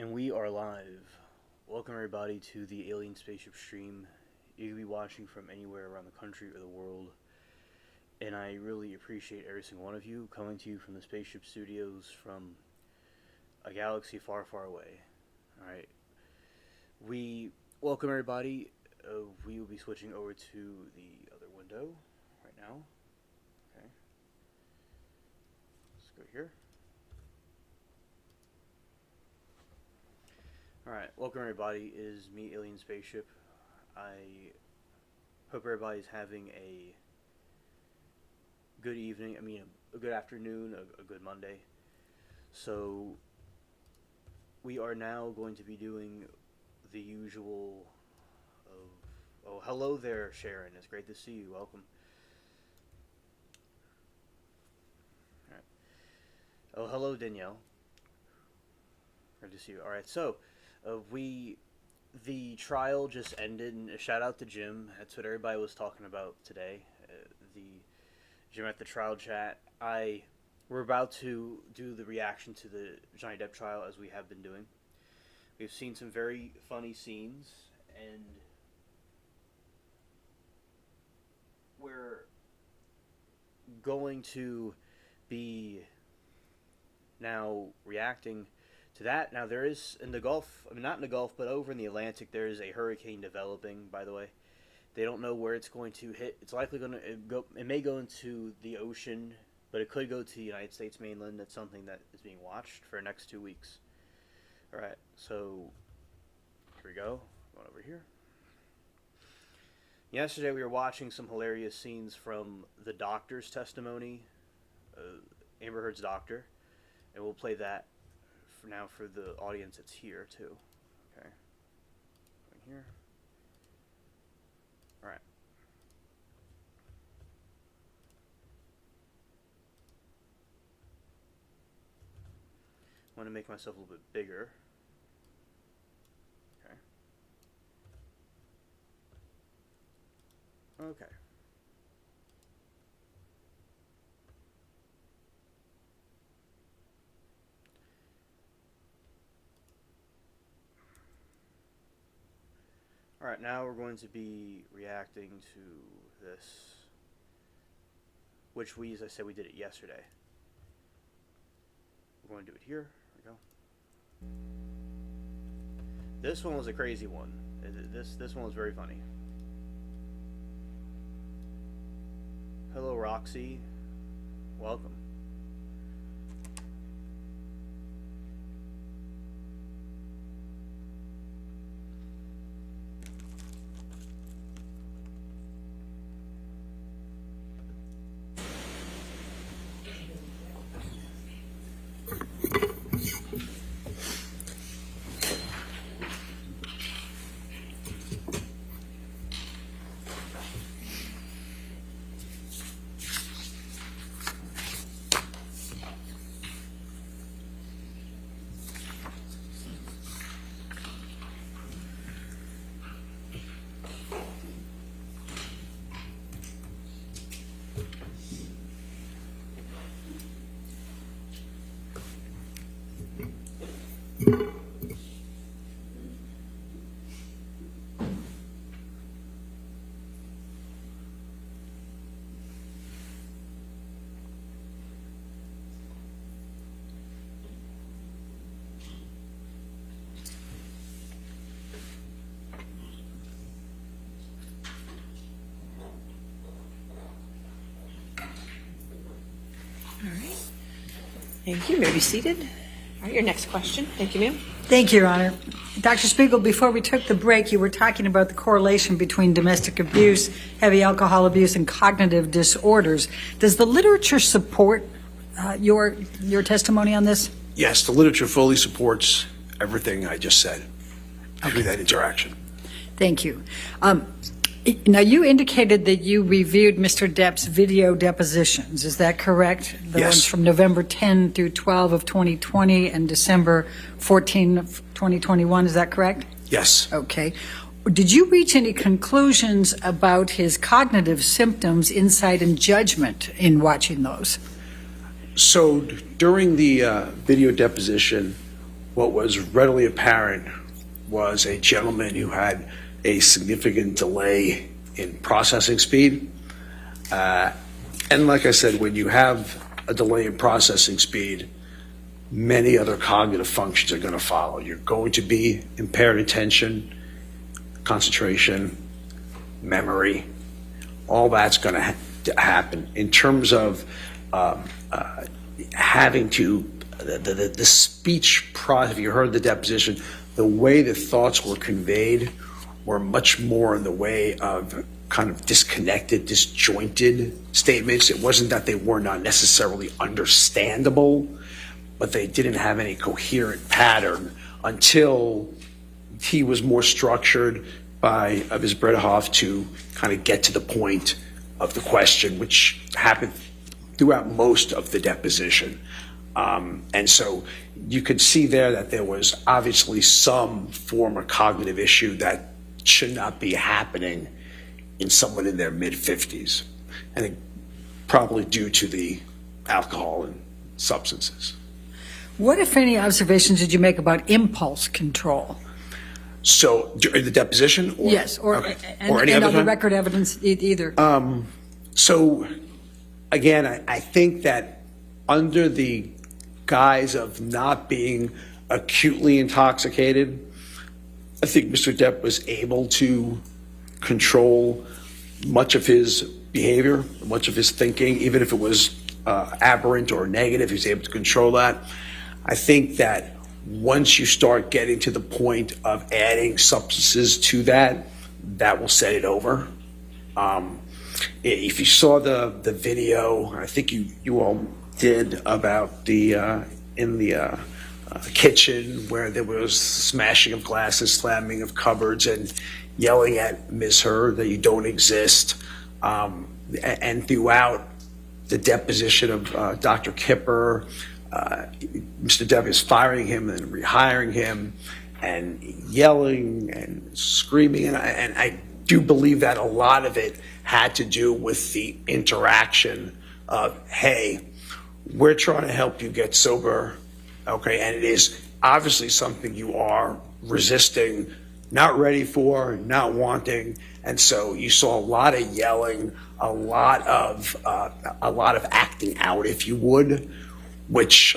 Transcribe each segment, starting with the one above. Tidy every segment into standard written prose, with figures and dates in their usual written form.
And we are live. Welcome everybody to the Alien Spaceship stream. You can be watching from anywhere around the country or the world. And I really appreciate every single one of you coming to you from the Spaceship Studios from a galaxy far, far away. Alright. We welcome everybody. We will be switching over to the other window right now. Okay. Let's go here. Alright, welcome everybody. It is me, Alien Spaceship. I hope everybody's having a good evening, a good afternoon, a good Monday. So, we are now going to be doing the usual of... Oh, hello there, Sharon. It's great to see you. Welcome. Alright. Oh, hello, Danielle. Great to see you. Alright, so... the trial just ended, and a shout out to Jim. That's what everybody was talking about today. The Jim at the trial chat. We're about to do the reaction to the Johnny Depp trial as we have been doing. We've seen some very funny scenes, and we're going to be now reacting to that. Now there is in the Gulf, not in the Gulf, but over in the Atlantic, there is a hurricane developing, by the way. They don't know where it's going to hit. It's likely going to go, it may go into the ocean, but it could go to the United States mainland. That's something that is being watched for the next 2 weeks. Alright, so here we go. Going over here. Yesterday we were watching some hilarious scenes from the doctor's testimony, Amber Heard's doctor, and we'll play that for now for the audience that's here too. Okay. Going here. Alright. I want to make myself a little bit bigger. Okay. Okay. Alright, now we're going to be reacting to this, which we, as I said, we did it yesterday. We're going to do it here. There we go. This one was a crazy one. This one was very funny. Hello, Roxy. Welcome. All right. Thank you. You may be seated. All right, your next question. Thank you, ma'am. Thank you, Your Honor. Dr. Spiegel, before we took the break, you were talking about the correlation between domestic abuse, heavy alcohol abuse, and cognitive disorders. Does the literature support your testimony on this? Yes, the literature fully supports everything I just said through that interaction. Thank you. Now, you indicated that you reviewed Mr. Depp's video depositions. Is that correct? The Yes. ones from November 10 through 12 of 2020 and December 14 of 2021. Is that correct? Yes. Okay. Did you reach any conclusions about his cognitive symptoms, insight, and judgment in watching those? So during the video deposition, what was readily apparent was a gentleman who had a significant delay in processing speed. And like I said, when you have a delay in processing speed, many other cognitive functions are going to follow. You're going to be impaired attention, concentration, memory. All that's going to happen. In terms of having to, the speech process, if you heard the deposition, the way the thoughts were conveyed were much more in the way of kind of disconnected, disjointed statements. It wasn't that they were not necessarily understandable, but they didn't have any coherent pattern until he was more structured by Ms. Bredehoff to kind of get to the point of the question, which happened throughout most of the deposition. And so you could see there that there was obviously some form of cognitive issue that should not be happening in someone in their mid-50s. I think probably due to the alcohol and substances. What, if any, observations did you make about impulse control? So during the deposition? Or, Yes, or, okay. and, or any and other other time? record evidence either. So again, I think that under the guise of not being acutely intoxicated, I think Mr. Depp was able to control much of his behavior, much of his thinking, even if it was aberrant or negative, he was able to control that. I think that once you start getting to the point of adding substances to that, that will set it over. If you saw the video, I think you all did, about the in the kitchen where there was smashing of glasses, slamming of cupboards, and yelling at Ms. Heard that you don't exist. And throughout the deposition of Dr. Kipper, Mr. Depp is firing him and rehiring him and yelling and screaming. And I do believe that a lot of it had to do with the interaction of, hey, we're trying to help you get sober, okay? And it is obviously something you are resisting, not ready for, not wanting. And so you saw a lot of yelling, a lot of acting out, if you would, which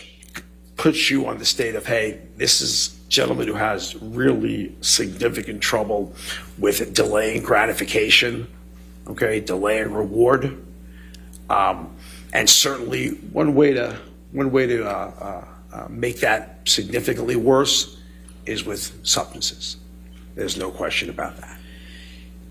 puts you on the state of, hey, this is a gentleman who has really significant trouble with delaying gratification, okay, delaying reward. And certainly one way to make that significantly worse is with substances. There's no question about that.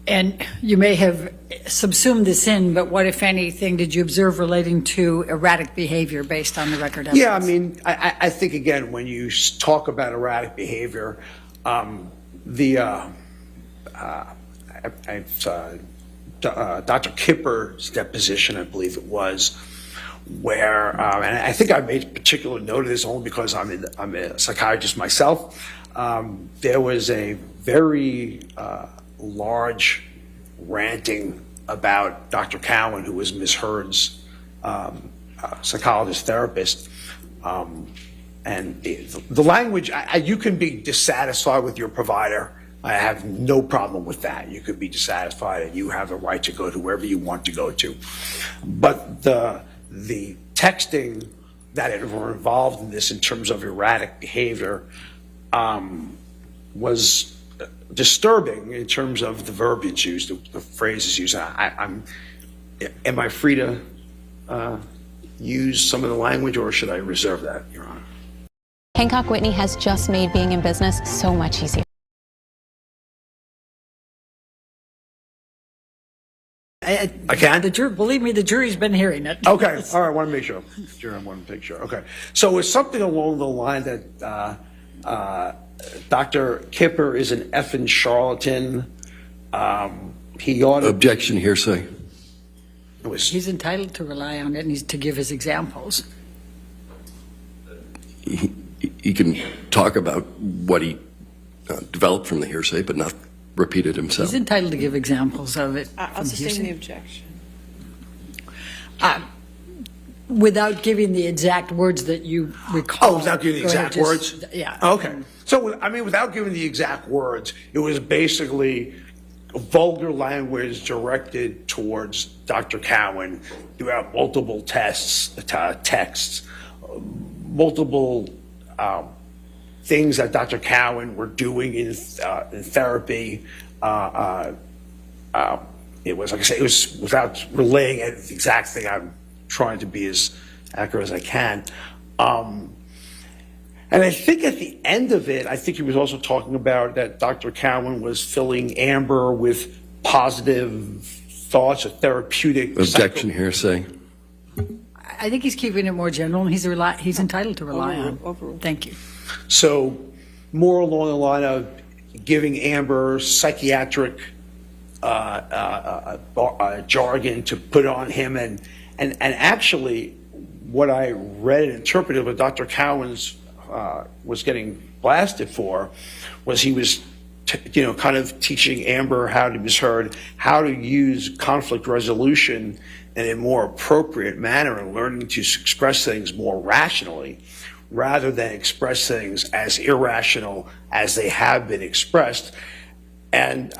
And you may have subsumed this in, but what, if anything, did you observe relating to erratic behavior based on the record evidence? Yeah, I mean, I think, again, when you talk about erratic behavior, Dr. Kipper's deposition, I believe it was, where, and I think I made particular note of this only because I'm a psychiatrist myself. There was a very large ranting about Dr. Cowan, who was Ms. Heard's psychologist therapist. And the language, you can be dissatisfied with your provider. I have no problem with that. You could be dissatisfied and you have a right to go to wherever you want to go to. But the texting that were involved in this in terms of erratic behavior was disturbing in terms of the verbiage used, the phrases used. Am I free to use some of the language, or should I reserve that, Your Honor? Hancock Whitney has just made being in business so much easier. I can? Believe me, the jury's been hearing it. Okay, all right, I want to make sure. Sure, I want to make sure. Okay, so it's something along the line that Dr. Kipper is an effing charlatan. He ought to... Objection, hearsay. He's entitled to rely on it and to give his examples. He can talk about what he developed from the hearsay, but not repeat it himself. He's entitled to give examples of it. I'll sustain the objection. Without giving the exact words that you recall. Oh, without giving the Go ahead, exact words? Yeah. Okay. So, I mean, without giving the exact words, it was basically vulgar language directed towards Dr. Cowan throughout multiple texts, multiple things that Dr. Cowan were doing in therapy. It was, like I say, it was without relaying the exact thing. I'm trying to be as accurate as I can. And I think at the end of it, I think he was also talking about that Dr. Cowan was filling Amber with positive thoughts, a therapeutic. Objection, hearsay. I think he's keeping it more general, and he's entitled to rely on. Overruled. Thank you. So more along the line of giving Amber psychiatric jargon to put on him, and actually what I read and interpreted what Dr. Cowan's was getting blasted for was he was kind of teaching Amber how to use conflict resolution in a more appropriate manner and learning to express things more rationally rather than express things as irrational as they have been expressed. And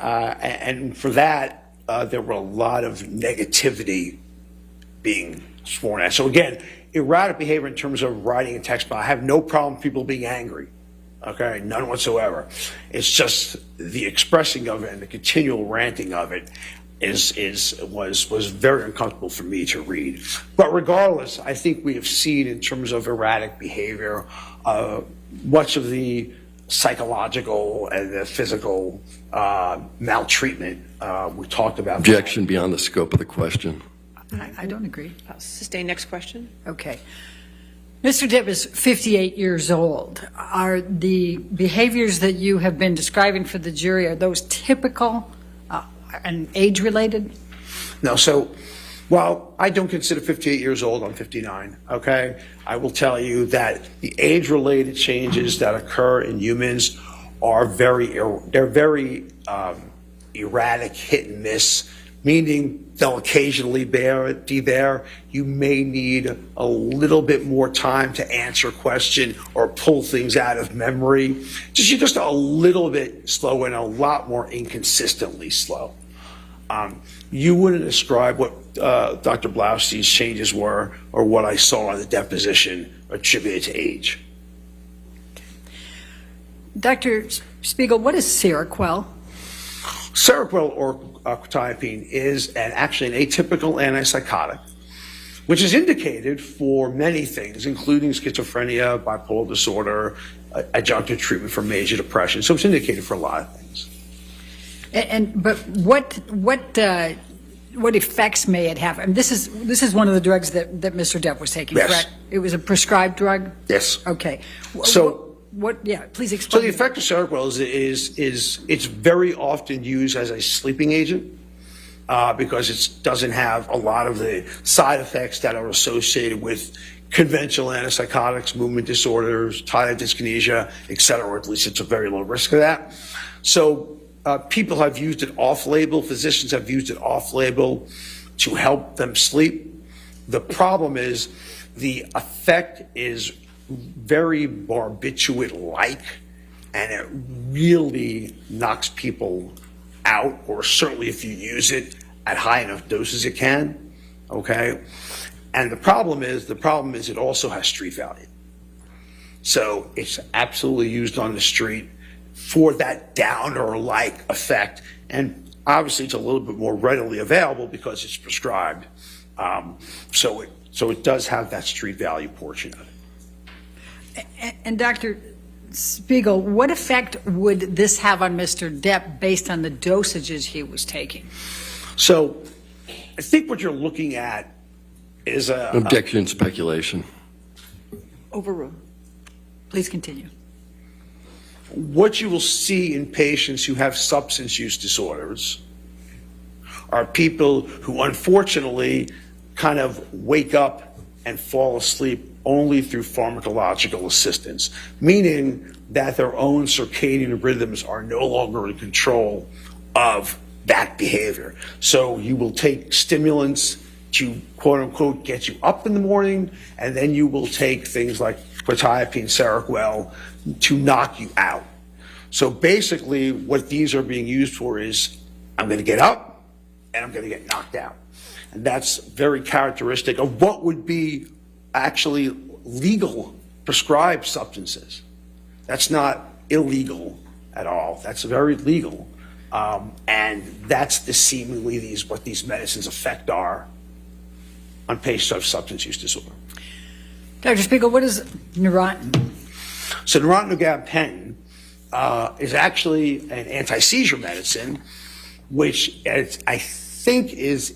for that, there were a lot of negativity being sworn at. So again, erratic behavior in terms of writing a text, but I have no problem with people being angry. Okay, none whatsoever. It's just the expressing of it and the continual ranting of it was very uncomfortable for me to read. But regardless, I think we have seen in terms of erratic behavior much of the psychological and the physical maltreatment we talked about. Objection beyond the scope of the question. I don't agree. Sustain. Next question. Okay. Mr. Depp is 58 years old. Are the behaviors that you have been describing for the jury, are those typical and age-related? No, so while I don't consider 58 years old, I'm 59, okay? I will tell you that the age-related changes that occur in humans are very erratic, hit and miss, meaning they'll occasionally be there. You may need a little bit more time to answer a question or pull things out of memory. You're just a little bit slow and a lot more inconsistently slow. You wouldn't describe what Dr. Blaustein's changes were or what I saw in the deposition attributed to age. Dr. Spiegel, what is Seroquel? Seroquel or quetiapine is actually an atypical antipsychotic, which is indicated for many things, including schizophrenia, bipolar disorder, adjunctive treatment for major depression. So it's indicated for a lot of things. But what effects may it have? I mean, this is one of the drugs that Mr. Depp was taking, yes. Correct? It was a prescribed drug? Yes. Okay. So please So explain. the effect of Seroquel is it's very often used as a sleeping agent because it doesn't have a lot of the side effects that are associated with conventional antipsychotics, movement disorders, tardive dyskinesia, et cetera, or at least it's a very low risk of that. So people have used it off-label, physicians have used it off-label to help them sleep. The problem is the effect is very barbiturate-like, and it really knocks people out, or certainly if you use it at high enough doses it can, okay? And the problem is it also has street value. So it's absolutely used on the street for that downer-like effect, and obviously it's a little bit more readily available because it's prescribed. So it does have that street value portion of it. And Dr. Spiegel, what effect would this have on Mr. Depp based on the dosages he was taking? So I think what you're looking at is Objection, speculation. Overruled. Please continue. what you will see in patients who have substance use disorders are people who unfortunately kind of wake up and fall asleep only through pharmacological assistance, meaning that their own circadian rhythms are no longer in control of that behavior. So you will take stimulants to quote unquote get you up in the morning, and then you will take things like quetiapine, Seroquel to knock you out. So basically what these are being used for is, I'm going to get up and I'm going to get knocked out. And that's very characteristic of what would be actually legal prescribed substances. That's not illegal at all. That's very legal. And that's the seemingly what these medicines' effect are on patients who have substance use disorder. Dr. Spiegel, what is Neurontin? So Neurontin gabapentin is actually an anti-seizure medicine, which I think it's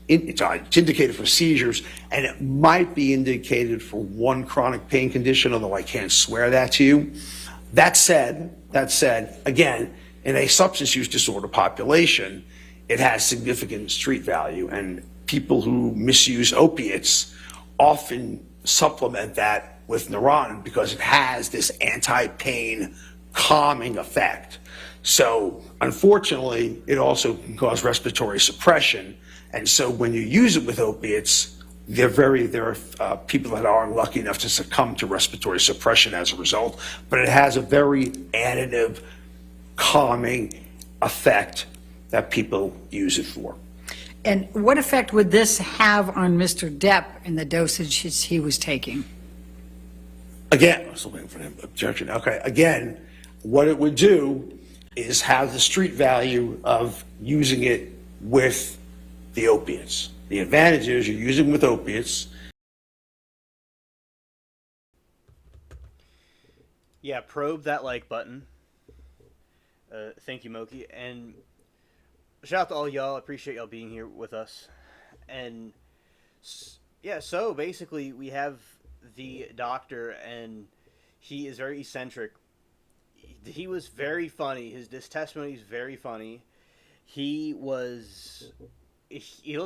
indicated for seizures, and it might be indicated for one chronic pain condition, although I can't swear that to you. That said, again, in a substance use disorder population, it has significant street value, and people who misuse opiates often supplement that with Neurontin because it has this anti-pain calming effect. So unfortunately, it also can cause respiratory suppression. And so when you use it with opiates, there are people that are unlucky enough to succumb to respiratory suppression as a result, but it has a very additive, calming effect that people use it for. And what effect would this have on Mr. Depp in the dosages he was taking? Again, I was waiting for him. Objection. Okay. Again, what it would do is have the street value of using it with the opiates. The advantage is you're using it with opiates. Yeah, probe that like button. Thank you, Moki. And shout out to all y'all. Appreciate y'all being here with us. And yeah, so basically we have the doctor, and he is very eccentric. He was very funny. This testimony is very funny. He looks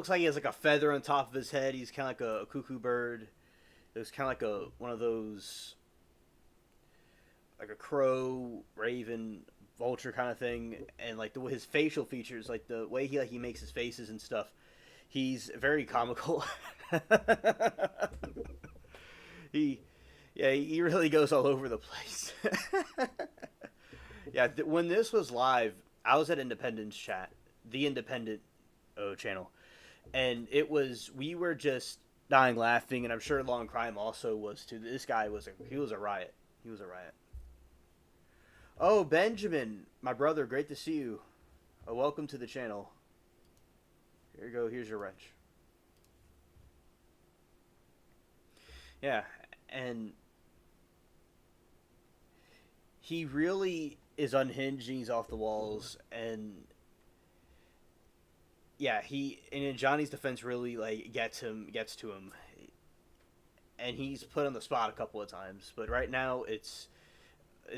like he has like a feather on top of his head. He's kind of like a cuckoo bird. It was kind of like one of those, like a crow, raven, vulture kind of thing. And like his facial features, like the way he makes his faces and stuff, he's very comical. He really goes all over the place. Yeah, when this was live, I was at Independence Chat, the Independent channel, and we were just dying laughing, and I'm sure Long Crime also was too. This guy was a riot. He was a riot. Oh, Benjamin, my brother, great to see you. Welcome to the channel. Here you go. Here's your wrench. Yeah, and he really is unhinged. He's off the walls, and yeah, and in Johnny's defense, really like gets to him, and he's put on the spot a couple of times. But right now,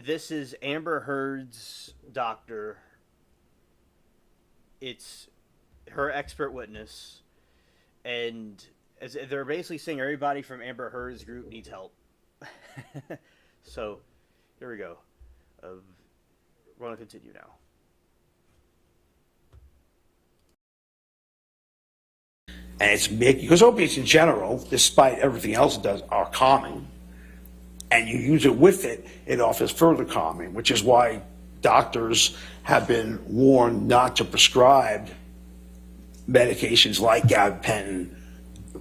this is Amber Heard's doctor. It's her expert witness, and they're basically saying everybody from Amber Heard's group needs help. So, here we go. We're going to continue now. And it's because opiates in general, despite everything else it does, are calming. And you use it with it, it offers further calming, which is why doctors have been warned not to prescribe medications like gabapentin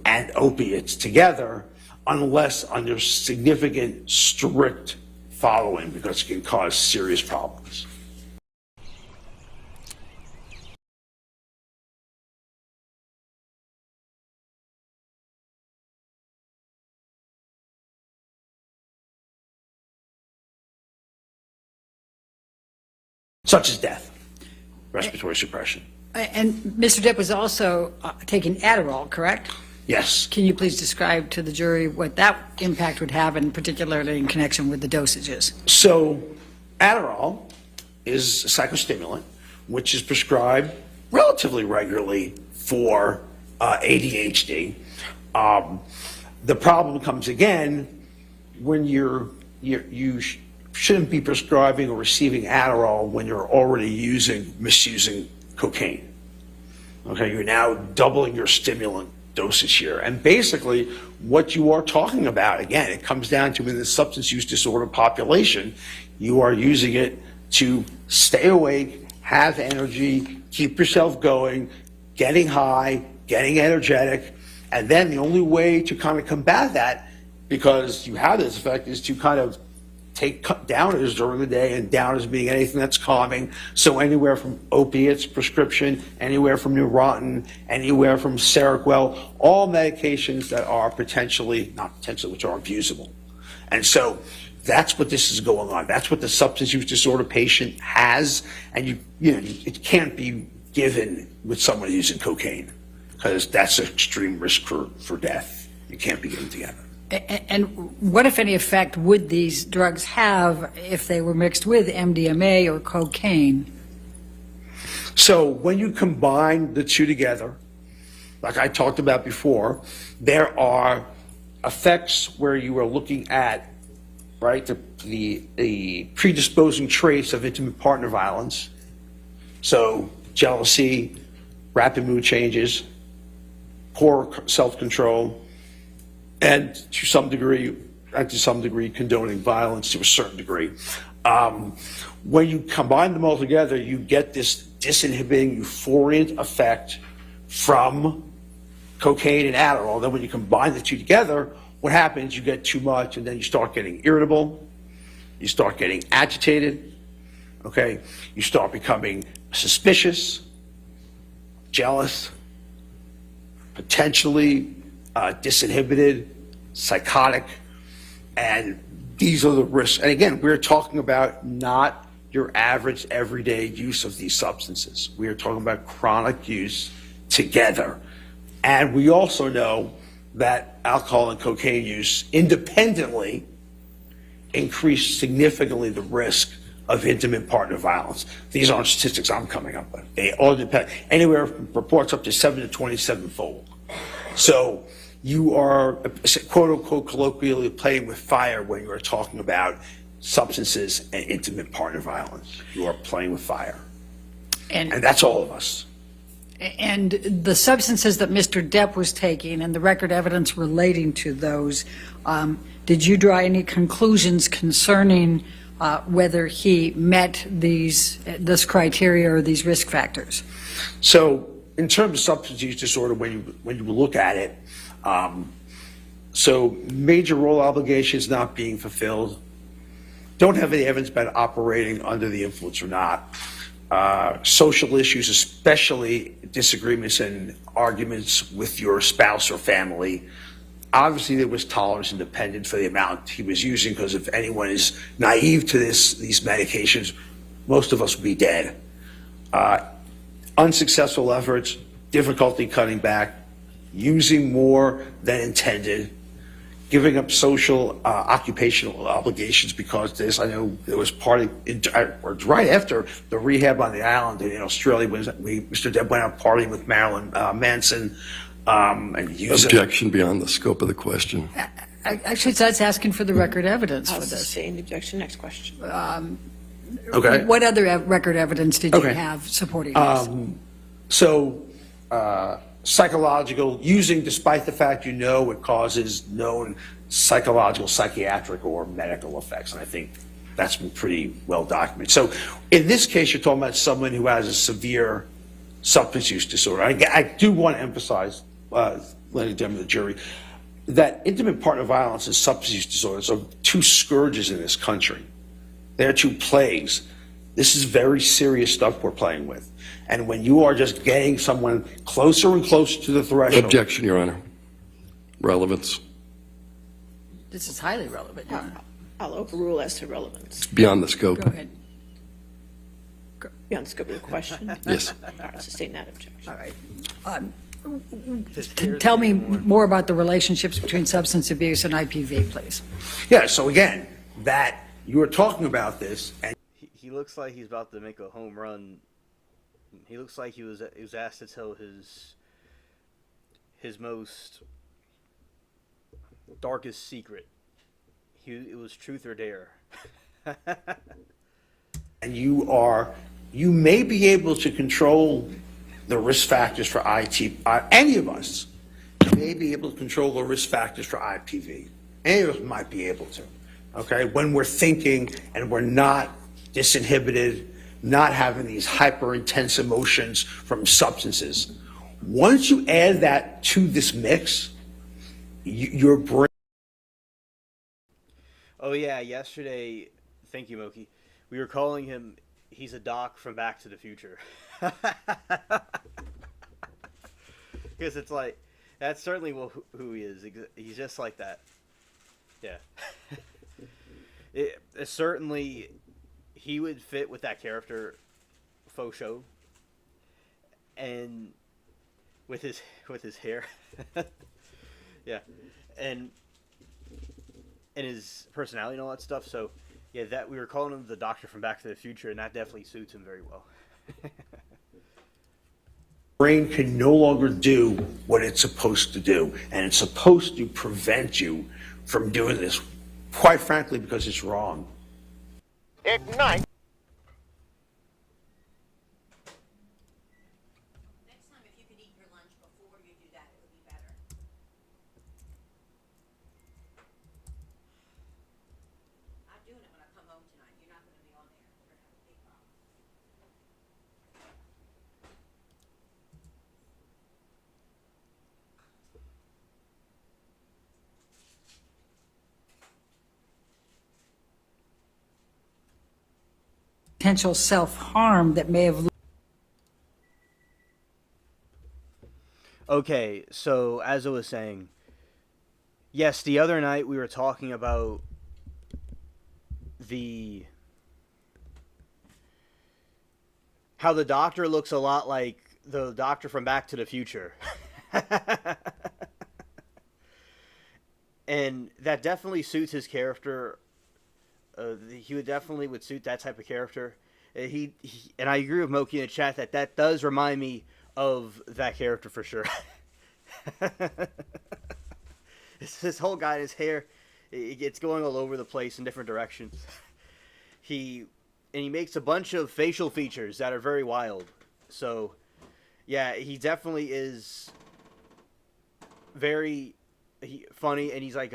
and opiates together unless under significant, strict following, because it can cause serious problems. Such as death, respiratory suppression. And Mr. Depp was also taking Adderall, correct? Yes. Can you please describe to the jury what that impact would have, and particularly in connection with the dosages? So Adderall is a psychostimulant, which is prescribed relatively regularly for ADHD. The problem comes again when you shouldn't be prescribing or receiving Adderall when you're already misusing cocaine. Okay, you're now doubling your stimulant dosage here. And basically, what you are talking about, again, it comes down to in the substance use disorder population, you are using it to stay awake, have energy, keep yourself going, getting high, getting energetic. And then the only way to kind of combat that, because you have this effect, is to kind of take downers during the day, and downers being anything that's calming. So anywhere from opiates, prescription, anywhere from Neurontin, anywhere from Seroquel, all medications that are potentially, not potentially, which are abusable. And so that's what this is going on. That's what the substance use disorder patient has. And it can't be given with someone using cocaine, because that's an extreme risk for death. You can't be given together. And what, if any, effect would these drugs have if they were mixed with MDMA or cocaine? So when you combine the two together, like I talked about before, there are effects where you are looking at, right, the predisposing traits of intimate partner violence. So jealousy, rapid mood changes, poor self-control, and to some degree, condoning violence to a certain degree. When you combine them all together, you get this disinhibiting euphoriant effect from cocaine and Adderall. Then when you combine the two together, what happens? You get too much, and then you start getting irritable, you start getting agitated, okay? You start becoming suspicious, jealous, potentially disinhibited, psychotic, and these are the risks. And again, we're talking about not your average everyday use of these substances. We are talking about chronic use together. And we also know that alcohol and cocaine use independently increase significantly the risk of intimate partner violence. These aren't statistics I'm coming up with. They all depend, anywhere from reports up to 7 to 27-fold. So you are, quote unquote, colloquially playing with fire when you're talking about substances and intimate partner violence. You are playing with fire. And that's all of us. And the substances that Mr. Depp was taking and the record evidence relating to those, did you draw any conclusions concerning whether he met this criteria or these risk factors? So in terms of substance use disorder, when you look at it, so major role obligations not being fulfilled, don't have any evidence about operating under the influence or not. Social issues, especially disagreements and arguments with your spouse or family. Obviously, there was tolerance and dependence for the amount he was using, because if anyone is naive to these medications, most of us would be dead. Unsuccessful efforts, difficulty cutting back, using more than intended, giving up social, occupational obligations because this. I know there was right after the rehab on the island in Australia when Mr. Depp went out partying with Marilyn Manson. And using. Objection beyond the scope of the question. Actually, that's asking for the record evidence for I'll this. sustain the objection. Next question. Okay. What other record evidence did you have supporting this? Psychological, using despite the fact it causes known psychological, psychiatric, or medical effects. And I think that's been pretty well documented. So in this case, you're talking about someone who has a severe substance use disorder. I do want to emphasize, ladies and gentlemen of the jury, that intimate partner violence and substance use disorders are two scourges in this country. They're two plagues. This is very serious stuff we're playing with. And when you are just getting someone closer and closer to the threshold. Objection, Your Honor. Relevance. This is highly relevant, Your Honor. I'll overrule as to relevance. Beyond the scope. Go ahead. Beyond the scope of the question. Yes. All right, sustain that objection. All right. Tell me more about the relationships between substance abuse and IPV, please. Yeah, so again, that you were talking about this, and He looks like he's about to make a home run. He looks like he was asked to tell his most darkest secret. It was truth or dare. and you may be able to control the risk factors for any of us, may be able to control the risk factors for IPV. Any of us might be able to, okay? When we're thinking and we're not disinhibited, not having these hyper intense emotions from substances. Once you add that to this mix, your brain. Oh yeah, yesterday, thank you, Moki. We were calling him, he's a doc from Back to the Future. Because it's like, that's certainly who he is. He's just like that. Yeah. It certainly, he would fit with that character, faux show. And with his hair. Yeah. And his personality and all that stuff. So, yeah, that we were calling him the Doctor from Back to the Future, and that definitely suits him very well. Brain can no longer do what it's supposed to do, and it's supposed to prevent you from doing this, quite frankly, because it's wrong. Ignite. Next time, if you could eat your lunch before you do that, it would be better. I'm doing it when I come home tonight. You're not going to be on there. We're going to have a big problem. Potential self-harm that may have. Okay, so as I was saying, yes, the other night we were talking about how the Doctor looks a lot like the Doctor from Back to the Future. And that definitely suits his character. He would suit that type of character. He and I agree with Moki in the chat that does remind me of that character for sure. It's this whole guy, his hair, it's going all over the place in different directions. He makes a bunch of facial features that are very wild. So, yeah, he definitely is very funny, and he's like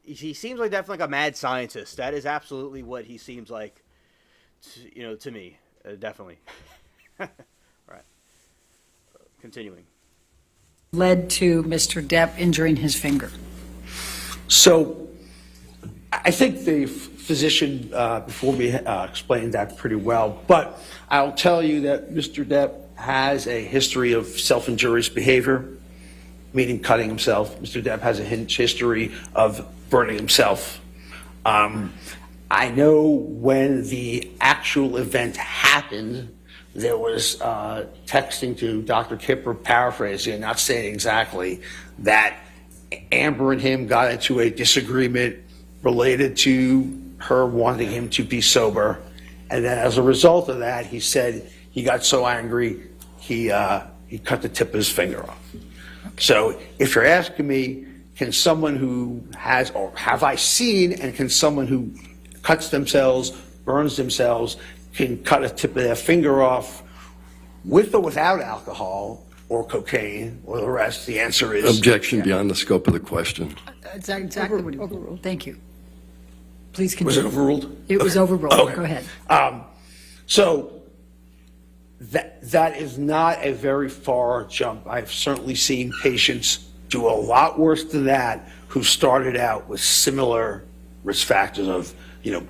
he seems like definitely like a mad scientist. That is absolutely what he seems like, to me, definitely. Right. Continuing. Led to Mr. Depp injuring his finger. So I think the physician before me explained that pretty well, but I'll tell you that Mr. Depp has a history of self-injurious behavior, meaning cutting himself. Mr. Depp has a history of burning himself. I know when the actual event happened, there was texting to Dr. Kipper, paraphrasing, not saying exactly, that Amber and him got into a disagreement related to her wanting him to be sober. And then as a result of that, he said he got so angry, he cut the tip of his finger off. So if you're asking me, can someone who has, or have I seen, and can someone who cuts themselves, burns themselves, can cut a tip of their finger off with or without alcohol or cocaine or the rest? The answer is Objection beyond the scope of the question. That's exactly what he overruled. Thank you. Please continue. Was it overruled? It was overruled. Okay. Go ahead. So that is not a very far jump. I've certainly seen patients do a lot worse than that who started out with similar risk factors of,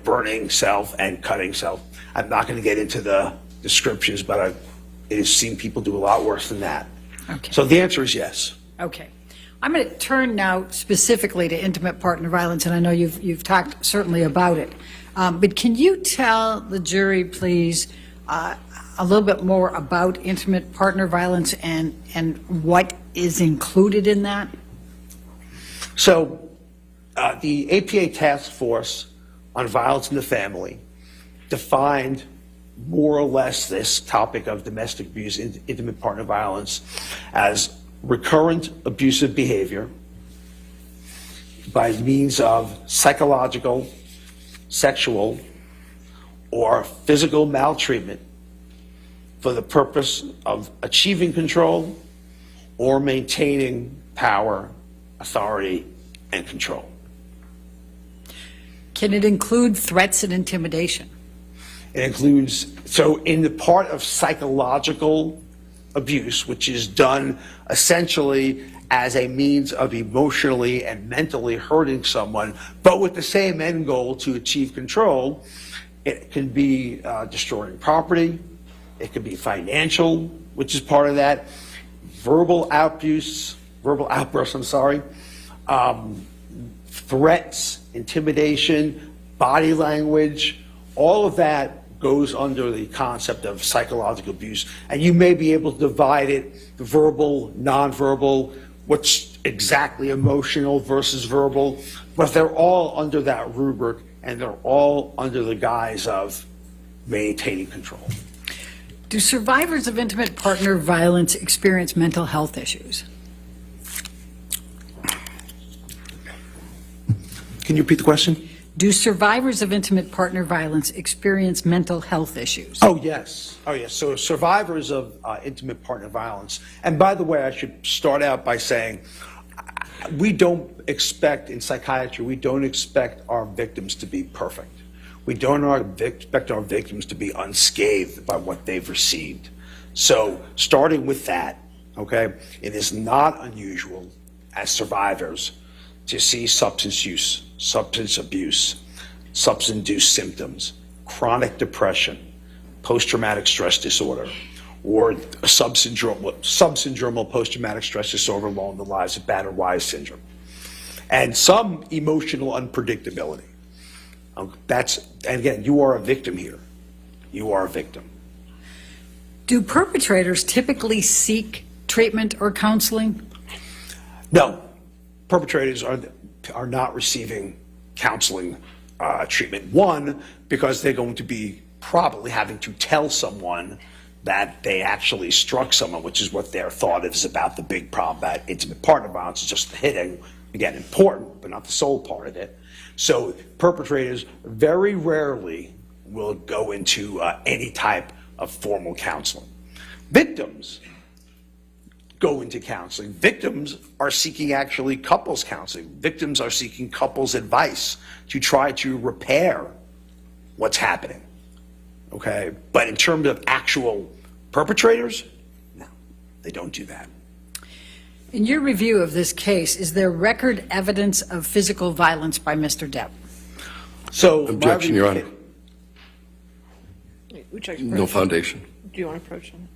burning self and cutting self. I'm not going to get into the descriptions, but I've seen people do a lot worse than that. Okay. So the answer is yes. Okay. I'm going to turn now specifically to intimate partner violence, and I know you've talked certainly about it. But can you tell the jury, please, a little bit more about intimate partner violence and what is included in that? So the APA Task Force on Violence in the Family defined more or less this topic of domestic abuse, intimate partner violence, as recurrent abusive behavior by means of psychological, sexual, or physical maltreatment for the purpose of achieving control or maintaining power, authority, and control. Can it include threats and intimidation? It includes, so in the part of psychological abuse, which is done essentially as a means of emotionally and mentally hurting someone, but with the same end goal to achieve control, it can be destroying property, it could be financial, which is part of that, verbal outbursts, threats, intimidation, body language, all of that goes under the concept of psychological abuse. And you may be able to divide it, the verbal, nonverbal, what's exactly emotional versus verbal, but they're all under that rubric, and they're all under the guise of maintaining control. Do survivors of intimate partner violence experience mental health issues? Can you repeat the question? Do survivors of intimate partner violence experience mental health issues? Oh, yes. Oh, yes. So survivors of intimate partner violence, and by the way, I should start out by saying, we don't expect, in psychiatry, we don't expect our victims to be perfect. We don't expect our victims to be unscathed by what they've received. So starting with that, okay, it is not unusual as survivors to see substance use, substance abuse, substance-induced symptoms, chronic depression, post-traumatic stress disorder, or subsyndromal post-traumatic stress disorder along the lines of battered wife syndrome, and some emotional unpredictability. And again, you are a victim here. You are a victim. Do perpetrators typically seek treatment or counseling? No, perpetrators are not receiving counseling treatment. One, because they're going to be probably having to tell someone that they actually struck someone, which is what their thought is about the big problem about intimate partner violence, is just the hitting. Again, important, but not the sole part of it. So perpetrators very rarely will go into any type of formal counseling. Victims go into counseling. Victims are seeking actually couples counseling. Victims are seeking couples advice to try to repair what's happening. Okay? But in terms of actual perpetrators, no, they don't do that. In your review of this case, is there record evidence of physical violence by Mr. Depp? So, Objection, Your Honor. Would you like to No approach? foundation. Do you want to approach him?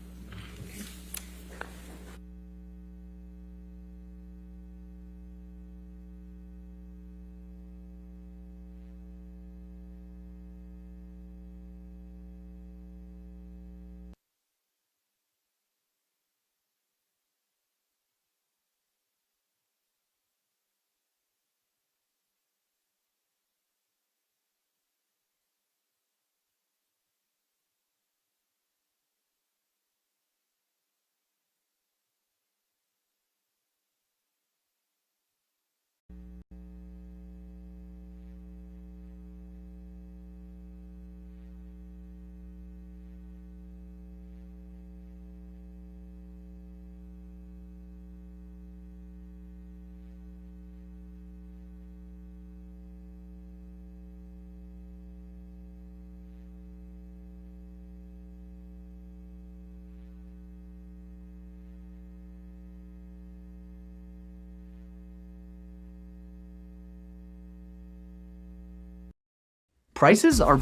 Prices are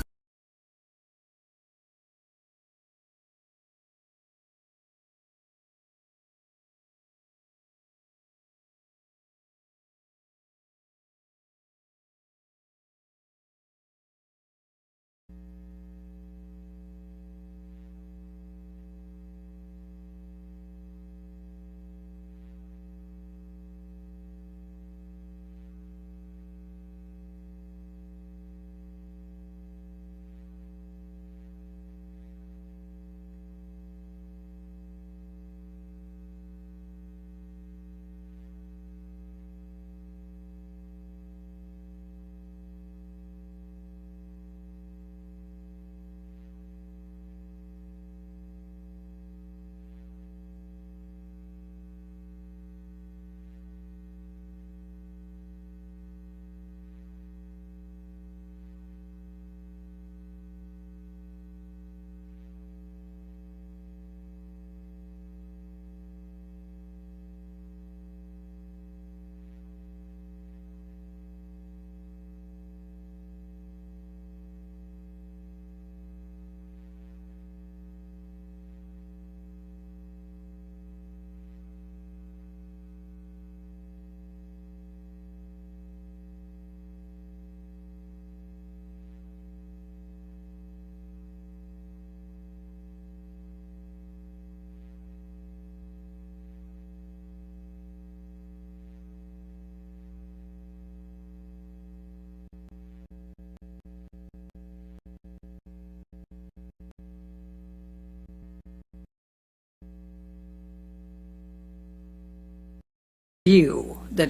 view that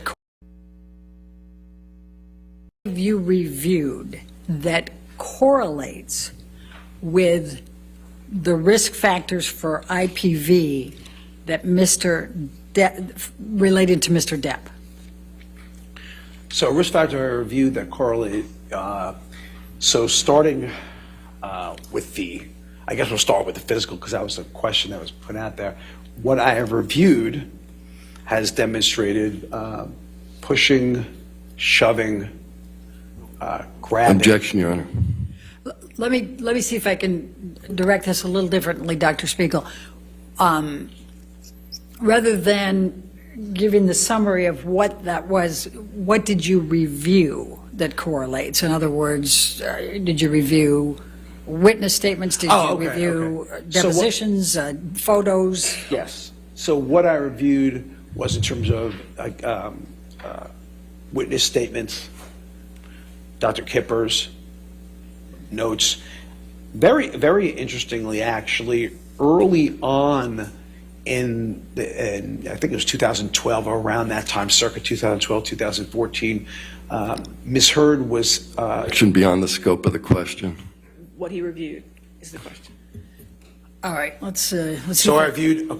have you reviewed that correlates with the risk factors for IPV that related to Mr. Depp? So risk factor review that correlate, so starting with I guess we'll start with the physical because that was a question that was put out there. What I have reviewed has demonstrated pushing, shoving, grabbing. Objection, Your Honor. Let me see if I can direct this a little differently, Dr. Spiegel. Rather than giving the summary of what that was, what did you review that correlates? In other words, did you review witness statements? Did you review depositions, photos? Yes. So what I reviewed was in terms of witness statements, Dr. Kipper's notes. Very, very interestingly, actually, early on in I think it was 2012, or around that time, circa 2012, 2014, Ms. Heard was... Action beyond the scope of the question. What he reviewed is the question. All right, let's see. So I reviewed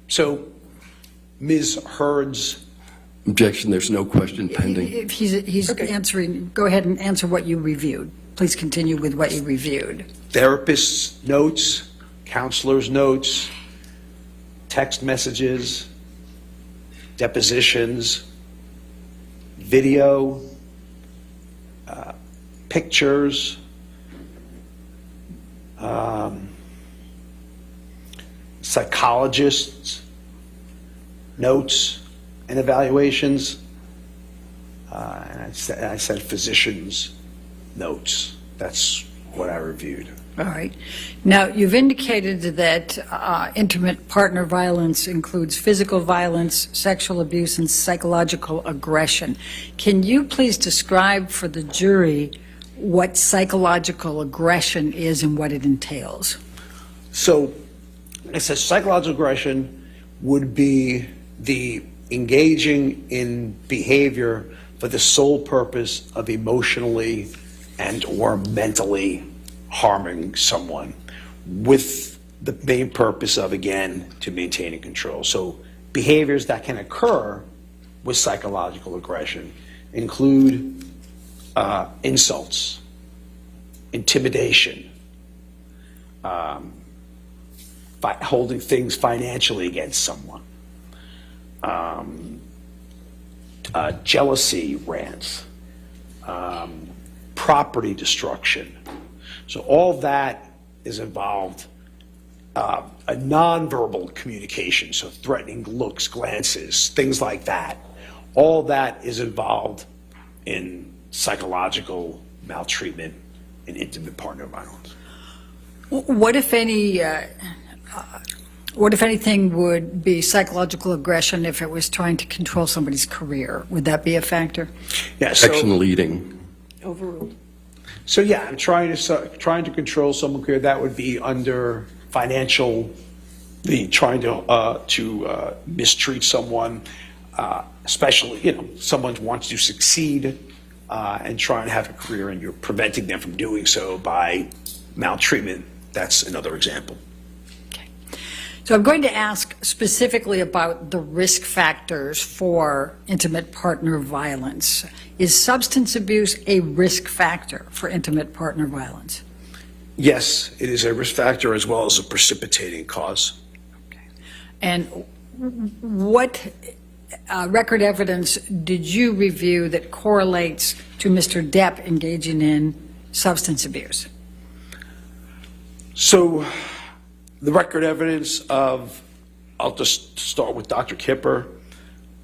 so Ms. Heard's... Objection, there's no question pending. If he's answering, go ahead and answer what you reviewed. Please continue with what you reviewed. Therapist's notes, counselor's notes, text messages, depositions, video, pictures, psychologists' notes and evaluations, and I said physicians' notes. That's what I reviewed. All right. Now, you've indicated that intimate partner violence includes physical violence, sexual abuse, and psychological aggression. Can you please describe for the jury what psychological aggression is and what it entails? So, I said psychological aggression would be the engaging in behavior for the sole purpose of emotionally and or mentally harming someone, with the main purpose of, again, to maintaining control. So behaviors that can occur with psychological aggression include insults, intimidation, holding things financially against someone, jealousy rants, property destruction. So all that is involved, a nonverbal communication, so threatening looks, glances, things like that. All that is involved in psychological maltreatment and intimate partner violence. What if anything would be psychological aggression if it was trying to control somebody's career? Would that be a factor? Yeah, Action leading. Overruled. So yeah, I'm trying to control someone's career. That would be under financial, trying to mistreat someone, especially someone wants to succeed and try and have a career, and you're preventing them from doing so by maltreatment. That's another example. Okay. So I'm going to ask specifically about the risk factors for intimate partner violence. Is substance abuse a risk factor for intimate partner violence? Yes, it is a risk factor as well as a precipitating cause. Okay. And what record evidence did you review that correlates to Mr. Depp engaging in substance abuse? So the record evidence of, I'll just start with Dr. Kipper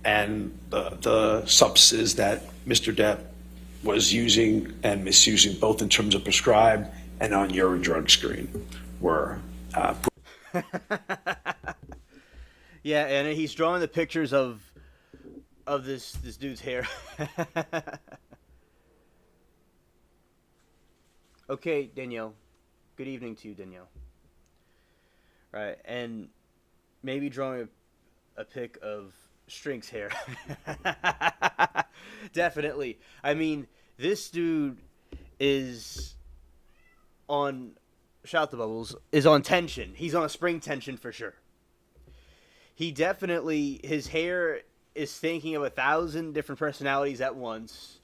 and the substances that Mr. Depp was using and misusing, both in terms of prescribed and on your drug screen, were Yeah, and he's drawing the pictures of this dude's hair. Okay, Danielle. Good evening to you, Danielle. Right, and maybe drawing a pic of Strings hair. Definitely. I mean, this dude is on, shout the bubbles, is on tension. He's on a spring tension for sure. He definitely, his hair is thinking of 1,000 different personalities at once,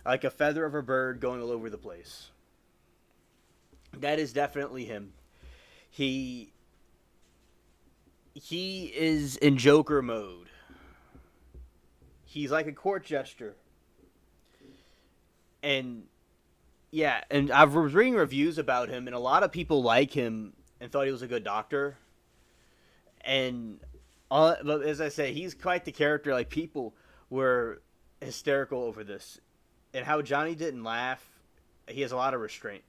like a feather of a bird going all over the place. That is definitely him. He is in Joker mode. He's like a court jester. And yeah, and I was reading reviews about him, and a lot of people like him and thought he was a good doctor. And but as I say, he's quite the character. Like, people were hysterical over this, and how Johnny didn't laugh. He has a lot of restraint.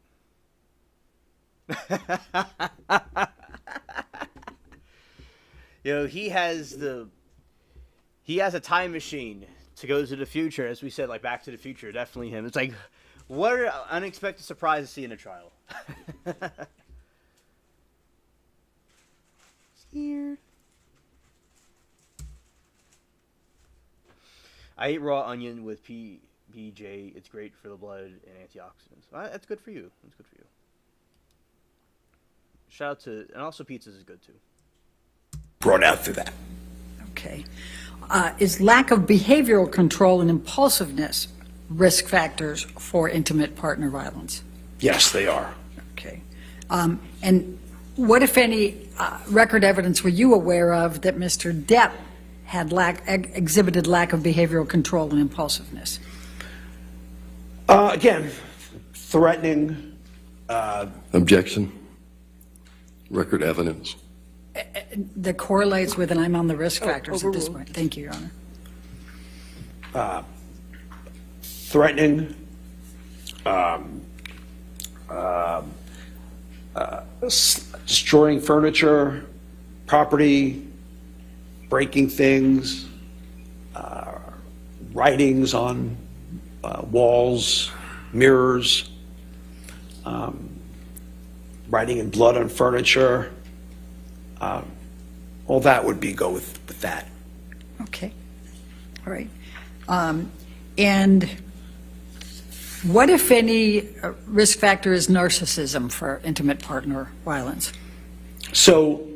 You know, he has a time machine to go to the future, as we said, like Back to the Future. Definitely him. It's like, what an unexpected surprise to see in a trial. Weird. I ate raw onion with PJ. It's great for the blood and antioxidants. That's good for you. That's good for you. Shout out to, and also pizzas is good too. Brought out through that. Okay. Is lack of behavioral control and impulsiveness risk factors for intimate partner violence? Yes, they are. Okay. And what, if any, record evidence were you aware of that Mr. Depp had exhibited lack of behavioral control and impulsiveness? Again, threatening. Objection. Record evidence. That correlates with, and I'm on the risk factors at this point. Thank you, Your Honor. Threatening. Destroying furniture, property, breaking things, writings on walls, mirrors, writing in blood on furniture. All that would go with that. Okay. All right. And what, if any, risk factor is narcissism for intimate partner violence? So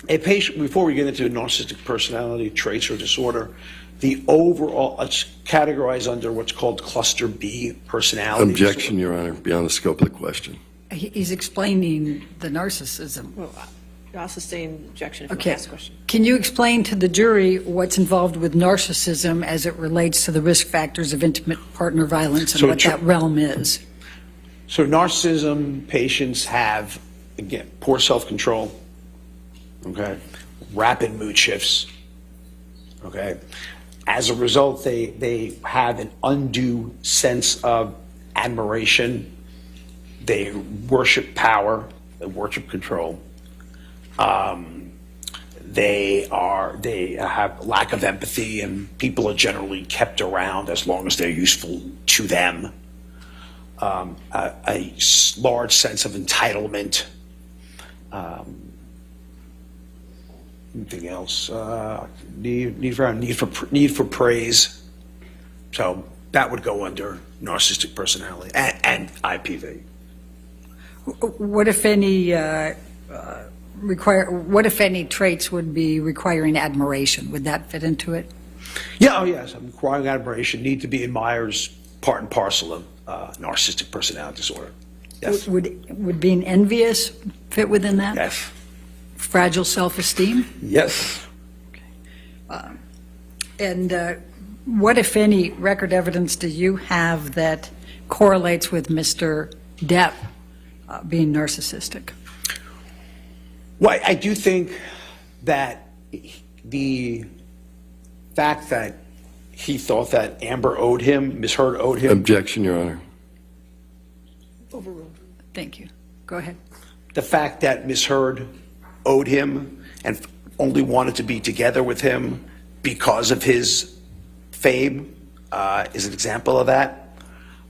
a patient, before we get into narcissistic personality traits or disorder, the overall, it's categorized under what's called cluster B personality. Objection, Your Honor, beyond the scope of the question. He's explaining the narcissism. Well, I'll sustain objection if you Okay. ask the question. Can you explain to the jury what's involved with narcissism as it relates to the risk factors of intimate partner violence and So what that realm is? So narcissism patients have, again, poor self-control, okay, rapid mood shifts, okay. As a result, they have an undue sense of admiration. They worship power, they worship control. They have lack of empathy, and people are generally kept around as long as they're useful to them. A large sense of entitlement. Anything else? Need for praise. So that would go under narcissistic personality and IPV. What, if any, what, if any, traits would be requiring admiration? Would that fit into it? Yeah, oh yes, requiring admiration, need to be admired, part and parcel of narcissistic personality disorder. Yes. Would being envious fit within that? Yes. Fragile self-esteem? Yes. And what, if any, record evidence do you have that correlates with Mr. Depp being narcissistic? Well, I do think that the fact that he thought that Amber owed him, Ms. Heard owed him. Objection, Your Honor. Overruled. Thank you. Go ahead. The fact that Ms. Heard owed him and only wanted to be together with him because of his fame is an example of that.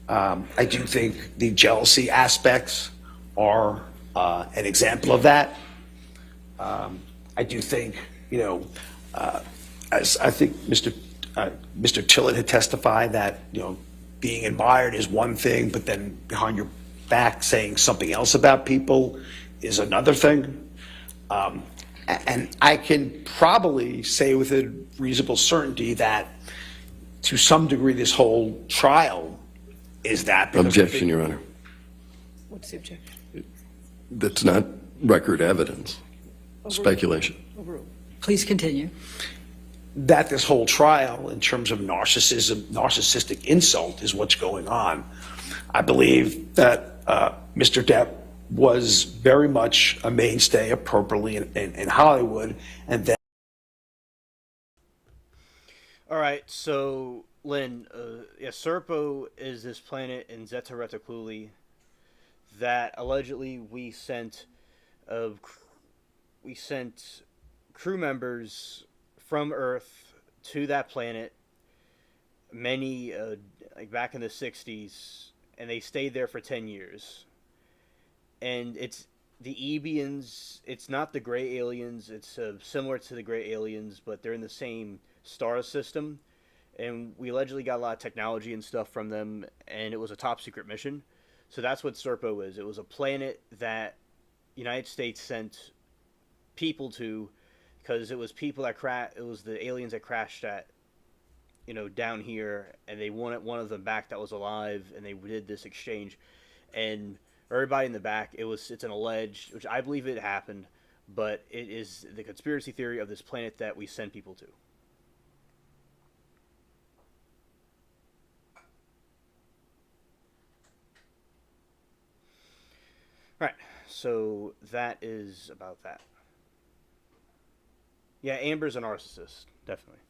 I do think the jealousy aspects are an example of that. I do think, as I think Mr. Tillett had testified that, being admired is one thing, but then behind your back saying something else about people is another thing. And I can probably say with a reasonable certainty that to some degree this whole trial is that. Objection, Your Honor. What's the objection? That's not record evidence. Speculation. Please continue. That this whole trial, in terms of narcissistic insult, is what's going on. I believe that Mr. Depp was very much a mainstay appropriately in Hollywood, and then. All right, so Lynn, Serpo is this planet in Zeta Reticuli that allegedly we sent crew members from Earth to that planet many like back in the 60s, and they stayed there for 10 years. And it's the Ebians, it's not the gray aliens, it's similar to the gray aliens, but they're in the same star system, and we allegedly got a lot of technology and stuff from them, and it was a top secret mission. So that's what Serpo is. It was a planet that United States sent people to, because it was people that it was the aliens that crashed at, down here, and they wanted one of them back that was alive, and they did this exchange. And everybody in the back, it's an alleged, which I believe it happened, but it is the conspiracy theory of this planet that we send people to. Right, so that is about that. Yeah, Amber's a narcissist, definitely.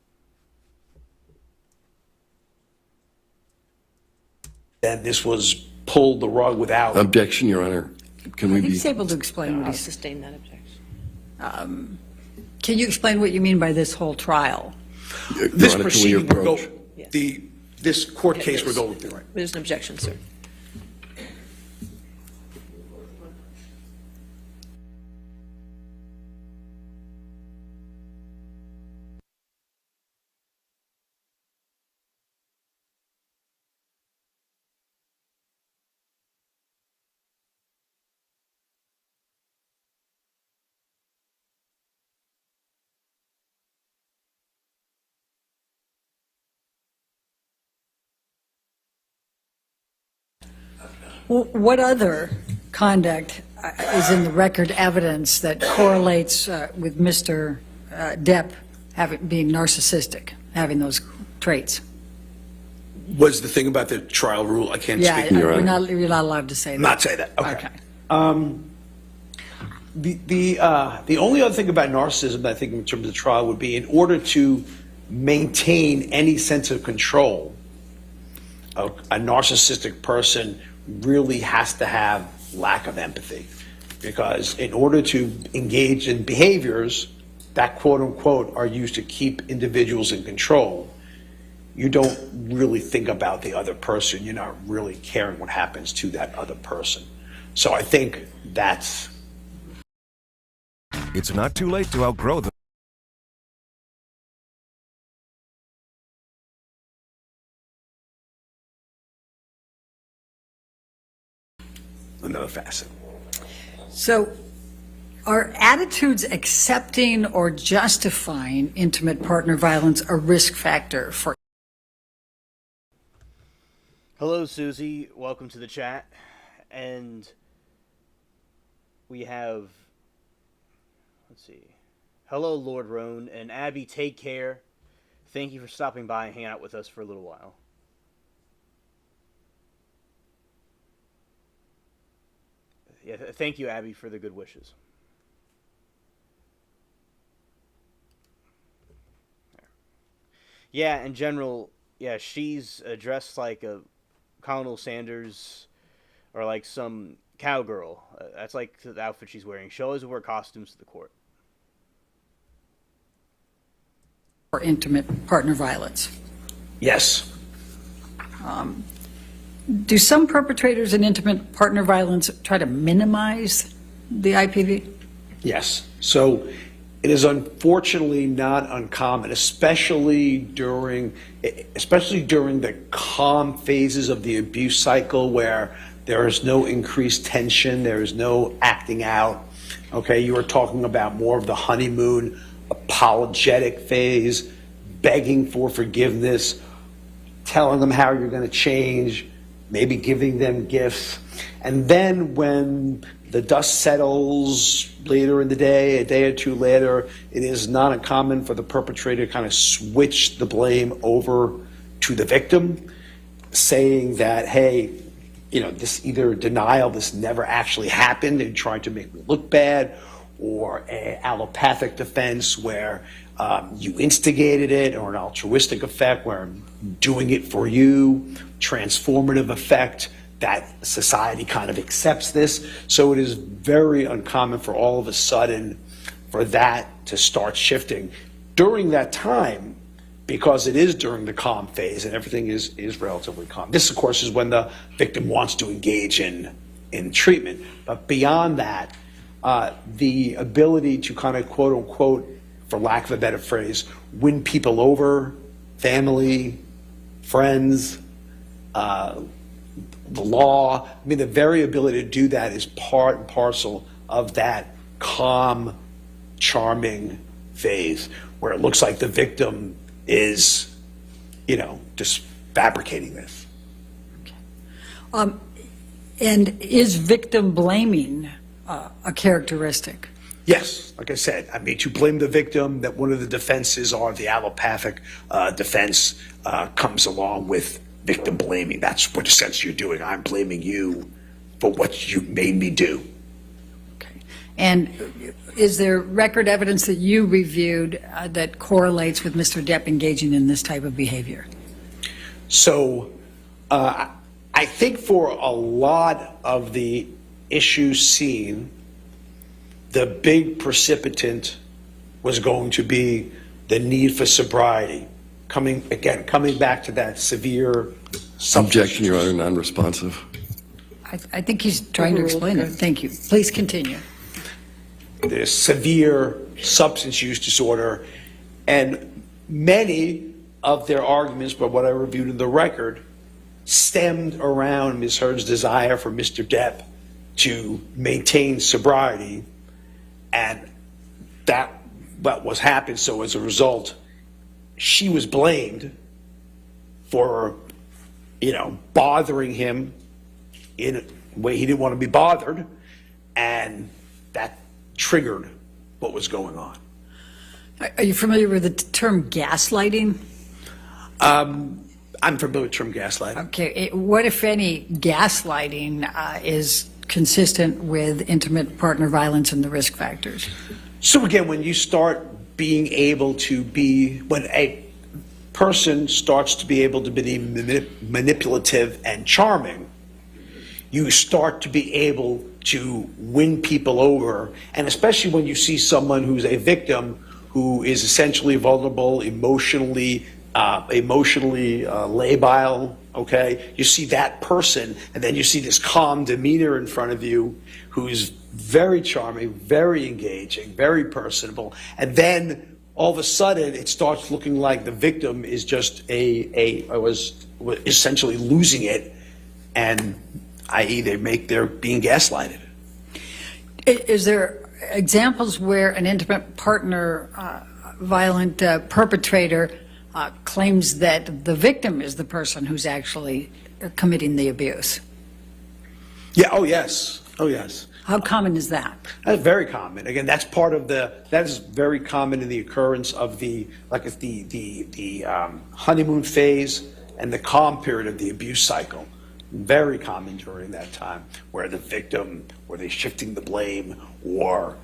And this was pulled the rug without. Objection, Your Honor. Can we be? He's able to explain what he's. Sustain that objection. Can you explain what you mean by this whole trial? This Your Honor, proceeding can we will go. approach? Yes. This court case we're going through, right? There's an objection, sir. What other conduct is in the record evidence that correlates with Mr. Depp being narcissistic, having those traits? Was the thing about the trial rule? I can't Yeah, speak. you're not allowed to say that. Not say that. Okay. The only other thing about narcissism that I think in terms of the trial would be in order to maintain any sense of control, a narcissistic person really has to have lack of empathy, because in order to engage in behaviors that quote unquote are used to keep individuals in control, you don't really think about the other person. You're not really caring what happens to that other person. So I think that's. It's not too late to outgrow them. Another facet. So are attitudes accepting or justifying intimate partner violence a risk factor for? Hello, Susie. Welcome to the chat. And we have, let's see. Hello, Lord Roan. And Abby, take care. Thank you for stopping by and hanging out with us for a little while. Yeah, thank you, Abby, for the good wishes. Yeah, in general, yeah, she's dressed like a Colonel Sanders or like some cowgirl. That's like the outfit she's wearing. She always wore costumes to the court. For intimate partner violence? Yes. Do some perpetrators in intimate partner violence try to minimize the IPV? Yes. So it is unfortunately not uncommon, especially during the calm phases of the abuse cycle where there is no increased tension, there is no acting out. Okay, you are talking about more of the honeymoon, apologetic phase, begging for forgiveness, telling them how you're going to change, maybe giving them gifts. And then when the dust settles later in the day, a day or two later, it is not uncommon for the perpetrator to kind of switch the blame over to the victim, saying that, hey, you know, this either denial, this never actually happened and trying to make me look bad, or an allopathic defense where you instigated it, or an altruistic effect where I'm doing it for you, transformative effect, that society kind of accepts this. So it is very uncommon for all of a sudden for that to start shifting. During that time, because it is during the calm phase and everything is relatively calm. This, of course, is when the victim wants to engage in treatment. But beyond that, the ability to kind of, quote unquote, for lack of a better phrase, win people over, family, friends, the law. I mean, the very ability to do that is part and parcel of that calm, charming phase where it looks like the victim is, you know, just fabricating this. And is victim blaming a characteristic? Yes, like I said, I mean, to blame the victim, that one of the defenses are the allopathic defense comes along with victim blaming. That's what essentially you're doing. I'm blaming you for what you made me do. Okay. And is there record evidence that you reviewed that correlates with Mr. Depp engaging in this type of behavior? So I think for a lot of the issues seen, the big precipitant was going to be the need for sobriety. Coming back to that severe Objection, Your Honor, non-responsive. I think he's trying to explain it. Thank you. Please continue. The severe substance use disorder, and many of their arguments, but what I reviewed in the record, stemmed around Ms. Heard's desire for Mr. Depp to maintain sobriety, and that what was happening. So as a result, she was blamed for, you know, bothering him in a way he didn't want to be bothered, and that triggered what was going on. Are you familiar with the term gaslighting? I'm familiar with the term gaslighting. Okay. What, if any, gaslighting is consistent with intimate partner violence and the risk factors? So again, when you start being able to be, when a person starts to be able to be manipulative and charming, you start to be able to win people over. And especially when you see someone who's a victim who is essentially vulnerable, emotionally labile, okay? You see that person, and then you see this calm demeanor in front of you who's very charming, very engaging, very personable, and then all of a sudden it starts looking like the victim is just was essentially losing it, and i.e. they're being gaslighted. Is there examples where an intimate partner violent perpetrator claims that the victim is the person who's actually committing the abuse? Yeah, oh yes. How common is that? That's very common. Again, that's part of that is very common in the occurrence of the honeymoon phase and the calm period of the abuse cycle. Very common during that time, where the victim, or they're shifting the blame, or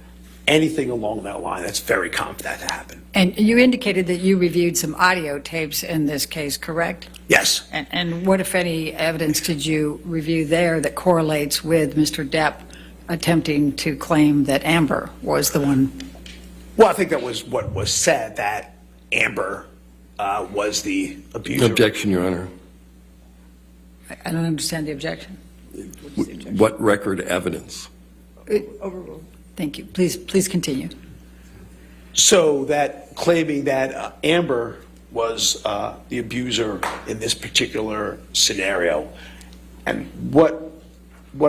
anything along that line. That's very common for that to happen. And you indicated that you reviewed some audio tapes in this case, correct? Yes. And what, if any, evidence did you review there that correlates with Mr. Depp attempting to claim that Amber was the one? Well, I think that was what was said, that Amber was the abuser. Objection, Your Honor. I don't understand the objection. What record evidence? Thank you. Please continue. So that claiming that Amber was the abuser in this particular scenario, and what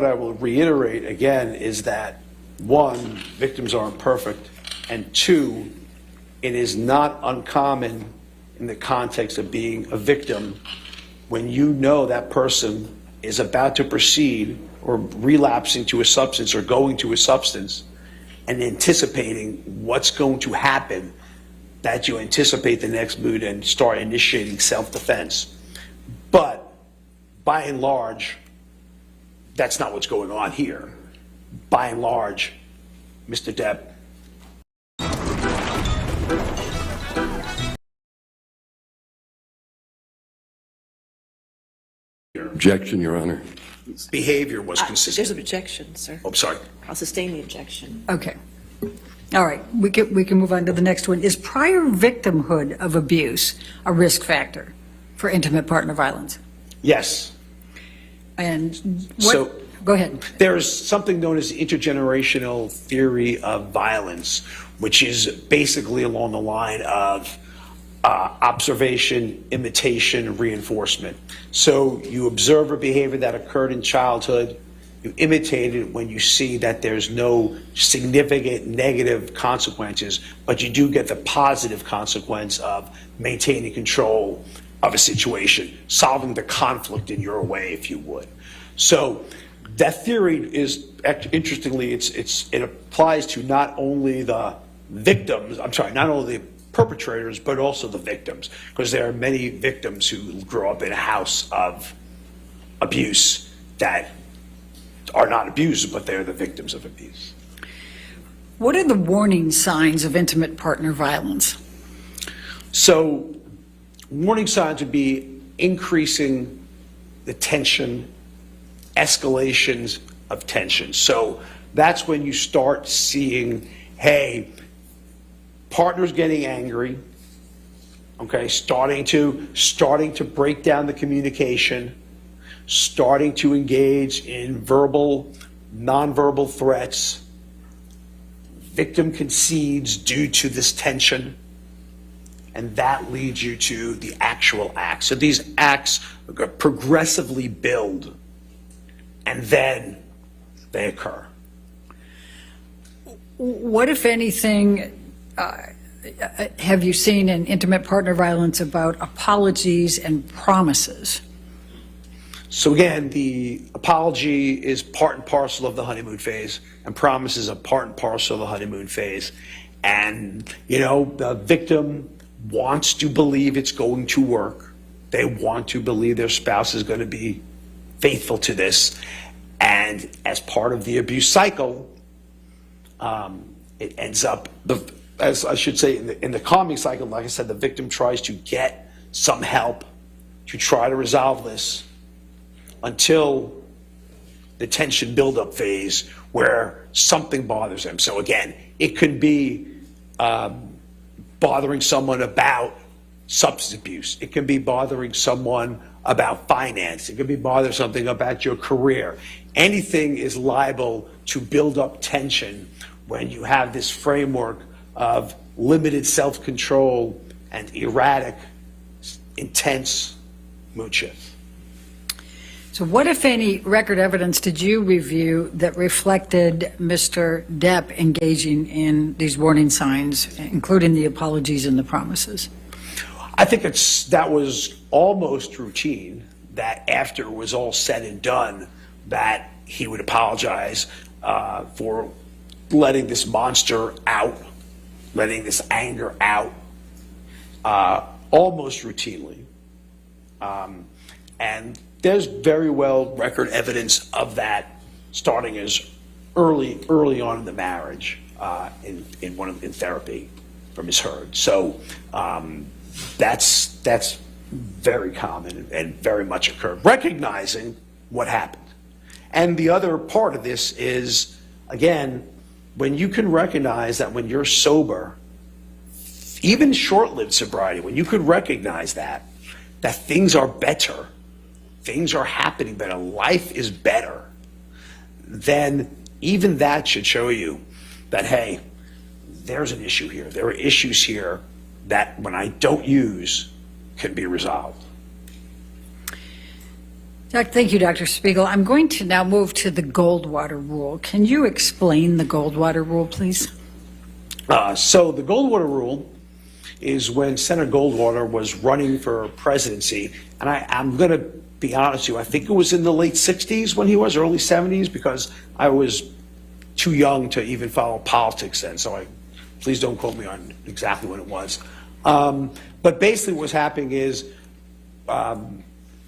I will reiterate again is that, one, victims aren't perfect, and two, it is not uncommon in the context of being a victim when you know that person is about to proceed or relapsing to a substance or going to a substance and anticipating what's going to happen, that you anticipate the next move and start initiating self-defense. But by and large, that's not what's going on here. By and large, Mr. Depp Objection, Your Honor. behavior was There's consistent. an objection, sir. Oh, I'm sorry. I'll sustain the objection. Okay. All right, we can move on to the next one. Is prior victimhood of abuse a risk factor for intimate partner violence? Yes. And what, So- go ahead. There's something known as intergenerational theory of violence, which is basically along the line of observation, imitation, reinforcement. So you observe a behavior that occurred in childhood, you imitate it when you see that there's no significant negative consequences, but you do get the positive consequence of maintaining control of a situation, solving the conflict in your way, if you would. So that theory is, interestingly, it applies to not only the victims, not only the perpetrators, but also the victims, because there are many victims who grow up in a house of abuse that are not abused, but they're the victims of abuse. What are the warning signs of intimate partner violence? So warning signs would be increasing the tension, escalations of tension. So that's when you start seeing, hey, partners getting angry, okay, starting to break down the communication, starting to engage in verbal, nonverbal threats. Victim concedes due to this tension, and that leads you to the actual acts. So these acts progressively build, and then they occur. What, if anything, have you seen in intimate partner violence about apologies and promises? So again, the apology is part and parcel of the honeymoon phase, and promises are part and parcel of the honeymoon phase. And, the victim wants to believe it's going to work. They want to believe their spouse is going to be faithful to this. And as part of the abuse cycle, it ends up, as I should say, in the calming cycle, like I said, the victim tries to get some help to try to resolve this until the tension buildup phase where something bothers them. So again, it could be bothering someone about substance abuse. It can be bothering someone about finance. It could be bothering something about your career. Anything is liable to build up tension when you have this framework of limited self-control and erratic, intense mood shifts. So what, if any, record evidence did you review that reflected Mr. Depp engaging in these warning signs, including the apologies and the promises? I think that was almost routine, that after it was all said and done, that he would apologize for letting this monster out, letting this anger out, almost routinely. And there's very well record evidence of that starting as early on in the marriage in therapy for Ms. Heard. So that's very common and very much occurred, recognizing what happened. And the other part of this is, again, when you can recognize that when you're sober, even short-lived sobriety, when you could recognize that things are better, things are happening better, life is better, then even that should show you that, hey, there's an issue here. There are issues here that when I don't use can be resolved. Thank you, Dr. Spiegel. I'm going to now move to the Goldwater rule. Can you explain the Goldwater rule, please? So the Goldwater rule is when Senator Goldwater was running for presidency, and I'm going to be honest with you, I think it was in the late 60s when he was, early 70s, because I was too young to even follow politics then, so please don't quote me on exactly when it was. But basically what's happening is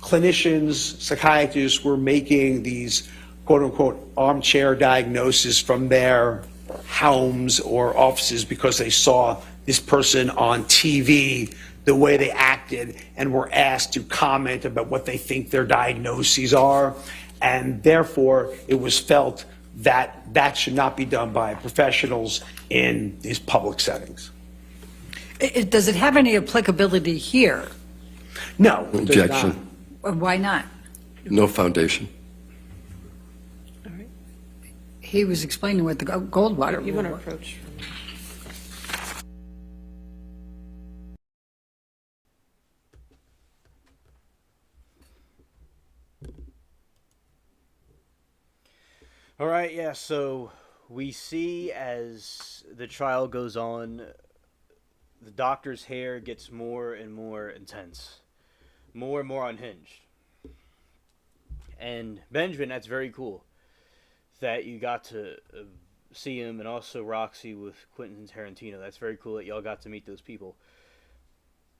clinicians, psychiatrists were making these quote-unquote armchair diagnoses from their homes or offices because they saw this person on TV, the way they acted, and were asked to comment about what they think their diagnoses are. And therefore, it was felt that that should not be done by professionals in these public settings. Does it have any applicability here? No. it does Objection. Why not? No foundation. He was explaining what the Goldwater You rule want to was. approach? All right, yeah, so we see as the trial goes on, the doctor's hair gets more and more intense, more and more unhinged. And Benjamin, that's very cool that you got to see him, and also Roxy with Quentin Tarantino. That's very cool that y'all got to meet those people.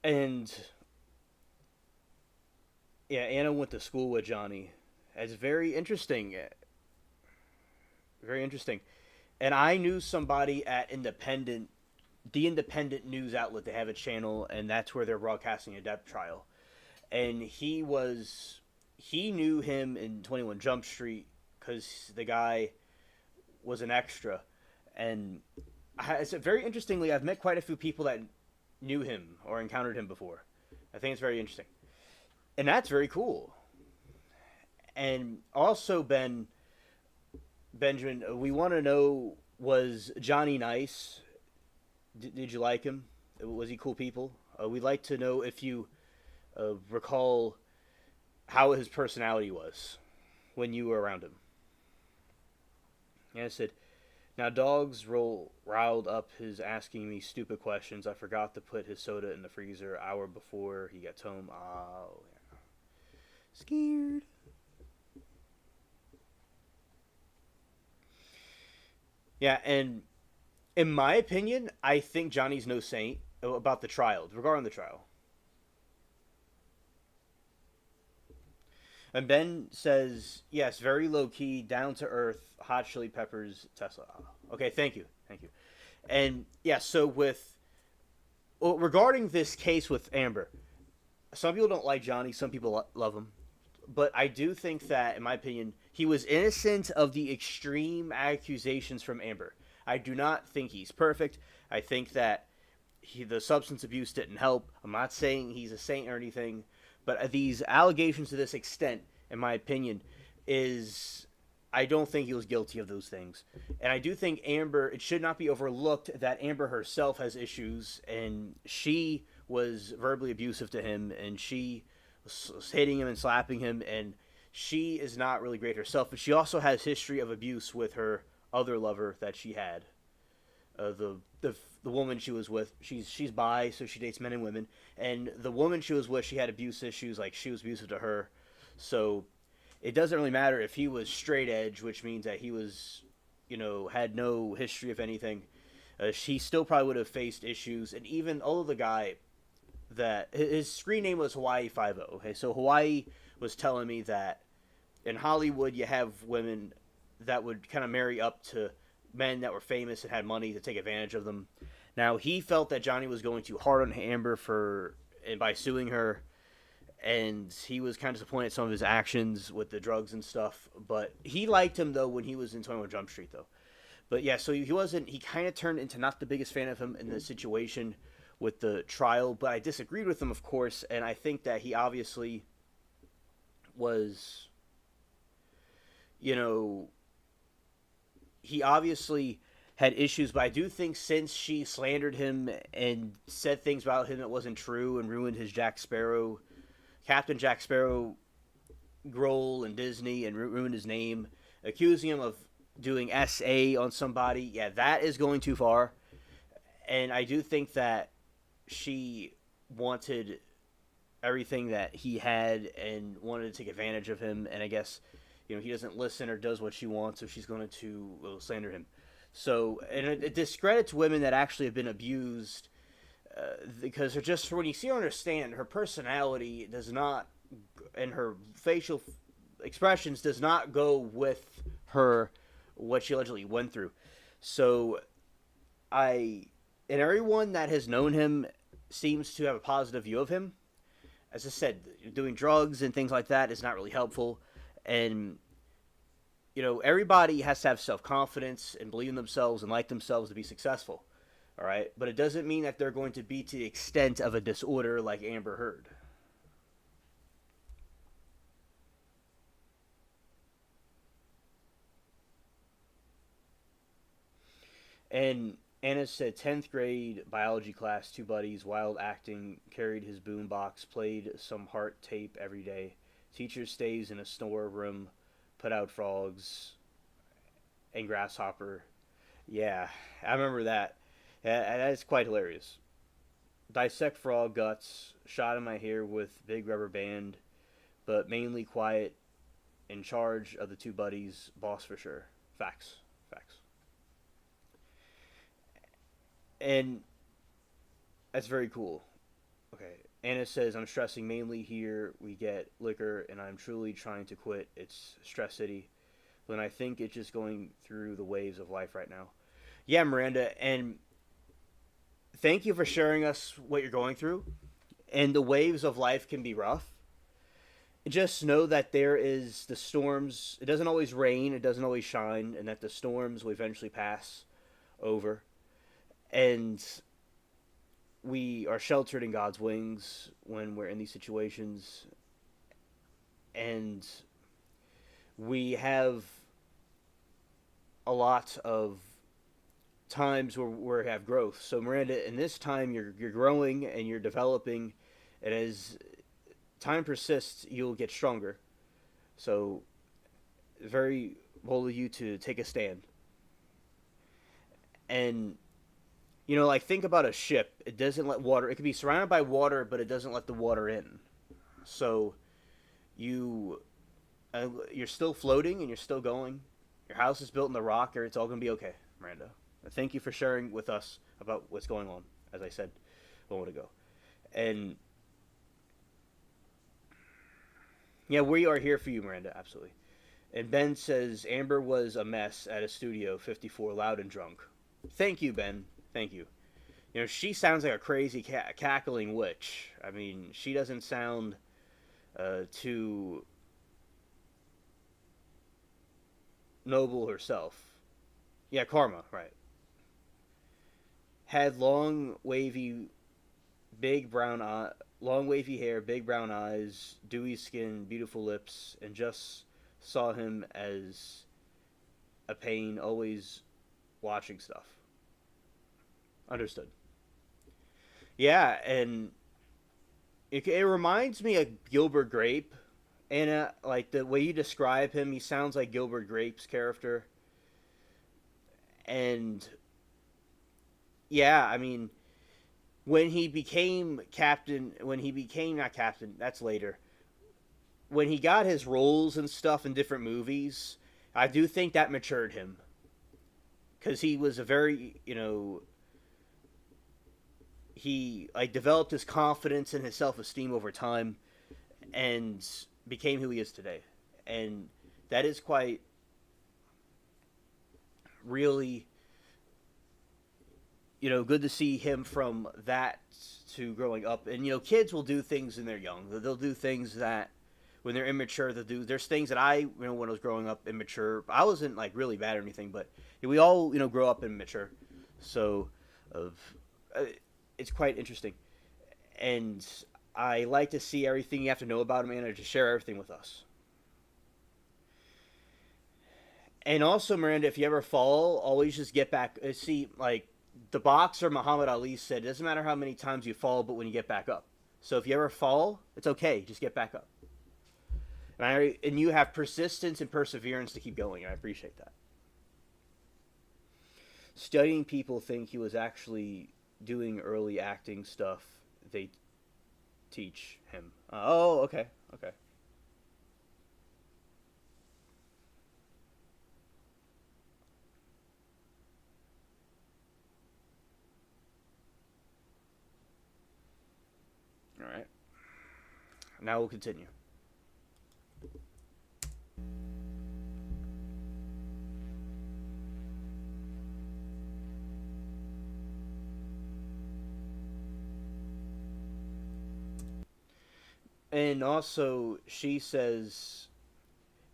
And yeah, Anna went to school with Johnny. It's very interesting. Very interesting. And I knew somebody at the independent news outlet. They have a channel, and that's where they're broadcasting a Depp trial. And he knew him in 21 Jump Street because the guy was an extra. And it's very interestingly, I've met quite a few people that knew him or encountered him before. I think it's very interesting. And that's very cool. And also, Benjamin, we want to know, was Johnny nice? Did you like him? Was he cool people? We'd like to know if you recall how his personality was when you were around him. And I said, now dogs riled up his asking me stupid questions. I forgot to put his soda in the freezer hour before he gets home. Oh, yeah. Scared. Yeah, and in my opinion, I think Johnny's no saint about the trial, regarding the trial. And Ben says, yes, very low-key, down-to-earth, Hot Chili Peppers, Tesla. Okay, thank you. And, yeah, so regarding this case with Amber, some people don't like Johnny, some people love him. But I do think that, in my opinion, he was innocent of the extreme accusations from Amber. I do not think he's perfect. I think that the substance abuse didn't help. I'm not saying he's a saint or anything. But these allegations to this extent, in my opinion, I don't think he was guilty of those things. And I do think Amber, it should not be overlooked that Amber herself has issues, and she was verbally abusive to him, and she was hitting him and slapping him, and she is not really great herself, but she also has history of abuse with her other lover that she had. The woman she was with, she's bi, so she dates men and women, and the woman she was with, she had abuse issues, like she was abusive to her. So it doesn't really matter if he was straight edge, which means that he was, had no history of anything. She still probably would have faced issues, and even although the guy, that his screen name was Hawaii 50. Okay, so Hawaii was telling me that in Hollywood you have women that would kind of marry up to men that were famous and had money to take advantage of them. Now, he felt that Johnny was going too hard on Amber by suing her, and he was kind of disappointed at some of his actions with the drugs and stuff. But he liked him though when he was in 21 Jump Street though. But yeah, so he kind of turned into not the biggest fan of him in the situation with the trial, but I disagreed with him, of course, and I think that he obviously was, he obviously had issues, but I do think since she slandered him and said things about him that wasn't true and ruined his Captain Jack Sparrow role in Disney and ruined his name, accusing him of doing SA on somebody, yeah, that is going too far. And I do think that she wanted everything that he had and wanted to take advantage of him, and I guess he doesn't listen or does what she wants, so she's going to slander him. So, and it discredits women that actually have been abused, because they're just, when you see her understand, her personality does not, and her facial expressions does not go with her, what she allegedly went through. So, and everyone that has known him seems to have a positive view of him. As I said, doing drugs and things like that is not really helpful. And, everybody has to have self-confidence and believe in themselves and like themselves to be successful. All right? But it doesn't mean that they're going to be to the extent of a disorder like Amber Heard. And Anna said 10th grade biology class, 2 buddies, wild acting, carried his boombox, played some heart tape every day. Teacher stays in a store room, put out frogs and grasshopper. Yeah, I remember that. That is quite hilarious. Dissect frog guts, shot in my hair with big rubber band, but mainly quiet, in charge of the 2 buddies, boss for sure. Facts. And that's very cool. Okay. Anna says, I'm stressing mainly here. We get liquor, and I'm truly trying to quit. It's Stress City. When I think it's just going through the waves of life right now. Yeah, Miranda, and thank you for sharing us what you're going through. And the waves of life can be rough. Just know that there is the storms. It doesn't always rain. It doesn't always shine. And that the storms will eventually pass over. And we are sheltered in God's wings when we're in these situations. And we have a lot of times where we have growth. So Miranda, in this time you're growing and you're developing, and as time persists, you'll get stronger. So very bold of you to take a stand. And think about a ship. It doesn't let water. It can be surrounded by water, but it doesn't let the water in. So you're still floating and you're still going. Your house is built in the rock, or it's all going to be okay, Miranda. Thank you for sharing with us about what's going on, as I said a moment ago. And yeah, we are here for you, Miranda, absolutely. And Ben says, Amber was a mess at a studio 54, loud and drunk. Thank you, Ben. Thank you. She sounds like a crazy cackling witch. I mean, she doesn't sound too noble herself. Yeah, Karma, right. Had long wavy hair, big brown eyes, dewy skin, beautiful lips, and just saw him as a pain, always watching stuff. Understood. Yeah, and it reminds me of Gilbert Grape. And like the way you describe him, he sounds like Gilbert Grape's character. And yeah, I mean, when he became not captain, that's later. When he got his roles and stuff in different movies, I do think that matured him. Because he was a very, he developed his confidence and his self-esteem over time and became who he is today. And that is quite really, good to see him from that to growing up. And, kids will do things when they're young. They'll do things that when they're immature, there's things that I, when I was growing up immature, I wasn't really bad or anything, but we all, grow up immature. So, it's quite interesting. And I like to see everything you have to know about him and to share everything with us. And also, Miranda, if you ever fall, always just get back. See, like the boxer Muhammad Ali said, it doesn't matter how many times you fall, but when you get back up. So if you ever fall, it's okay. Just get back up. And you have persistence and perseverance to keep going. And I appreciate that. Studying people think he was actually doing early acting stuff. They teach him. Oh, okay. Okay. All right. Now we'll continue. And also, she says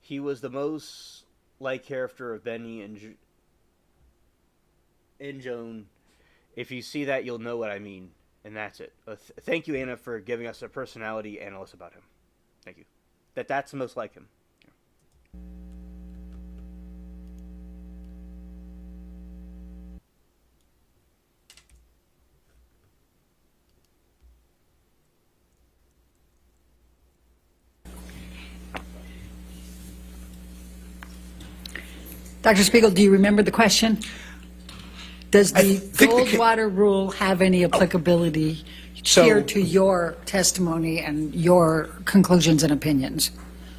he was the most like character of Benny and Joan. If you see that, you'll know what I mean. And that's it. Thank you, Anna, for giving us a personality analyst about him. Thank you. That's the most like him. Dr. Spiegel, do you remember the question? Does the think Goldwater rule have any applicability here to your testimony and your conclusions and opinions?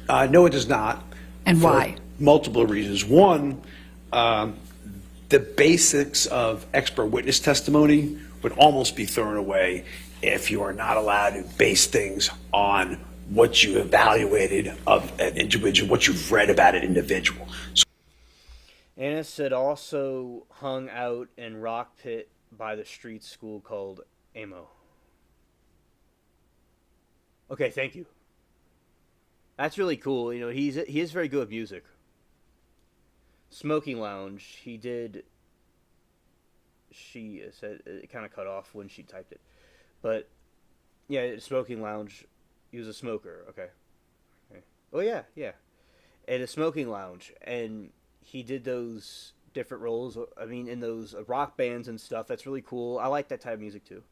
No, it does not. And for why? Multiple reasons. One, the basics of expert witness testimony would almost be thrown away if you are not allowed to base things on what you evaluated of an individual, what you've read about an individual. So, Anna said also hung out in Rock Pit by the street school called AMO. Okay, thank you. That's really cool. You know, he is very good with music. Smoking Lounge, he did. She said it kind of cut off when she typed it, but yeah, Smoking Lounge. He was a smoker. Okay. Oh yeah, yeah. At a Smoking Lounge, and he did those different roles. I mean, in those rock bands and stuff. That's really cool. I like that type of music too.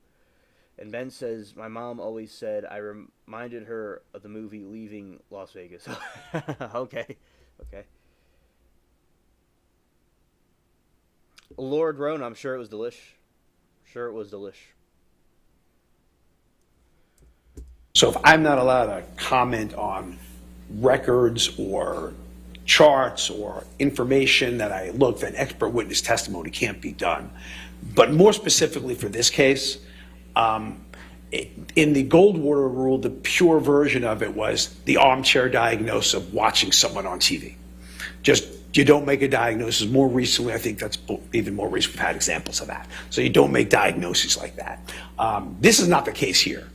And Ben says, my mom always said I reminded her of the movie Leaving Las Vegas. Okay. Okay. Lord Roan, I'm sure it was delish. Sure it was delish. so if I'm not allowed to comment on records or charts or information that I look, then expert witness testimony can't be done. But more specifically for this case, in the Goldwater rule, the pure version of it was the armchair diagnosis of watching someone on TV. Just, you don't make a diagnosis. More recently, I think that's even more recent, we've had examples of that. So you don't make diagnoses like that. This is not the case here,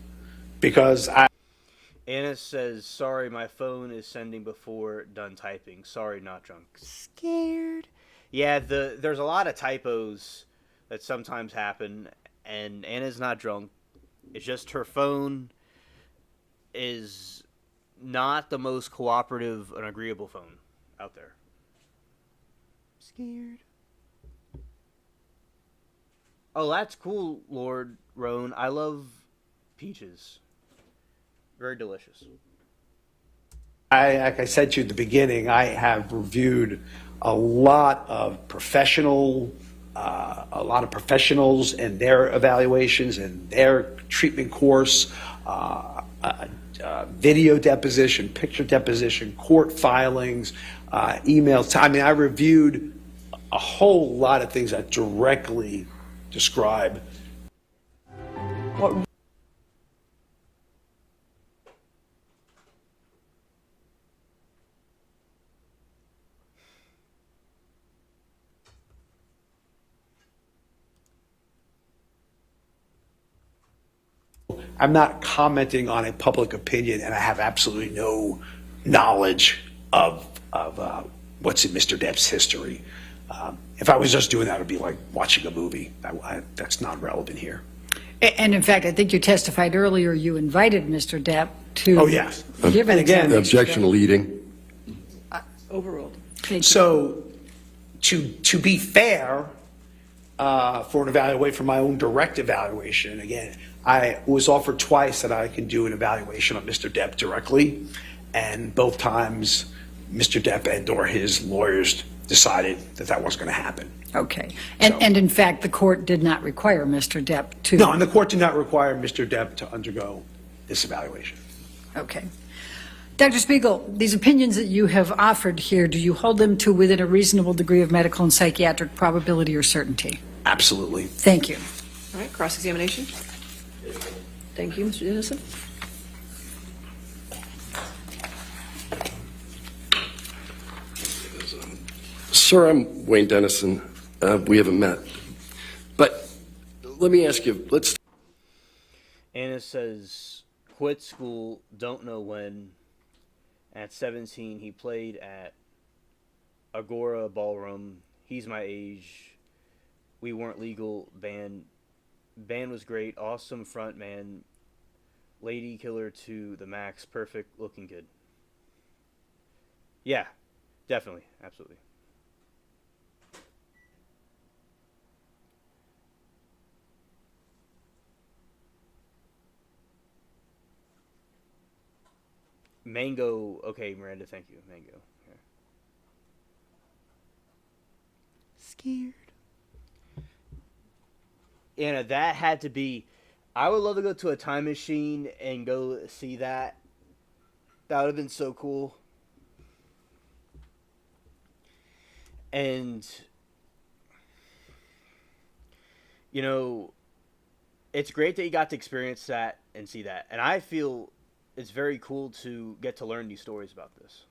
because Anna says, sorry, my phone is sending before done typing. Sorry, not drunk. Scared. Yeah, there's a lot of typos that sometimes happen, and Anna's not drunk. It's just her phone is not the most cooperative and agreeable phone out there. Scared. Oh, that's cool, Lord Roan. I love peaches. Very delicious. like I said to you at the beginning, I have reviewed a lot of professionals and their evaluations and their treatment course, video deposition, picture deposition, court filings, emails. I mean, I reviewed a whole lot of things that directly describe What I'm not commenting on a public opinion, and I have absolutely no knowledge of what's in Mr. Depp's history. If I was just doing that, it would be like watching a movie. That's not relevant here. And in fact, I think you testified earlier you invited Mr. Depp to yes. give an And again, examination. Objection leading. Overruled. So to be fair, for an evaluation, for my own direct evaluation, again, I was offered twice that I can do an evaluation of Mr. Depp directly, and both times Mr. Depp and or his lawyers decided that that wasn't going to happen. Okay. And in fact, the court did not require Mr. Depp to. No, and the court did not require Mr. Depp to undergo this evaluation. Okay. Dr. Spiegel, these opinions that you have offered here, do you hold them to within a reasonable degree of medical and psychiatric probability or certainty? Absolutely. Thank you. All right, cross-examination. Thank you, Mr. Dennison. Sir, I'm Wayne Dennison. We haven't met. But let me ask you, Anna says, quit school, don't know when. At 17, he played at Agora Ballroom. He's my age. We weren't legal. Band was great. Awesome front man. Lady killer to the max. Perfect looking good. Yeah, definitely. Absolutely. Mango. Okay, Miranda, thank you. Mango. Here. Scared. Anna, that had to be. I would love to go to a time machine and go see that. That would have been so cool. And, you know, it's great that you got to experience that and see that. And I feel it's very cool to get to learn these stories about this.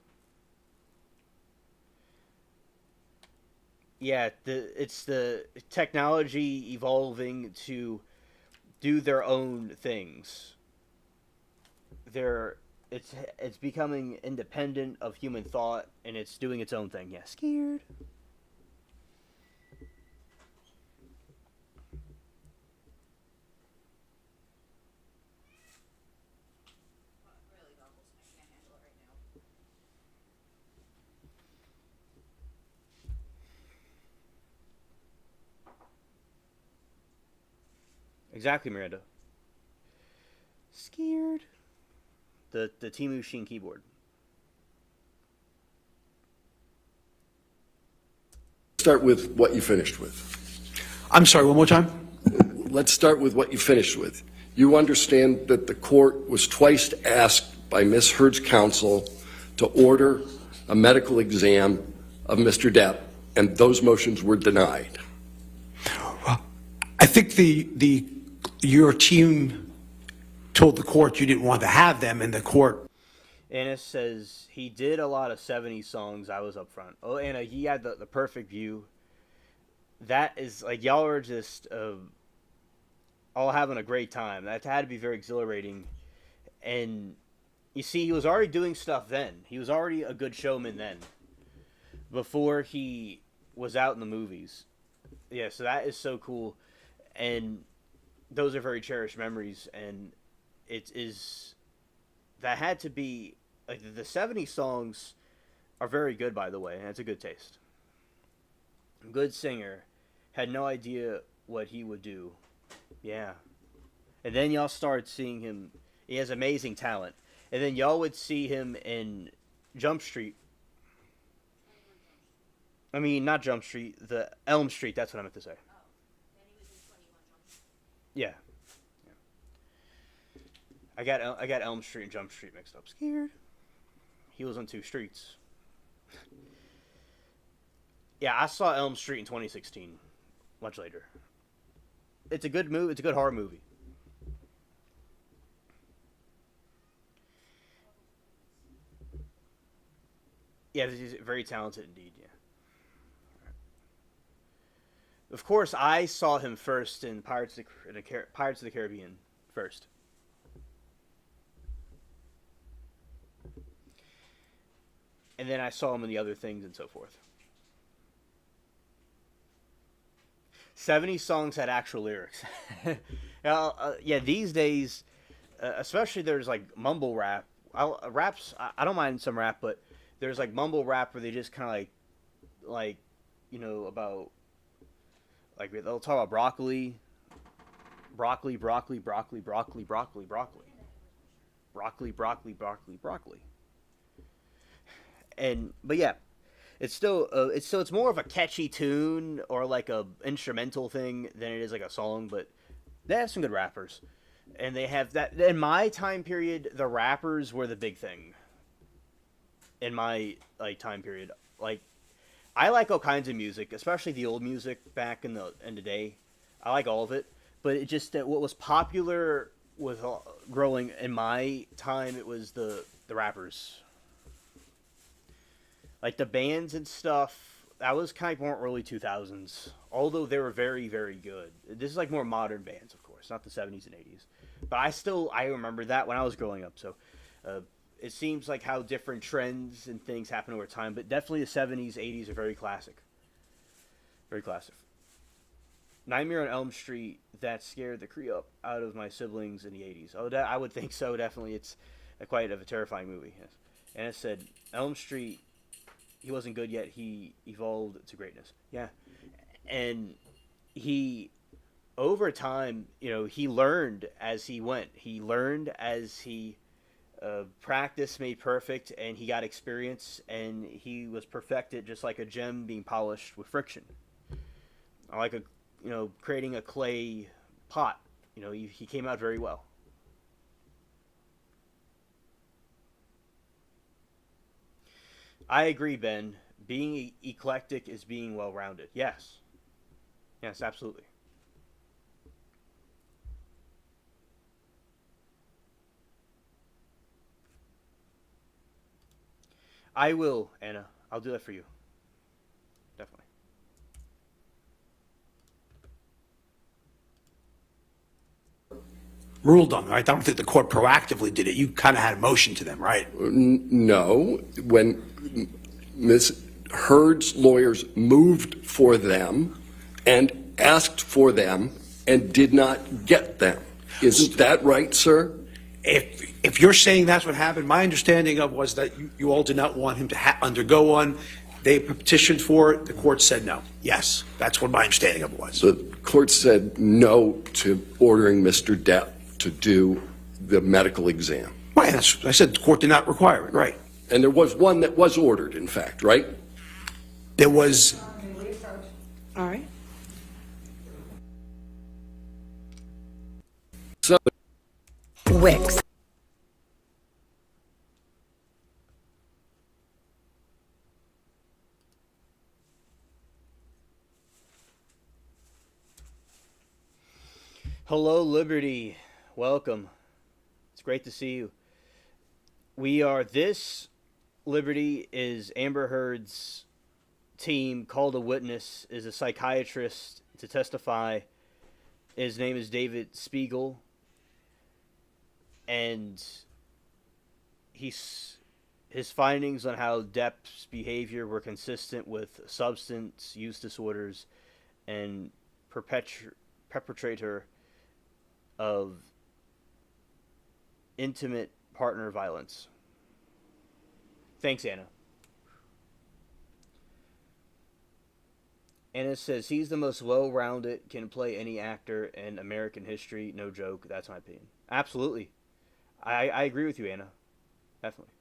Yeah, it's the technology evolving to do their own things. It's becoming independent of human thought, and it's doing its own thing. Yeah, scared. Exactly, Miranda. Scared. The Temu Sheen keyboard. start with what you finished with. I'm sorry, one more time? Let's start with what you finished with. You understand that the court was twice asked by Ms. Heard's counsel to order a medical exam of Mr. Depp, and those motions were denied. I think your team told the court you didn't want to have them, and the court. Anna says he did a lot of 70s songs. I was up front. Oh, Anna, he had the perfect view. That is like y'all are just all having a great time. That had to be very exhilarating. And you see, he was already doing stuff then. He was already a good showman then, before he was out in the movies. Yeah, so that is so cool. And those are very cherished memories. And it is, that had to be, like, the 70s songs are very good, by the way, and it's a good taste. Good singer. Had no idea what he would do. Yeah. And then y'all started seeing him. He has amazing talent. And then y'all would see him in Jump Street. I mean, not Jump Street, the Elm Street, that's what I meant to say. Yeah. I got Elm Street and Jump Street mixed up. Scared. He was on two streets. Yeah, I saw Elm Street in 2016. Much later. It's a good movie. It's a good horror movie. Yeah, he's very talented indeed. Yeah. Of course, I saw him first in Pirates of the Caribbean first. And then I saw him in the other things and so forth. 70 songs had actual lyrics. Yeah, these days, especially there's like mumble rap. I don't mind some rap, but there's like mumble rap where they just kind of like about, like, they'll talk about broccoli, broccoli, broccoli, broccoli, broccoli, broccoli, broccoli, broccoli, broccoli, broccoli, broccoli. But yeah, it's more of a catchy tune or like a instrumental thing than it is like a song. But they have some good rappers, and they have that. In my time period, the rappers were the big thing. In my time period, I like all kinds of music, especially the old music back in the day. I like all of it, but it just that what was popular with growing in my time, it was the rappers. Like the bands and stuff, that was kind of more early 2000s. Although they were very, very good. This is like more modern bands, of course, not the 70s and 80s. But I remember that when I was growing up. So it seems like how different trends and things happen over time. But definitely the 70s, 80s are very classic. Very classic. Nightmare on Elm Street, that scared the cree up out of my siblings in the 80s. Oh, I would think so, definitely. It's quite of a terrifying movie. Yes. And it said, Elm Street, he wasn't good yet. He evolved to greatness. Yeah. And he, over time, he learned as he went. He learned as he practice made perfect, and he got experience, and he was perfected just like a gem being polished with friction. Like creating a clay pot. He came out very well. I agree, Ben. Being eclectic is being well-rounded. Yes. Yes, absolutely. I will, Anna. I'll do that for you. Definitely. Ruled on, right? I don't think the court proactively did it. You kind of had a motion to them, right? No. When Ms. Heard's lawyers moved for them and asked for them and did not get them. Isn't that right, sir? If you're saying that's what happened, my understanding was that you all did not want him to undergo one. They petitioned for it. The court said no. Yes, that's what my understanding of it was. The court said no to ordering Mr. Depp to do the medical exam. Right, I said the court did not require it, right. And there was one that was ordered, in fact, right? There was... All right. So... Wicks. Hello, Liberty. Welcome. It's great to see you. This Liberty is Amber Heard's team called a witness, is a psychiatrist to testify. His name is David Spiegel. And his findings on how Depp's behavior were consistent with substance use disorders and perpetrator of intimate partner violence. Thanks, Anna. Anna says, he's the most well-rounded, can play any actor in American history. No joke. That's my opinion. Absolutely. I agree with you, Anna. Definitely.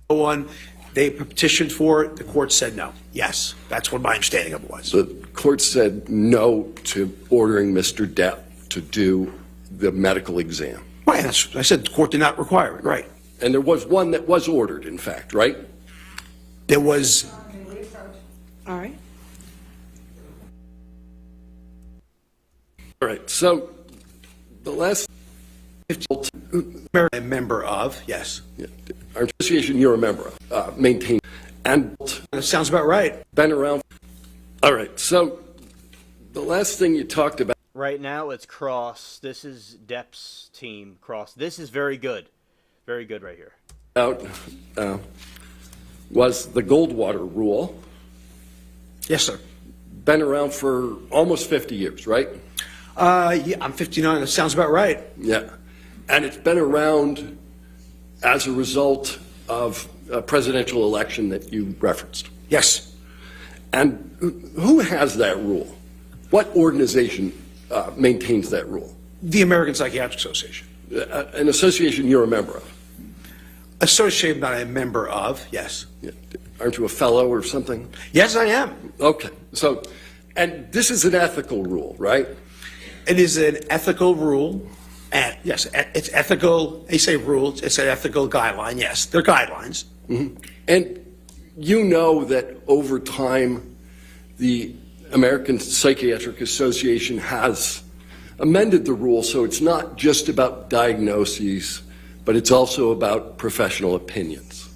One, they petitioned for it. The court said no. Yes, that's what my understanding of it was. The court said no to ordering Mr. Depp to do the medical exam. Right, I said the court did not require it, right. And there was one that was ordered, in fact, right? There was... All right. All right, so the last... a member of, yes. Yeah, our association you're a member of, maintained, and... That sounds about right. Been around... All right, so the last thing you talked about... Right now it's Cross. This is Depp's team, Cross. This is very good. Very good right here. Was the Goldwater rule. Yes, sir. Been around for almost 50 years, right? Yeah, I'm 59. That sounds about right. Yeah. And it's been around as a result of presidential election that you referenced. Yes. And who has that rule? What organization maintains that rule? The American Psychiatric Association. An association you're a member of? Association that I'm a member of, yes. Yeah. Aren't you a fellow or something? Yes, I am. Okay. So, and this is an ethical rule, right? It is an ethical rule. And yes, it's ethical. They say rules. It's an ethical guideline. Yes, they're guidelines. Mm-hmm. And you know that over time, the American Psychiatric Association has amended the rule so it's not just about diagnoses, but it's also about professional opinions.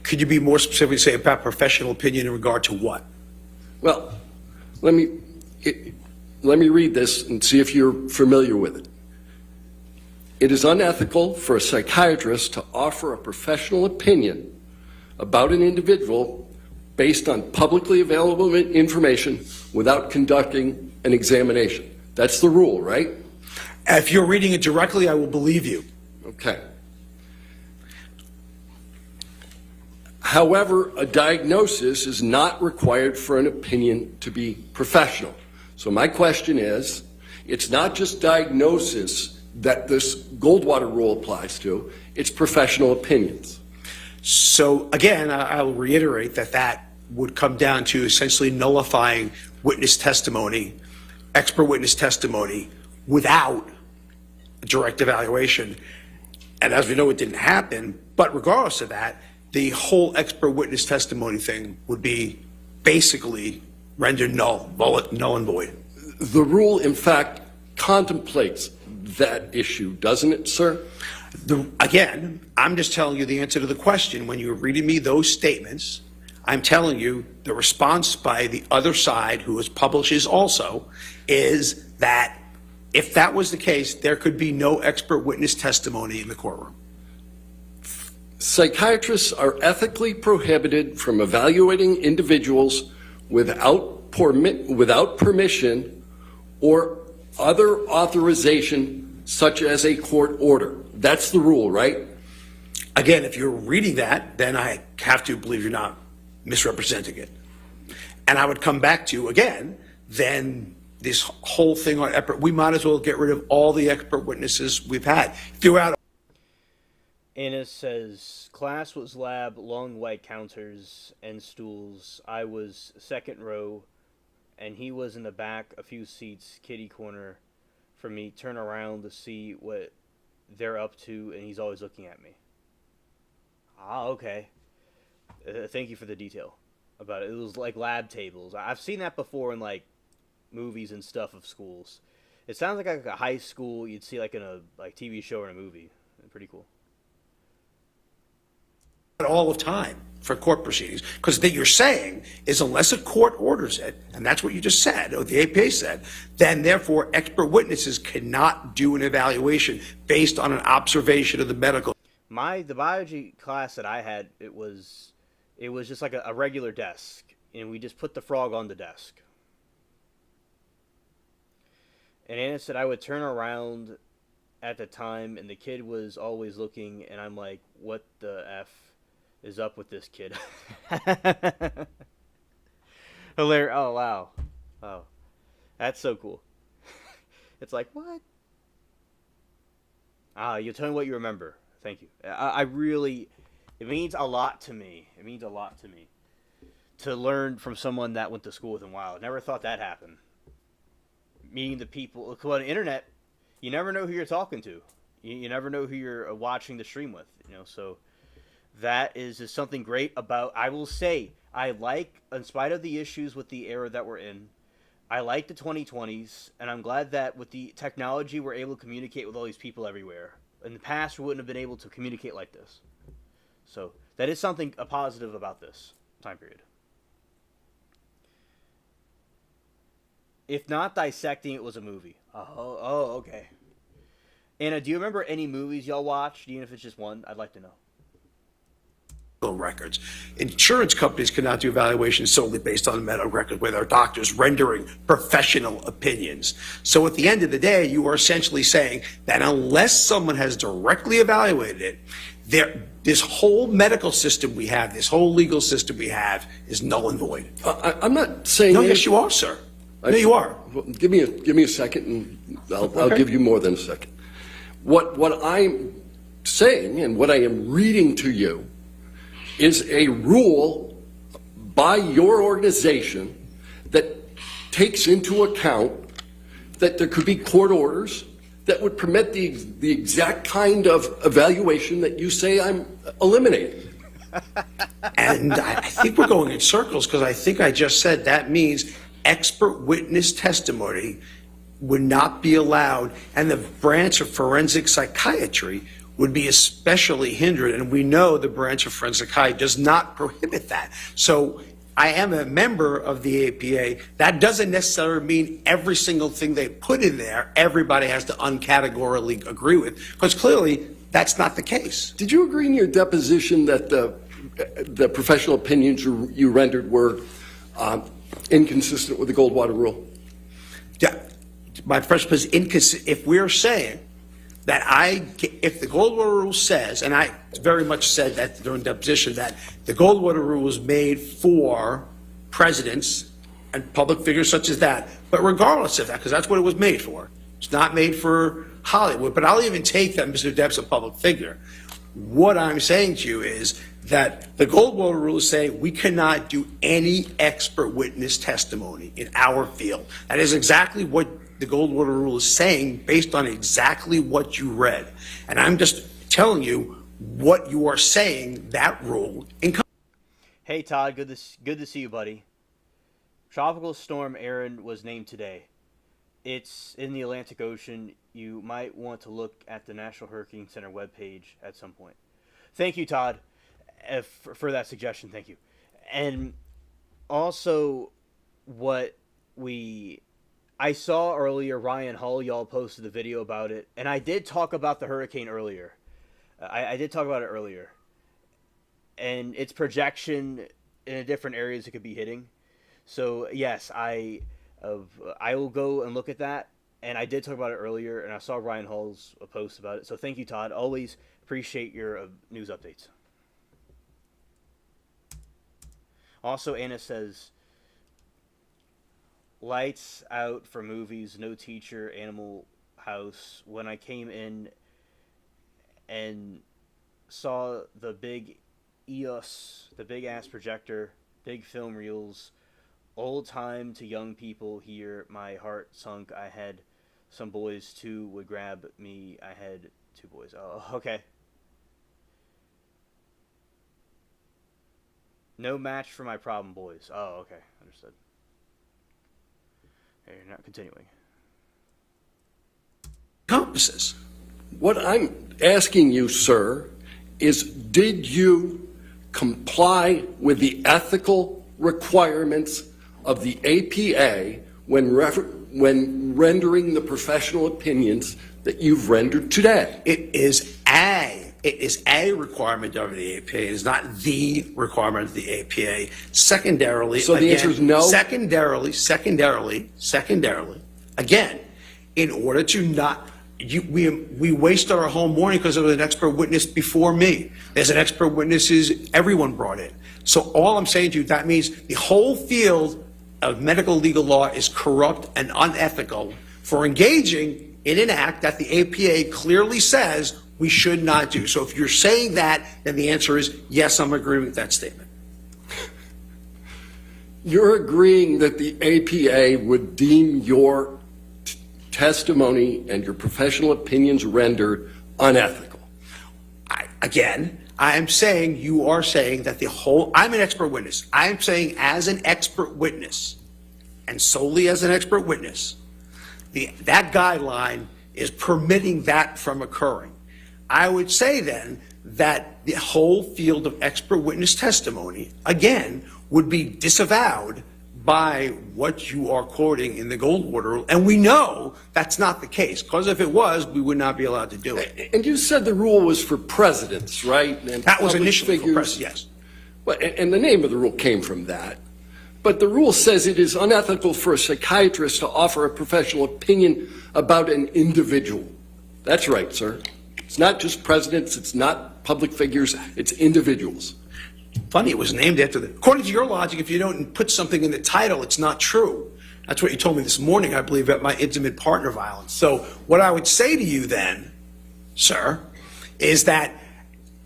Could you be more specifically say about professional opinion in regard to what? Well, let me read this and see if you're familiar with it. It is unethical for a psychiatrist to offer a professional opinion about an individual based on publicly available information without conducting an examination. That's the rule, right? If you're reading it directly, I will believe you. Okay. However, a diagnosis is not required for an opinion to be professional. So my question is, it's not just diagnosis that this Goldwater rule applies to, it's professional opinions. So again, I will reiterate that would come down to essentially nullifying witness testimony, expert witness testimony, without a direct evaluation. And as we know, it didn't happen. But regardless of that, the whole expert witness testimony thing would be basically rendered null and void. The rule, in fact, contemplates that issue, doesn't it, sir? Again, I'm just telling you the answer to the question. When you're reading me those statements, I'm telling you the response by the other side, who publishes also, is that if that was the case, there could be no expert witness testimony in the courtroom. Psychiatrists are ethically prohibited from evaluating individuals without permission or other authorization, such as a court order. That's the rule, right? Again, if you're reading that, then I have to believe you're not misrepresenting it. And I would come back to, again, then this whole thing on expert, we might as well get rid of all the expert witnesses we've had throughout. Anna says, class was lab, long white counters and stools. I was second row, and he was in the back, a few seats, kitty corner for me. Turn around to see what they're up to, and he's always looking at me. Ah, okay. Thank you for the detail about it. It was like lab tables. I've seen that before in, like, movies and stuff of schools. It sounds like a high school you'd see, like, in a TV show or in a movie. Pretty cool. All of time for court proceedings, because what you're saying is unless a court orders it, and that's what you just said, or the APA said, then therefore expert witnesses cannot do an evaluation based on an observation of the medical. The biology class that I had, it was just like a regular desk, and we just put the frog on the desk. And Anna said I would turn around at the time, and the kid was always looking, and I'm like, what the F is up with this kid? Hilarious. Oh, wow. Oh, that's so cool. It's like, what? You'll tell me what you remember. Thank you. I really, it means a lot to me. It means a lot to me to learn from someone that went to school with him. Wow, I never thought that happened. Meeting the people. Because on the internet, you never know who you're talking to. You never know who you're watching the stream with. So that is just something great about, I will say, I like, in spite of the issues with the era that we're in, I like the 2020s, and I'm glad that with the technology we're able to communicate with all these people everywhere. In the past, we wouldn't have been able to communicate like this. So that is something a positive about this time period. If not dissecting, it was a movie. Oh, okay. Anna, do you remember any movies y'all watched, even if it's just one? I'd like to know. Records. Insurance companies cannot do evaluations solely based on medical record where their doctors rendering professional opinions. So at the end of the day, you are essentially saying that unless someone has directly evaluated it, this whole medical system we have, this whole legal system we have is null and void. I'm not saying. No, yes, you are, sir. No, you are. Well, give me a second, and I'll give you more than a second. What I'm saying and what I am reading to you is a rule by your organization that takes into account that there could be court orders that would permit the exact kind of evaluation that you say I'm eliminating. And I think we're going in circles because I think I just said that means expert witness testimony would not be allowed, and the branch of forensic psychiatry would be especially hindered. And we know the branch of forensic psychiatry does not prohibit that. So I am a member of the APA. That doesn't necessarily mean every single thing they put in there, everybody has to uncategorically agree with, because clearly that's not the case. Did you agree in your deposition that the professional opinions you rendered were inconsistent with the Goldwater rule? Yeah, my first was inconsistent. If we're saying that if the Goldwater rule says, and I very much said that during deposition, that the Goldwater rule was made for presidents and public figures such as that, but regardless of that, because that's what it was made for. It's not made for Hollywood, but I'll even take that Mr. Depp's a public figure. What I'm saying to you is that the Goldwater rules say we cannot do any expert witness testimony in our field. That is exactly what the Goldwater rule is saying based on exactly what you read. And I'm just telling you what you are saying, that rule. Hey Todd, good to see you, buddy. Tropical storm Erin was named today. It's in the Atlantic Ocean. You might want to look at the National Hurricane Center webpage at some point. Thank you, Todd, for that suggestion. Thank you. And also, I saw earlier, Ryan Hull, y'all posted the video about it, and I did talk about the hurricane earlier. I did talk about it earlier. And its projection in different areas it could be hitting. So, yes, I will go and look at that. And I did talk about it earlier, and I saw Ryan Hull's post about it. So thank you, Todd. Always appreciate your news updates. Also, Anna says, lights out for movies, no teacher, Animal House. When I came in and saw the big EOS, the big ass projector, big film reels, old time to young people here, my heart sunk. I had some boys too would grab me. I had two boys. Oh, okay. No match for my problem boys. Oh, okay. Understood. Okay, you're not continuing. Compasses. What I'm asking you, sir, is did you comply with the ethical requirements of the APA when rendering the professional opinions that you've rendered today? It is a requirement of the APA. It is not the requirement of the APA. Secondarily, so the answer is no. Secondarily, again, in order to not, we wasted our whole morning because there was an expert witness before me. There's an expert witness everyone brought in. So all I'm saying to you, that means the whole field of medical legal law is corrupt and unethical for engaging in an act that the APA clearly says we should not do. So if you're saying that, then the answer is yes, I'm agreeing with that statement. You're agreeing that the APA would deem your testimony and your professional opinions rendered unethical. I'm saying you are saying that I'm an expert witness. I'm saying as an expert witness, and solely as an expert witness, that guideline is permitting that from occurring. I would say then that the whole field of expert witness testimony, again, would be disavowed by what you are quoting in the Goldwater rule. And we know that's not the case, because if it was, we would not be allowed to do it. And you said the rule was for presidents, right? And that was initially for presidents, yes. Well, and the name of the rule came from that. But the rule says it is unethical for a psychiatrist to offer a professional opinion about an individual. That's right, sir. It's not just presidents, it's not public figures, it's individuals. Funny, it was named after the. According to your logic, if you don't put something in the title, it's not true. That's what you told me this morning, I believe, at my intimate partner violence. So what I would say to you then, sir, is that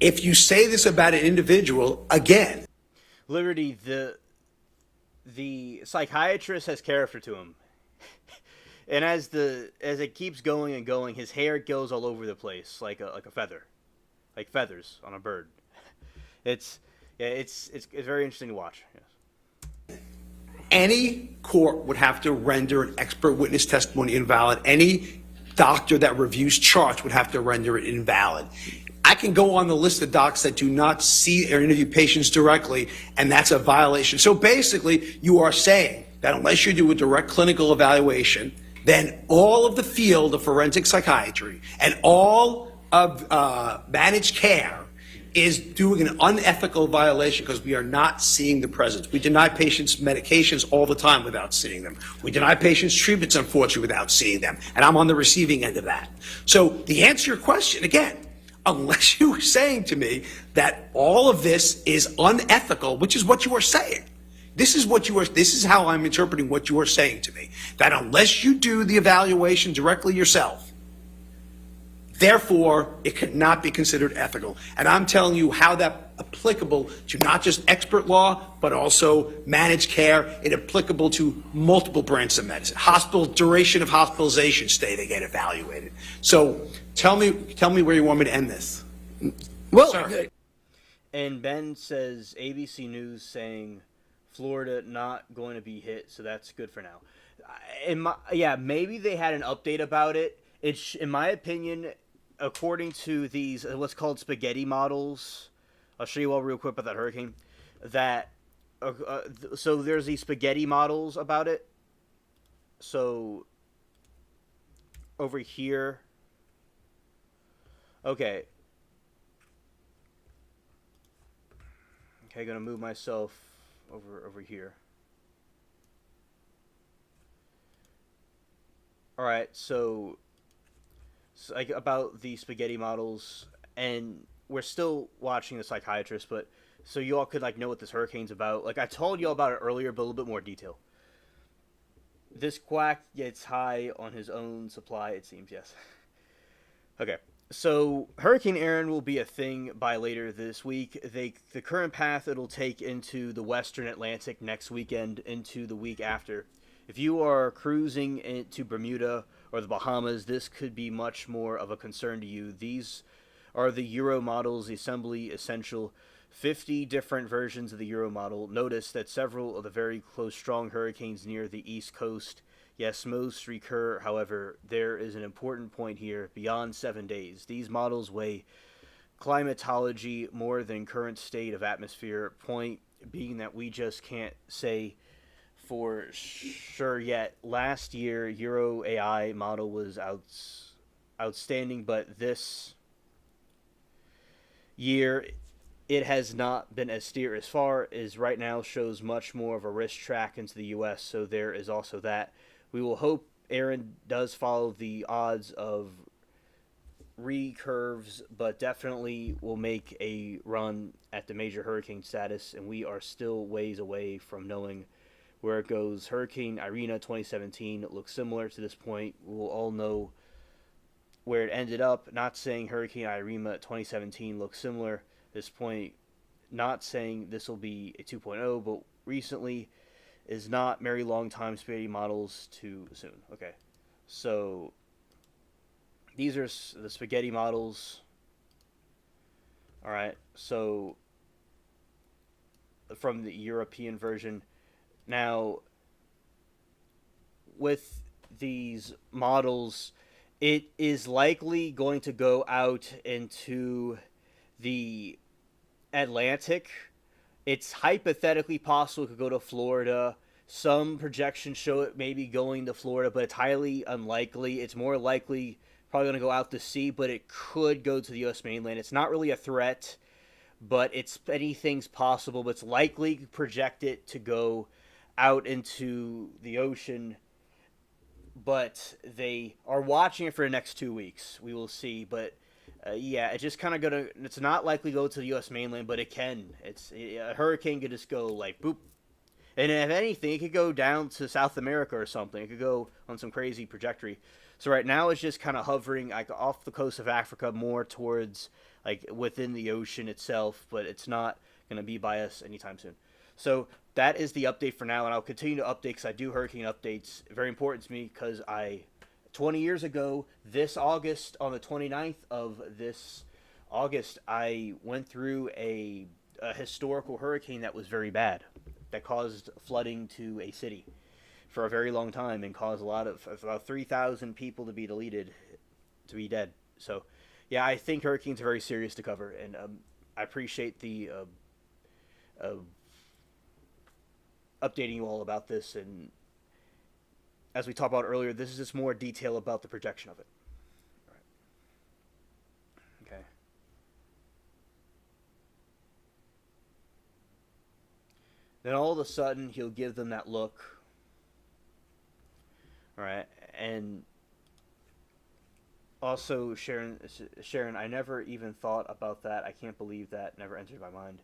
if you say this about an individual, again. Liberty, the psychiatrist has character to him. And as it keeps going and going, his hair goes all over the place like a feather. Like feathers on a bird. It's very interesting to watch. Yes. Any court would have to render an expert witness testimony invalid. Any doctor that reviews charts would have to render it invalid. I can go on the list of docs that do not see or interview patients directly, and that's a violation. So basically, you are saying that unless you do a direct clinical evaluation, then all of the field of forensic psychiatry and all of managed care is doing an unethical violation because we are not seeing the presence. We deny patients medications all the time without seeing them. We deny patients treatments, unfortunately, without seeing them. And I'm on the receiving end of that. So the answer to your question, again, unless you are saying to me that all of this is unethical, which is what you are saying. This is how I'm interpreting what you are saying to me. That unless you do the evaluation directly yourself, therefore, it cannot be considered ethical. And I'm telling you how that's applicable to not just expert law, but also managed care. It's applicable to multiple branches of medicine. Hospital duration of hospitalization stay, they get evaluated. So tell me where you want me to end this. Well, Sir. And Ben says ABC News saying Florida not going to be hit, so that's good for now. Maybe they had an update about it. It's, in my opinion, according to these what's called spaghetti models, I'll show you all real quick about that hurricane. So there's these spaghetti models about it. So over here, okay, gonna move myself over here. All right, so like about the spaghetti models, and we're still watching the psychiatrist, but so you all could like know what this hurricane's about. Like I told you all about it earlier, but a little bit more detail. This quack gets high on his own supply, it seems. Yes. Okay, so Hurricane Erin will be a thing by later this week. The current path it'll take into the western Atlantic next weekend, into the week after. If you are cruising into Bermuda or the Bahamas, this could be much more of a concern to you. These are the Euro models, the Assembly Essential, 50 different versions of the Euro model. Notice that several of the very close, strong hurricanes near the East Coast, yes, most recur. However, there is an important point here. Beyond 7 days, these models weigh climatology more than current state of atmosphere. Point being that we just can't say for sure yet. Last year, Euro AI model was outstanding, but this year it has not been as steer as far as right now, shows much more of a risk track into the U.S., so there is also that. We will hope Erin does follow the odds of recurves, but definitely will make a run at the major hurricane status, and we are still ways away from knowing where it goes. Hurricane Irina 2017 looks similar to this point. We'll all know where it ended up. Not saying Hurricane Irina 2017 looks similar at this point. Not saying this will be a 2.0, but recently is not very long time spaghetti models too soon. Okay, so these are the spaghetti models. All right, so from the European version. Now, with these models, it is likely going to go out into the Atlantic. It's hypothetically possible it could go to Florida. Some projections show it maybe going to Florida, but it's highly unlikely. It's more likely probably going to go out to sea, but it could go to the U.S. mainland. It's not really a threat, but anything's possible. But it's likely projected to go out into the ocean, but they are watching it for the next 2 weeks. We will see, but Yeah, it's just kind of gonna. It's not likely to go to the U.S. mainland, but it can. A hurricane could just go like boop, and if anything, it could go down to South America or something. It could go on some crazy trajectory. So right now it's just kind of hovering like off the coast of Africa, more towards like within the ocean itself, but it's not gonna be by us anytime soon. So that is the update for now, and I'll continue to update because I do hurricane updates. Very important to me because 20 years ago, this August, on the 29th of this August, I went through a historical hurricane that was very bad, that caused flooding to a city for a very long time and caused about 3,000 people to be dead. So, yeah, I think hurricanes are very serious to cover, and I appreciate the updating you all about this. And as we talked about earlier, this is just more detail about the projection of it. All right. Okay. Then all of a sudden, he'll give them that look. All right. And also, Sharon, I never even thought about that. I can't believe that never entered my mind.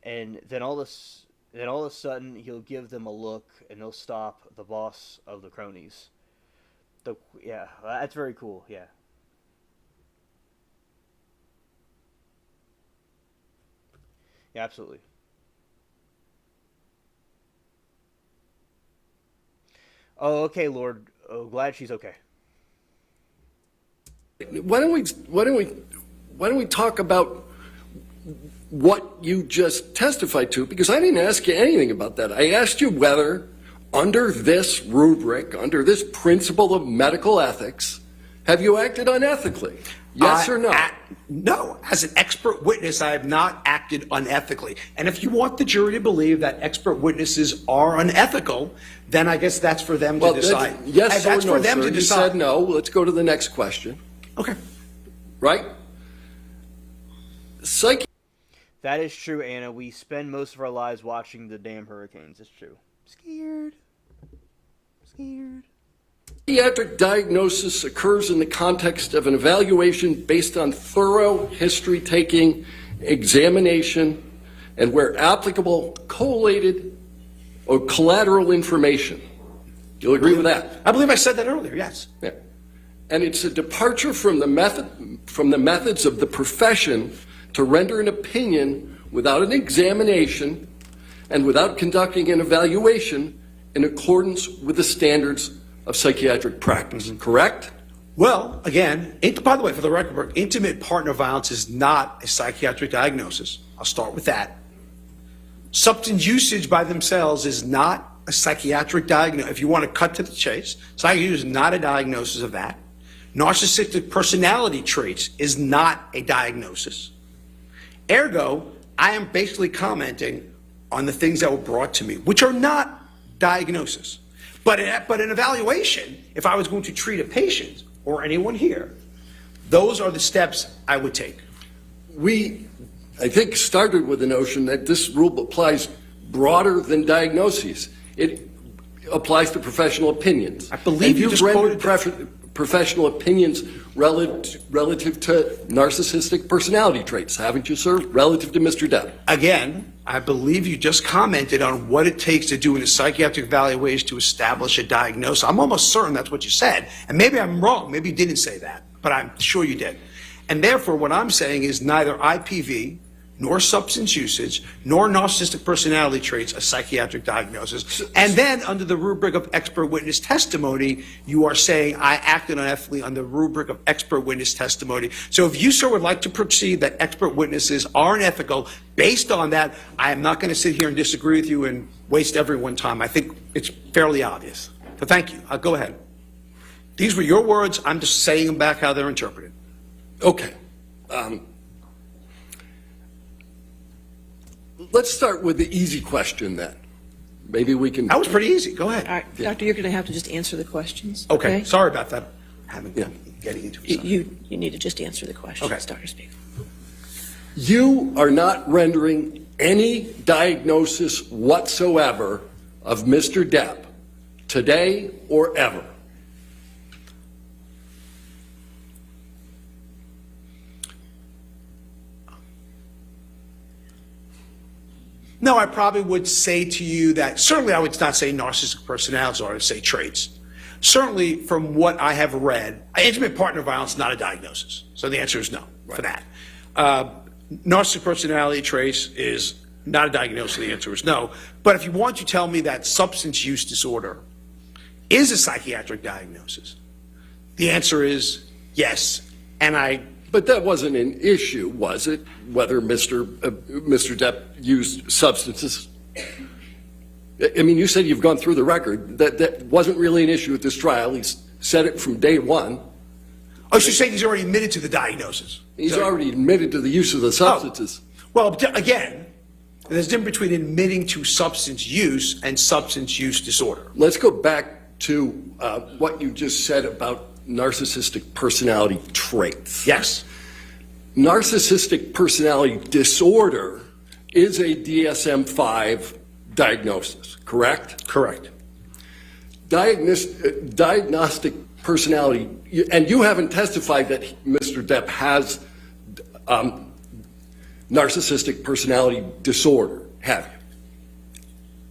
And then all of a sudden, he'll give them a look, and he'll stop the boss of the cronies. Yeah, that's very cool. Yeah. Yeah, absolutely. Oh, okay, Lord. Oh, glad she's okay. Why don't we talk about what you just testified to? Because I didn't ask you anything about that. I asked you whether, under this rubric, under this principle of medical ethics, have you acted unethically? Yes or no? No. As an expert witness, I have not acted unethically. And if you want the jury to believe that expert witnesses are unethical, then I guess that's for them to decide. Yes that's or no, for them sir. to decide. You said no. Let's go to the next question. Okay. Right? That is true, Anna. We spend most of our lives watching the damn hurricanes. It's true. Scared. Psychiatric diagnosis occurs in the context of an evaluation based on thorough history-taking examination and, where applicable, collated or collateral information. You'll agree with that? I believe I said that earlier, yes. Yeah. And it's a departure from the methods of the profession to render an opinion without an examination and without conducting an evaluation in accordance with the standards of psychiatric practice, correct? Well, again, by the way, for the record, intimate partner violence is not a psychiatric diagnosis. I'll start with that. Substance usage by themselves is not a psychiatric diagnosis. If you want to cut to the chase, psychiatric use is not a diagnosis of that. Narcissistic personality traits is not a diagnosis. Ergo, I am basically commenting on the things that were brought to me, which are not diagnosis. But an evaluation, if I was going to treat a patient or anyone here, those are the steps I would take. We, I think, started with the notion that this rule applies broader than diagnoses. It applies to professional opinions. I believe you just rendered quoted professional opinions relative to narcissistic personality traits, haven't you, sir? Relative to Mr. Depp. Again, I believe you just commented on what it takes to do in a psychiatric evaluation to establish a diagnosis. I'm almost certain that's what you said. And maybe I'm wrong. Maybe you didn't say that, but I'm sure you did. And therefore, what I'm saying is neither IPV, nor substance usage, nor narcissistic personality traits a psychiatric diagnosis. And then under the rubric of expert witness testimony, you are saying I acted unethically under the rubric of expert witness testimony. So if you, sir, would like to proceed that expert witnesses are unethical, based on that, I am not going to sit here and disagree with you and waste everyone's time. I think it's fairly obvious. So thank you. I'll go ahead. These were your words. I'm just saying them back how they're interpreted. Okay. Let's start with the easy question then. Maybe we can. That was pretty easy. Go ahead. All right, Doctor, you're going to have to just answer the questions. Okay. Sorry about that. Getting into it. You need to just answer the questions, Okay. Dr. Spiegel. You are not rendering any diagnosis whatsoever of Mr. Depp today or ever. No, I probably would say to you that certainly I would not say narcissistic personality disorder, I would say traits. Certainly, from what I have read, intimate partner violence is not a diagnosis. So the answer is no for that. Narcissistic personality traits is not a diagnosis. The answer is no. But if you want to tell me that substance use disorder is a psychiatric diagnosis, the answer is yes. But that wasn't an issue, was it? Whether Mr. Depp used substances? I mean, you said you've gone through the record. That wasn't really an issue at this trial. He's said it from day one. Oh, so you're saying he's already admitted to the diagnosis? He's already admitted to the use of the substances. Oh. Well, again, there's a difference between admitting to substance use and substance use disorder. Let's go back to what you just said about narcissistic personality traits. Yes. Narcissistic personality disorder is a DSM-5 diagnosis, correct? Correct. Diagnostic personality, and you haven't testified that Mr. Depp has narcissistic personality disorder, have you?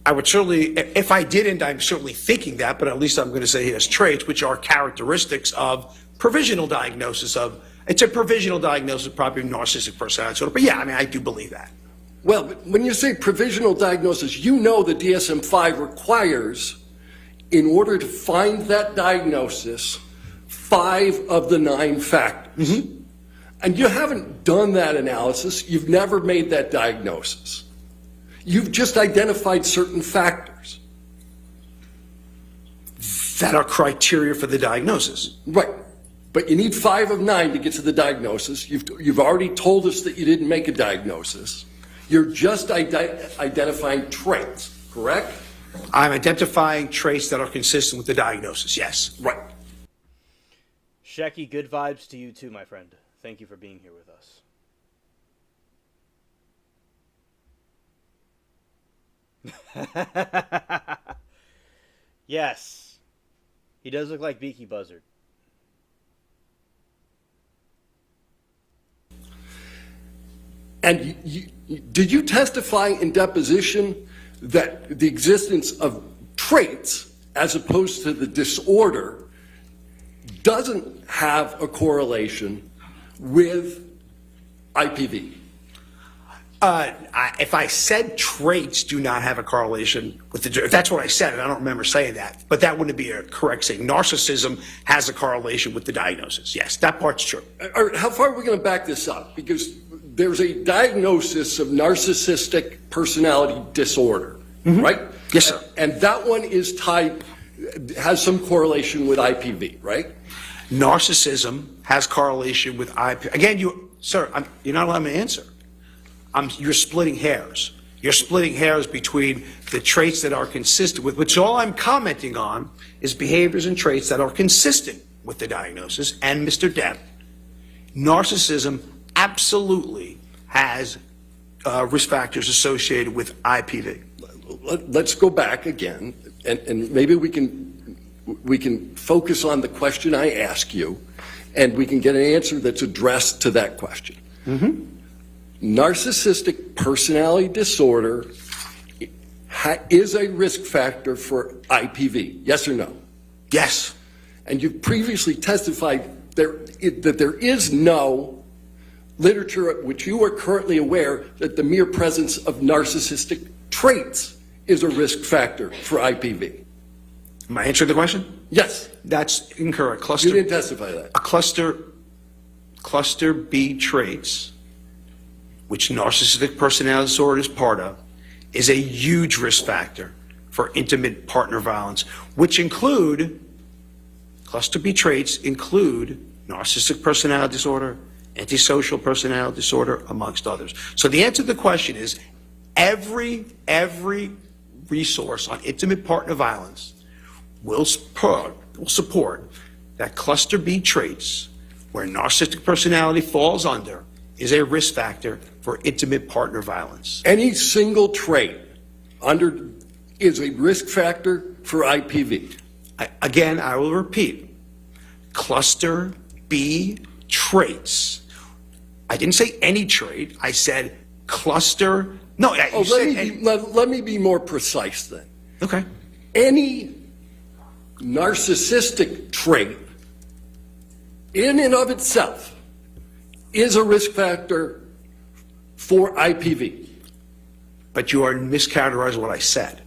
I would certainly, if I didn't, I'm certainly thinking that, but at least I'm going to say he has traits, which are characteristics of provisional diagnosis of, it's a provisional diagnosis of probably narcissistic personality disorder. But yeah, I mean, I do believe that. Well, when you say provisional diagnosis, you know the DSM-5 requires, in order to find that diagnosis, 5 of the 9 factors. Mm-hmm. And you haven't done that analysis. You've never made that diagnosis. You've just identified certain factors that are criteria for the diagnosis. Right. But you need 5 of 9 to get to the diagnosis. You've already told us that you didn't make a diagnosis. You're just identifying traits, correct? I'm identifying traits that are consistent with the diagnosis, yes. Right. Shecky, good vibes to you too, my friend. Thank you for being here with us. Yes. He does look like Beaky Buzzard. And did you testify in deposition that the existence of traits, as opposed to the disorder, doesn't have a correlation with IPV? If I said traits do not have a correlation with the, if that's what I said, and I don't remember saying that, but that wouldn't be a correct saying. Narcissism has a correlation with the diagnosis. Yes, that part's true. All right, how far are we going to back this up? Because there's a diagnosis of narcissistic personality disorder, mm-hmm. right? Yes, sir. And that one is has some correlation with IPV, right? Narcissism has correlation with IPV. Again, sir, you're not allowing me to answer. You're splitting hairs. You're splitting hairs between the traits that are consistent with, which all I'm commenting on is behaviors and traits that are consistent with the diagnosis. And Mr. Depp, narcissism absolutely has risk factors associated with IPV. Let's go back again, and maybe we can focus on the question I ask you, and we can get an answer that's addressed to that question. Mm-hmm. Narcissistic personality disorder is a risk factor for IPV, yes or no? Yes. And you've previously testified that there is no literature at which you are currently aware that the mere presence of narcissistic traits is a risk factor for IPV. Am I answering the question? Yes. That's incorrect. You didn't testify to that. A cluster B traits, which narcissistic personality disorder is part of, is a huge risk factor for intimate partner violence, which cluster B traits include narcissistic personality disorder, antisocial personality disorder, amongst others. So the answer to the question is every resource on intimate partner violence will support that cluster B traits, where narcissistic personality falls under, is a risk factor for intimate partner violence. Any single trait is a risk factor for IPV. Again, I will repeat, cluster B traits. I didn't say any trait. I said cluster No, Oh, let me be more precise then. Okay. Any narcissistic trait in and of itself is a risk factor for IPV. But you are mischaracterizing what I said.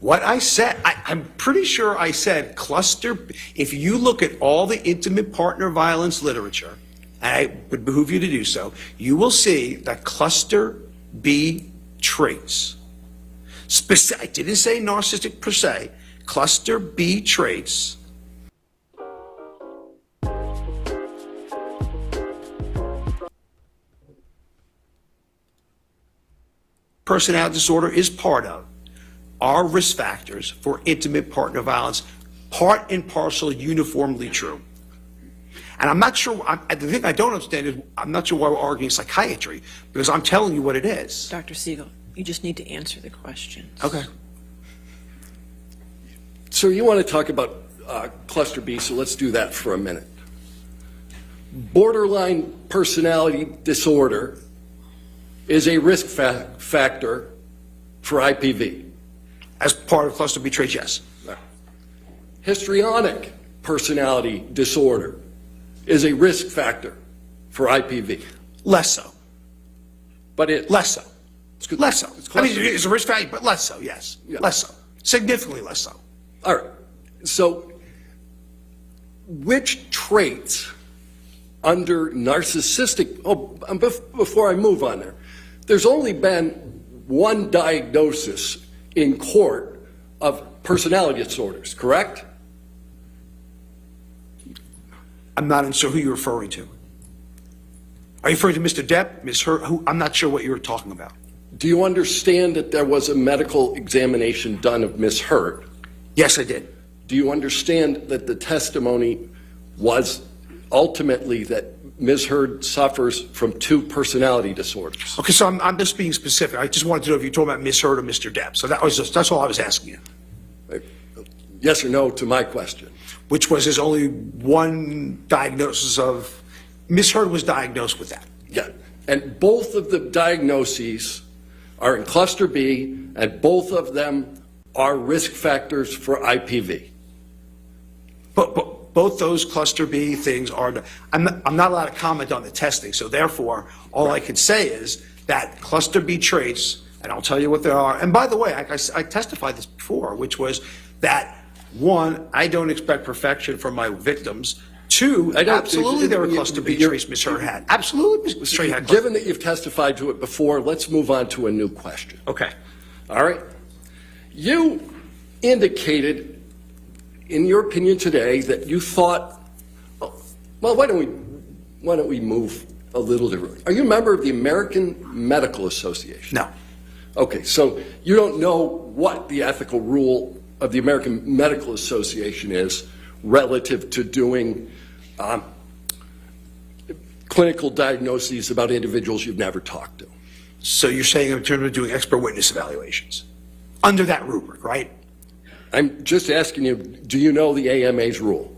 What I said, I'm pretty sure I said cluster. If you look at all the intimate partner violence literature, and it would behoove you to do so, you will see that cluster B traits. I didn't say narcissistic per se. Cluster B traits personality disorder is part of are risk factors for intimate partner violence, part and parcel, uniformly true. And I'm not sure, the thing I don't understand is, I'm not sure why we're arguing psychiatry, because I'm telling you what it is. Dr. Siegel, you just need to answer the questions. Okay. So you want to talk about cluster B, so let's do that for a minute. Borderline personality disorder is a risk factor for IPV. As part of cluster B traits, yes. Histrionic personality disorder is a risk factor for IPV. Less so. But it Less so. Less so. It's I mean, it's a risk factor, but less so, yes. Yeah. Less so. Significantly less so. All right. So which traits under narcissistic, before I move on there, there's only been one diagnosis in court of personality disorders, correct? I'm not sure who you're referring to. Are you referring to Mr. Depp, Ms. Hurt? I'm not sure what you're talking about. Do you understand that there was a medical examination done of Ms. Hurt? Yes, I did. Do you understand that the testimony was ultimately that Ms. Hurd suffers from 2 personality disorders? Okay, so I'm just being specific. I just wanted to know if you're talking about Ms. Hurt or Mr. Depp. So that's all I was asking you. Yes or no to my question? Which was there's only one diagnosis of, Ms. Hurd was diagnosed with that. Yeah, and both of the diagnoses are in cluster B, and both of them are risk factors for IPV. But both those cluster B things are, I'm not allowed to comment on the testing, so therefore, all I can say is that cluster B traits, and I'll tell you what they are, and by the way, I testified this before, which was that, 1, I don't expect perfection from my victims. 2, absolutely there were cluster B traits Ms. Hurd had. Absolutely Ms. Hurd had. Given that you've testified to it before, let's move on to a new question. Okay. All right. You indicated, in your opinion today, that you thought, well, why don't we move a little differently? Are you a member of the American Medical Association? No. Okay, so you don't know what the ethical rule of the American Medical Association is relative to doing clinical diagnoses about individuals you've never talked to. So you're saying in terms of doing expert witness evaluations, under that rubric, right? I'm just asking you, do you know the AMA's rule?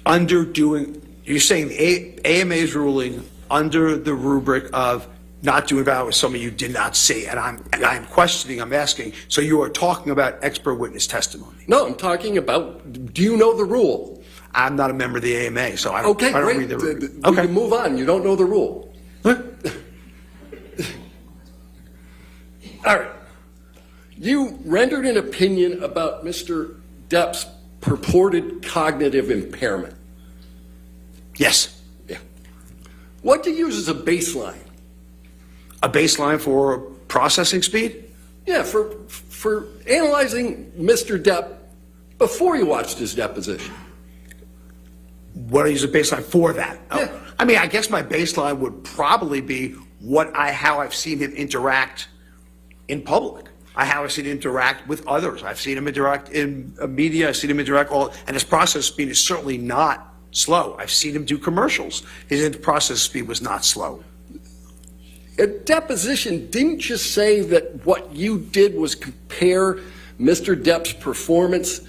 You're saying the AMA's ruling under the rubric of not doing evaluation, some of you did not see, and I'm questioning, I'm asking, so you are talking about expert witness testimony? No, I'm talking about, do you know the rule? I'm not a member of the AMA, so I don't read the rubric. We can move on, you don't know the rule. Huh? All right. You rendered an opinion about Mr. Depp's purported cognitive impairment. Yes. Yeah. What do you use as a baseline? A baseline for processing speed? Yeah, for analyzing Mr. Depp before you watched his deposition. What do I use a baseline for that? Yeah. I mean, I guess my baseline would probably be how I've seen him interact in public. How I've seen him interact with others. I've seen him interact in media. I've seen him interact and his process speed is certainly not slow. I've seen him do commercials. His process speed was not slow. At deposition, didn't you say that what you did was compare Mr. Depp's performance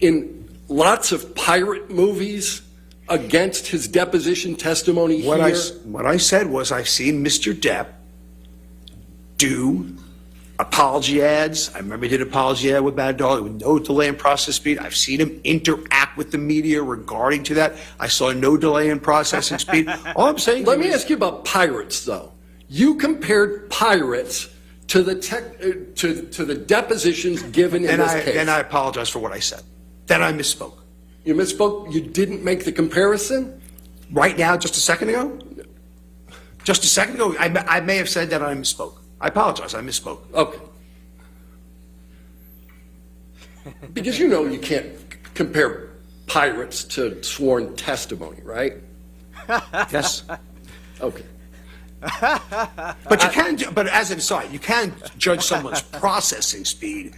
in lots of pirate movies against his deposition testimony here? What I said was I've seen Mr. Depp do apology ads. I remember he did an apology ad with Bad Dog with no delay in process speed. I've seen him interact with the media regarding to that. I saw no delay in processing speed. All I'm saying. Let me ask you about pirates, though. You compared pirates to the to the depositions given in this case. Then I apologize for what I said. Then I misspoke. You misspoke? You didn't make the comparison? Right now, just a second ago? Just a second ago, I may have said that I misspoke. I apologize, I misspoke. Okay. Because you know you can't compare pirates to sworn testimony, right? Yes. Okay. But you can, but as an aside, you can judge someone's processing speed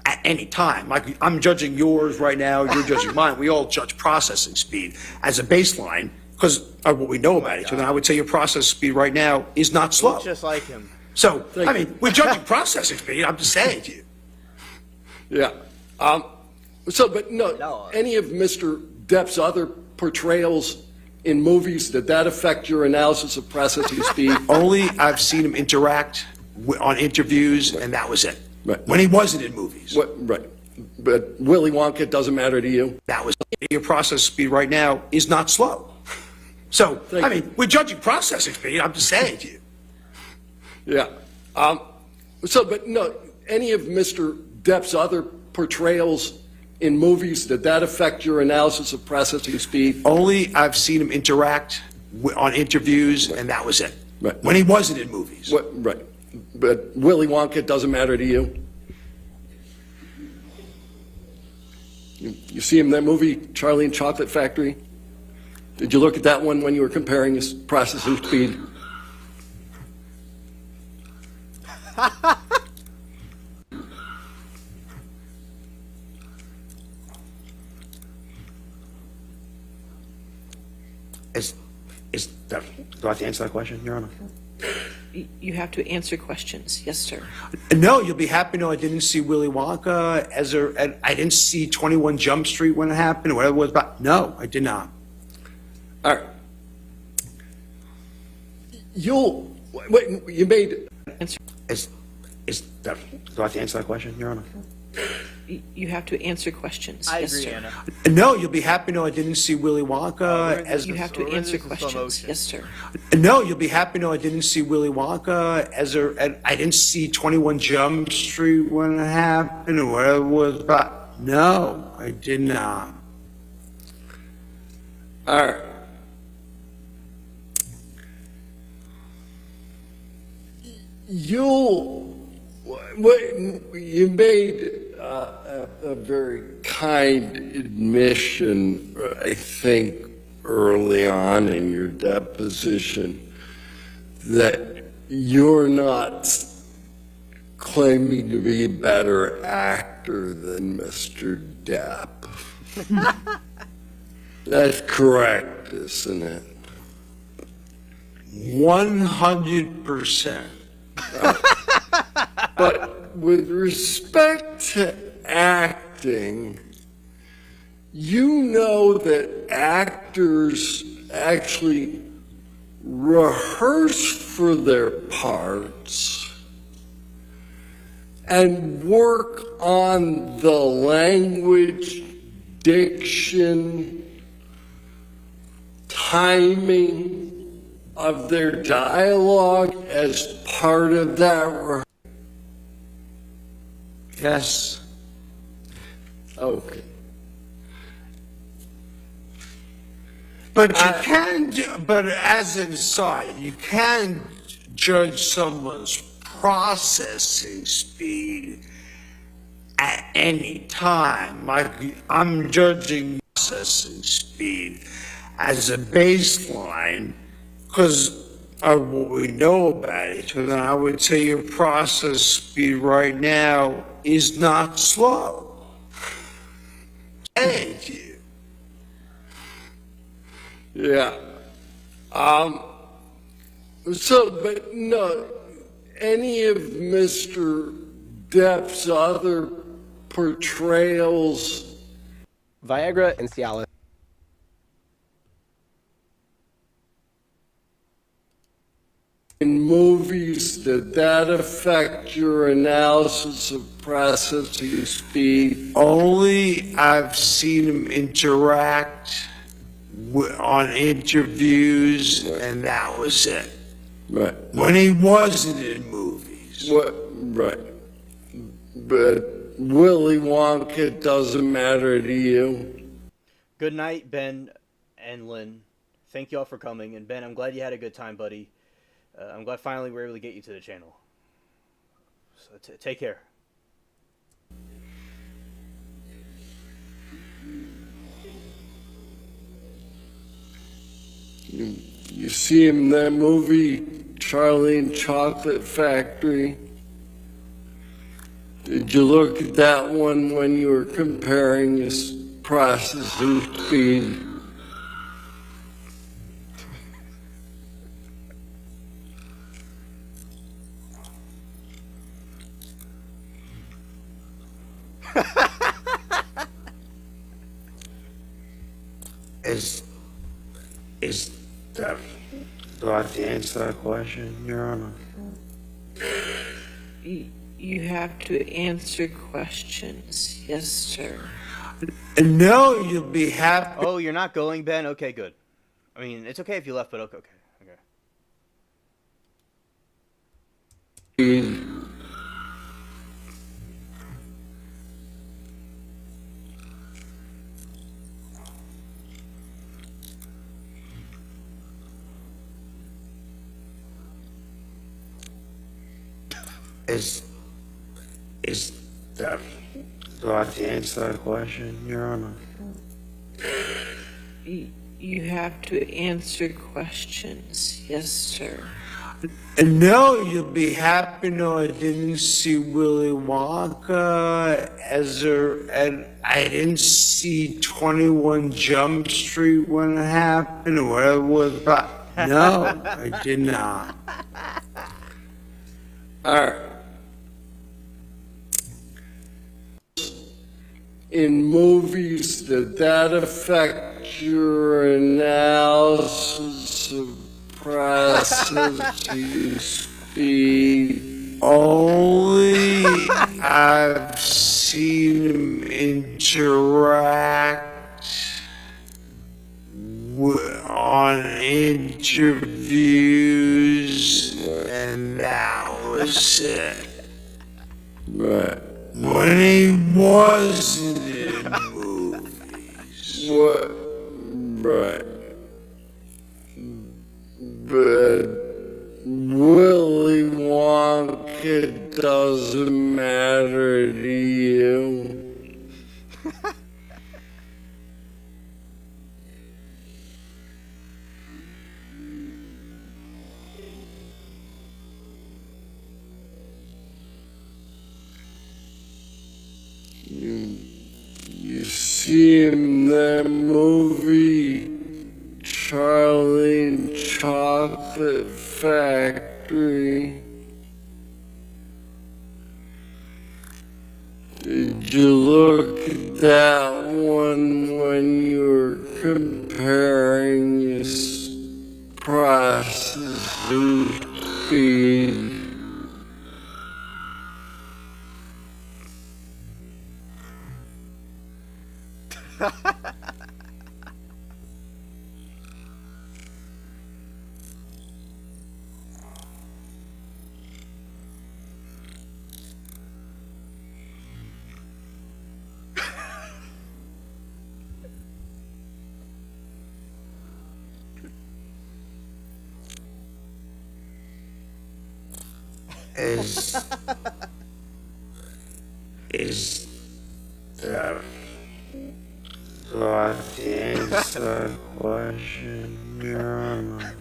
at any time. Like I'm judging yours right now, you're judging mine. We all judge processing speed as a baseline because of what we know about each other. I would say your processing speed right now is not slow. Just like him. So, I mean, we're judging processing speed. I'm just saying to you. Yeah. But no, any of Mr. Depp's other portrayals in movies, did that affect your analysis of processing speed? Only I've seen him interact on interviews, and that was it. Right. When he wasn't in movies. Right. But Willy Wonka doesn't matter to you? That was your process speed right now is not slow. So, I mean, we're judging processing speed. I'm just saying to you. Yeah. But no, any of Mr. Depp's other portrayals in movies, did that affect your analysis of processing speed? Only I've seen him interact on interviews, and that was it. Right. When he wasn't in movies. Right. But Willy Wonka doesn't matter to you? You see him in that movie, Charlie and Chocolate Factory? Did you look at that one when you were comparing his processing speed? Do I have to answer that question, Your Honor? You have to answer questions. Yes, sir. No, you'll be happy to know I didn't see Willy Wonka I didn't see 21 Jump Street when it happened, or whatever it was about. No, I did not. All right. You made... Answer. Do I have to answer that question, Your Honor? You have to answer questions. I Yes, agree, sir. Anna. No, you'll be happy to know I didn't see Willy Wonka You have to answer questions. Yes, sir. No, you'll be happy to know I didn't see Willy Wonka I didn't see 21 Jump Street when it happened, or whatever it was about. No, I did not. All right. You made a very kind admission, I think, early on in your deposition, that you're not claiming to be a better actor than Mr. Depp. That's correct, isn't it? 100%. But with respect to acting, you know that actors actually rehearse for their parts and work on the language, diction, timing of their dialogue as part of that. Yes. Okay. But you can, but as an aside, you can judge someone's processing speed at any time. Like I'm judging processing speed as a baseline because of what we know about it. And I would say your process speed right now is not slow. Thank you. Yeah. But no, any of Mr. Depp's other portrayals. Viagra and Cialis. In movies, did that affect your analysis of processing speed? Only I've seen him interact on interviews, and that was it. Right. When he wasn't in movies. What? Right. But Willy Wonka doesn't matter to you. Good night, Ben and Lynn. Thank you all for coming. And Ben, I'm glad you had a good time, buddy. I'm glad finally we were able to get you to the channel. So take care. You see him in that movie, Charlie and Chocolate Factory? Did you look at that one when you were comparing his processing speed? Do I have to answer that question, Your Honor? You have to answer questions. Yes, sir. No, you'll be happy. Oh, you're not going, Ben? Okay, good. I mean, it's okay if you left, but okay. Do I have to answer that question, Your Honor? You have to answer questions. Yes, sir. No, you'll be happy. No, I didn't see Willy Wonka and I didn't see 21 Jump Street when it happened, or whatever it was. No, I did not. All right. In movies, did that affect your analysis of processing speed? Only I've seen him interact on interviews, and that was it. Right. When he wasn't in movies. What? Right. But Willy Wonka doesn't matter to you. You see him in that movie, Charlie and Chocolate Factory? Did you look at that one when you were comparing his processing speed? Is that do I have to answer that question, Your Honor?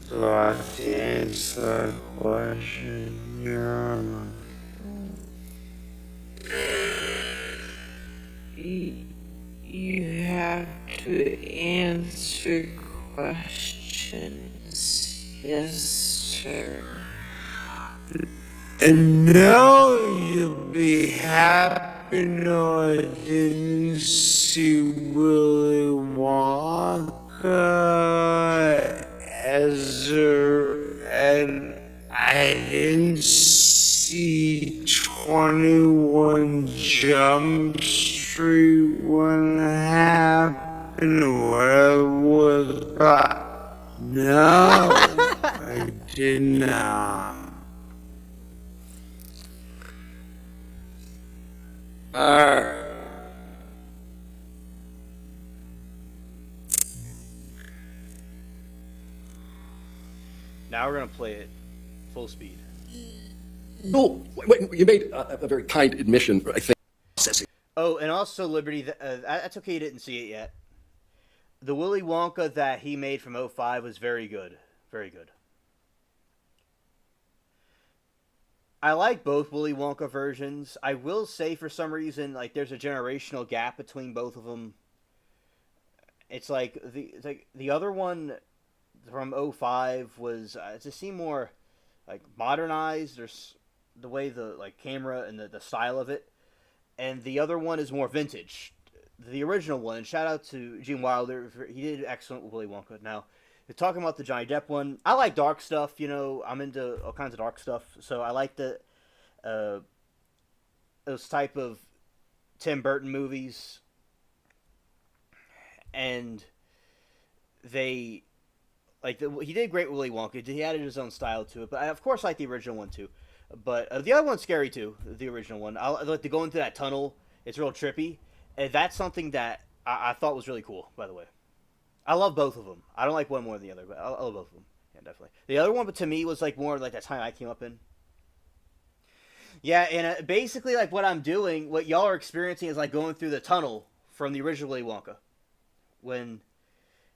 Do I have to answer that question, Your Honor? You have to answer questions. Yes, sir. And now you'll be happy. happy no I didn't see Willy Wonka and I didn't see 21 Jump Street when it happened. Where was that? No, I did not. Now we're gonna play it full speed. Cool. Wait, you made a very kind admission, I think. Oh, and also Liberty. That's okay. You didn't see it yet. The Willy Wonka that he made from '05 was very good. Very good. I like both Willy Wonka versions. I will say, for some reason, like there's a generational gap between both of them. It's like the other one from '05 was it just seemed more like modernized. There's the way the like camera and the style of it, and the other one is more vintage. The original one, and shout out to Gene Wilder, he did excellent with Willy Wonka. Now, talking about the Johnny Depp one, I like dark stuff. You know, I'm into all kinds of dark stuff, so I like the those type of Tim Burton movies, and they like he did great with Willy Wonka. He added his own style to it, but I of course like the original one too. But the other one's scary too. The original one, I like to go into that tunnel. It's real trippy, and that's something that I thought was really cool. By the way, I love both of them. I don't like one more than the other, but I love both of them. Yeah, definitely. The other one, but to me, was like more like that time I came up in. Yeah, and basically, like what I'm doing, what y'all are experiencing is like going through the tunnel from the original Willy Wonka. When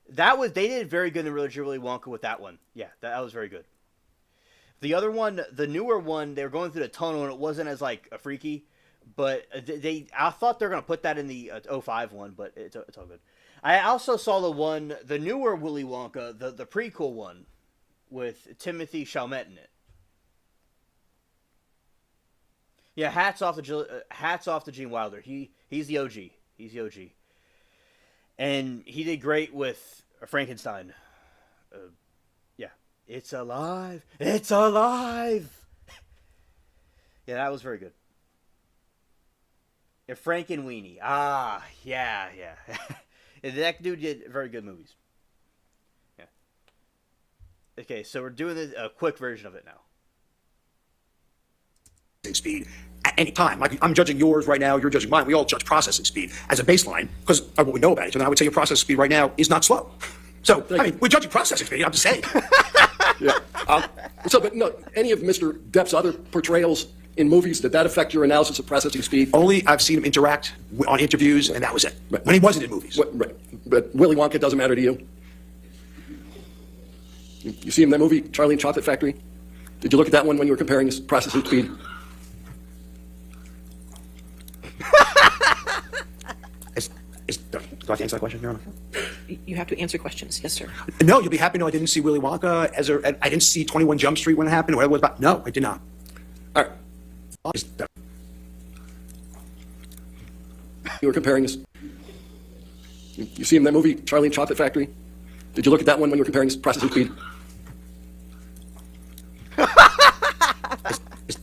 that was, they did very good in the original Willy Wonka with that one. Yeah, that was very good. The other one, the newer one, they were going through the tunnel and it wasn't as like a freaky, but I thought they were gonna put that in the '05 one, but it's all good. I also saw the newer Willy Wonka, the prequel one, with Timothy Chalamet in it. Yeah, hats off to Gene Wilder. He's the OG. He's the OG. And he did great with Frankenstein. Yeah, it's alive. It's alive. Yeah, that was very good. And Frankenweenie. Ah, yeah. That dude did very good movies. Yeah. Okay, so we're doing a quick version of it now. Speed at any time. Like I'm judging yours right now, you're judging mine. We all judge processing speed as a baseline because of what we know about it. And I would say your processing speed right now is not slow. So, I mean, we're judging processing speed. I'm just saying. Yeah. But no, any of Mr. Depp's other portrayals in movies, did that affect your analysis of processing speed? Only I've seen him interact on interviews, and that was it. Right. When he wasn't in movies. Right. But Willy Wonka doesn't matter to you? You see him in that movie, Charlie and Chocolate Factory? Did you look at that one when you were comparing his processing speed? Do I have to answer that question, Your Honor? You have to answer questions. Yes, sir. No, you'll be happy. No, I didn't see Willy Wonka I didn't see 21 Jump Street when it happened. Whatever it was about. No, I did not. All right. You were comparing his... You see him in that movie, Charlie and Chocolate Factory? Did you look at that one when you were comparing his processing speed? Do I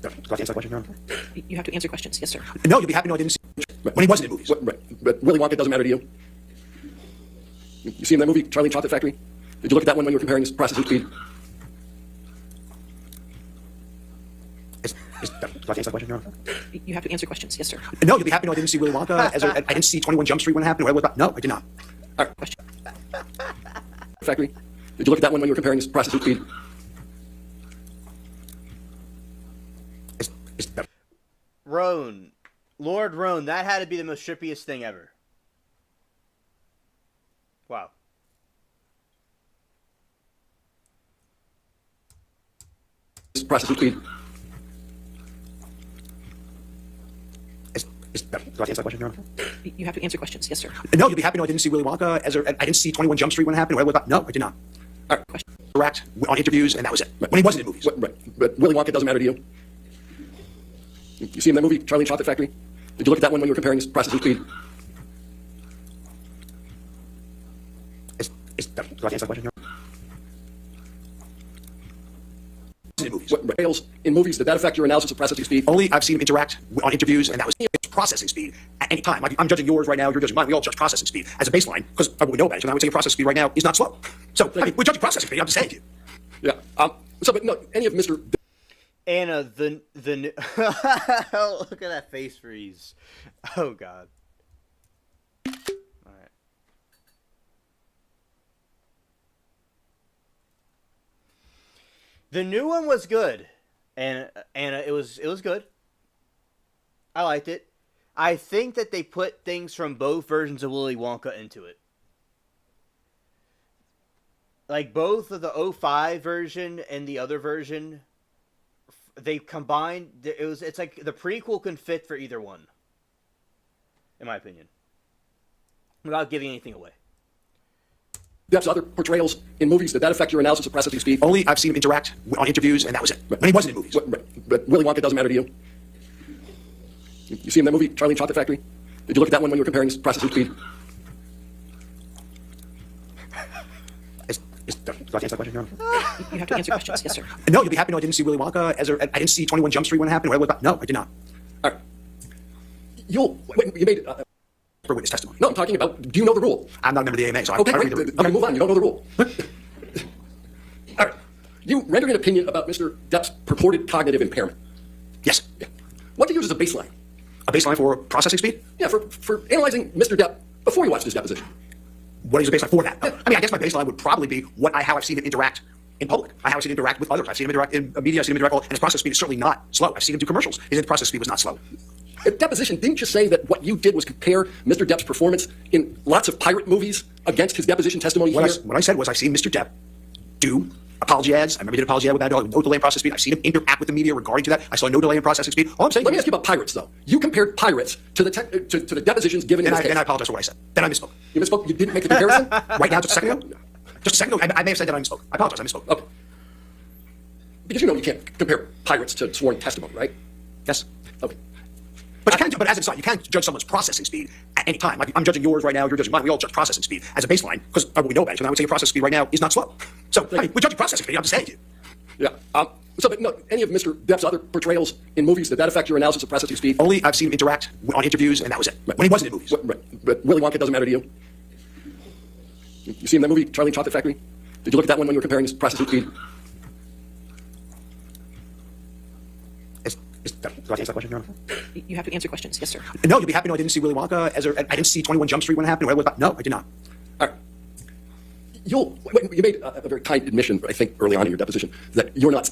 have to answer that question, Your Honor? You have to answer questions. Yes, sir. No, you'll be happy. No, I didn't see when he wasn't in movies. Right. But Willy Wonka doesn't matter to you? You see him in that movie, Charlie and Chocolate Factory? Did you look at that one when you were comparing his processing speed? Do I have to answer that question, Your Honor? You have to answer questions. Yes, sir. No, you'll be happy. No, I didn't see Willy Wonka I didn't see 21 Jump Street when it happened. Whatever it was about. No, I did not. All right. Question. Factory? Did you look at that one when you were comparing his processing speed? Lord Roan, that had to be the most trippiest thing ever. Wow. Processing speed. Do I have to answer that question, Your Honor? You have to answer questions. Yes, sir. No, you'll be happy. No, I didn't see Willy Wonka I didn't see 21 Jump Street when it happened. Whatever it was about. No, I did not. All right. Question. Interact on interviews, and that was it. When he wasn't in movies. Right. But Willy Wonka doesn't matter to you? You see him in that movie, Charlie and Chocolate Factory? Did you look at that one when you were comparing processing speed? Do I answer that question? In movies, did that affect your analysis of processing speed? Only I've seen him interact on interviews, and that was processing speed at any time. Like, I'm judging yours right now, you're judging mine. We all judge processing speed as a baseline because of what we know about it. So I would say your processing speed right now is not slow. So I mean, we're judging processing speed. I'm just saying to you. Yeah. But no, any of Mr. Anna, the look at that face freeze. Oh God. All right. The new one was good, and it was good. I liked it. I think that they put things from both versions of Willy Wonka into it. Like both of the '05 version and the other version, they combined. It's like the prequel can fit for either one, in my opinion, without giving anything away. Depp's other portrayals in movies, did that affect your analysis of processing speed? Only I've seen him interact on interviews, and that was it. When he wasn't in movies. But Willy Wonka doesn't matter to you? You see in that movie, Charlie and Chocolate Factory? Did you look at that one when you were comparing processing speed? Do I answer that question, Your Honor? You have to answer questions. Yes, sir. No, you'll be happy to know I didn't see Willy Wonka. I didn't see 21 Jump Street when it happened. No, I did not. All right. You made For witness testimony. No, I'm talking about, do you know the rule? I'm not a member of the AMA, so Okay, I wait, move on. You don't know the rule. All right. You rendered an opinion about Mr. Depp's purported cognitive impairment. Yes. Yeah. What do you use as a baseline? A baseline for processing speed? Yeah, for analyzing Mr. Depp before you watched his deposition. What is the baseline for that? I mean, I guess my baseline would probably be how I've seen him interact in public. How I've seen him interact with others. I've seen him interact in media. I've seen him interact, and his process speed is certainly not slow. I've seen him do commercials. His process speed was not slow. At deposition, didn't you say that what you did was compare Mr. Depp's performance in lots of pirate movies against his deposition testimony here? What I said was I've seen Mr. Depp do apology ads. I remember he did apology ad with that dog, no delay in process speed. I've seen him interact with the media regarding to that. I saw no delay in processing speed. All I'm saying. Let me ask you about pirates, though. You compared pirates to the depositions given in this case. And I apologize for what I said. Then I misspoke. You misspoke? You didn't make the comparison? Right now, just a second ago? Just a second ago, I may have said that I misspoke. I apologize, I misspoke. Okay. Because you know you can't compare pirates to sworn testimony, right? Yes. Okay. But as an aside, you can't judge someone's processing speed at any time. Like, I'm judging yours right now, you're judging mine. We all judge processing speed as a baseline because of what we know about it. So I would say your processing speed right now is not slow. So I mean, we're judging processing speed. I'm just saying to you. Yeah. But no, any of Mr. Depp's other portrayals in movies, did that affect your analysis of processing speed? Only I've seen him interact on interviews, and that was it. When he wasn't in movies. But Willy Wonka doesn't matter to you? You see in that movie, Charlie and Chocolate Factory? Did you look at that one when you were comparing his processing speed? Do I answer that question, Your Honor? You have to answer questions. Yes, sir. No, you'll be happy to know I didn't see Willy Wonka. I didn't see 21 Jump Street when it happened. No, I did not. All right. You made a very kind admission, I think, early on in your deposition, that you're not.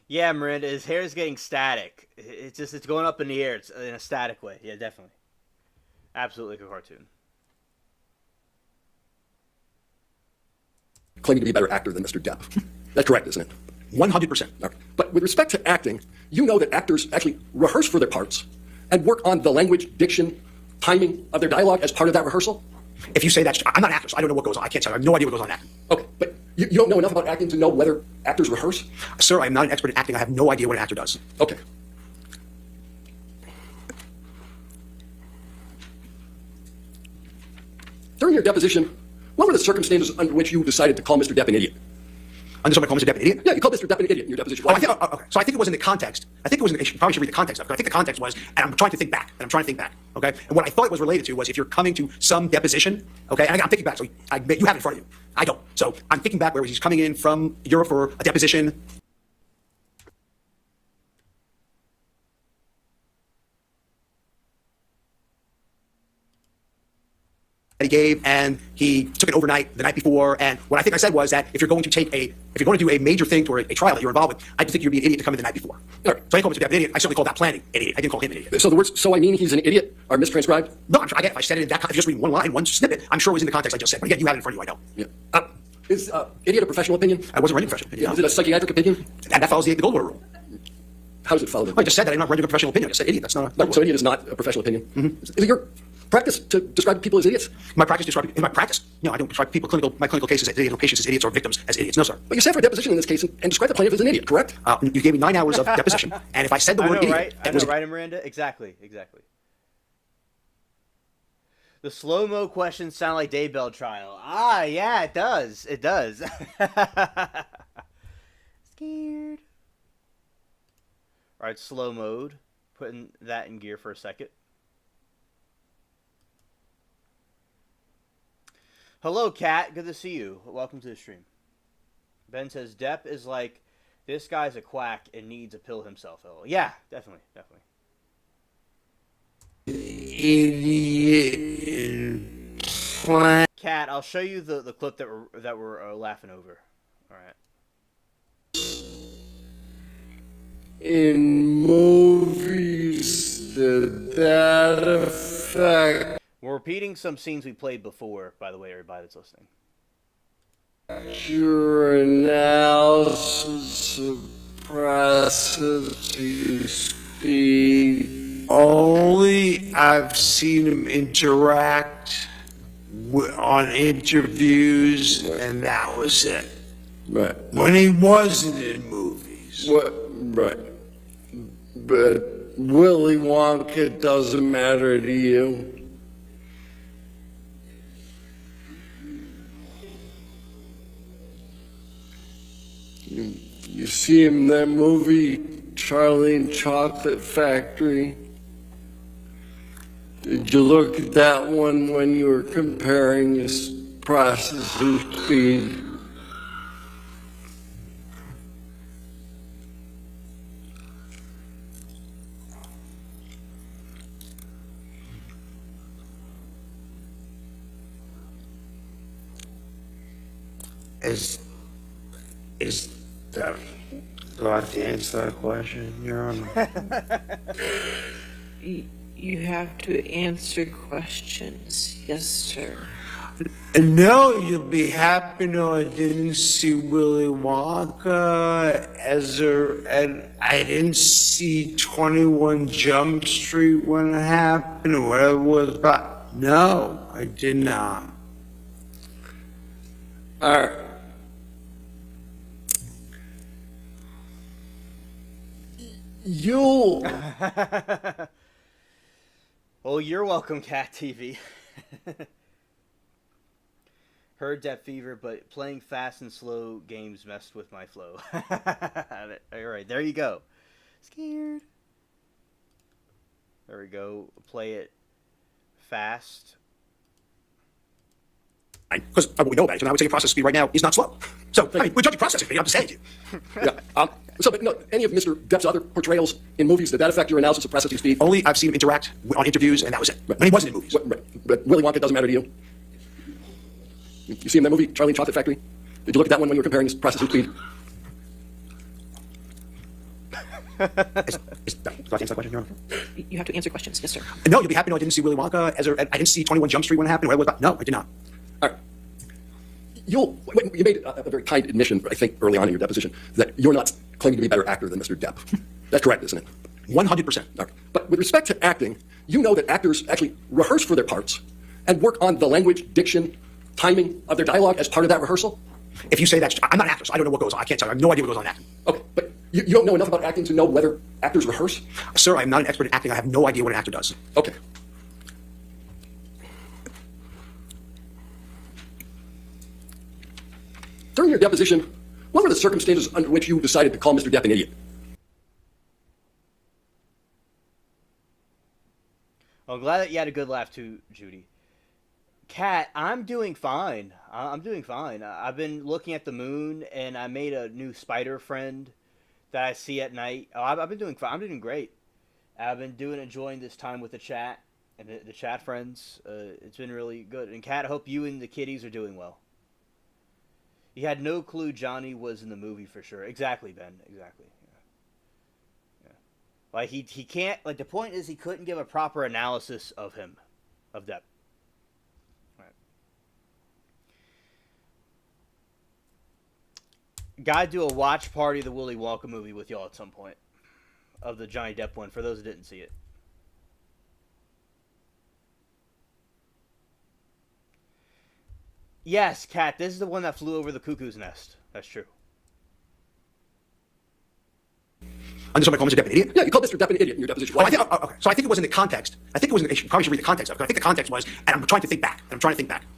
Yeah, Miranda, his hair is getting static. It's going up in the air. It's in a static way. Yeah, definitely. Absolutely like a cartoon. Claiming to be a better actor than Mr. Depp. That's correct, isn't it? 100%. All right. But with respect to acting, you know that actors actually rehearse for their parts and work on the language, diction, timing of their dialogue as part of that rehearsal? If you say that, I'm not an actor, so I don't know what goes on. I can't tell you. I have no idea what goes on in acting. Okay, but you don't know enough about acting to know whether actors rehearse? Sir, I'm not an expert in acting. I have no idea what an actor does. Okay. During your deposition, what were the circumstances under which you decided to call Mr. Depp an idiot? Under someone called Mr. Depp an idiot? Yeah, you called Mr. Depp an idiot in your deposition. Okay. So I think it was in the context. I think it was in the, probably should read the context of it. I think the context was, and I'm trying to think back, okay? And what I thought it was related to was if you're coming to some deposition, okay, and I'm thinking back, so you have it in front of you. I don't. So I'm thinking back where he's coming in from Europe for a deposition. That he gave, and he took it overnight the night before. And what I think I said was that if you're going to do a major thing or a trial that you're involved with, I think you'd be an idiot to come in the night before. All right. So I called Mr. Depp an idiot. I certainly called that planning an idiot. I didn't call him an idiot. So the words "so I mean he's an idiot" are mistranscribed? No, I'm sure. Again, if I said it in that, if you just read one line, one snippet, I'm sure it was in the context I just said. But again, you have it in front of you. I don't. Yeah. Is idiot a professional opinion? I wasn't rendering a professional opinion. Is it a psychiatric opinion? And that follows the Goldwater rule. How does it follow? I just said that I'm not rendering a professional opinion. I just said idiot. That's not. So idiot is not a professional opinion. Mm-hmm. Is it your practice to describe people as idiots? In my practice, I don't describe people my clinical cases as idiots or patients as idiots or victims as idiots. No, sir. But you sat for a deposition in this case and described the plaintiff as an idiot, correct? You gave me 9 hours of deposition, and if I said the word idiot, right, Miranda? Exactly. The slow-mo questions sound like Daybell trial. Ah, yeah, it does. It does. Scared. Alright, slow mode. Putting that in gear for a second. Hello, Kat. Good to see you. Welcome to the stream. Ben says, Depp is like, this guy's a quack and needs a pill himself. Oh, yeah, definitely, definitely. Idiot. Kat, I'll show you the clip that we're laughing over. All right. In movies to that effect. We're repeating some scenes we played before, by the way, everybody that's listening. Your analysis of processing speed. Only I've seen him interact on interviews, and that was it. Right. When he wasn't in movies. What? Right. But Willy Wonka doesn't matter to you. You see him in that movie, Charlie and Chocolate Factory? Did you look at that one when you were comparing his processing speed? Is that... Do I have to answer that question, Your Honor? You have to answer questions. Yes, sir. No, you'll be happy to know I didn't see Willy Wonka and I didn't see 21 Jump Street when it happened, or whatever it was, but no, I did not. All right. You. Well, you're welcome, Cat TV. Heard Depp fever, but playing fast and slow games messed with my flow. Alright, there you go. Scared. There we go. Play it fast. Because we know about it, so now I would say your process speed right now is not slow. So, I mean, we're judging processing speed, I'm just saying to you. Yeah. So, but no, any of Mr. Depp's other portrayals in movies, did that affect your analysis of processing speed? Only I've seen him interact on interviews, and that was it. Right. When he wasn't in movies. Right. But Willy Wonka doesn't matter to you? You see him in that movie, Charlie and Chocolate Factory? Did you look at that one when you were comparing his processing speed? Do I answer that question, Your Honor? You have to answer questions. Yes, sir. No, you'll be happy to know I didn't see Willy Wonka, I didn't see 21 Jump Street when it happened, or whatever it was, no, I did not. All right. You made a very kind admission, I think, early on in your deposition, that you're not claiming to be a better actor than Mr. Depp. That's correct, isn't it? 100%. All right. But with respect to acting, you know that actors actually rehearse for their parts and work on the language, diction, timing of their dialogue as part of that rehearsal? If you say that, I'm not an actor, so I don't know what goes on. I can't tell you. I have no idea what goes on in acting. Okay, but you don't know enough about acting to know whether actors rehearse? Sir, I'm not an expert in acting. I have no idea what an actor does. Okay. During your deposition, what were the circumstances under which you decided to call Mr. Depp an idiot? I'm glad that you had a good laugh too, Judy. Kat, I'm doing fine. I'm doing fine. I've been looking at the moon, and I made a new spider friend that I see at night. Oh, I've been doing fine. I'm doing great. I've been enjoying this time with the chat and the chat friends. It's been really good. And Kat, I hope you and the kiddies are doing well. You had no clue Johnny was in the movie for sure. Exactly, Ben. Exactly. Yeah. Like he can't. Like the point is, he couldn't give a proper analysis of him, of Depp. Right. Gotta do a watch party of the Willy Wonka movie with y'all at some point, of the Johnny Depp one. For those who didn't see it. Yes, Kat, this is the one that flew over the cuckoo's nest. That's true. I'm just going to call Mr. Depp an idiot? Yeah, you called Mr. Depp an idiot in your deposition. Well, okay. So I think it was in the context. I think it was, you probably should read the context of it. I think the context was, and I'm trying to think back,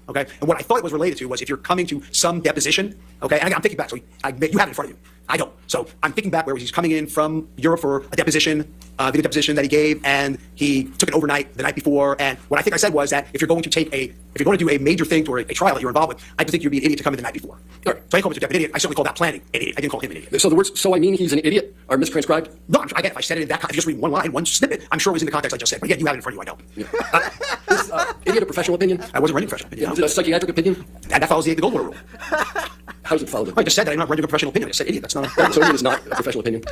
okay? And what I thought it was related to was if you're coming to some deposition, okay, and I'm thinking back, so you have it in front of you. I don't. So I'm thinking back where he's coming in from Europe for a deposition, video deposition that he gave, and he took it overnight the night before. And what I think I said was that if you're going to do a major thing or a trial that you're involved with, I think you'd be an idiot to come in the night before. All right. So I call Mr. Depp an idiot. I certainly call that planning an idiot. I didn't call him an idiot. So the words, so I mean he's an idiot, are mistranscribed? No, again, if I said it in that, if you just read one line, one snippet, I'm sure it was in the context I just said. But again, you have it in front of you, I don't. Is idiot a professional opinion? I wasn't writing a professional opinion. Is it a psychiatric opinion? And that follows the Goldwater rule. How does it follow? I just said that I'm not rendering a professional opinion. I said idiot. That's not a... So idiot is not a professional opinion.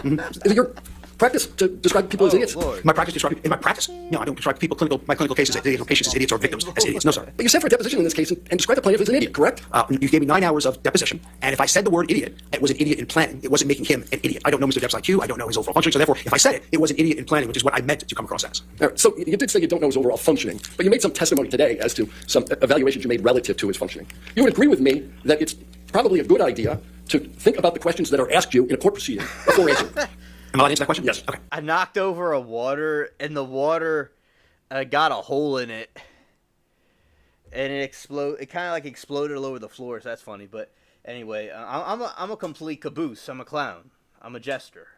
Is it your practice to describe people as idiots? Lord. In my practice, no, I don't describe my clinical cases as idiots, patients as idiots, or victims as idiots. No, sir. But you sat for a deposition in this case and described the plaintiff as an idiot, correct? You gave me 9 hours of deposition, and if I said the word idiot, it was an idiot in planning. It wasn't making him an idiot. I don't know Mr. Depp's IQ. I don't know his overall functioning. So therefore, if I said it, it was an idiot in planning, which is what I meant to come across as. All right, so you did say you don't know his overall functioning, but you made some testimony today as to some evaluations you made relative to his functioning. You would agree with me that it's probably a good idea to think about the questions that are asked you in a court proceeding before answering. Am I allowed to answer that question? Yes. Okay. I knocked over a water, and the water got a hole in it, and it exploded. It kind of like exploded all over the floor. So that's funny. But anyway, I'm a complete caboose. I'm a clown. I'm a jester.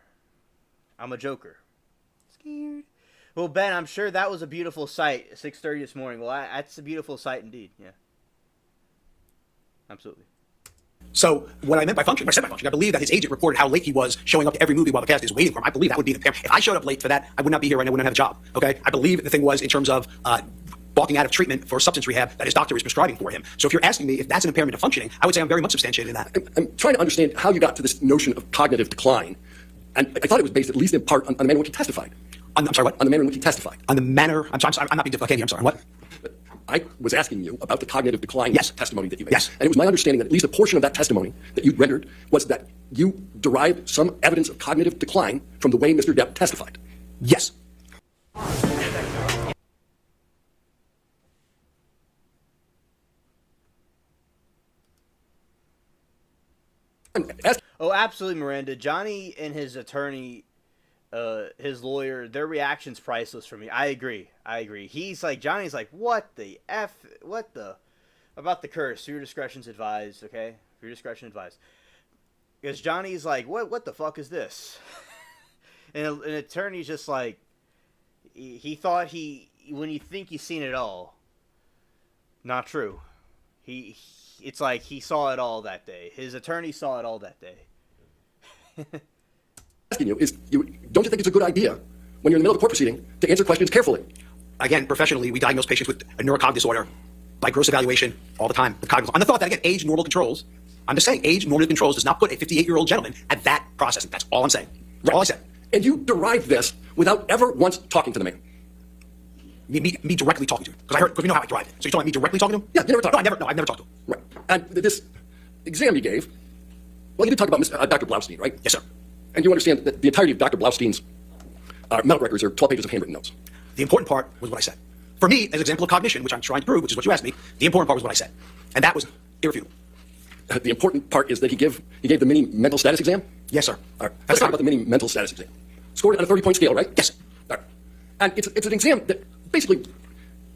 I'm a joker. Scared. Well, Ben, I'm sure that was a beautiful sight. 6:30 this morning. Well, that's a beautiful sight indeed. Yeah. Absolutely. So what I meant by function, when I said by function, I believe that his agent reported how late he was showing up to every movie while the cast is waiting for him. I believe that would be the impairment. If I showed up late for that, I would not be here and I wouldn't have a job. Okay? I believe the thing was in terms of walking out of treatment for substance rehab that his doctor is prescribing for him. So if you're asking me if that's an impairment of functioning, I would say I'm very much substantiated in that. I'm trying to understand how you got to this notion of cognitive decline. And I thought it was based at least in part on the manner in which he testified. I'm sorry, what? On the manner in which he testified. On the manner, I'm not being difficult. I can't hear, I'm sorry. What? I was asking you about the cognitive decline testimony that you made. Yes. And it was my understanding that at least a portion of that testimony that you rendered was that you derived some evidence of cognitive decline from the way Mr. Depp testified. Yes. Oh, absolutely, Miranda. Johnny and his attorney, his lawyer, their reaction's priceless for me. I agree. He's like, Johnny's like, what the F, about the curse, your discretion's advised, okay? Your discretion advised. Because Johnny's like, what the fuck is this? and an attorney's just like, he thought when you think you've seen it all, not true. It's like he saw it all that day. His attorney saw it all that day. Asking you is, don't you think it's a good idea when you're in the middle of a court proceeding to answer questions carefully? Again, professionally, we diagnose patients with a neurocognitive disorder by gross evaluation all the time. On the thought that, again, age normal controls. I'm just saying, age normative controls does not put a 58-year-old gentleman at that processing. That's all I'm saying. That's all I said. And you derived this without ever once talking to the man. Me directly talking to him. Because we know how I derived it. So you're talking about me directly talking to him? Yeah, you never talked. No, I've never talked to him. Right. And this exam you gave, well, you did talk about Dr. Blaustein, right? Yes, sir. And you understand that the entirety of Dr. Blaustein's medical records are 12 pages of handwritten notes. The important part was what I said. For me, as an example of cognition, which I'm trying to prove, which is what you asked me, the important part was what I said. And that was irrefutable. The important part is that he gave the mini mental status exam? Yes, sir. All right. Let's talk about the mini mental status exam. Scored on a 30-point scale, right? Yes, sir. All right. And it's an exam that basically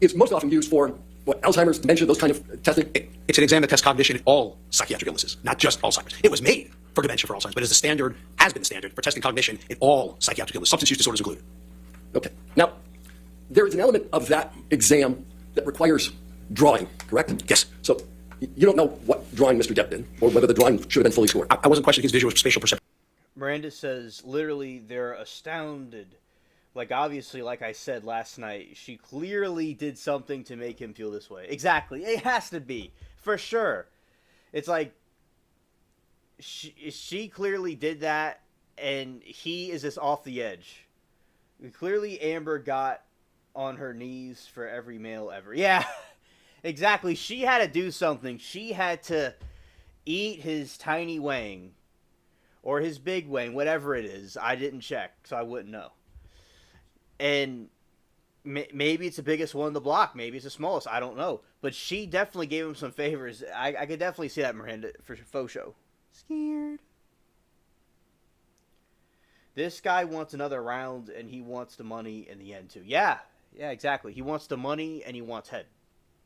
is most often used for Alzheimer's, dementia, those kind of testing. It's an exam that tests cognition in all psychiatric illnesses, not just Alzheimer's. It was made for dementia for Alzheimer's, but has been the standard for testing cognition in all psychiatric illnesses, substance use disorders included. Okay. Now, there is an element of that exam that requires drawing, correct? Yes. So you don't know what drawing Mr. Depp did, or whether the drawing should have been fully scored. I wasn't questioning his visual or spatial perception. Miranda says, literally, they're astounded. Like, obviously, like I said last night, she clearly did something to make him feel this way. Exactly. It has to be. For sure. It's like, she clearly did that, and he is just off the edge. Clearly, Amber got on her knees for every male ever. Yeah, exactly. She had to do something. She had to eat his tiny wang. Or his big wang, whatever it is. I didn't check, so I wouldn't know. And maybe it's the biggest one on the block. Maybe it's the smallest. I don't know. But she definitely gave him some favors. I could definitely see that, Miranda, for faux show. Scared. This guy wants another round, and he wants the money in the end, too. Yeah. Yeah, exactly. He wants the money and he wants head.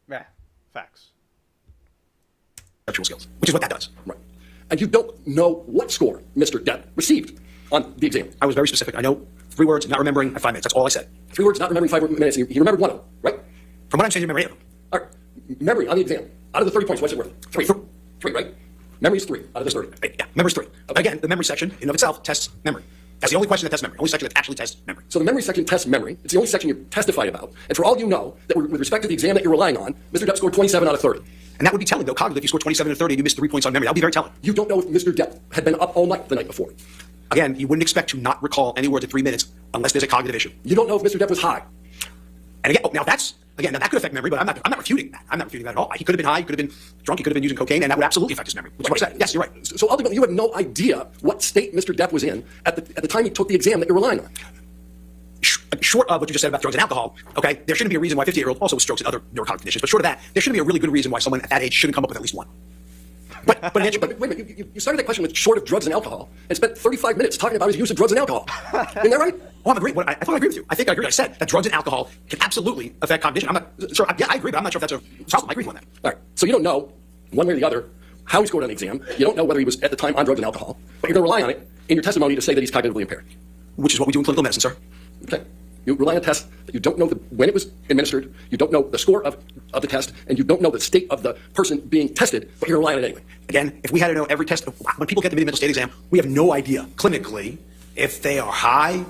Yeah, facts. Intellectual skills, which is what that does. Right. And you don't know what score Mr. Depp received on the exam. I was very specific. I know 3 words, not remembering, and 5 minutes. That's all I said. 3 words, not remembering 5 minutes. He remembered one of them, right? From what I'm saying, you remember 8 of them. All right. Memory on the exam. Out of the 30 points, what's it worth? 3. 3, right? Memory is 3 out of the 30. Yeah, memory's 3. Okay. Again, the memory section in and of itself tests memory. That's the only question that tests memory. Only section that actually tests memory. So the memory section tests memory. It's the only section you testify about. And for all you know, that with respect to the exam that you're relying on, Mr. Depp scored 27 out of 30. And that would be telling, though, cognitive, if you score 27 and 30 and you missed 3 points on memory. That would be very telling. You don't know if Mr. Depp had been up all night the night before. Again, you wouldn't expect to not recall any words in 3 minutes unless there's a cognitive issue. You don't know if Mr. Depp was high. And again, now that could affect memory, but I'm not refuting that. I'm not refuting that at all. He could have been high, he could have been drunk, he could have been using cocaine, and that would absolutely affect his memory. Which is what I said. Yes, you're right. So ultimately, you have no idea what state Mr. Depp was in at the time he took the exam that you're relying on. Short of what you just said about drugs and alcohol, okay, there shouldn't be a reason why a 58-year-old, also with strokes and other neurocognitive conditions, but short of that, there shouldn't be a really good reason why someone at that age shouldn't come up with at least one. But wait a minute, you started that question with short of drugs and alcohol and spent 35 minutes talking about his use of drugs and alcohol. Isn't that right? Oh, I'm agreeing. I thought I agree with you. I think I agree. I said that drugs and alcohol can absolutely affect cognition. I'm not sure. Yeah, I agree, but I'm not sure if that's a problem. I agree with that. All right. So you don't know, one way or the other, how he scored on the exam. You don't know whether he was at the time on drugs and alcohol, but you're going to rely on it in your testimony to say that he's cognitively impaired. Which is what we do in clinical medicine, sir. Okay. You rely on a test that you don't know when it was administered, you don't know the score of the test, and you don't know the state of the person being tested, but you're relying on it anyway. Again, if we had to know every test, when people get the mid-mental state exam, we have no idea clinically if they are high,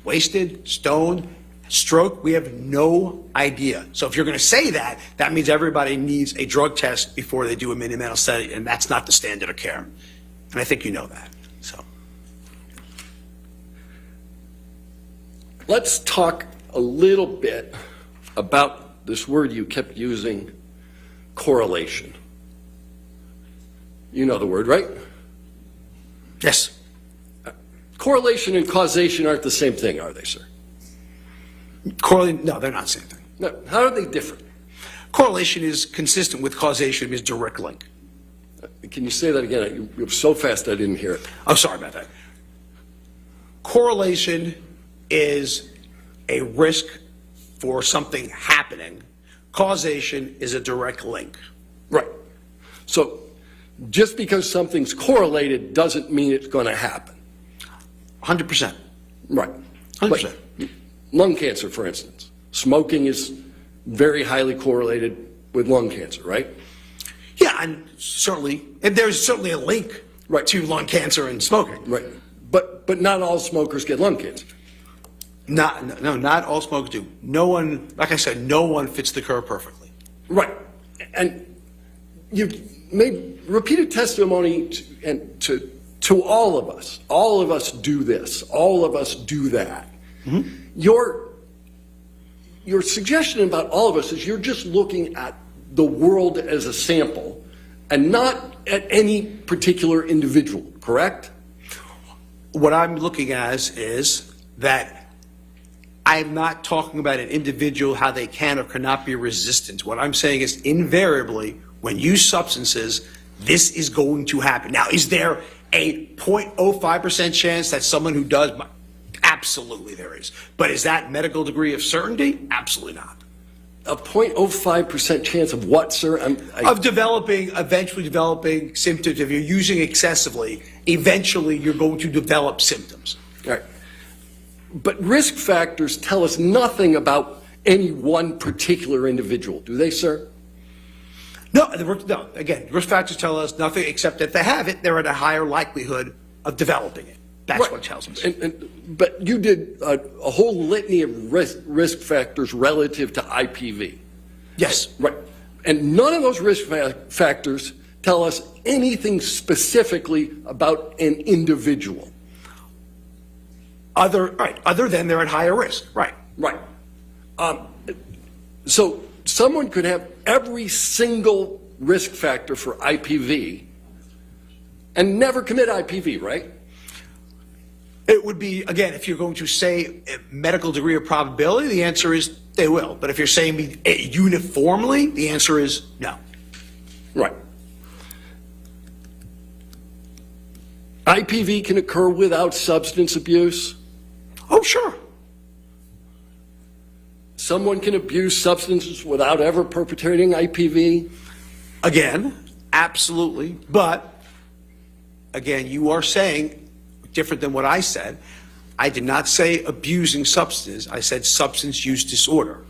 wasted, stoned, stroke. We have no idea. So if you're going to say that, that means everybody needs a drug test before they do a mid-mental study, and that's not the standard of care. And I think you know that. So let's talk a little bit about this word you kept using, correlation. You know the word, right? yes. Correlation and causation aren't the same thing, are they, sir? No, they're not the same thing. No. How are they different? Correlation is consistent with causation, is direct link. Can you say that again? You were so fast I didn't hear it. I'm sorry about that. Correlation is a risk for something happening. Causation is a direct link. Right. So just because something's correlated doesn't mean it's going to happen. 100%. Right. 100%. Like lung cancer, for instance. Smoking is very highly correlated with lung cancer, right? Yeah, and there's certainly a link to lung cancer and smoking. Right. But not all smokers get lung cancer. Not all smokers do. No one, like I said, no one fits the curve perfectly. Right. And you've made repeated testimony to all of us. All of us do this. All of us do that. Mm-hmm. Your suggestion about all of us is you're just looking at the world as a sample and not at any particular individual, correct? What I'm looking at is that I'm not talking about an individual, how they can or cannot be resistant. What I'm saying is invariably, when you use substances, this is going to happen. Now, is there a 0.05% chance that someone who does? Absolutely there is. But is that medical degree of certainty? Absolutely not. A 0.05% chance of what, sir? Of eventually developing symptoms. If you're using excessively, eventually you're going to develop symptoms. All right. But risk factors tell us nothing about any one particular individual, do they, sir? No. Again, risk factors tell us nothing except that if they have it, they're at a higher likelihood of developing it. That's right. What it tells us. But you did a whole litany of risk factors relative to IPV. Yes. Right. And none of those risk factors tell us anything specifically about an individual. Other than they're at higher risk. Right. Right. So someone could have every single risk factor for IPV and never commit IPV, right? It would be, again, if you're going to say a medical degree of probability, the answer is they will. But if you're saying uniformly, the answer is no. Right. IPV can occur without substance abuse? Oh, sure. someone can abuse substances without ever perpetrating IPV? Again, absolutely. But, again, you are saying different than what I said. I did not say abusing substances. I said substance use disorder.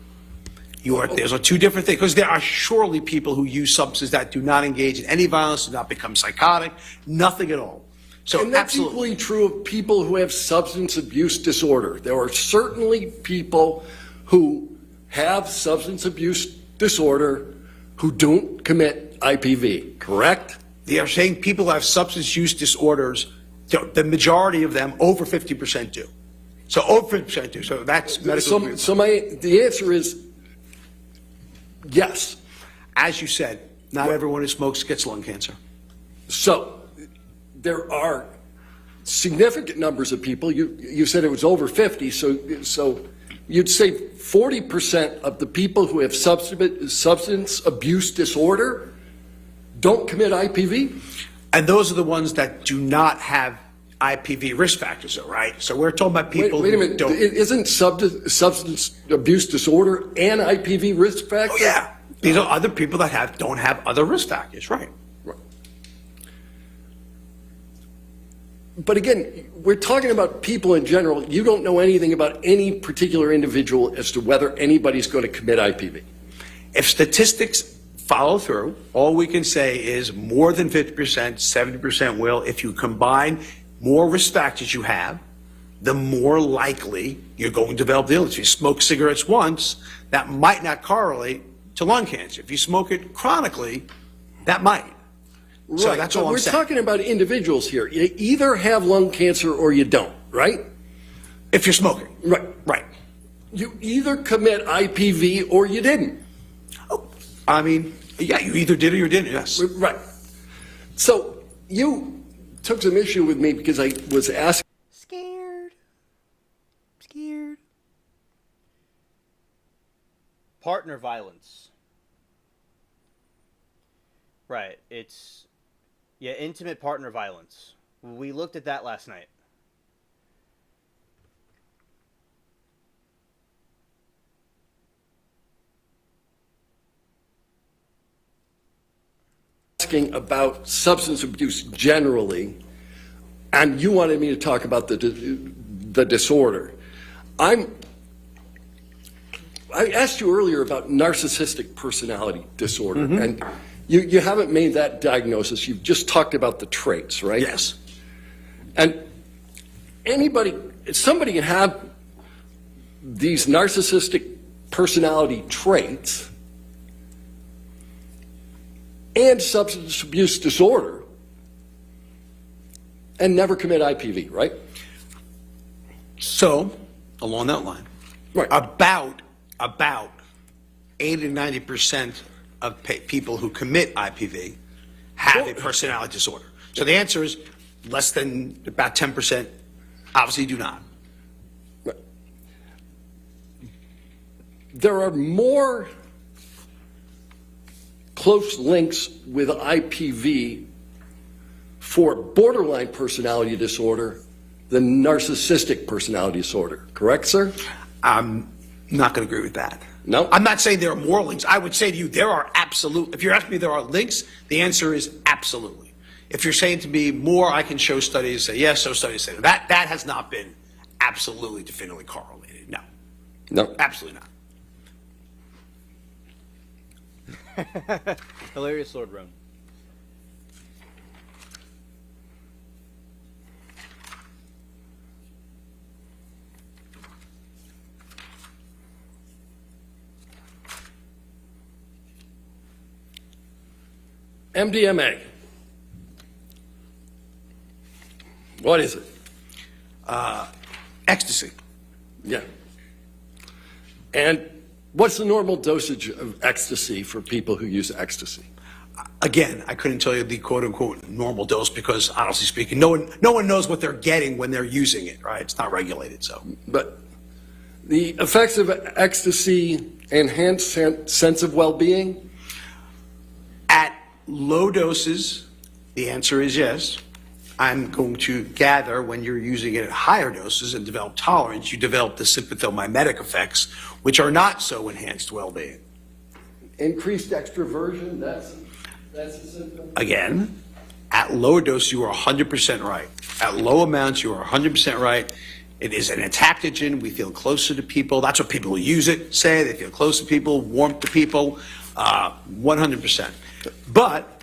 Those are two different things, because there are surely people who use substances that do not engage in any violence, do not become psychotic, nothing at all. So And that's absolutely. equally true of people who have substance abuse disorder. There are certainly people who have substance abuse disorder who don't commit IPV, correct? They are saying people who have substance use disorders, the majority of them, over 50% do. So over 50% do. So that's medical. The answer is yes. As you said, not everyone who smokes gets lung cancer. So there are significant numbers of people. You said it was over 50. So you'd say 40% of the people who have substance abuse disorder don't commit IPV? And those are the ones that do not have IPV risk factors, though, right? So we're talking about people Wait a who minute. don't. Isn't substance abuse disorder and IPV risk factors? Oh, yeah. These are other people that don't have other risk factors, right? Right. But again, we're talking about people in general. You don't know anything about any particular individual as to whether anybody's going to commit IPV. If statistics follow through, all we can say is more than 50%, 70% will. If you combine more risk factors you have, the more likely you're going to develop the illness. If you smoke cigarettes once, that might not correlate to lung cancer. If you smoke it chronically, that might. Right. So that's all I'm we're saying. talking about individuals here. You either have lung cancer or you don't, right? If you're smoking. Right. Right. You either commit IPV or you didn't. Oh, I mean, yeah, you either did or you didn't, yes. Right. So you took some issue with me because I was asking. Scared. Partner violence. Right. It's, intimate partner violence. We looked at that last night. Asking about substance abuse generally, and you wanted me to talk about the disorder. I asked you earlier about narcissistic personality disorder, and you haven't made that diagnosis. You've just talked about the traits, right? Yes. And somebody can have these narcissistic personality traits and substance abuse disorder and never commit IPV, right? So, along that line, Right. about 80 to 90% of people who commit IPV have a personality disorder. So the answer is less than about 10% obviously do not. Right. There are more close links with IPV for borderline personality disorder than narcissistic personality disorder. Correct, sir? I'm not going to agree with that. No? I'm not saying there are more links. I would say to you there are absolute. If you're asking me if there are links, the answer is absolutely. If you're saying to me more, I can show studies say yes, so studies say that. That has not been absolutely definitively correlated. No. No. Absolutely not. Hilarious Lord Roan. MDMA. What is it? Ecstasy. Yeah. And what's the normal dosage of ecstasy for people who use ecstasy? Again, I couldn't tell you the quote unquote normal dose because honestly speaking, no one knows what they're getting when they're using it, right? It's not regulated, so. But the effects of ecstasy enhance sense of well-being? At low doses, the answer is yes. I'm going to gather when you're using it at higher doses and develop tolerance, you develop the sympathomimetic effects, which are not so enhanced well-being. Increased extroversion, that's a symptom. Again, at lower dose, you are 100% right. At low amounts, you are 100% right. It is an entactogen. We feel closer to people. That's what people who use it say. They feel close to people, warmth to people, 100%. But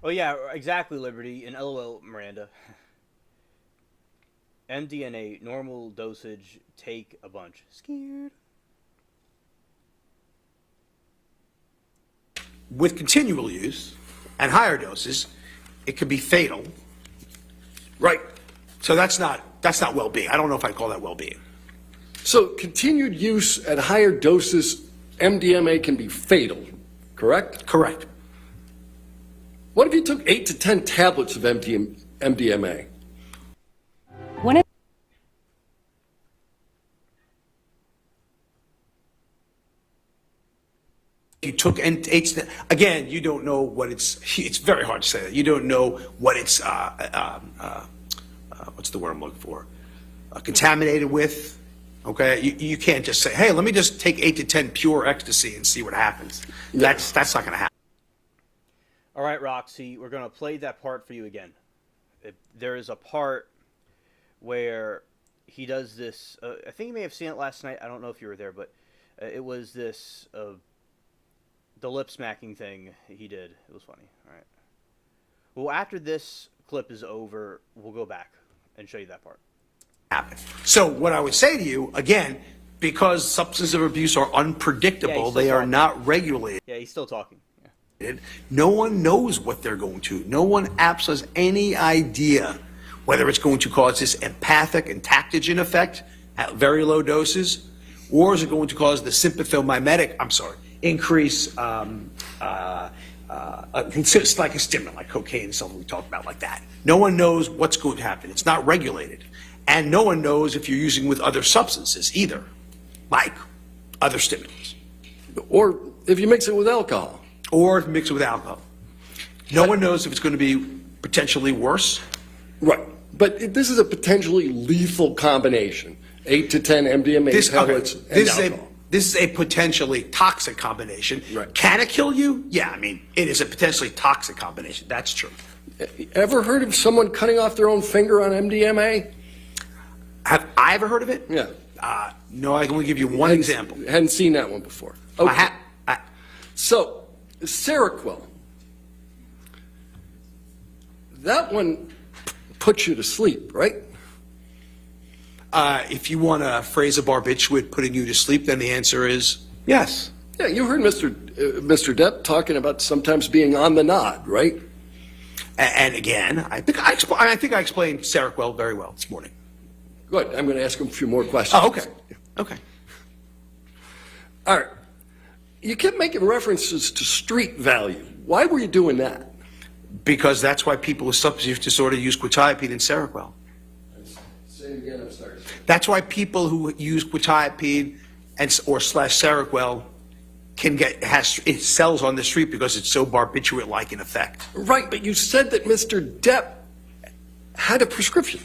Oh yeah, exactly, Liberty, and LOL, Miranda. MDNA, normal dosage, take a bunch. Scared. with continual use and higher doses, it could be fatal. Right. So that's not well-being. I don't know if I'd call that well-being. So continued use at higher doses, MDMA can be fatal, correct? Correct. What if you took 8 to 10 tablets of MDMA? One of You took again, you don't know what it's very hard to say that. You don't know what it's, what's the word I'm looking for? Contaminated with, okay? You can't just say, hey, let me just take 8 to 10 pure ecstasy and see what happens. Yeah. That's not gonna happen. All right, Roxy, we're going to play that part for you again. There is a part where he does this, I think you may have seen it last night. I don't know if you were there, but it was this, the lip smacking thing he did. It was funny. All right. Well, after this clip is over, we'll go back and show you that part. Happen. So what I would say to you, again, because substance abuse are unpredictable, they are not regulated. Yeah, he's still talking. No one knows what they're going to. No one absolutely has any idea whether it's going to cause this empathic entactogen effect at very low doses, or is it going to cause the sympathomimetic, increase, it's like a stimulant, like cocaine, something we talked about like that. No one knows what's going to happen. It's not regulated. And no one knows if you're using with other substances either, like other stimulants. Or if you mix it with alcohol. Or mix it with alcohol. No one knows if it's going to be potentially worse. Right. But this is a potentially lethal combination. 8 to 10 MDMA tablets and alcohol. This is a potentially toxic combination. Right. Can it kill you? Yeah, I mean, it is a potentially toxic combination. That's true. Ever heard of someone cutting off their own finger on MDMA? Have I ever heard of it? Yeah. No, I can only give you one example. Hadn't seen that one before. Okay. So, Seroquel. That one puts you to sleep, right? If you want to phrase a barbiturate putting you to sleep, then the answer is yes. Yeah, you heard Mr. Depp talking about sometimes being on the nod, right? And again, I think I explained Seroquel very well this morning. Good. I'm going to ask him a few more questions. Oh, okay. Okay. All right. You kept making references to street value. Why were you doing that? Because that's why people with substance use disorder use quetiapine and Seroquel. Say it again, I'm sorry. That's why people who use quetiapine or Seroquel can it sells on the street because it's so barbiturate-like in effect. Right, but you said that Mr. Depp had a prescription.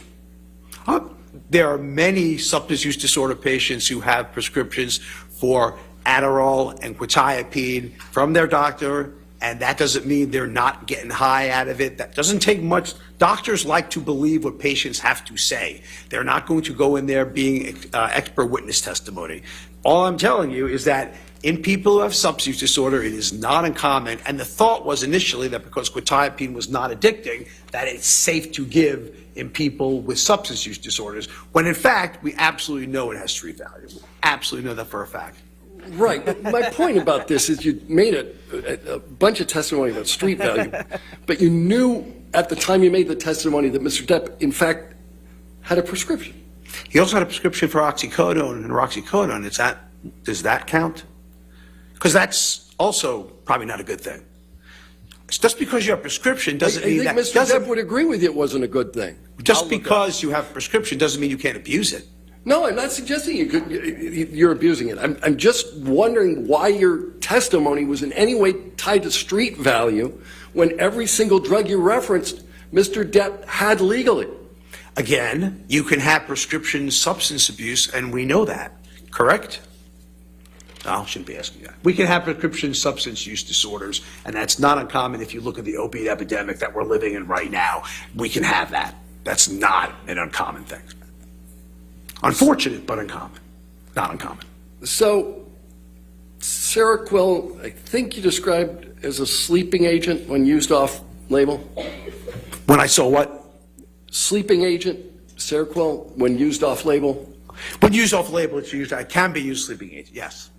There are many substance use disorder patients who have prescriptions for Adderall and quetiapine from their doctor, and that doesn't mean they're not getting high out of it. That doesn't take much. Doctors like to believe what patients have to say. They're not going to go in there being expert witness testimony. All I'm telling you is that in people who have substance use disorder, it is not uncommon, and the thought was initially that because quetiapine was not addicting, that it's safe to give in people with substance use disorders, when in fact, we absolutely know it has street value. We absolutely know that for a fact. Right, but my point about this is you made a bunch of testimony about street value, but you knew at the time you made the testimony that Mr. Depp, in fact, had a prescription. He also had a prescription for oxycodone and roxicodone. Does that count? Because that's also probably not a good thing. Just because you have a prescription doesn't mean that... I think Mr. Depp would agree with you it wasn't a good thing. Just because you have a prescription doesn't mean you can't abuse it. No, I'm not suggesting you're abusing it. I'm just wondering why your testimony was in any way tied to street value when every single drug you referenced, Mr. Depp had legally. Again, you can have prescription substance abuse, and we know that, correct? No, I shouldn't be asking that. We can have prescription substance use disorders, and that's not uncommon if you look at the opiate epidemic that we're living in right now. We can have that. That's not an uncommon thing. Unfortunate, but uncommon. Not uncommon. So, Seroquel, I think you described as a sleeping agent when used off-label? When I saw what? Sleeping agent, Seroquel, when used off-label? When used off-label, it's used. It can be used sleeping agent. Yes.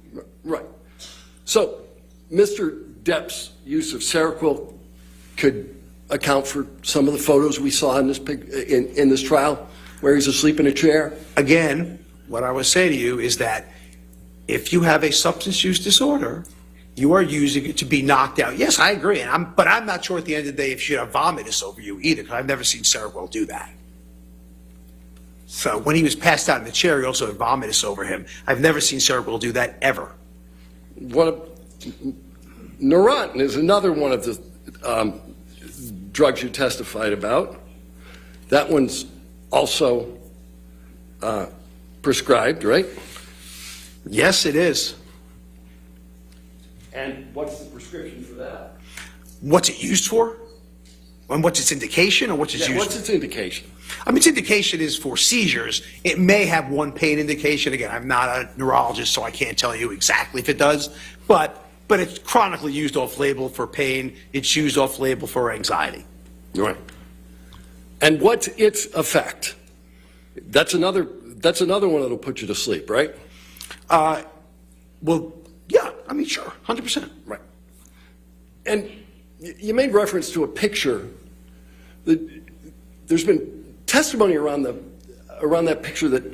Right. So, Mr. Depp's use of Seroquel could account for some of the photos we saw in this trial, where he's asleep in a chair. Again, what I would say to you is that if you have a substance use disorder, you are using it to be knocked out. Yes, I agree, but I'm not sure at the end of the day if she'd have vomitus over you either, because I've never seen Seroquel do that. So when he was passed out in the chair, he also had vomitus over him. I've never seen Seroquel do that ever. Neurontin is another one of the drugs you testified about. That one's also prescribed, right? Yes, it is. And what's the prescription for that? What's it used for? And what's its indication, or what's its used what's its indication? I mean, its indication is for seizures. It may have one pain indication. Again, I'm not a neurologist, so I can't tell you exactly if it does. But it's chronically used off-label for pain. It's used off-label for anxiety. Right. And what's its effect? That's another one that'll put you to sleep, right? Well, yeah. I mean, sure, 100%. Right. And you made reference to a picture. There's been testimony around that picture that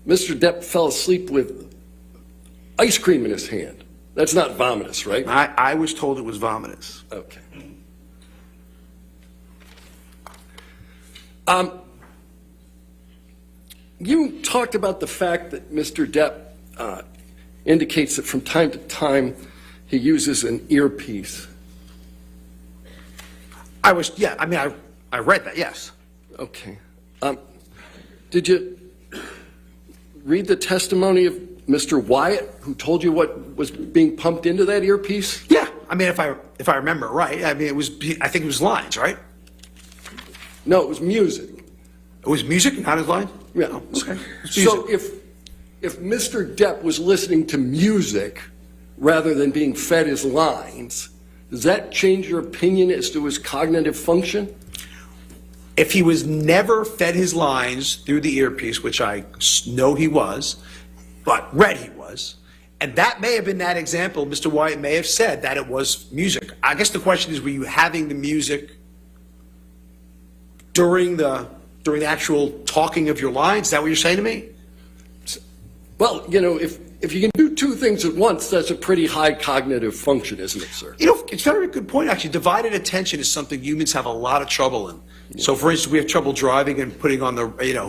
Mr. Depp fell asleep with ice cream in his hand. That's not vomitous, right? I was told it was vomitous. Okay. You talked about the fact that Mr. Depp indicates that from time to time he uses an earpiece. I read that, yes. Okay. Did you read the testimony of Mr. Wyatt, who told you what was being pumped into that earpiece? Yeah. I mean, if I remember right, I mean, I think it was lines, right? No, it was music. It was music, not his lines? Yeah. Okay. So if Mr. Depp was listening to music rather than being fed his lines, does that change your opinion as to his cognitive function? If he was never fed his lines through the earpiece, which I know he was, but read he was, and that may have been that example, Mr. Wyatt may have said that it was music. I guess the question is, were you having the music during the actual talking of your lines? Is that what you're saying to me? Well, you know, if you can do two things at once, that's a pretty high cognitive function, isn't it, sir? You know, it's a very good point, actually. Divided attention is something humans have a lot of trouble in. Yeah. So, for instance, we have trouble driving and putting on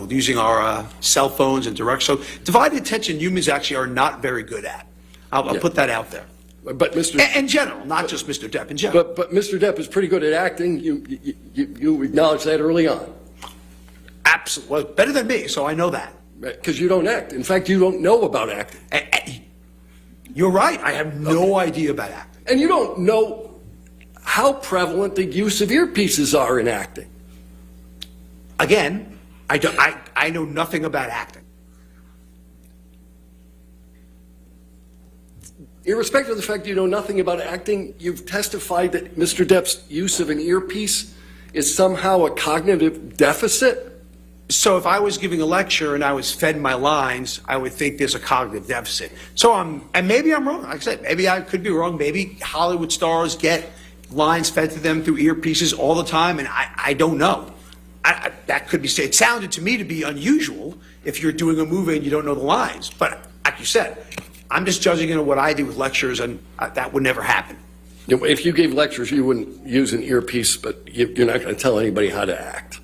using our cell phones and direct. So, divided attention, humans actually are not very good at. I'll put that out there. But Mr. In general, not just Mr. Depp, in general. But Mr. Depp is pretty good at acting. You acknowledged that early on. Absolutely. Well, better than me, so I know that. Because you don't act. In fact, you don't know about acting. You're right. I have no idea about acting. And you don't know how prevalent the use of earpieces are in acting. Again, I know nothing about acting. Irrespective of the fact you know nothing about acting, you've testified that Mr. Depp's use of an earpiece is somehow a cognitive deficit? So if I was giving a lecture and I was fed my lines, I would think there's a cognitive deficit. So and maybe I'm wrong. Like I said, maybe I could be wrong. Maybe Hollywood stars get lines fed to them through earpieces all the time, and I don't know. That could be said. It sounded to me to be unusual if you're doing a movie and you don't know the lines. But like you said, I'm just judging it on what I do with lectures, and that would never happen. If you gave lectures, you wouldn't use an earpiece, but you're not going to tell anybody how to act.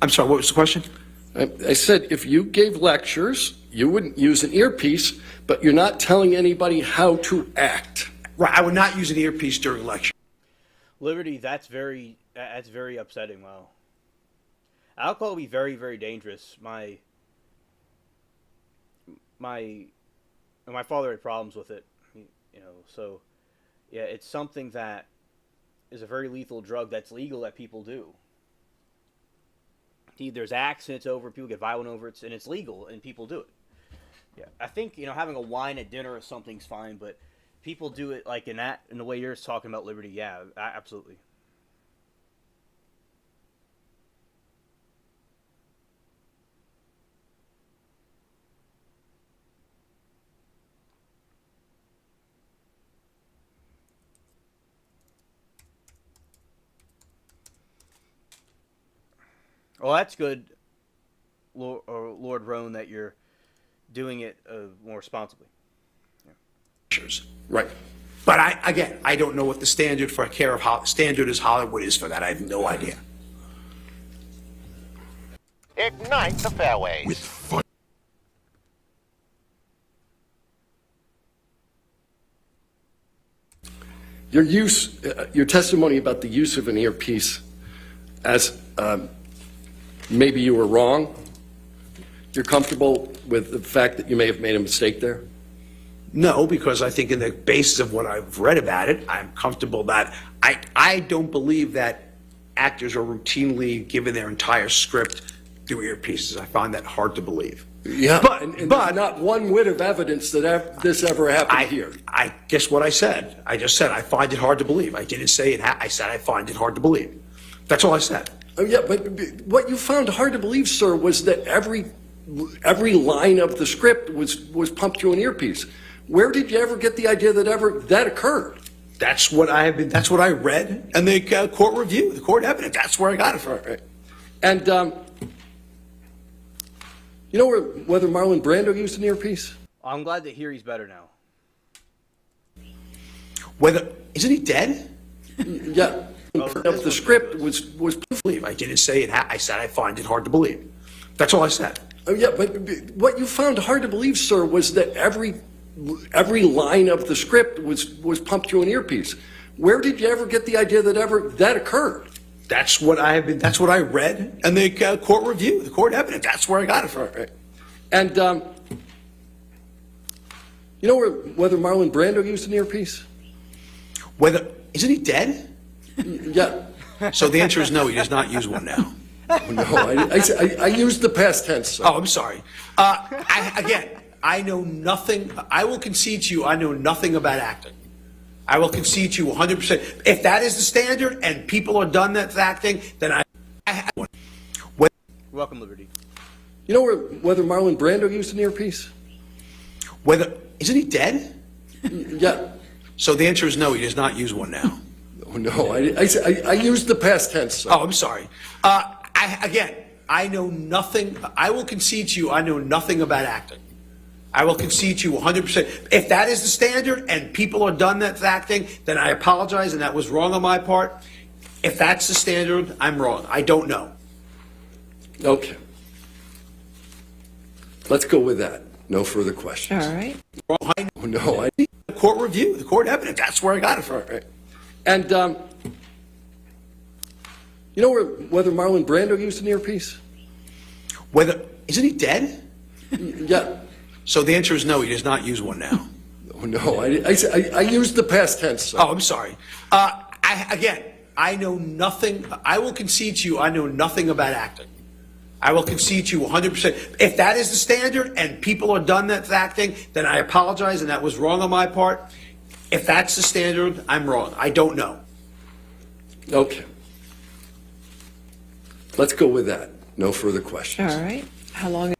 I'm sorry, what was the question? I said if you gave lectures, you wouldn't use an earpiece, but you're not telling anybody how to act. Right, I would not use an earpiece during lecture. Liberty, that's very upsetting. Wow. Alcohol will be very, very dangerous. My father had problems with it, so yeah, it's something that is a very lethal drug that's legal that people do. There's accidents over it, people get violent over it, and it's legal, and people do it. Yeah, I think having a wine at dinner or something's fine, but people do it like in the way you're talking about liberty. Yeah, absolutely. Well, that's good, Lord Roan, that you're doing it more responsibly. Yeah. Right. But I don't know what the standard for standard as Hollywood is for that. I have no idea. Ignite the fairways. With fun. Your testimony about the use of an earpiece as maybe you were wrong. You're comfortable with the fact that you may have made a mistake there? No, because I think in the basis of what I've read about it, I'm comfortable that I don't believe that actors are routinely given their entire script through earpieces. I find that hard to believe. Yeah, but not one whit of evidence that this ever happened here. I guess what I said. I just said I find it hard to believe. I didn't say it. I said I find it hard to believe. That's all I said. Oh, yeah, but what you found hard to believe, sir, was that every line of the script was pumped through an earpiece. Where did you ever get the idea that occurred? That's what I read in the court review, the court evidence. That's where I got it from. Right. And you know whether Marlon Brando used an earpiece? I'm glad to hear he's better now. Isn't he dead? Yeah. The script was believe. I didn't say it. I said I find it hard to believe. That's all I said. Oh, yeah, but what you found hard to believe, sir, was that every line of the script was pumped through an earpiece. Where did you ever get the idea that occurred? That's what I read in the court review, the court evidence. That's where I got it from. Right. And you know whether Marlon Brando used an earpiece? Isn't he dead? Yeah. So the answer is no. He does not use one now. No, I used the past tense. Sir. Oh, I'm sorry. I know nothing. I will concede to you. I know nothing about acting. I will concede to you 100%. If that is the standard and people are done that's acting, then I have one. Welcome, Liberty. You know whether Marlon Brando used an earpiece? Isn't he dead? Yeah. So the answer is no. He does not use one now. No, I used the past tense. Sir. Oh, I'm sorry. I know nothing. I will concede to you. I know nothing about acting. I will concede to you 100%. If that is the standard and people are done that's acting, then I apologize and that was wrong on my part. If that's the standard, I'm wrong. I don't know. Okay. Let's go with that. No further questions. All right. The court review, the court evidence. That's where I got it from. Right. And you know whether Marlon Brando used an earpiece? Isn't he dead? Yeah. So the answer is no. He does not use one now. No, I used the past tense. Sir. Oh, I'm sorry. I know nothing. I will concede to you. I know nothing about acting. I will concede to you 100%. If that is the standard and people are done that's acting, then I apologize and that was wrong on my part. If that's the standard, I'm wrong. I don't know. Okay. Let's go with that. No further questions. All right. How long?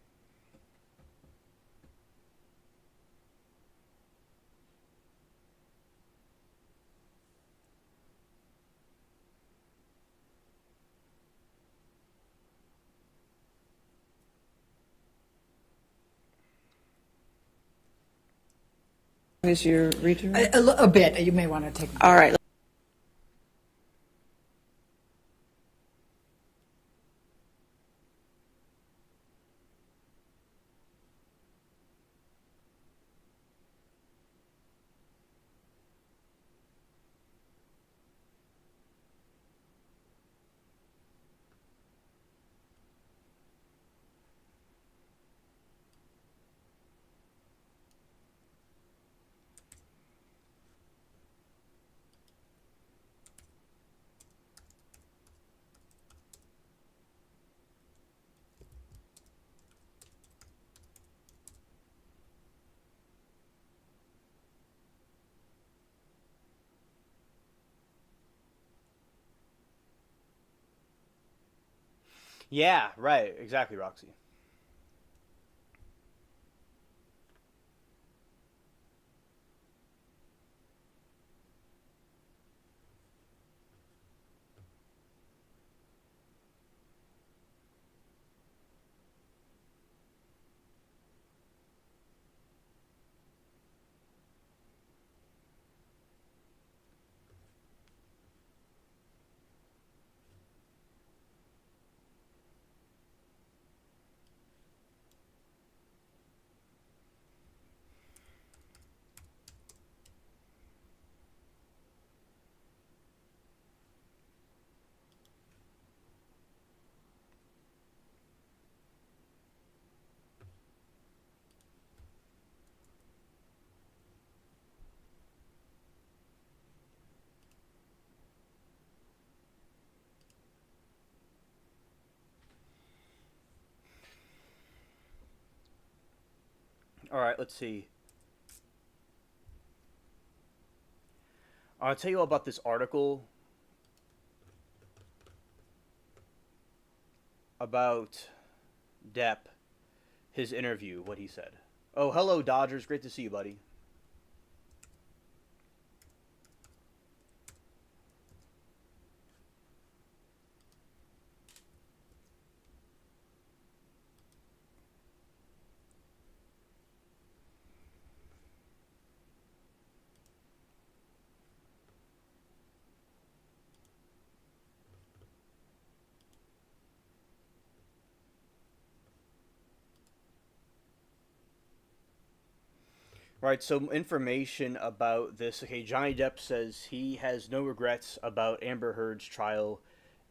Is your return? A bit. You may want to take. All right. Yeah, right. Exactly, Roxy. All right, let's see. I'll tell you all about this article about Depp, his interview, what he said. Oh, hello, Dodgers. Great to see you, buddy. Right, so information about this. Okay, Johnny Depp says he has no regrets about Amber Heard's trial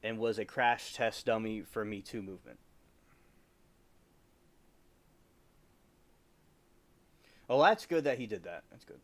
and was a crash test dummy for Me Too movement. Oh, that's good that he did that. That's good.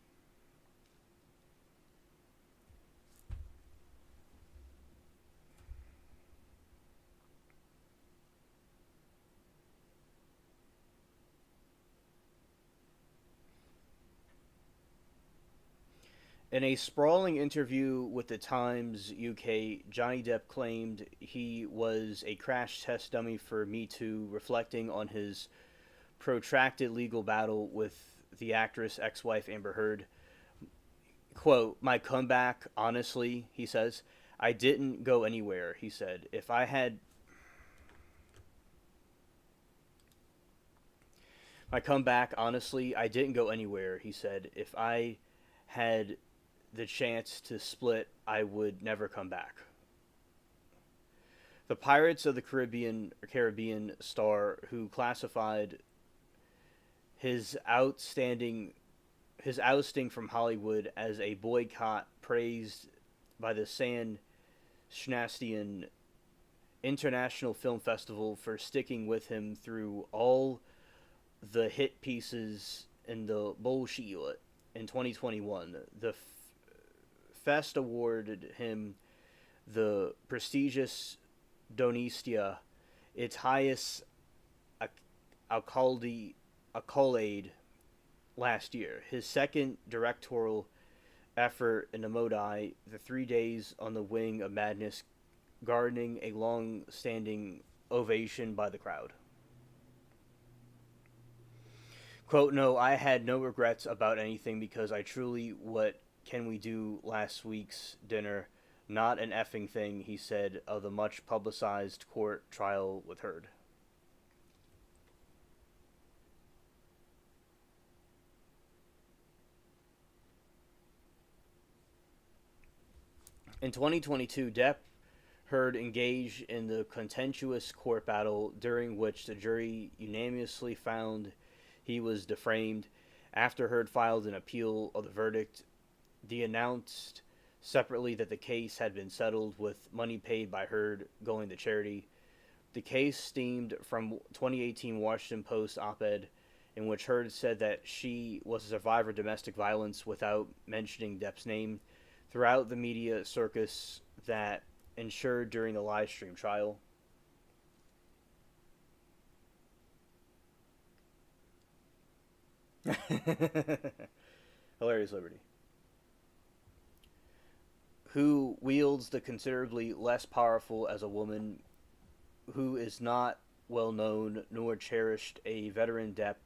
In a sprawling interview with the Times UK, Johnny Depp claimed he was a crash test dummy for Me Too, reflecting on his protracted legal battle with the actress ex-wife Amber Heard. Quote, "My comeback, honestly," he says, "I didn't go anywhere," he said. "If I had My comeback, honestly, I didn't go anywhere," he said. "If I had the chance to split, I would never come back." The Pirates of the Caribbean star who classified his outstanding his ousting from Hollywood as a boycott, praised by the San Sebastian International Film Festival for sticking with him through all the hit pieces in the bullshit in 2021. The Fest awarded him the prestigious Donistia, its highest accolade last year. His second directorial effort in the Modi, The 3 Days on the Wing of Madness, garnering a long-standing ovation by the crowd. Quote, "No, I had no regrets about anything because I truly, what can we do last week's dinner? Not an effing thing," he said of the much publicized court trial with Heard. In 2022, Depp Heard engaged in the contentious court battle during which the jury unanimously found he was defamed. After Heard filed an appeal of the verdict, they announced separately that the case had been settled with money paid by Heard going to charity. The case stemmed from 2018 Washington Post op-ed in which Heard said that she was a survivor of domestic violence without mentioning Depp's name. Throughout the media circus that ensured during the live stream trial, hilarious Liberty, who wields the considerably less powerful as a woman who is not well known nor cherished, a veteran Depp,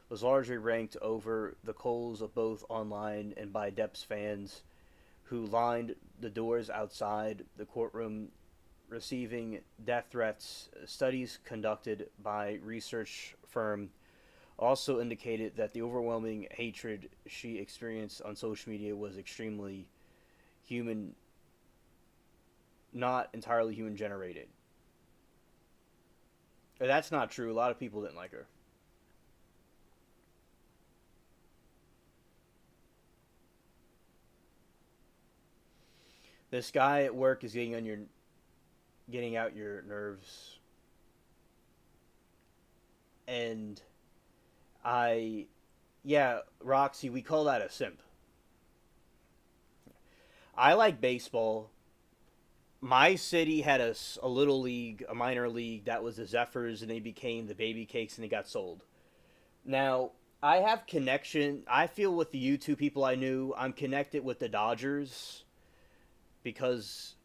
was largely ranked over the coals of both online and by Depp's fans, who lined the doors outside the courtroom receiving death threats. Studies conducted by research firm also indicated that the overwhelming hatred she experienced on social media was extremely human, not entirely human generated. That's not true. A lot of people didn't like her. This guy at work is getting out your nerves. And yeah, Roxy, we call that a simp. I like baseball. My city had a little league, a minor league, that was the Zephyrs, and they became the Baby Cakes, and they got sold. Now, I have connection. I feel with the YouTube people I knew, I'm connected with the Dodgers because,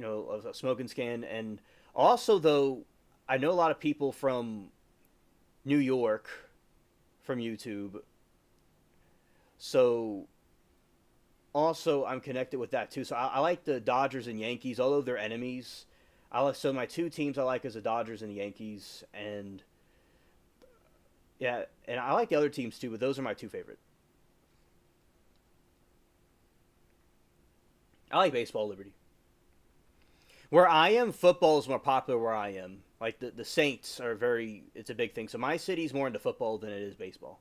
of a smoking scan. And also, though, I know a lot of people from New York from YouTube. So also I'm connected with that too. So I like the Dodgers and Yankees, although they're enemies. So my two teams I like is the Dodgers and the Yankees, and yeah, and I like the other teams too, but those are my two favorite. I like baseball, Liberty. Where I am, football is more popular where I am. Like the Saints are it's a big thing. So my city's more into football than it is baseball.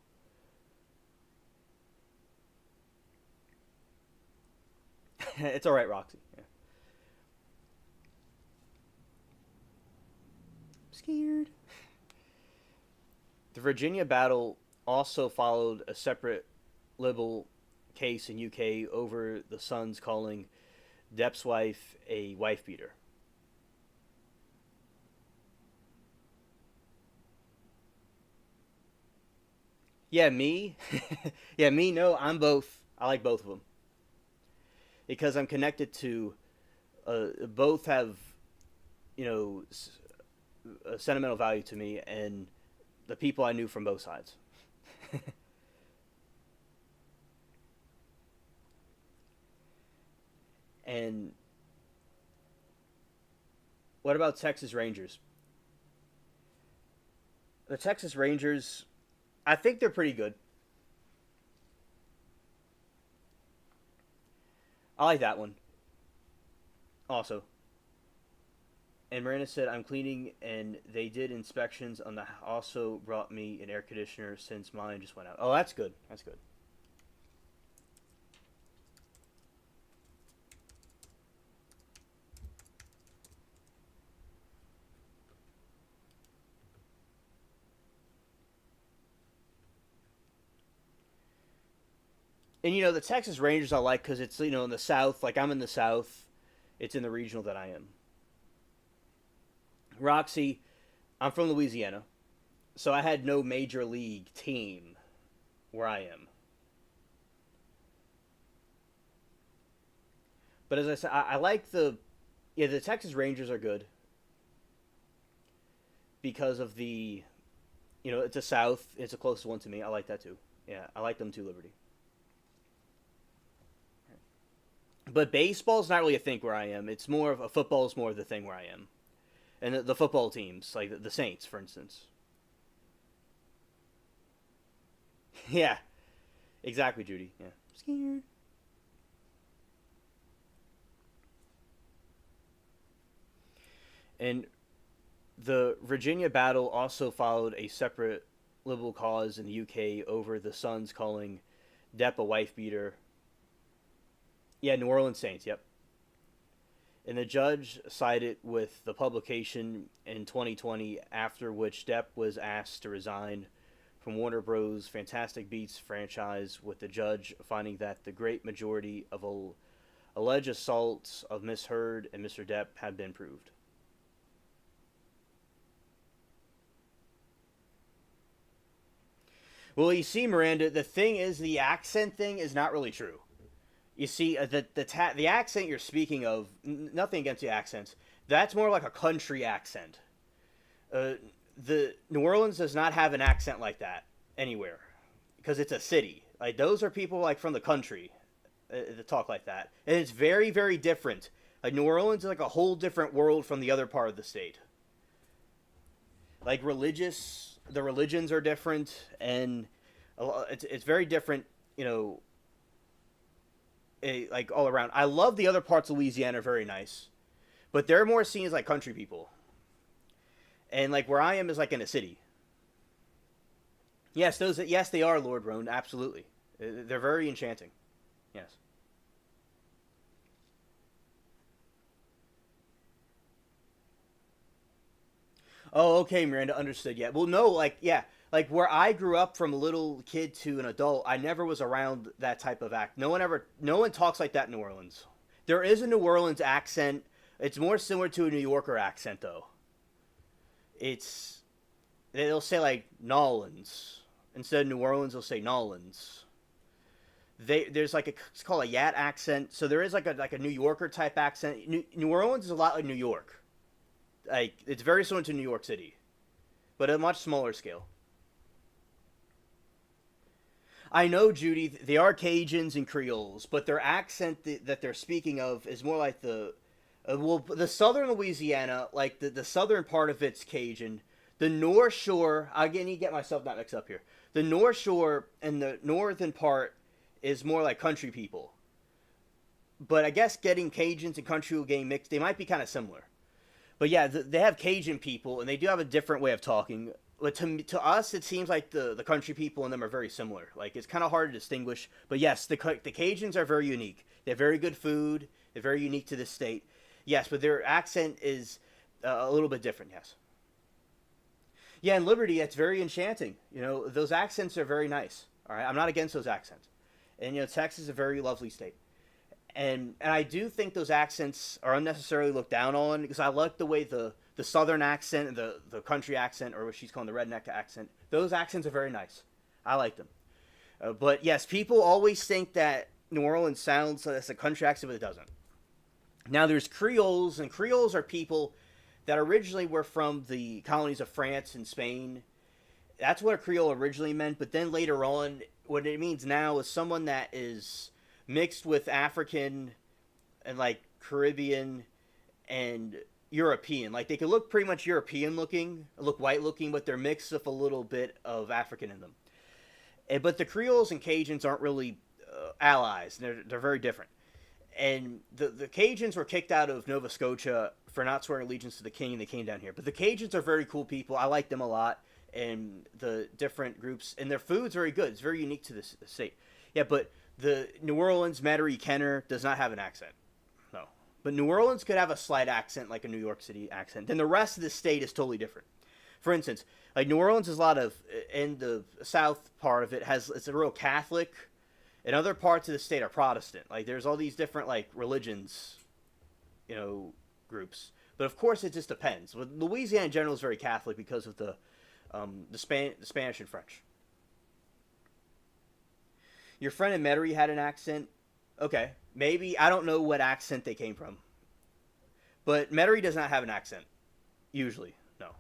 It's all right, Roxy. Yeah. I'm scared. The Virginia battle also followed a separate libel case in UK over the Sun's calling Depp's wife a wife beater. Yeah, me. Yeah, me. No, I'm both. I like both of them because I'm connected to. Both have, a sentimental value to me, and the people I knew from both sides. And what about Texas Rangers? The Texas Rangers, I think they're pretty good. I like that one. Also. And Miranda said, I'm cleaning, and they did inspections on the also brought me an air conditioner since mine just went out. Oh, that's good. That's good. And, the Texas Rangers I like because it's, in the South. Like, I'm in the South. It's in the regional that I am. Roxy, I'm from Louisiana. So I had no major league team where I am. But as I said, I like the Texas Rangers are good because of it's a South. It's a closest one to me. I like that too. Yeah, I like them too, Liberty. But baseball's not really a thing where I am. It's more of football's more of the thing where I am. And the football teams, like the Saints, for instance. Yeah, exactly, Judy. Yeah, I'm scared. And the Virginia battle also followed a separate liberal cause in the UK over the Suns calling Depp a wife beater. Yeah, New Orleans Saints, yep. And the judge sided with the publication in 2020, after which Depp was asked to resign from Warner Bros. Fantastic Beasts franchise, with the judge finding that the great majority of alleged assaults of Miss Heard and Mr. Depp had been proved. Well, you see, Miranda, the thing is, the accent thing is not really true. You see, the accent you're speaking of, nothing against the accents, that's more like a country accent. The New Orleans does not have an accent like that anywhere because it's a city. Like those are people like from the country that talk like that, and it's very very different. Like New Orleans is like a whole different world from the other part of the state. Like the religions are different, and it's very different. You know, like all around. I love the other parts of Louisiana, are very nice, but they're more seen as like country people. And like where I am is like in a city. Yes, yes they are, Lord Roan, absolutely. They're very enchanting. Yes. Oh, okay, Miranda, understood. Yeah. Well, no, like yeah, like where I grew up from a little kid to an adult, I never was around that type of act. No one talks like that in New Orleans. There is a New Orleans accent. It's more similar to a New Yorker accent though. They'll say like Nolans instead of New Orleans. They'll say Nolans. There's like it's called a Yat accent. So there is like a New Yorker type accent. New Orleans is a lot like New York. Like it's very similar to New York City, but at a much smaller scale. I know, Judy. They are Cajuns and Creoles, but their accent that they're speaking of is more like the southern Louisiana, like the southern part of it's Cajun. The North Shore, I need to get myself not mixed up here. The North Shore and the northern part is more like country people. But I guess getting Cajuns and country people getting mixed, they might be kind of similar. But yeah, they have Cajun people, and they do have a different way of talking. But to us, it seems like the country people and them are very similar. Like, it's kind of hard to distinguish. But yes, the Cajuns are very unique. They have very good food. They're very unique to this state. Yes, but their accent is a little bit different, yes. Yeah, in Liberty, it's very enchanting. You know, those accents are very nice. All right, I'm not against those accents. And, you know, Texas is a very lovely state. And I do think those accents are unnecessarily looked down on because I like the way the southern accent and the country accent, or what she's calling the redneck accent, those accents are very nice. I like them. But yes, people always think that New Orleans sounds like a country accent, but it doesn't. Now there's Creoles, and Creoles are people that originally were from the colonies of France and Spain. That's what a Creole originally meant, but then later on, what it means now is someone that is mixed with African and like Caribbean and European. Like they could look pretty much European looking, look white looking, but they're mixed with a little bit of African in them. But the Creoles and Cajuns aren't really allies. They're very different. And the Cajuns were kicked out of Nova Scotia for not swearing allegiance to the king, and they came down here. But the Cajuns are very cool people. I like them a lot, and the different groups. And their food's very good. It's very unique to this state. Yeah, but the New Orleans, Metairie, Kenner does not have an accent. No. But New Orleans could have a slight accent, like a New York City accent. Then the rest of the state is totally different. For instance, like New Orleans is a lot of, in the south part of it, it's a real Catholic. And other parts of the state are Protestant. Like there's all these different like religions, you know, groups. But of course, it just depends. But Louisiana in general is very Catholic because of the Spanish and French. Your friend in Metairie had an accent. Okay, maybe I don't know what accent they came from. But Metairie does not have an accent, usually. No.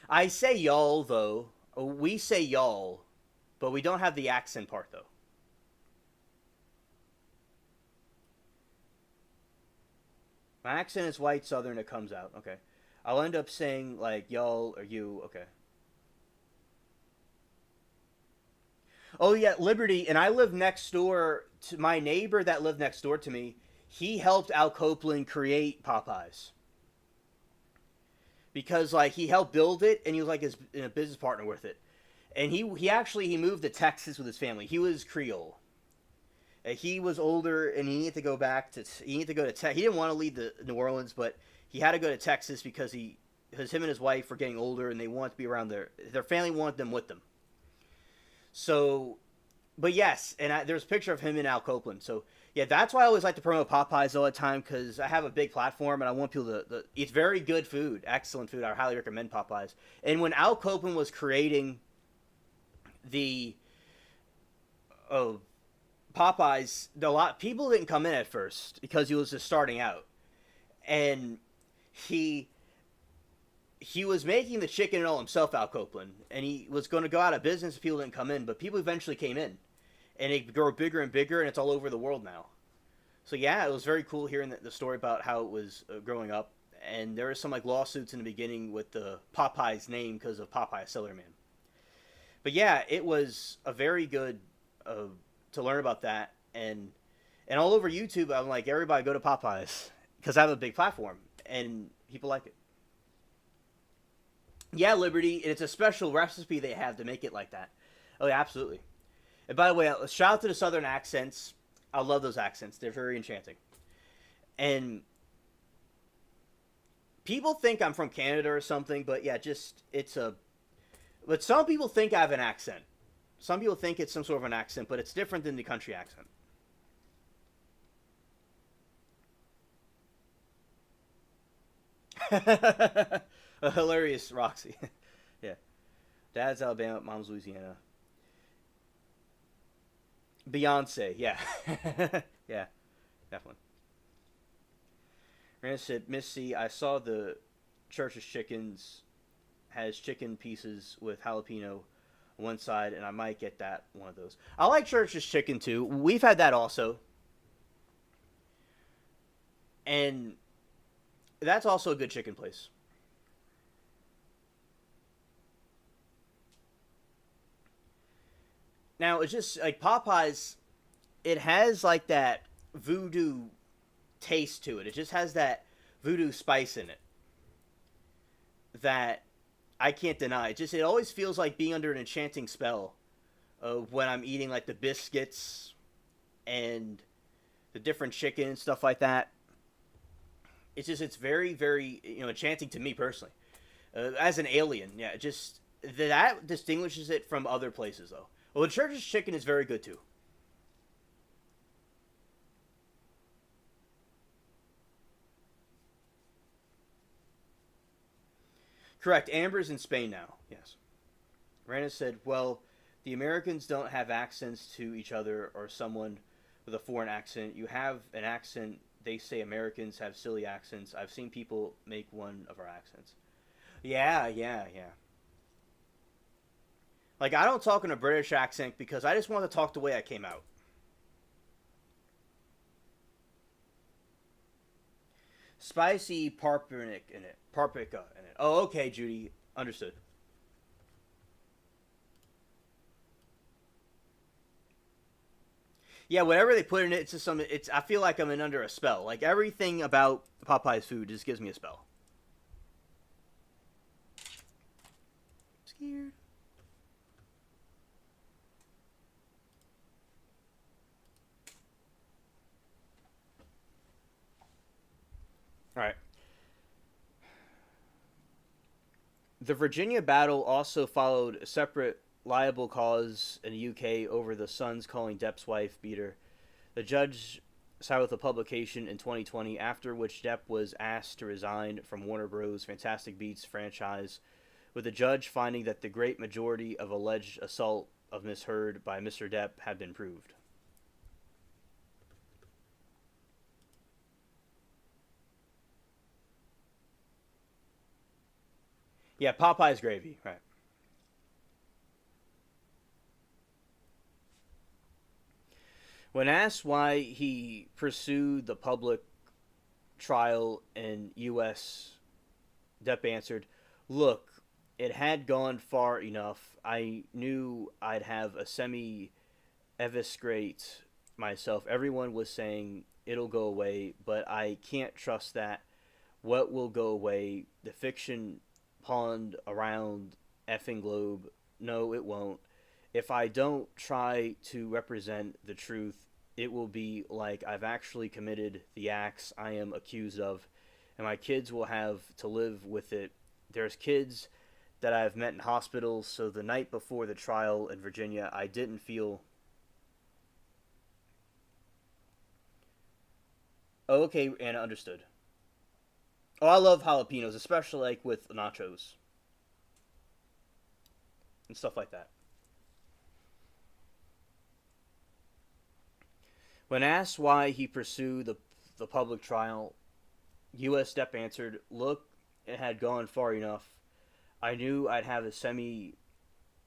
I say y'all, though. We say y'all, but we don't have the accent part, though. My accent is white southern, it comes out. Okay. I'll end up saying, like, y'all or you. Okay. Oh, yeah, Liberty. And I live next door to my neighbor that lived next door to me. He helped Al Copeland create Popeyes. Because like he helped build it, and he was like a business partner with it, and he moved to Texas with his family. He was Creole. He was older, and he needed to go to Texas. He didn't want to leave the New Orleans, but he had to go to Texas because him and his wife were getting older, and they wanted to be around their family wanted them with them. So, but yes, and there's a picture of him and Al Copeland. So yeah, that's why I always like to promote Popeyes all the time, because I have a big platform and I want people to it's very good food, excellent food. I highly recommend Popeyes. And when Al Copeland was creating the Popeyes, people didn't come in at first because he was just starting out, and he was making the chicken and all himself, Al Copeland, and he was going to go out of business if people didn't come in, but people eventually came in, and it grew bigger and bigger, and it's all over the world now. So yeah, it was very cool hearing the story about how it was growing up, and there were some like lawsuits in the beginning with the Popeyes name because of Popeye Cellarman. But yeah, it was a very good to learn about that, and all over YouTube, I'm like, everybody go to Popeyes because I have a big platform and people like it. Yeah, Liberty, it's a special recipe they have to make it like that. Oh yeah, absolutely. And by the way, shout out to the Southern accents. I love those accents. They're very enchanting. And people think I'm from Canada or something, but yeah, but some people think I have an accent. Some people think it's some sort of an accent, but it's different than the country accent. Hilarious, Roxy. Yeah. Dad's Alabama, mom's Louisiana. Beyonce, yeah. Yeah, definitely. Rana said, Missy, I saw the Church's Chickens has chicken pieces with jalapeno on one side, and I might get that one of those. I like Church's Chicken too. We've had that also. And that's also a good chicken place. Now, it's just like Popeyes, it has like that voodoo taste to it. It just has that voodoo spice in it that I can't deny. It always feels like being under an enchanting spell when I'm eating like the biscuits and the different chicken and stuff like that. It's very, very, enchanting to me personally. As an alien, yeah, that distinguishes it from other places though. Well, the Church's Chicken is very good too. Correct. Amber's in Spain now. Yes. Rana said, well, the Americans don't have accents to each other or someone with a foreign accent. You have an accent. They say Americans have silly accents. I've seen people make one of our accents. Yeah. Like, I don't talk in a British accent because I just want to talk the way I came out. Spicy paprika in it. Oh, okay, Judy. Understood. Yeah, whatever they put in it, I feel like I'm under a spell. Like, everything about Popeye's food just gives me a spell. Scared. All right. The Virginia battle also followed a separate liable cause in the UK over the Sun's calling Depp's wife beater. The judge sided with the publication in 2020, after which Depp was asked to resign from Warner Bros. Fantastic Beasts franchise, with the judge finding that the great majority of alleged assault of Miss Heard by Mr. Depp had been proved. Yeah, Popeye's gravy, right. When asked why he pursued the public trial in U.S., Depp answered, look, it had gone far enough. I knew I'd have a semi-eviscerate myself. Everyone was saying it'll go away, but I can't trust that. What will go away? The fiction pond around effing globe. No, it won't. If I don't try to represent the truth, it will be like I've actually committed the acts I am accused of, and my kids will have to live with it. There's kids that I've met in hospitals, so the night before the trial in Virginia, I didn't feel... Oh, okay, Anna, understood. Oh, I love jalapenos, especially like with nachos and stuff like that. When asked why he pursued the public trial, U.S. Depp answered, "Look, it had gone far enough. I knew I'd have a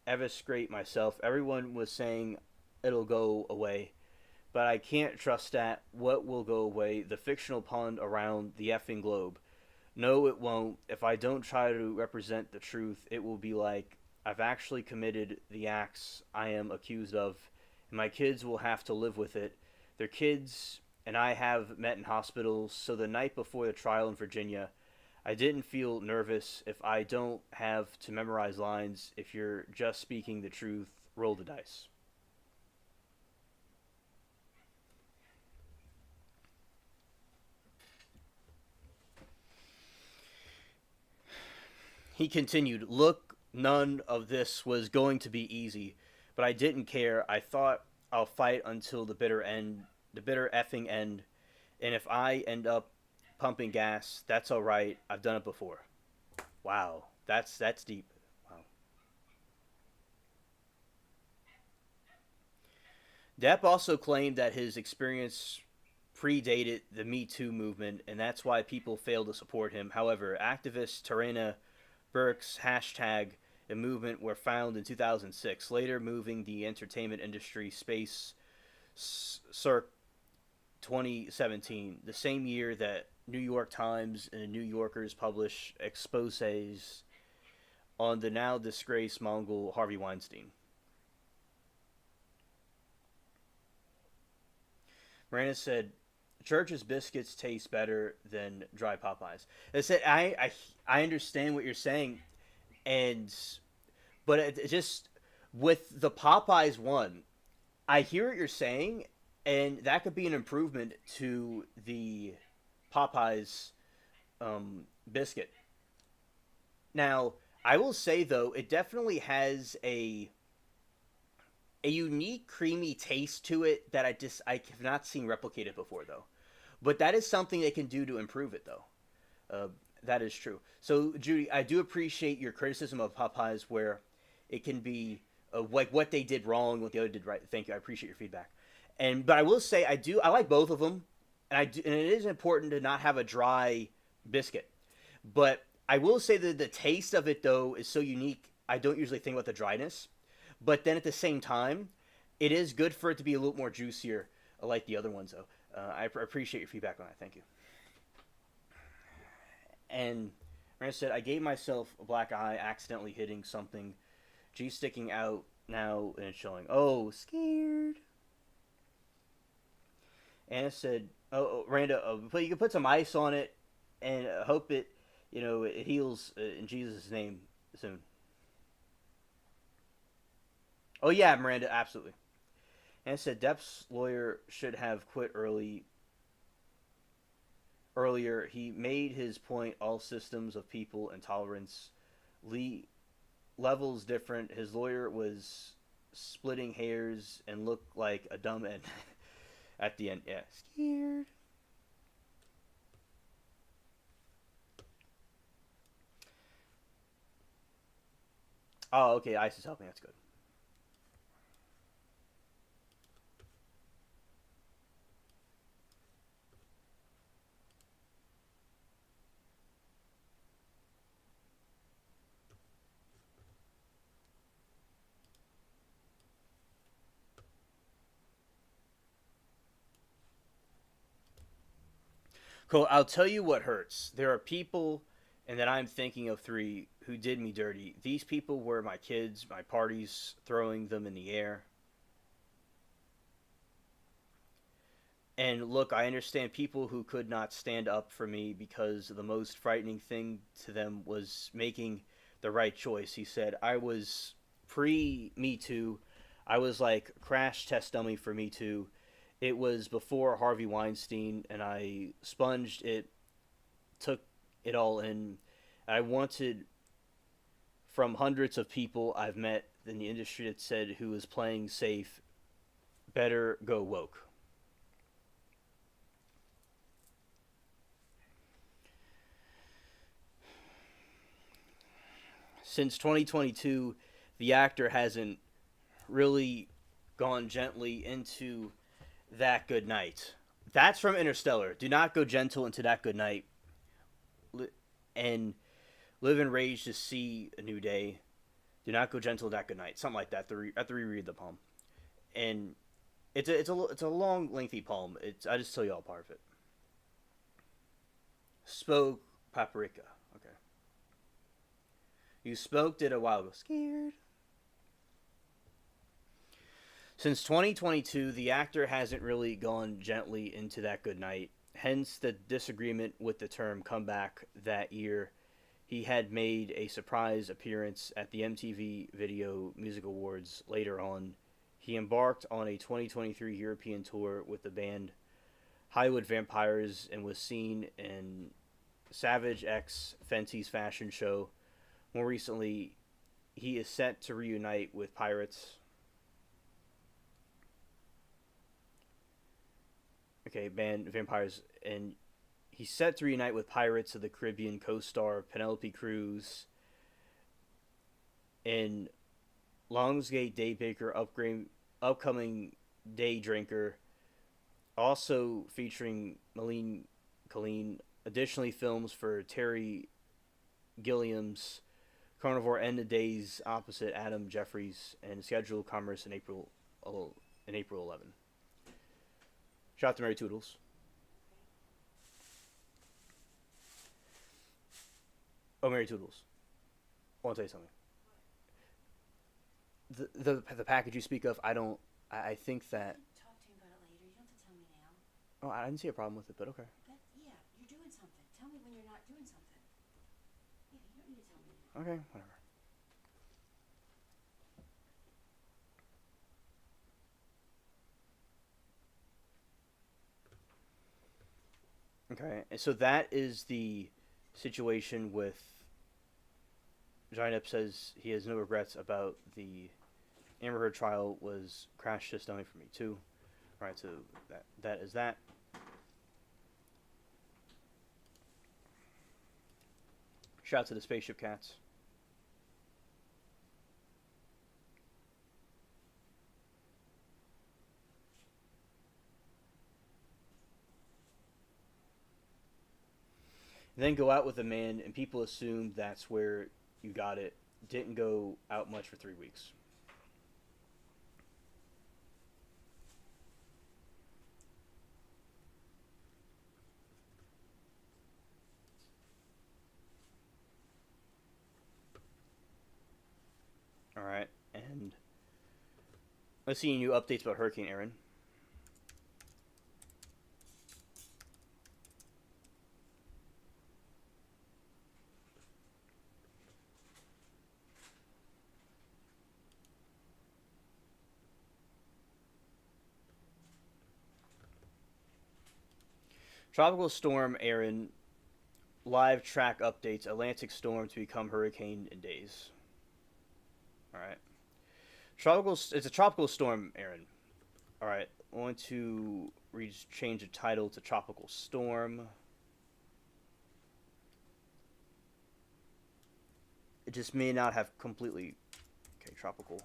eviscerate myself. Everyone was saying it'll go away, but I can't trust that. What will go away? The fictional pond around the effing globe. No, it won't. If I don't try to represent the truth, it will be like I've actually committed the acts I am accused of, and my kids will have to live with it. Their kids and I have met in hospitals, so the night before the trial in Virginia, I didn't feel nervous. If I don't have to memorize lines, if you're just speaking the truth, roll the dice." He continued, "Look, none of this was going to be easy, but I didn't care. I thought I'll fight until the bitter end, the bitter effing end, and if I end up pumping gas, that's all right. I've done it before." Wow, that's deep. Wow. Depp also claimed that his experience predated the Me Too movement, and that's why people failed to support him. However, activist Tarana Burke's hashtag and movement were found in 2006, later moving the entertainment industry space circa 2017, the same year that New York Times and New Yorkers published exposés on the now disgraced Mongol Harvey Weinstein. Miranda said, "Church's biscuits taste better than dry Popeyes." I said, I understand what you're saying, and but it just with the Popeyes one, I hear what you're saying, and that could be an improvement to the Popeyes biscuit. Now, I will say though, it definitely has a unique creamy taste to it that I have not seen replicated before though. But that is something they can do to improve it though. That is true. So Judy, I do appreciate your criticism of Popeyes where it can be like what they did wrong, what the other did right. Thank you. I appreciate your feedback. But I will say I like both of them, and it is important to not have a dry biscuit. But I will say that the taste of it though is so unique. I don't usually think about the dryness, but then at the same time, it is good for it to be a little more juicier, like the other ones though. I appreciate your feedback on that. Thank you. And Miranda said, "I gave myself a black eye accidentally hitting something. G sticking out now and it's showing. Oh, scared." Anna said, "Oh, Miranda, you can put some ice on it and hope it heals in Jesus' name soon." Oh yeah, Miranda, absolutely. Anna said, "Depp's lawyer should have quit earlier. He made his point. All systems of people and tolerance levels different. His lawyer was splitting hairs and looked like a dumb end at the end." Yeah, scared. Oh, okay. Ice is helping. That's good. Cool. I'll tell you what hurts. There are people, and that I'm thinking of three, who did me dirty. These people were my kids, my parties, throwing them in the air. And look, I understand people who could not stand up for me because the most frightening thing to them was making the right choice. He said, "I was pre Me Too. I was like crash test dummy for Me Too. It was before Harvey Weinstein, and I sponged it, took it all in. I wanted from hundreds of people I've met in the industry that said who was playing safe, better go woke." Since 2022, the actor hasn't really gone gently into That Good Night. That's from Interstellar. Do not go gentle into That Good Night. And live in rage to see a new day. Do not go gentle that good night. Something like that. I have to reread the poem. And it's a long, lengthy poem. I just tell you all part of it. Spoke paprika. Okay. You smoked it a while ago. Scared. Since 2022, the actor hasn't really gone gently into That Good Night. Hence the disagreement with the term comeback that year. He had made a surprise appearance at the MTV Video Music Awards later on. He embarked on a 2023 European tour with the band Hollywood Vampires and was seen in Savage X Fenty's fashion show. More recently, he is set to reunite with Pirates. Okay, band Vampires, and he's set to reunite with Pirates of the Caribbean co-star Penelope Cruz in Longsgate Daybaker upcoming Day Drinker, also featuring Malene Colleen. Additionally, films for Terry Gilliam's Carnivore and The Days opposite Adam Jeffries and scheduled commerce in April 11. Shout out to Mary Toodles. Oh, Mary Toodles. I want to tell you something. The package you speak of, I think that. Talk to me about it later. You don't have to tell me now. Oh, I didn't see a problem with it, but okay. Yeah, you're doing something. Tell me when you're not doing something. Yeah, you don't need to tell me now. Okay, whatever. Okay, and so that is the situation with Johnny Depp. Says he has no regrets about the Amber Heard trial. Was crash test dummy for me too. All right, so that is that. Shout out to the Spaceship Cats. Then go out with a man, and people assume that's where you got it. Didn't go out much for 3 weeks. All right, and let's see new updates about Hurricane Erin. Tropical Storm Erin live track updates Atlantic storm to become hurricane in days. All right. It's a tropical storm, Erin. All right. I want to change the title to Tropical Storm. It just may not have completely. Okay, tropical.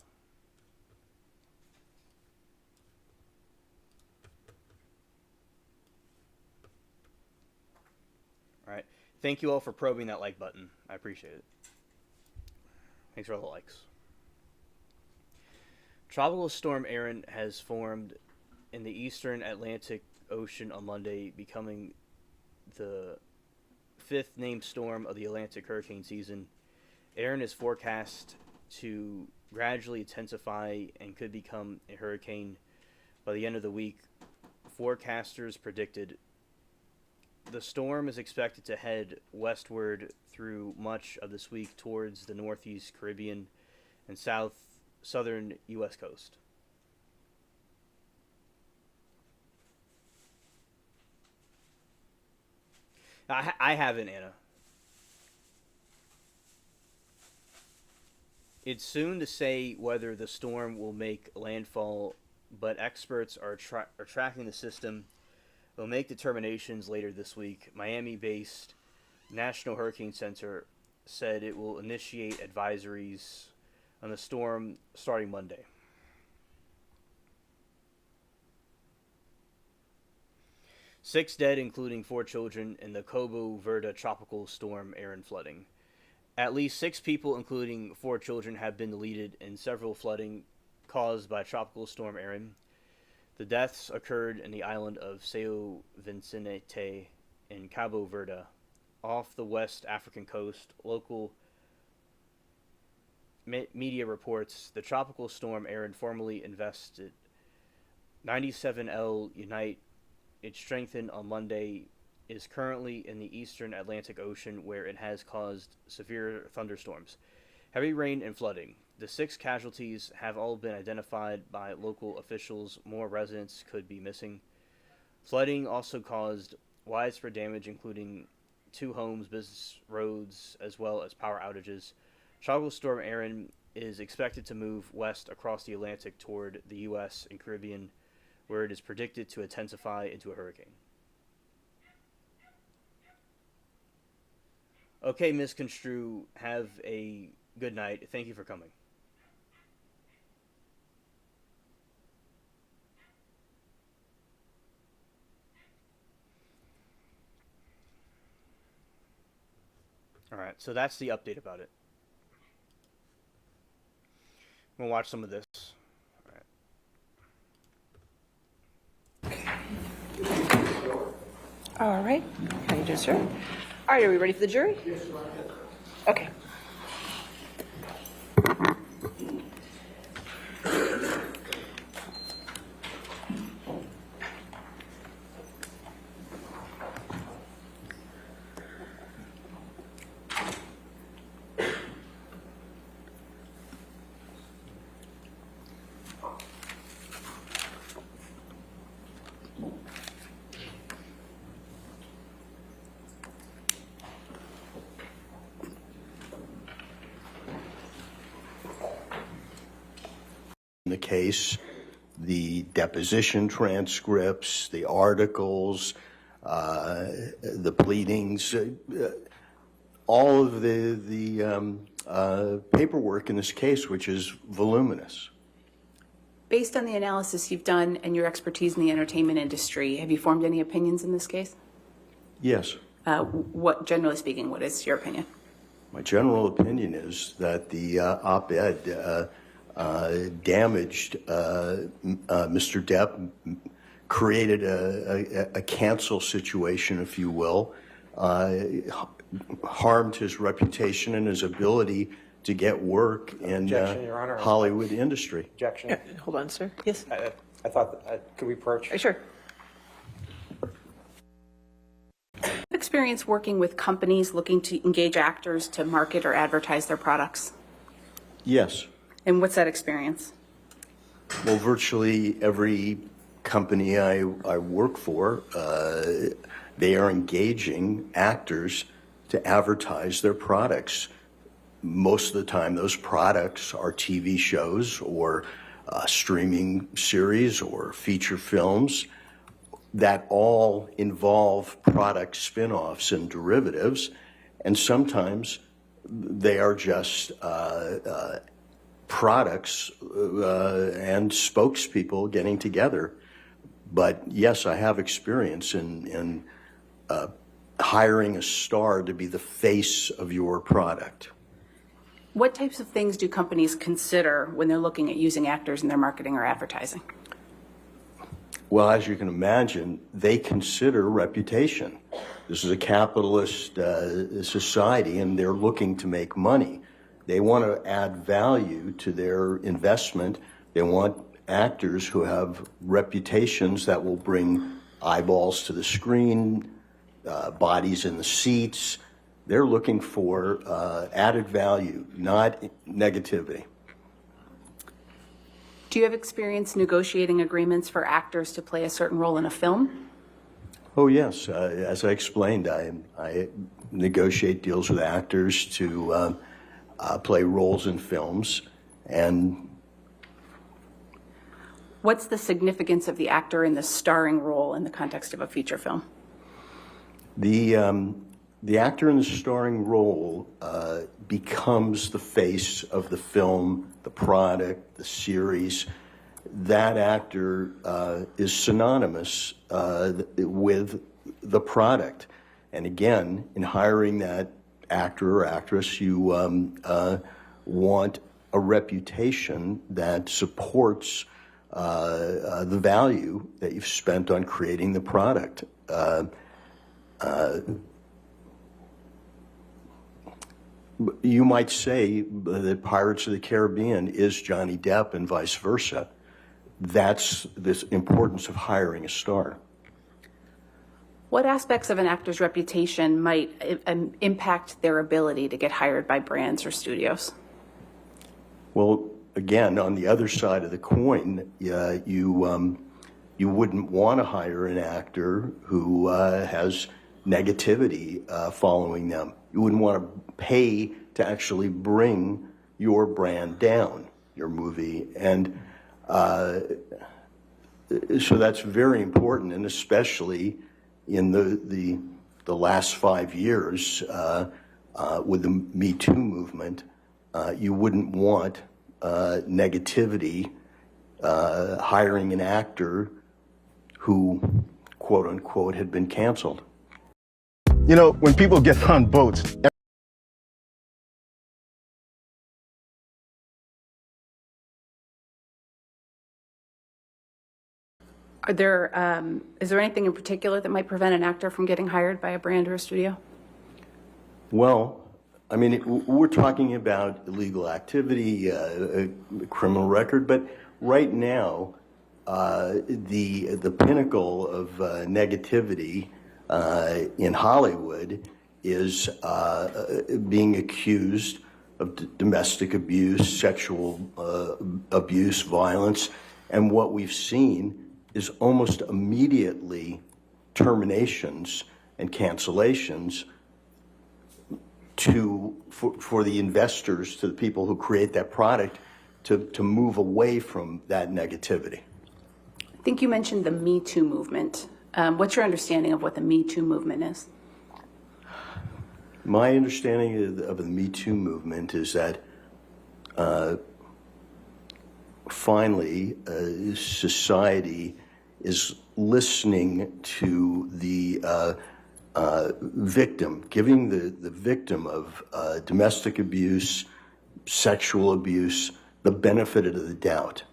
All right. Thank you all for probing that like button. I appreciate it. Thanks for all the likes. Tropical Storm Erin has formed in the eastern Atlantic Ocean on Monday, becoming the fifth named storm of the Atlantic hurricane season. Erin is forecast to gradually intensify and could become a hurricane by the end of the week. Forecasters predicted the storm is expected to head westward through much of this week towards the northeast Caribbean and southern U.S. coast. I haven't, Anna. It's soon to say whether the storm will make landfall, but experts are tracking the system. They'll make determinations later this week. Miami-based National Hurricane Center said it will initiate advisories on the storm starting Monday. 6 dead, including 4 children, in the Cabo Verde tropical storm Erin flooding. At least 6 people, including 4 children, have been deleted in several flooding caused by tropical storm Erin. The deaths occurred in the island of São Vicente in Cabo Verde, off the West African coast. Local media reports the tropical storm Erin formerly invested 97L Unite. It strengthened on Monday, is currently in the eastern Atlantic Ocean, where it has caused severe thunderstorms, heavy rain, and flooding. The 6 casualties have all been identified by local officials. More residents could be missing. Flooding also caused widespread damage, including 2 homes, business, roads, as well as power outages. Tropical storm Erin is expected to move west across the Atlantic toward the U.S. and Caribbean, where it is predicted to intensify into a hurricane. Okay, Ms. Construe, have a good night. Thank you for coming. All right, so that's the update about it. We'll watch some of this. All right. How you doing, sir? All right, are we ready for the jury? Yes, okay. The case, the deposition transcripts, the articles, the pleadings, all of the paperwork in this case, which is voluminous. Based on the analysis you've done and your expertise in the entertainment industry, have you formed any opinions in this case? Yes. Generally speaking, what is your opinion? My general opinion is that the op-ed damaged Mr. Depp, created a cancel situation, if you will, harmed his reputation and his ability to get work in Hollywood industry. Objection. Yeah, hold on, sir. Yes. I thought, could we approach? Sure. Experience working with companies looking to engage actors to market or advertise their products? Yes. And what's that experience? Well, virtually every company I work for, they are engaging actors to advertise their products. Most of the time, those products are TV shows or streaming series or feature films that all involve product spin-offs and derivatives, and sometimes they are just products and spokespeople getting together. But yes, I have experience in hiring a star to be the face of your product. What types of things do companies consider when they're looking at using actors in their marketing or advertising? Well, as you can imagine, they consider reputation. This is a capitalist society, and they're looking to make money. They want to add value to their investment. They want actors who have reputations that will bring eyeballs to the screen, bodies in the seats. They're looking for added value, not negativity. Do you have experience negotiating agreements for actors to play a certain role in a film? Oh, yes. As I explained, I negotiate deals with actors to play roles in films. And what's the significance of the actor in the starring role in the context of a feature film? The actor in the starring role becomes the face of the film, the product, the series. that actor is synonymous with the product. And again, in hiring that actor or actress, you want a reputation that supports the value that you've spent on creating the product. You might say that Pirates of the Caribbean is Johnny Depp and vice versa. That's this importance of hiring a star. What aspects of an actor's reputation might impact their ability to get hired by brands or studios? Well, again, on the other side of the coin, you wouldn't want to hire an actor who has negativity following them. You wouldn't want to pay to actually bring your brand down, your movie. And so that's very important, and especially in the last 5 years with the Me Too movement, you wouldn't want negativity hiring an actor who, quote unquote, had been canceled. You know, when people get on boats, Is there anything in particular that might prevent an actor from getting hired by a brand or a studio? Well, I mean, we're talking about illegal activity, a criminal record, but right now, the pinnacle of negativity in Hollywood is being accused of domestic abuse, sexual abuse, violence, and what we've seen is almost immediately terminations and cancellations for the investors, to the people who create that product, to move away from that negativity. I think you mentioned the Me Too movement. What's your understanding of what the Me Too movement is? My understanding of the Me Too movement is that finally society is listening to the victim, giving the victim of domestic abuse, sexual abuse, the benefit of the doubt.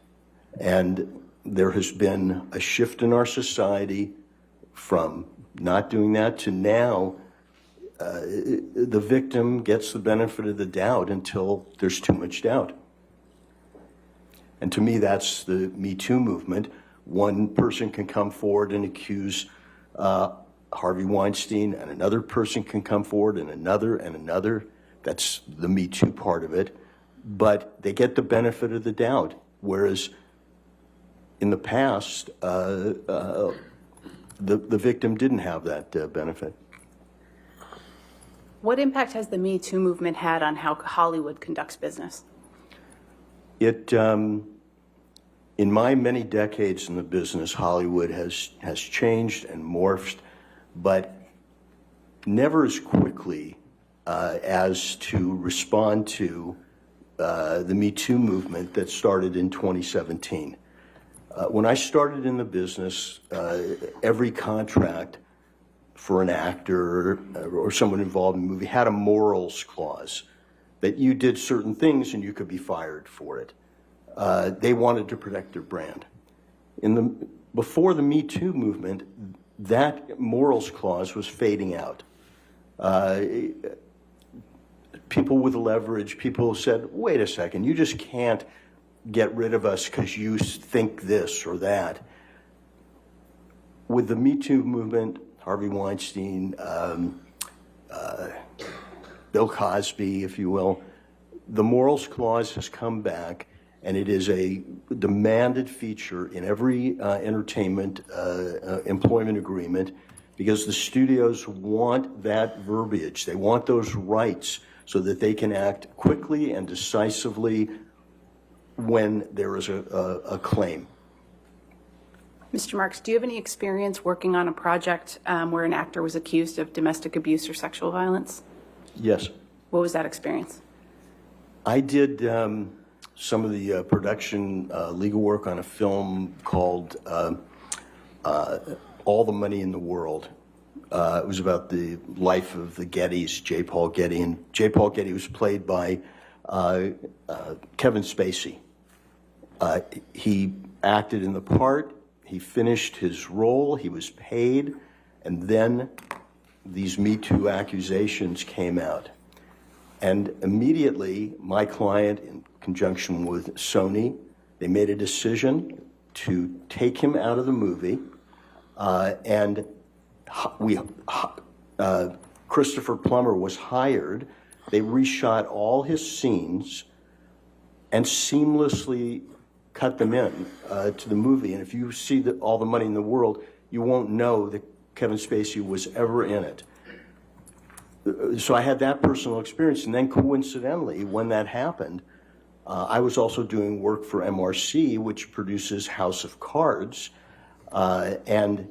And there has been a shift in our society from not doing that to now the victim gets the benefit of the doubt until there's too much doubt. And to me, that's the Me Too movement. One person can come forward and accuse Harvey Weinstein, and another person can come forward, and another, and another. That's the Me Too part of it. But they get the benefit of the doubt, whereas in the past, the victim didn't have that benefit. What impact has the Me Too movement had on how Hollywood conducts business? It, in my many decades in the business, Hollywood has changed and morphed, but never as quickly as to respond to the Me Too movement that started in 2017. When I started in the business, every contract for an actor or someone involved in a movie had a morals clause that you did certain things and you could be fired for it. They wanted to protect their brand. Before the Me Too movement, that morals clause was fading out. People with leverage, people said, wait a second, you just can't get rid of us because you think this or that. With the Me Too movement, Harvey Weinstein, Bill Cosby, if you will, the morals clause has come back, and it is a demanded feature in every entertainment employment agreement, because the studios want that verbiage. They want those rights so that they can act quickly and decisively when there is a claim. Mr. Marks, do you have any experience working on a project where an actor was accused of domestic abuse or sexual violence? Yes. What was that experience? I did some of the production legal work on a film called All the Money in the World. It was about the life of the Gettys, J. Paul Getty. And J. Paul Getty was played by Kevin Spacey. He acted in the part, he finished his role, he was paid, and then these Me Too accusations came out. And immediately, my client, in conjunction with Sony, they made a decision to take him out of the movie, and Christopher Plummer was hired. They reshot all his scenes and seamlessly cut them in to the movie. And if you see All the Money in the World, you won't know that Kevin Spacey was ever in it. So I had that personal experience. And then coincidentally, when that happened, I was also doing work for MRC, which produces House of Cards, and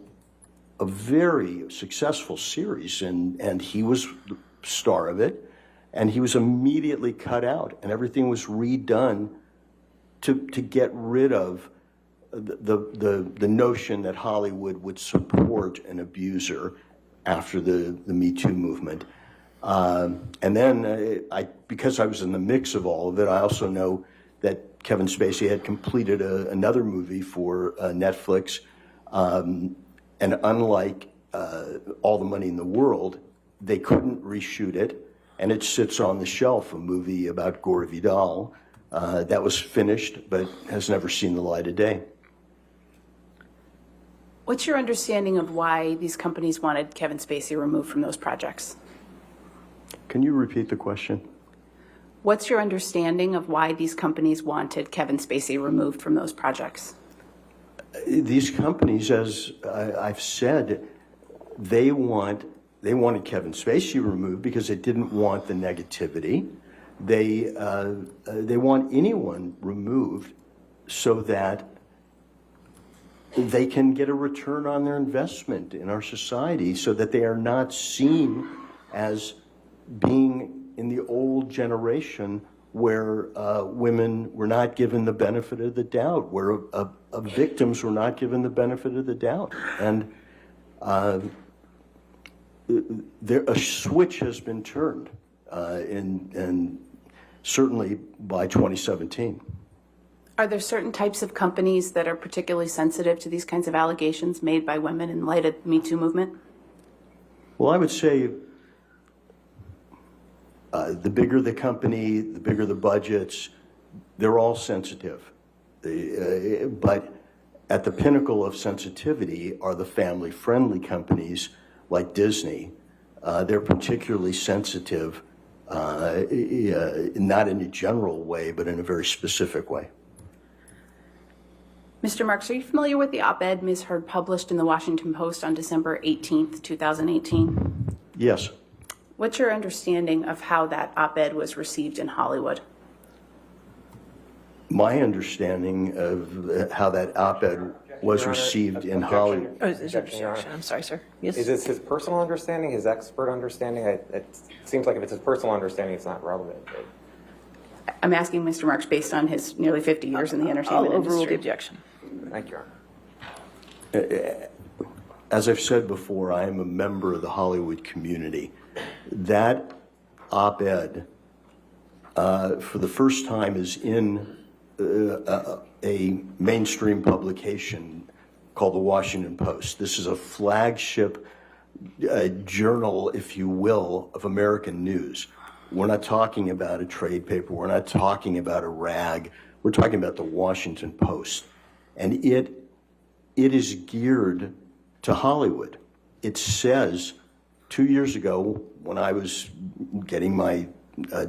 a very successful series. And he was the star of it. And he was immediately cut out. And everything was redone to get rid of the notion that Hollywood would support an abuser after the Me Too movement. And then because I was in the mix of all of it, I also know that Kevin Spacey had completed another movie for Netflix. And unlike All the Money in the World, they couldn't reshoot it. And it sits on the shelf, a movie about Gore Vidal that was finished but has never seen the light of day. What's your understanding of why these companies wanted Kevin Spacey removed from those projects? Can you repeat the question? What's your understanding of why these companies wanted Kevin Spacey removed from those projects? These companies, as I've said, they wanted Kevin Spacey removed because they didn't want the negativity. They want anyone removed so that they can get a return on their investment in our society, so that they are not seen as being in the old generation where women were not given the benefit of the doubt, where victims were not given the benefit of the doubt. And a switch has been turned, and certainly by 2017. Are there certain types of companies that are particularly sensitive to these kinds of allegations made by women in light of the Me Too movement? Well, I would say the bigger the company, the bigger the budgets, they're all sensitive. But at the pinnacle of sensitivity are the family-friendly companies like Disney. They're particularly sensitive, not in a general way, but in a very specific way. Mr. Marks, are you familiar with the op-ed Ms. Heard published in the Washington Post on December 18th, 2018? Yes. What's your understanding of how that op-ed was received in Hollywood? My understanding of how that op-ed was received in Hollywood. Oh, is there objection? I'm sorry, sir. Yes. Is this his personal understanding, his expert understanding? It seems like if it's his personal understanding, it's not relevant. I'm asking Mr. Marks based on his nearly 50 years in the entertainment I'll overrule the industry. objection. Thank you, Your Honor. As I've said before, I am a member of the Hollywood community. That op-ed, for the first time, is in a mainstream publication called the Washington Post. This is a flagship journal, if you will, of American news. We're not talking about a trade paper. We're not talking about a rag. We're talking about the Washington Post. And it is geared to Hollywood. It says, 2 years ago, when I was getting my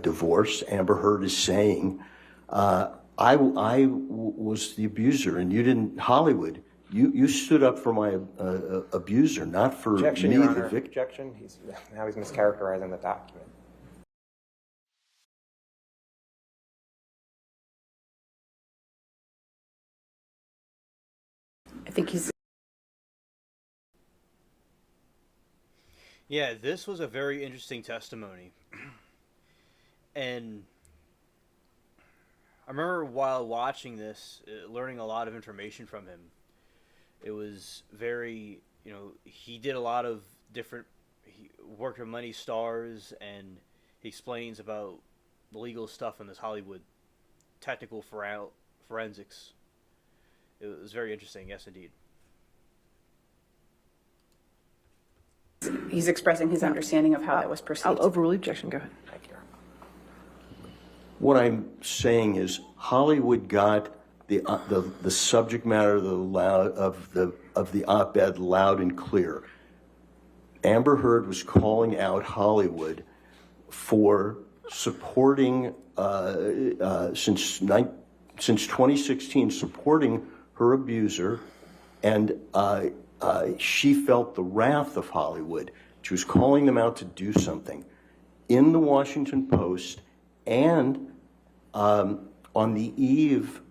divorce, Amber Heard is saying, I was the abuser, and you didn't, Hollywood, you stood up for my abuser, not for Objection, me, Your the Honor. victim. Objection. Now he's mischaracterizing the document. I think he's. Yeah, this was a very interesting testimony. And I remember while watching this, learning a lot of information from him. It was very, he did a lot of different. He worked with many stars, and he explains about the legal stuff in this Hollywood technical forensics. It was very interesting. Yes, indeed. He's expressing his understanding of how that was perceived. I'll overrule the objection. Go ahead. What I'm saying is Hollywood got the subject matter of the op-ed loud and clear. Amber Heard was calling out Hollywood for supporting since 2016, supporting her abuser, and she felt the wrath of Hollywood. She was calling them out to do something. In the Washington Post and on the eve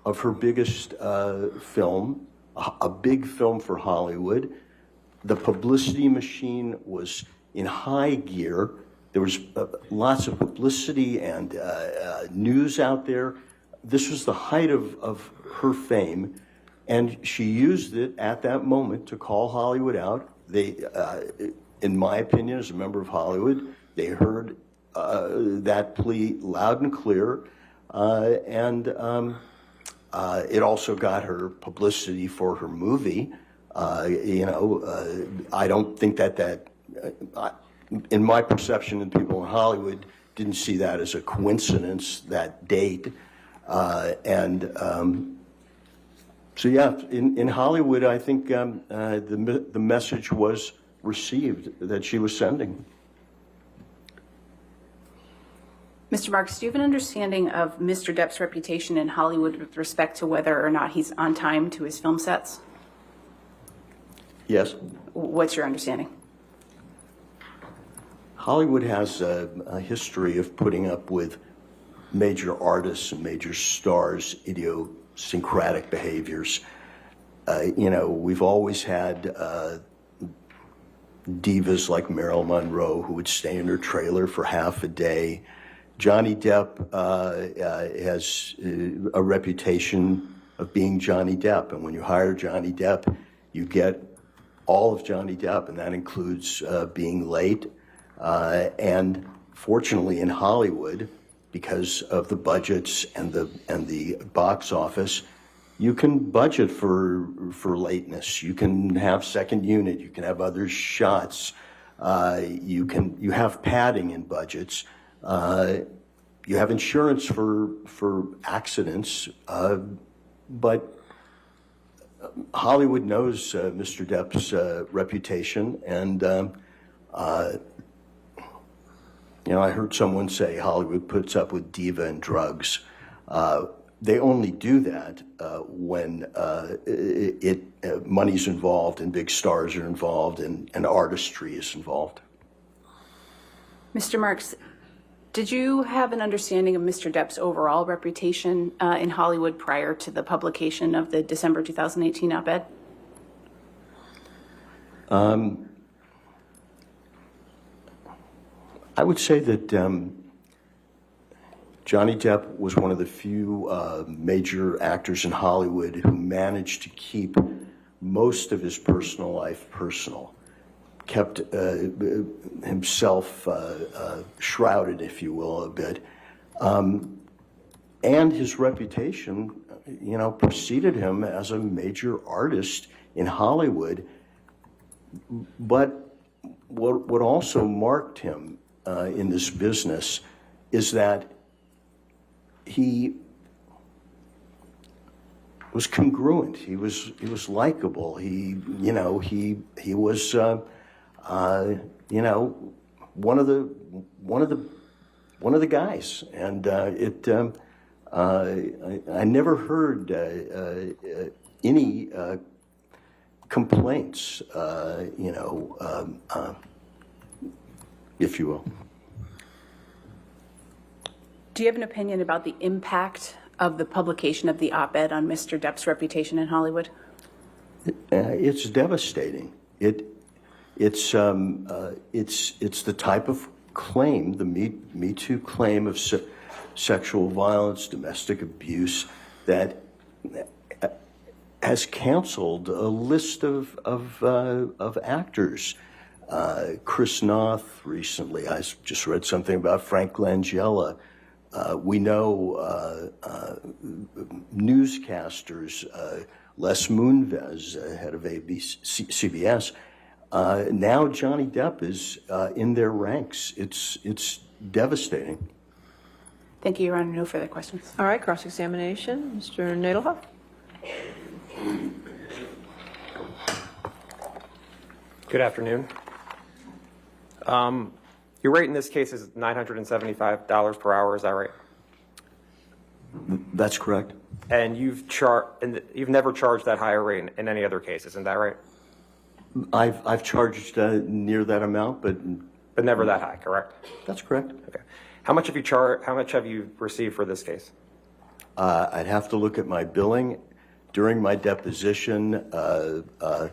of her biggest film, a big film for Hollywood, the publicity machine was in high gear. There was lots of publicity and news out there. This was the height of her fame, and she used it at that moment to call Hollywood out. They, in my opinion, as a member of Hollywood, they heard that plea loud and clear, and it also got her publicity for her movie. I don't think that in my perception, and people in Hollywood didn't see that as a coincidence, that date. So yeah, in Hollywood, I think the message was received that she was sending. Mr. Marks, do you have an understanding of Mr. Depp's reputation in Hollywood with respect to whether or not he's on time to his film sets? Yes. What's your understanding? Hollywood has a history of putting up with major artists and major stars' idiosyncratic behaviors. We've always had divas like Marilyn Monroe who would stay in her trailer for half a day. Johnny Depp has a reputation of being Johnny Depp, and when you hire Johnny Depp, you get all of Johnny Depp, and that includes being late. And fortunately, in Hollywood, because of the budgets and the box office, you can budget for lateness. You can have second unit. You can have other shots. You have padding in budgets. You have insurance for accidents, but Hollywood knows Mr. Depp's reputation, and I heard someone say Hollywood puts up with diva and drugs. They only do that when money's involved and big stars are involved and artistry is involved. Mr. Marks, did you have an understanding of Mr. Depp's overall reputation in Hollywood prior to the publication of the December 2018 op-ed? I would say that Johnny Depp was one of the few major actors in Hollywood who managed to keep most of his personal life personal, kept himself shrouded, if you will, a bit. And his reputation, preceded him as a major artist in Hollywood. But what also marked him in this business is that he was congruent. He was likable. He was one of the guys, and I never heard any complaints, if you will. Do you have an opinion about the impact of the publication of the op-ed on Mr. Depp's reputation in Hollywood? It's devastating. It's the type of claim, the Me Too claim of sexual violence, domestic abuse, that has canceled a list of actors. Chris Noth recently, I just read something about Frank Langella. We know newscasters, Les Moonves, head of CBS. Now Johnny Depp is in their ranks. It's devastating. Thank you, Your Honor. No further questions. All right, cross-examination. Mr. Nadelhoff? Good afternoon. Your rate in this case is $975 per hour, is that right? That's correct. And you've never charged that higher rate in any other case, isn't that right? I've charged near that amount, but never that high, correct? That's correct. Okay. How much have you received for this case? I'd have to look at my billing. During my deposition, the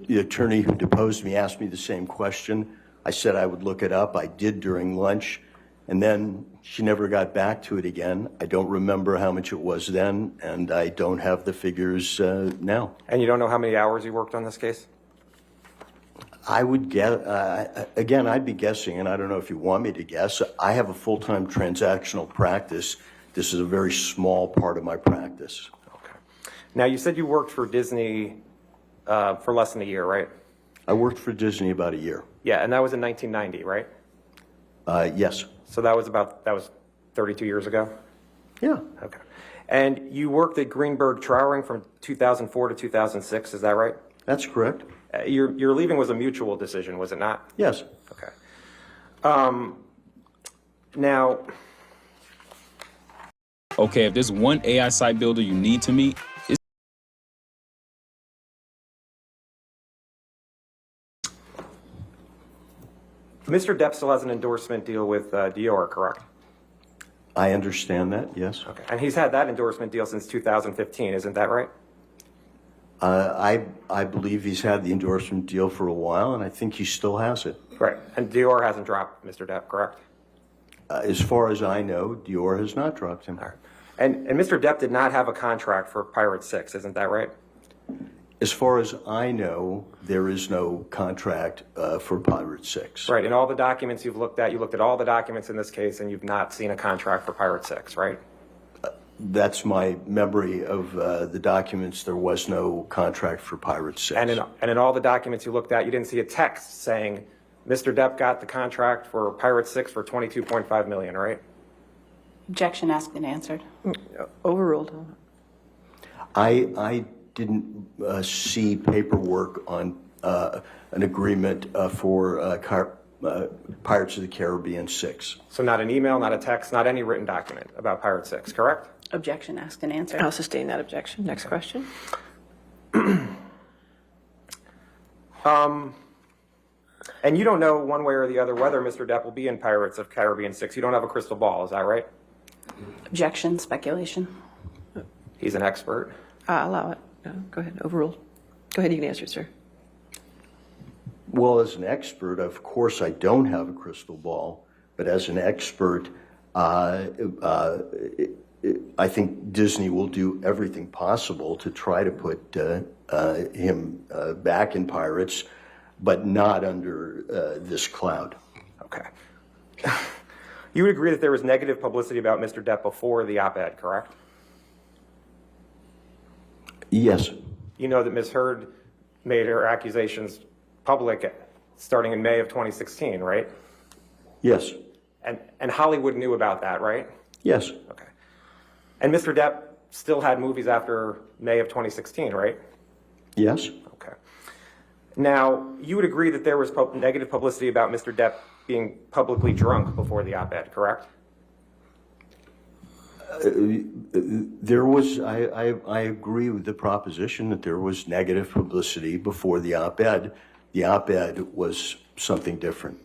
attorney who deposed me asked me the same question. I said I would look it up. I did during lunch, and then she never got back to it again. I don't remember how much it was then, and I don't have the figures now. And you don't know how many hours you worked on this case? I would guess, again, I'd be guessing, and I don't know if you want me to guess. I have a full-time transactional practice. This is a very small part of my practice. Okay. Now, you said you worked for Disney for less than a year, right? I worked for Disney about a year. Yeah, and that was in 1990, right? Yes. So that was 32 years ago? Yeah. Okay. And you worked at Greenberg Trowering from 2004 to 2006, is that right? That's correct. Your leaving was a mutual decision, was it not? Yes. Okay. Now... Okay, if there's one AI site builder you need to meet, it's... Mr. Depp still has an endorsement deal with Dior, correct? I understand that, yes. Okay. And he's had that endorsement deal since 2015, isn't that right? I believe he's had the endorsement deal for a while, and I think he still has it. Right. And Dior hasn't dropped Mr. Depp, correct? As far as I know, Dior has not dropped him. All right. And Mr. Depp did not have a contract for Pirate 6, isn't that right? As far as I know, there is no contract for Pirate 6. Right. And all the documents you looked at all the documents in this case, and you've not seen a contract for Pirate 6, right? That's my memory of the documents. There was no contract for Pirate 6. And in all the documents you looked at, you didn't see a text saying Mr. Depp got the contract for Pirate 6 for $22.5 million, right? Objection asked and answered. Overruled. I didn't see paperwork on an agreement for Pirates of the Caribbean 6. So not an email, not a text, not any written document about Pirate 6, correct? Objection asked and answered. I'll sustain that objection. Next question. And you don't know one way or the other whether Mr. Depp will be in Pirates of Caribbean 6. You don't have a crystal ball, is that right? Objection, speculation. He's an expert. Allow it. No, go ahead. Overruled. Go ahead. You can answer, sir. Well, as an expert, of course, I don't have a crystal ball. But as an expert, I think Disney will do everything possible to try to put him back in Pirates, but not under this cloud. Okay. You would agree that there was negative publicity about Mr. Depp before the op-ed, correct? Yes. You know that Ms. Heard made her accusations public starting in May of 2016, right? Yes. And Hollywood knew about that, right? Yes. Okay. And Mr. Depp still had movies after May of 2016, right? Yes. Okay. Now, you would agree that there was negative publicity about Mr. Depp being publicly drunk before the op-ed, correct? There was, I agree with the proposition that there was negative publicity before the op-ed. The op-ed was something different.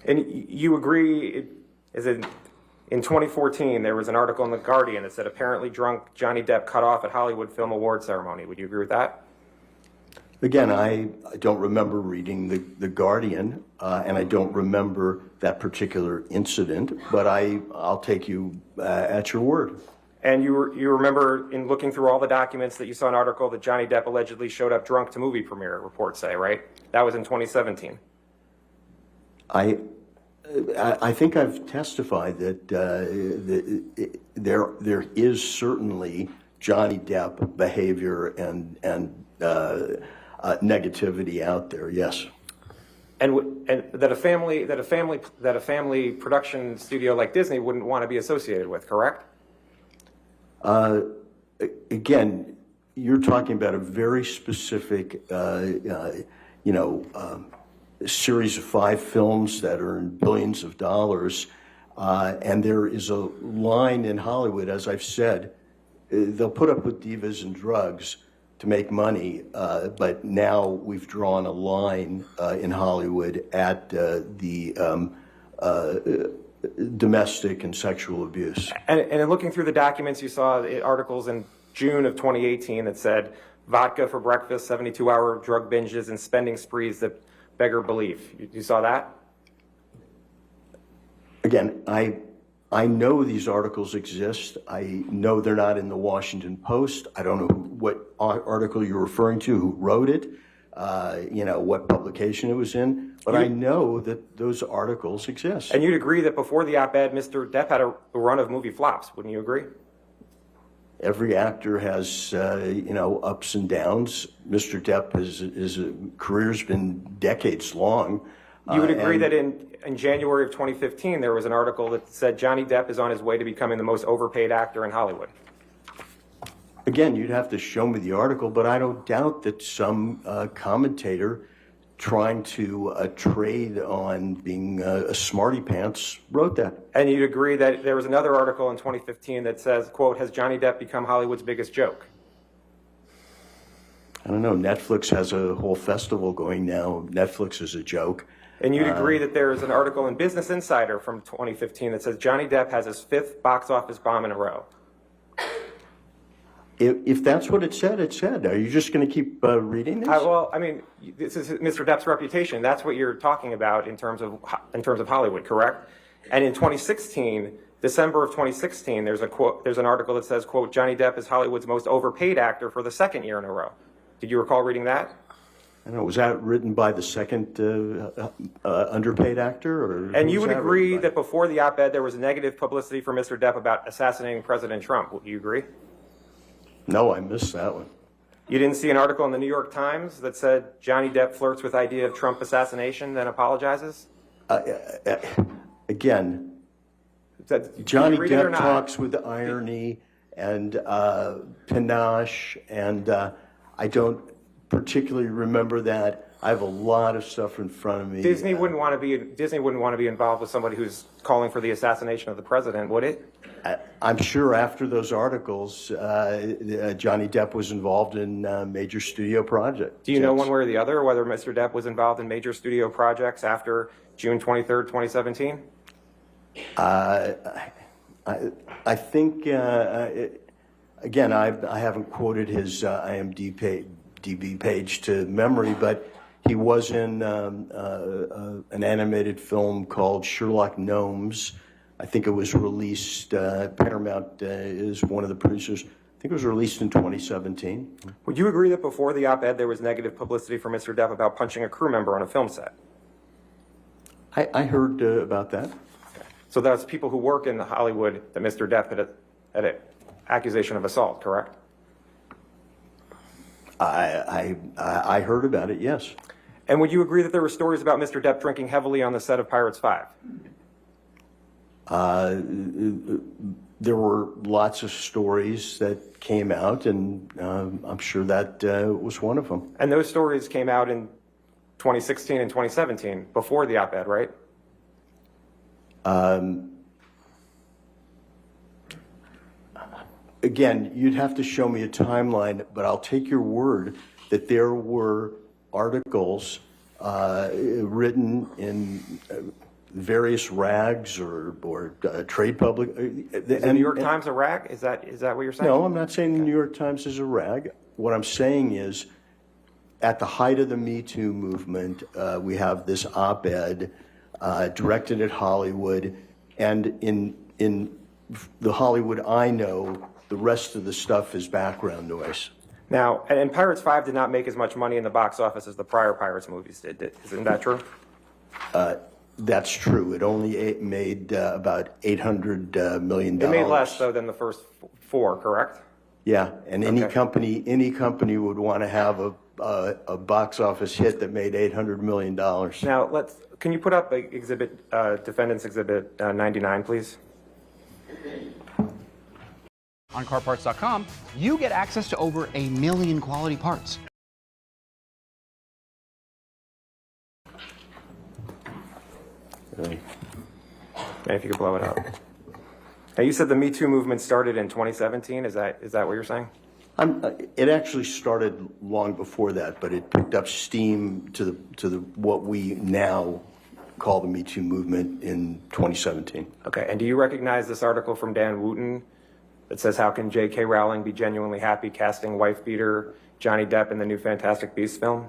And you agree, in 2014, there was an article in The Guardian that said apparently drunk Johnny Depp cut off at Hollywood Film Award ceremony. Would you agree with that? Again, I don't remember reading The Guardian, and I don't remember that particular incident, but I'll take you at your word. And you remember in looking through all the documents that you saw an article that Johnny Depp allegedly showed up drunk to movie premiere, reports say, right? That was in 2017. I think I've testified that there is certainly Johnny Depp behavior and negativity out there. Yes. And that a family production studio like Disney wouldn't want to be associated with, correct? Again, you're talking about a very specific, series of 5 films that earn billions of dollars, and there is a line in Hollywood, as I've said, they'll put up with divas and drugs to make money, but now we've drawn a line in Hollywood at the domestic and sexual abuse. And in looking through the documents, you saw articles in June of 2018 that said vodka for breakfast, 72-hour drug binges, and spending sprees that beggar belief. You saw that? Again, I know these articles exist. I know they're not in the Washington Post. I don't know what article you're referring to, who wrote it, what publication it was in, but I know that those articles exist. And you'd agree that before the op-ed, Mr. Depp had a run of movie flops, wouldn't you agree? Every actor has, ups and downs. Mr. Depp, his career's been decades long. You would agree that in January of 2015, there was an article that said Johnny Depp is on his way to becoming the most overpaid actor in Hollywood. Again, you'd have to show me the article, but I don't doubt that some commentator trying to trade on being a smarty pants wrote that. And you'd agree that there was another article in 2015 that says, quote, has Johnny Depp become Hollywood's biggest joke? I don't know. Netflix has a whole festival going now. Netflix is a joke. And you'd agree that there is an article in Business Insider from 2015 that says Johnny Depp has his 5th box office bomb in a row. If that's what it said, it said. Are you just going to keep reading this? Well, I mean, this is Mr. Depp's reputation. That's what you're talking about in terms of Hollywood, correct? And in 2016, December of 2016, there's an article that says, quote, Johnny Depp is Hollywood's most overpaid actor for the 2nd year in a row. Did you recall reading that? I don't know. Was that written by the second underpaid actor? And you would agree that before the op-ed, there was negative publicity for Mr. Depp about assassinating President Trump. Would you agree? No, I missed that one. You didn't see an article in the New York Times that said Johnny Depp flirts with idea of Trump assassination, then apologizes? Again, Johnny Depp talks with irony and panache, and I don't particularly remember that. I have a lot of stuff in front of me. Disney wouldn't want to be involved with somebody who's calling for the assassination of the president, would it? I'm sure after those articles, Johnny Depp was involved in major studio projects. Do you know one way or the other whether Mr. Depp was involved in major studio projects after June 23rd, 2017? I think, again, I haven't quoted his IMDb page to memory, but he was in an animated film called Sherlock Gnomes. I think it was released, Paramount is one of the producers. I think it was released in 2017. Would you agree that before the op-ed there was negative publicity for Mr. Depp about punching a crew member on a film set? I heard about that. So that's people who work in Hollywood that Mr. Depp had an accusation of assault, correct? I heard about it, yes. And would you agree that there were stories about Mr. Depp drinking heavily on the set of Pirates 5? There were lots of stories that came out, and I'm sure that was one of them. And those stories came out in 2016 and 2017, before the op-ed, right? Again, you'd have to show me a timeline, but I'll take your word that there were articles written in various rags or trade public. Is the New York Times a rag? Is that what you're saying? No, I'm not saying the New York Times is a rag. What I'm saying is at the height of the Me Too movement, we have this op-ed directed at Hollywood, and in the Hollywood I know, the rest of the stuff is background noise. Now, and Pirates 5 did not make as much money in the box office as the prior Pirates movies did. Isn't that true? That's true. It only made about $800 million. It made less, though, than the first 4, correct? Yeah, and any company would want to have a box office hit that made $800 million. Now, can you put up Defendant's Exhibit 99, please? On CarParts.com, you get access to over 1 million quality parts. And if you could blow it up. Now, you said the Me Too movement started in 2017. Is that what you're saying? It actually started long before that, but it picked up steam to what we now call the Me Too movement in 2017. Okay, and do you recognize this article from Dan Wooten that says, how can J.K. Rowling be genuinely happy casting wife-beater Johnny Depp in the new Fantastic Beasts film?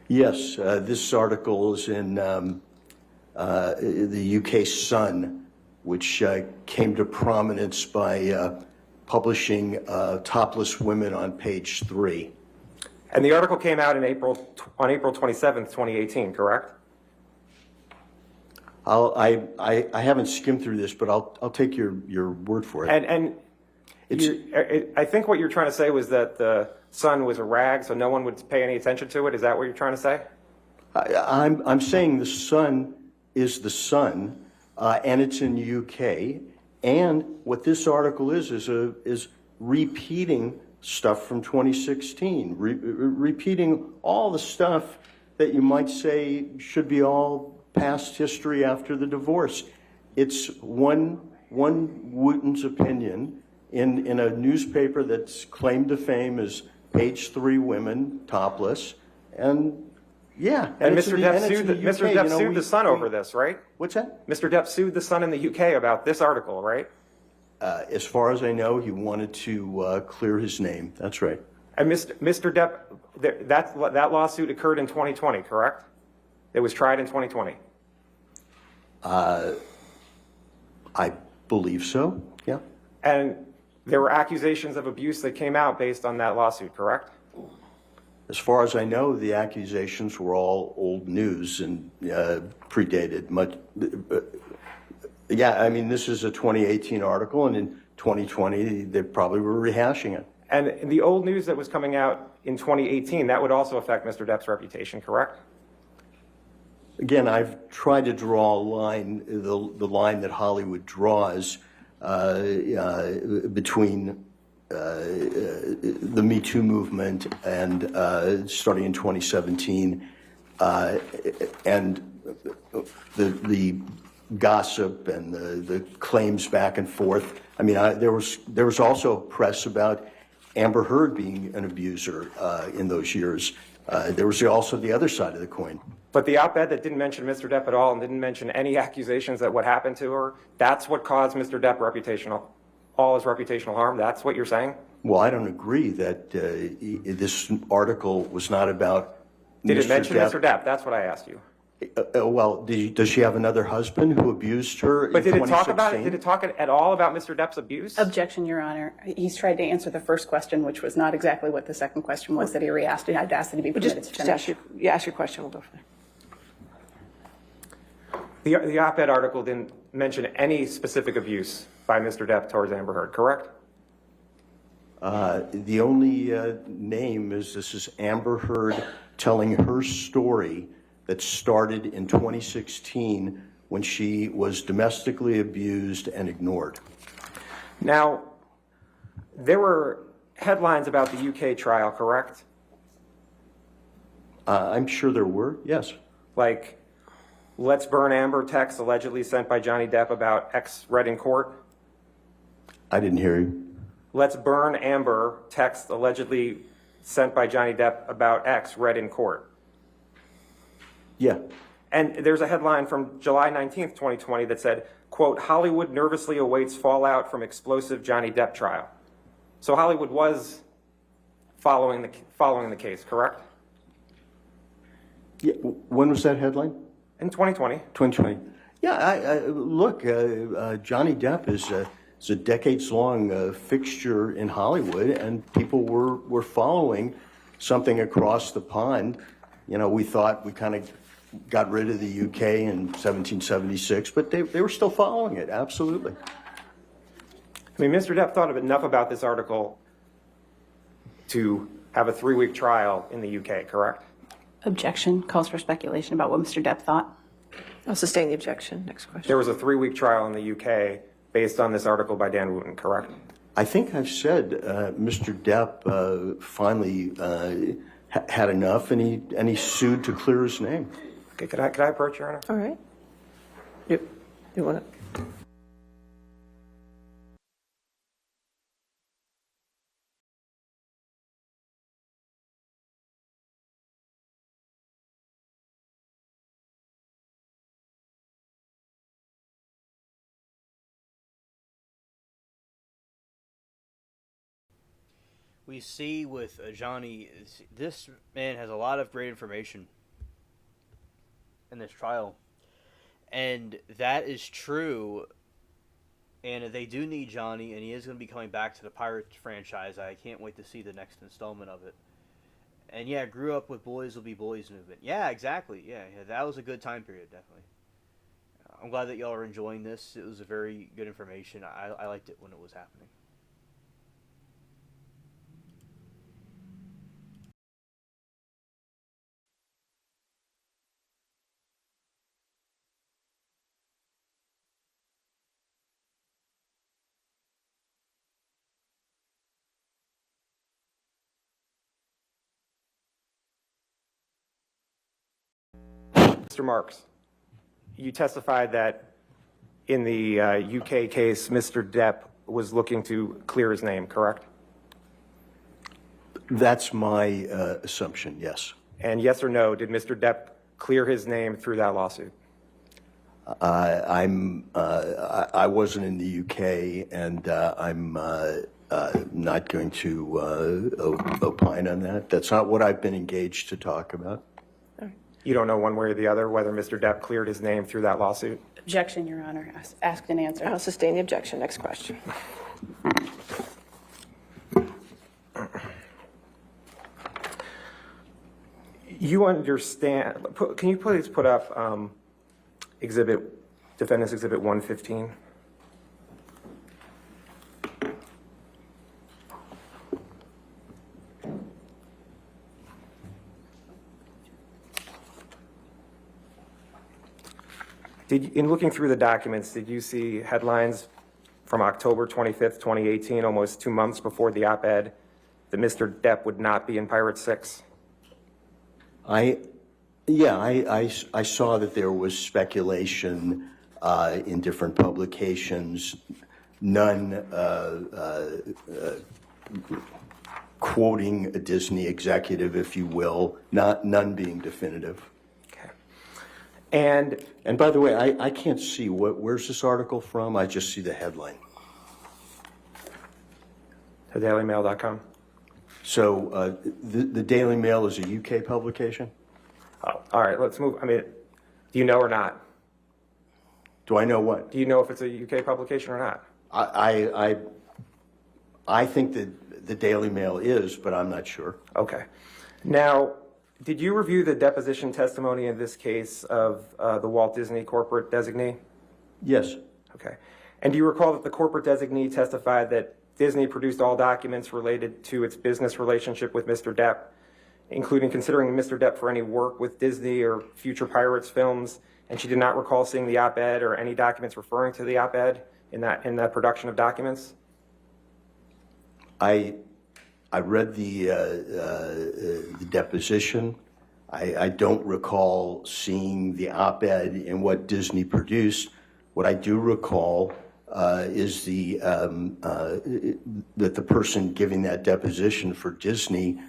Yes, this article is in the UK Sun, which came to prominence by publishing topless women on page 3. And the article came out on April 27th, 2018, correct? I haven't skimmed through this, but I'll take your word for it. And I think what you're trying to say was that the Sun was a rag, so no one would pay any attention to it. Is that what you're trying to say? I'm saying the Sun is the Sun, and it's in the UK. And what this article is repeating stuff from 2016, repeating all the stuff that you might say should be all past history after the divorce. It's one Wooten's opinion in a newspaper that's claimed to fame as page 3 women topless, and yeah. And Mr. Depp sued the Sun over this, right? What's that? Mr. Depp sued the Sun in the UK about this article, right? As far as I know, he wanted to clear his name. That's right. And Mr. Depp, that lawsuit occurred in 2020, correct? It was tried in 2020. I believe so, yeah. And there were accusations of abuse that came out based on that lawsuit, correct? As far as I know, the accusations were all old news and predated much. Yeah, I mean, this is a 2018 article, and in 2020, they probably were rehashing it. And the old news that was coming out in 2018, that would also affect Mr. Depp's reputation, correct? Again, I've tried to draw a line, the line that Hollywood draws between the Me Too movement and starting in 2017 and the gossip and the claims back and forth. I mean, there was also press about Amber Heard being an abuser in those years. There was also the other side of the coin. But the op-ed that didn't mention Mr. Depp at all and didn't mention any accusations that what happened to her, that's what caused Mr. Depp all his reputational harm? That's what you're saying? Well, I don't agree that this article was not about Did Mr. it mention Depp. Mr. Depp? That's what I asked you. Well, does she have another husband who abused her But in did it 2016? talk about it? Did it talk at all about Mr. Depp's abuse? Objection, Your Honor. He's tried to answer the first question, which was not exactly what the second question was that he re-asked. I'd asked that he be permitted to finish. Ask your question. We'll go from there. The op-ed article didn't mention any specific abuse by Mr. Depp towards Amber Heard, correct? The only name is this is Amber Heard telling her story that started in 2016 when she was domestically abused and ignored. Now, there were headlines about the UK trial, correct? I'm sure there were, yes. Like, let's burn Amber text allegedly sent by Johnny Depp about X read in court? I didn't hear you. Let's burn Amber text allegedly sent by Johnny Depp about X read in court. Yeah. And there's a headline from July 19th, 2020 that said, quote, Hollywood nervously awaits fallout from explosive Johnny Depp trial. So Hollywood was following the case, correct? Yeah, when was that headline? In 2020. 2020. Yeah, look, Johnny Depp is a decades-long fixture in Hollywood, and people were following something across the pond. You know, we thought we kind of got rid of the UK in 1776, but they were still following it, absolutely. I mean, Mr. Depp thought enough about this article to have a 3-week trial in the UK, correct? Objection calls for speculation about what Mr. Depp thought. I'll sustain the objection. Next question. There was a 3-week trial in the UK based on this article by Dan Wooten, correct? I think I've said Mr. Depp finally had enough, and he sued to clear his name. Okay, could I approach, Your Honor? All right. You want to? We see with Johnny, this man has a lot of great information in this trial. And that is true. And they do need Johnny, and he is going to be coming back to the Pirates franchise. I can't wait to see the next installment of it. And yeah, grew up with Boys Will Be Boys movement. Yeah, exactly. Yeah, that was a good time period, definitely. I'm glad that y'all are enjoying this. It was a very good information. I liked it when it was happening. Mr. Marks, you testified that in the UK case, Mr. Depp was looking to clear his name, correct? That's my assumption, yes. And yes or no, did Mr. Depp clear his name through that lawsuit? I wasn't in the UK, and I'm not going to opine on that. That's not what I've been engaged to talk about. You don't know one way or the other whether Mr. Depp cleared his name through that lawsuit? Objection, Your Honor. Asked and answered. I'll sustain the objection. Next question. You understand, can you please put up Defendant's Exhibit 115? In looking through the documents, did you see headlines from October 25th, 2018, almost 2 months before the op-ed, that Mr. Depp would not be in Pirate 6? I saw that there was speculation in different publications, none quoting a Disney executive, if you will, none being definitive. And by the way, I can't see where's this article from? I just see the headline. TheDailyMail.com. So the Daily Mail is a UK publication? Oh, all right, let's move. I mean, do you know or not? Do I know what? Do you know if it's a UK publication or not? I think that the Daily Mail is, but I'm not sure. Okay. Now, did you review the deposition testimony in this case of the Walt Disney corporate designee? Yes. Okay. And do you recall that the corporate designee testified that Disney produced all documents related to its business relationship with Mr. Depp, including considering Mr. Depp for any work with Disney or future Pirates films, and she did not recall seeing the op-ed or any documents referring to the op-ed in that production of documents? I read the deposition. I don't recall seeing the op-ed in what Disney produced. What I do recall is that the person giving that deposition for Disney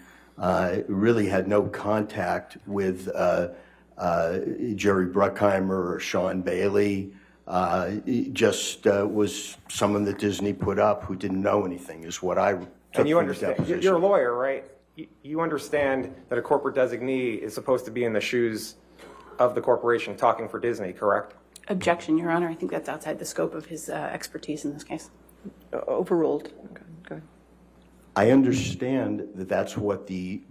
really had no contact with Jerry Bruckheimer or Sean Bailey. Just was someone that Disney put up who didn't know anything, is what I took. And you understand, you're a lawyer, right? you understand that a corporate designee is supposed to be in the shoes of the corporation talking for Disney, correct? Objection, Your Honor. I think that's outside the scope of his expertise in this case. Overruled. Okay. I understand that that's what the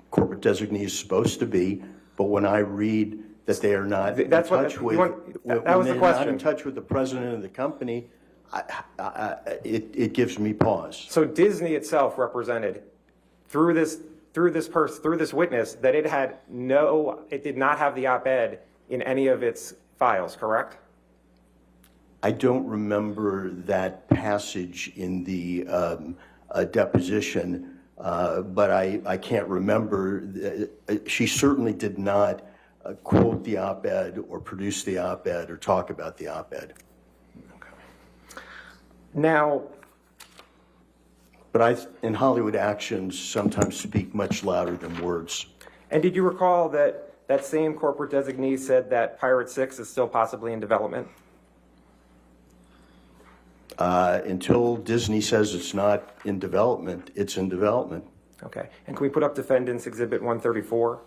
corporate designee is supposed to be, but when I read that they are not in touch with, when they're not in touch with the president of the company, it gives me pause. So Disney itself represented through this witness that it did not have the op-ed in any of its files, correct? I don't remember that passage in the deposition, but I can't remember. She certainly did not quote the op-ed or produce the op-ed or talk about the op-ed. Okay. Now, but in Hollywood, actions sometimes speak much louder than words. and did you recall that that same corporate designee said that Pirate 6 is still possibly in development? Until Disney says it's not in development, it's in development. Okay. And can we put up Defendant's Exhibit 134?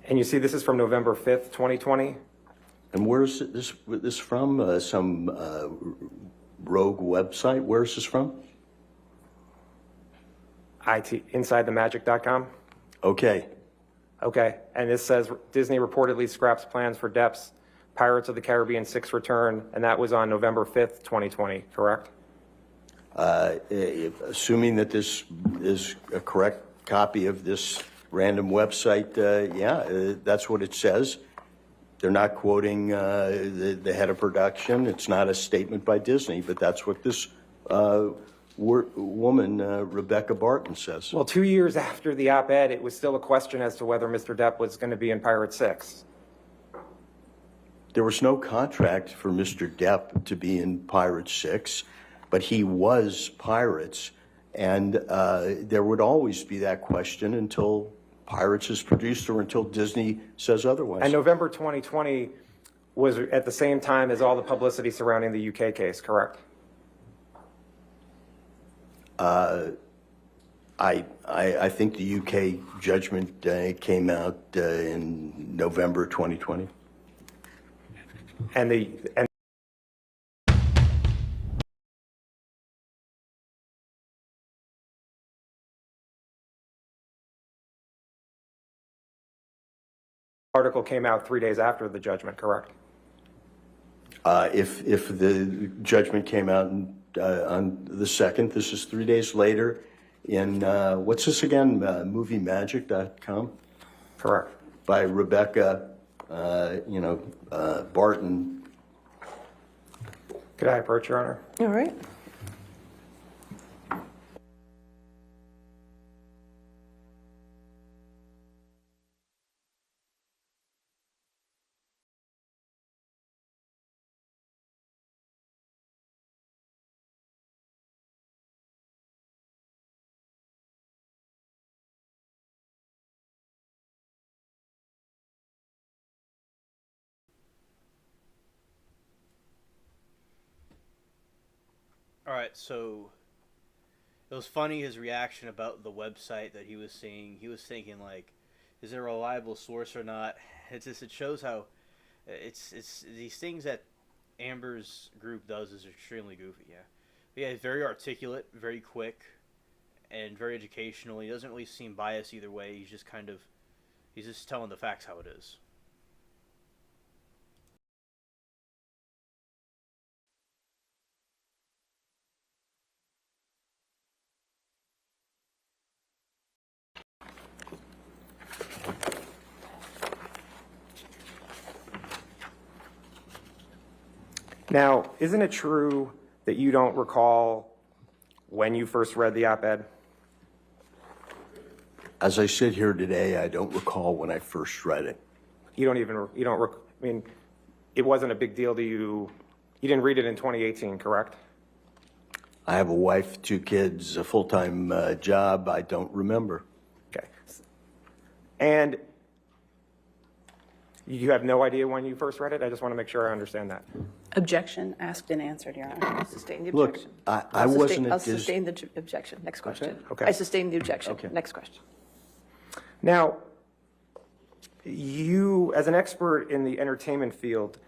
And you see this is from November 5th, 2020. And where's this from? Some rogue website? Where's this from? InsideTheMagic.com. Okay. Okay. And this says Disney reportedly scraps plans for Depp's Pirates of the Caribbean 6 return, and that was on November 5th, 2020, correct? Assuming that this is a correct copy of this random website, yeah, that's what it says. They're not quoting the head of production. It's not a statement by Disney, but that's what this woman, Rebecca Barton, says. Well, 2 years after the op-ed, it was still a question as to whether Mr. Depp was going to be in Pirate 6. There was no contract for Mr. Depp to be in Pirate 6, but he was Pirates, and there would always be that question until Pirates is produced or until Disney says otherwise. And November 2020 was at the same time as all the publicity surrounding the UK case, correct? I think the UK judgment came out in November 2020. And article came out 3 days after the judgment, correct? If the judgment came out on the 2nd, this is 3 days later in, what's this again, moviemagic.com? Correct. By Rebecca, Barton. Could I approach, Your Honor? All right. All right, so it was funny his reaction about the website that he was seeing. He was thinking like, is it a reliable source or not? It shows how it's these things that Amber's group does is extremely goofy. Yeah, he's very articulate, very quick, and very educational. He doesn't really seem biased either way. He's just telling the facts how it is. Now, isn't it true that you don't recall when you first read the op-ed? As I sit here today, I don't recall when I first read it. I mean, it wasn't a big deal to you. You didn't read it in 2018, correct? I have a wife, 2 kids, a full-time job. I don't remember. Okay. And You have no idea when you first read it? I just want to make sure I understand that. Objection asked and answered, Your Honor. Sustain the Look, objection. I wasn't I'll at this. sustain the objection. Next question. Okay. I sustain the objection. Okay. Next question. Now, you, as an expert in the entertainment field,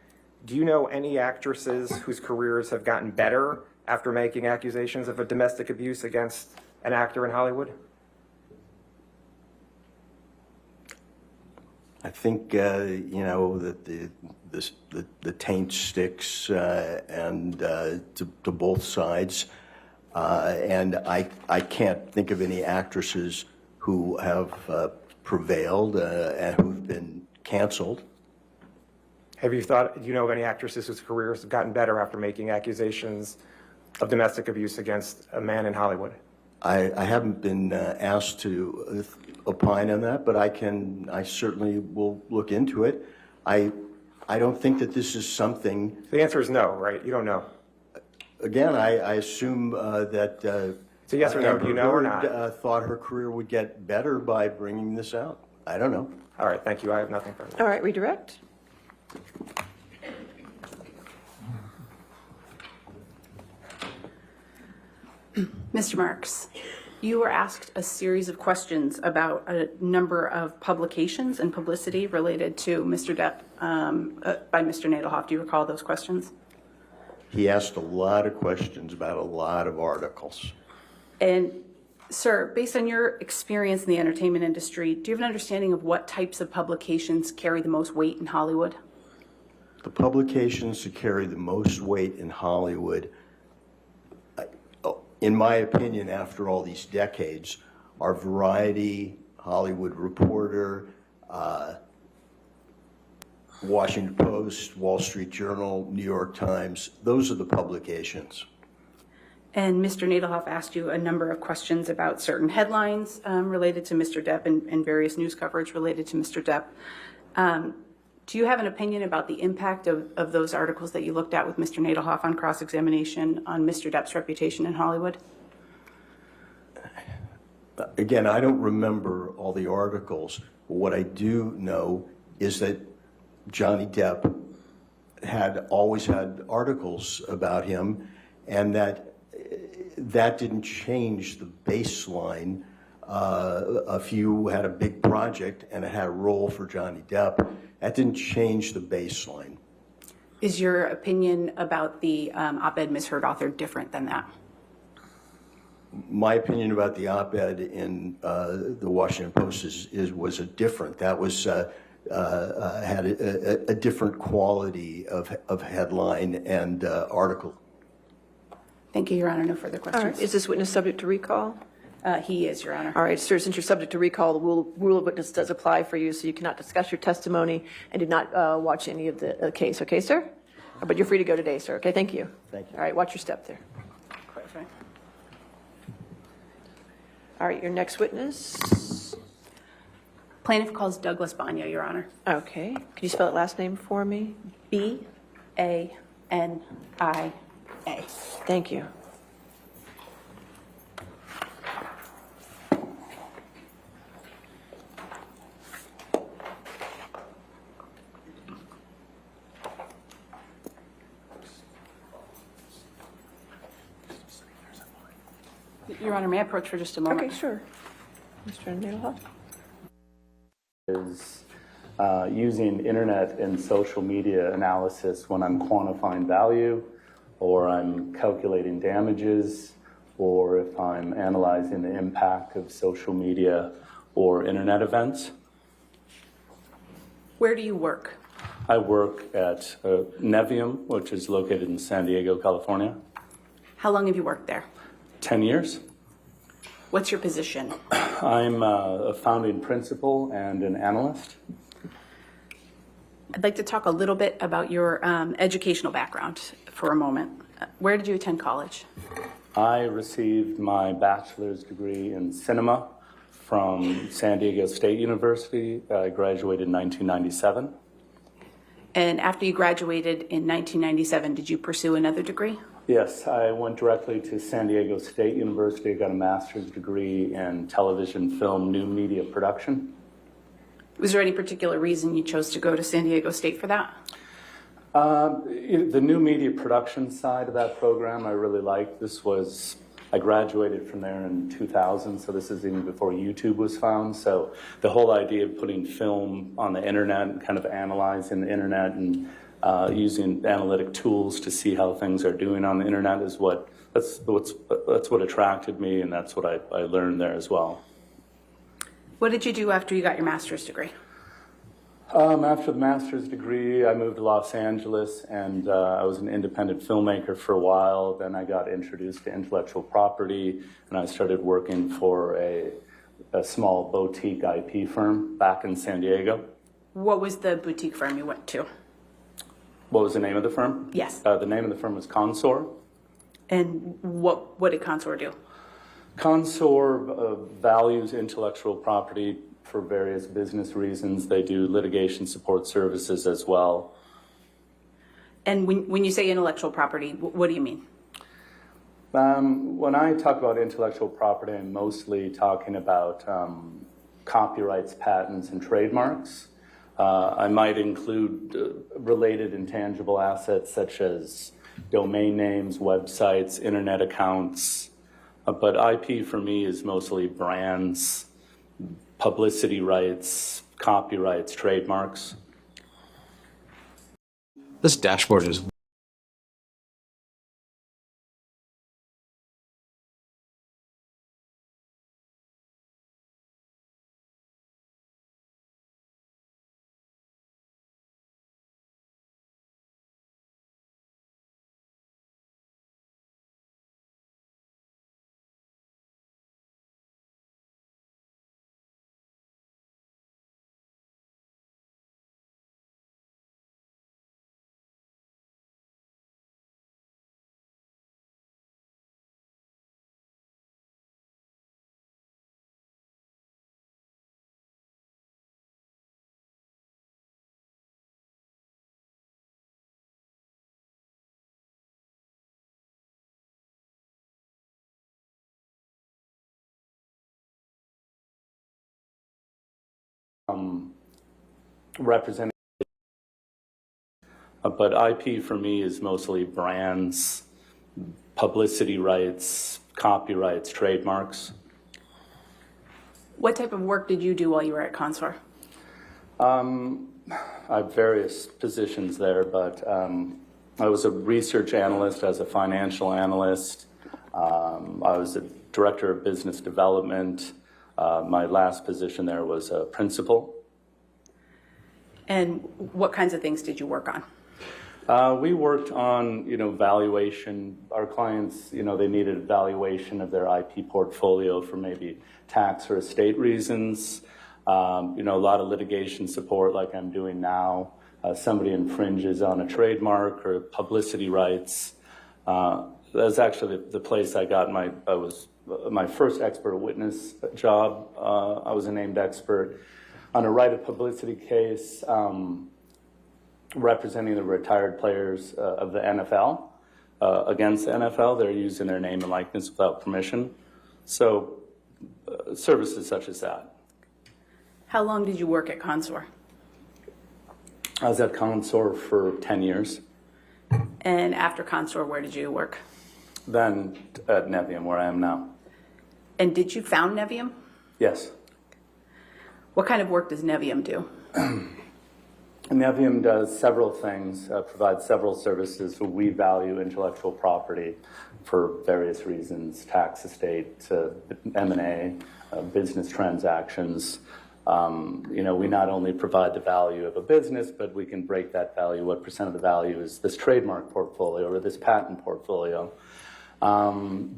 do you know any actresses whose careers have gotten better after making accusations of a domestic abuse against an actor in Hollywood? I think you know that the taint sticks and to both sides, and I can't think of any actresses who have prevailed and who've been canceled. Do you know of any actresses whose careers have gotten better after making accusations of domestic abuse against a man in Hollywood? I haven't been asked to opine on that, but I certainly will look into it. I don't think that this is something. The answer is no, right? You don't know. Again, I assume that. So yes or no? Do you know or not? Thought her career would get better by bringing this out. I don't know. All right, thank you. I have nothing further. All right, redirect. Mr. Marks, you were asked a series of questions about a number of publications and publicity related to Mr. Depp by Mr. Nadelhoff. Do you recall those questions? He asked a lot of questions about a lot of articles. And, sir, based on your experience in the entertainment industry, do you have an understanding of what types of publications carry the most weight in Hollywood? The publications that carry the most weight in Hollywood, in my opinion, after all these decades, are Variety, Hollywood Reporter, Washington Post, Wall Street Journal, New York Times. Those are the publications. And Mr. Nadelhoff asked you a number of questions about certain headlines related to Mr. Depp and various news coverage related to Mr. Depp. Do you have an opinion about the impact of those articles that you looked at with Mr. Nadelhoff on cross-examination on Mr. Depp's reputation in Hollywood? Again, I don't remember all the articles, but what I do know is that Johnny Depp had always had articles about him, and that didn't change the baseline. If you had a big project and it had a role for Johnny Depp, that didn't change the baseline. Is your opinion about the op-ed misheard author different than that? My opinion about the op-ed in the Washington Post was different. That was had a different quality of headline and article. Thank you, Your Honor. No further questions. All right. Is this witness subject to recall? He is, Your Honor. All right, sir, since you're subject to recall, the rule of witness does apply for you, so you cannot discuss your testimony and did not watch any of the case. Okay, sir? But you're free to go today, sir. Okay, thank you. Thank you. All right, watch your step there. Quite fine. All right, your next witness. Plaintiff calls Douglas Banya, Your Honor. Okay. Can you spell that last name for me? B-A-N-I-A. Thank you. Your Honor, may I approach for just a moment? Okay, sure. Mr. Nadelhoff. Is using internet and social media analysis when I'm quantifying value, or I'm calculating damages, or if I'm analyzing the impact of social media or internet events. Where do you work? I work at Nevium, which is located in San Diego, California. How long have you worked there? 10 years. What's your position? I'm a founding principal and an analyst. I'd like to talk a little bit about your educational background for a moment. Where did you attend college? I received my bachelor's degree in cinema from San Diego State University. I graduated in 1997. And after you graduated in 1997, did you pursue another degree? Yes, I went directly to San Diego State University. I got a master's degree in television, film, new media production. Was there any particular reason you chose to go to San Diego State for that? The new media production side of that program I really liked. I graduated from there in 2000, so this is even before YouTube was found. So the whole idea of putting film on the internet and kind of analyzing the internet and using analytic tools to see how things are doing on the internet is that's what attracted me, and that's what I learned there as well. What did you do after you got your master's degree? After the master's degree, I moved to Los Angeles, and I was an independent filmmaker for a while. Then I got introduced to intellectual property, and I started working for a small boutique IP firm back in San Diego. What was the boutique firm you went to? What was the name of the firm? Yes. The name of the firm was Consor. And what did Consor do? Consor values intellectual property for various business reasons. They do litigation support services as well. And when you say intellectual property, what do you mean? When I talk about intellectual property, I'm mostly talking about copyrights, patents, and trademarks. I might include related intangible assets such as domain names, websites, internet accounts. But IP for me is mostly brands, publicity rights, copyrights, trademarks. This dashboard is representing, but IP for me is mostly brands, publicity rights, copyrights, trademarks. What type of work did you do while you were at Consor? I have various positions there, but I was a research analyst, as a financial analyst. I was a director of business development. My last position there was a principal. And what kinds of things did you work on? We worked on, valuation. Our clients, they needed a valuation of their IP portfolio for maybe tax or estate reasons. A lot of litigation support like I'm doing now. Somebody infringes on a trademark or publicity rights. That's actually the place I got my first expert witness job. I was a named expert on a right of publicity case representing the retired players of the NFL against the NFL. They're using their name and likeness without permission. So services such as that. How long did you work at Consor? I was at Consor for 10 years. And after Consor, where did you work? Then at Nevium, where I am now. And did you found Nevium? Yes. What kind of work does Nevium do? Nevium does several things, provides several services. We value intellectual property for various reasons: tax, estate, M&A, business transactions. We not only provide the value of a business, but we can break that value. What percent of the value is this trademark portfolio or this patent portfolio?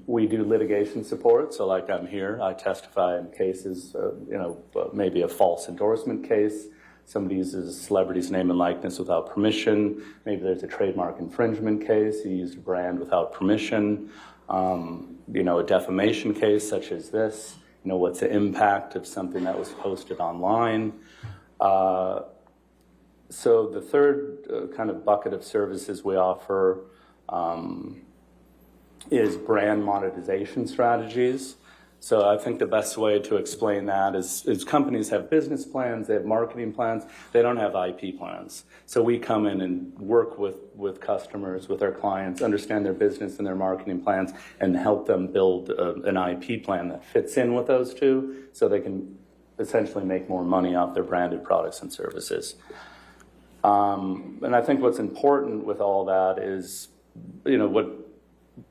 We do litigation support. So like I'm here, I testify in cases, maybe a false endorsement case. Somebody uses a celebrity's name and likeness without permission. Maybe there's a trademark infringement case. You used a brand without permission. A defamation case such as this. What's the impact of something that was posted online? So the third kind of bucket of services we offer is brand monetization strategies. So I think the best way to explain that is companies have business plans, they have marketing plans, they don't have IP plans. So we come in and work with customers, with our clients, understand their business and their marketing plans, and help them build an IP plan that fits in with those two so they can essentially make more money off their branded products and services. And I think what's important with all that is, what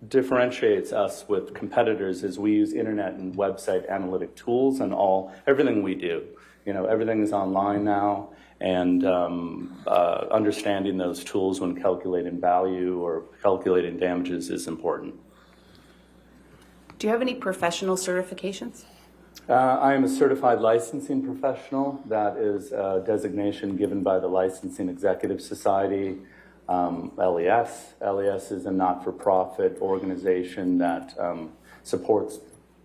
differentiates us with competitors is we use internet and website analytic tools and everything we do. Everything is online now, and understanding those tools when calculating value or calculating damages is important. Do you have any professional certifications? I am a certified licensing professional. That is a designation given by the Licensing Executive Society. LES. LES is a not-for-profit organization that supports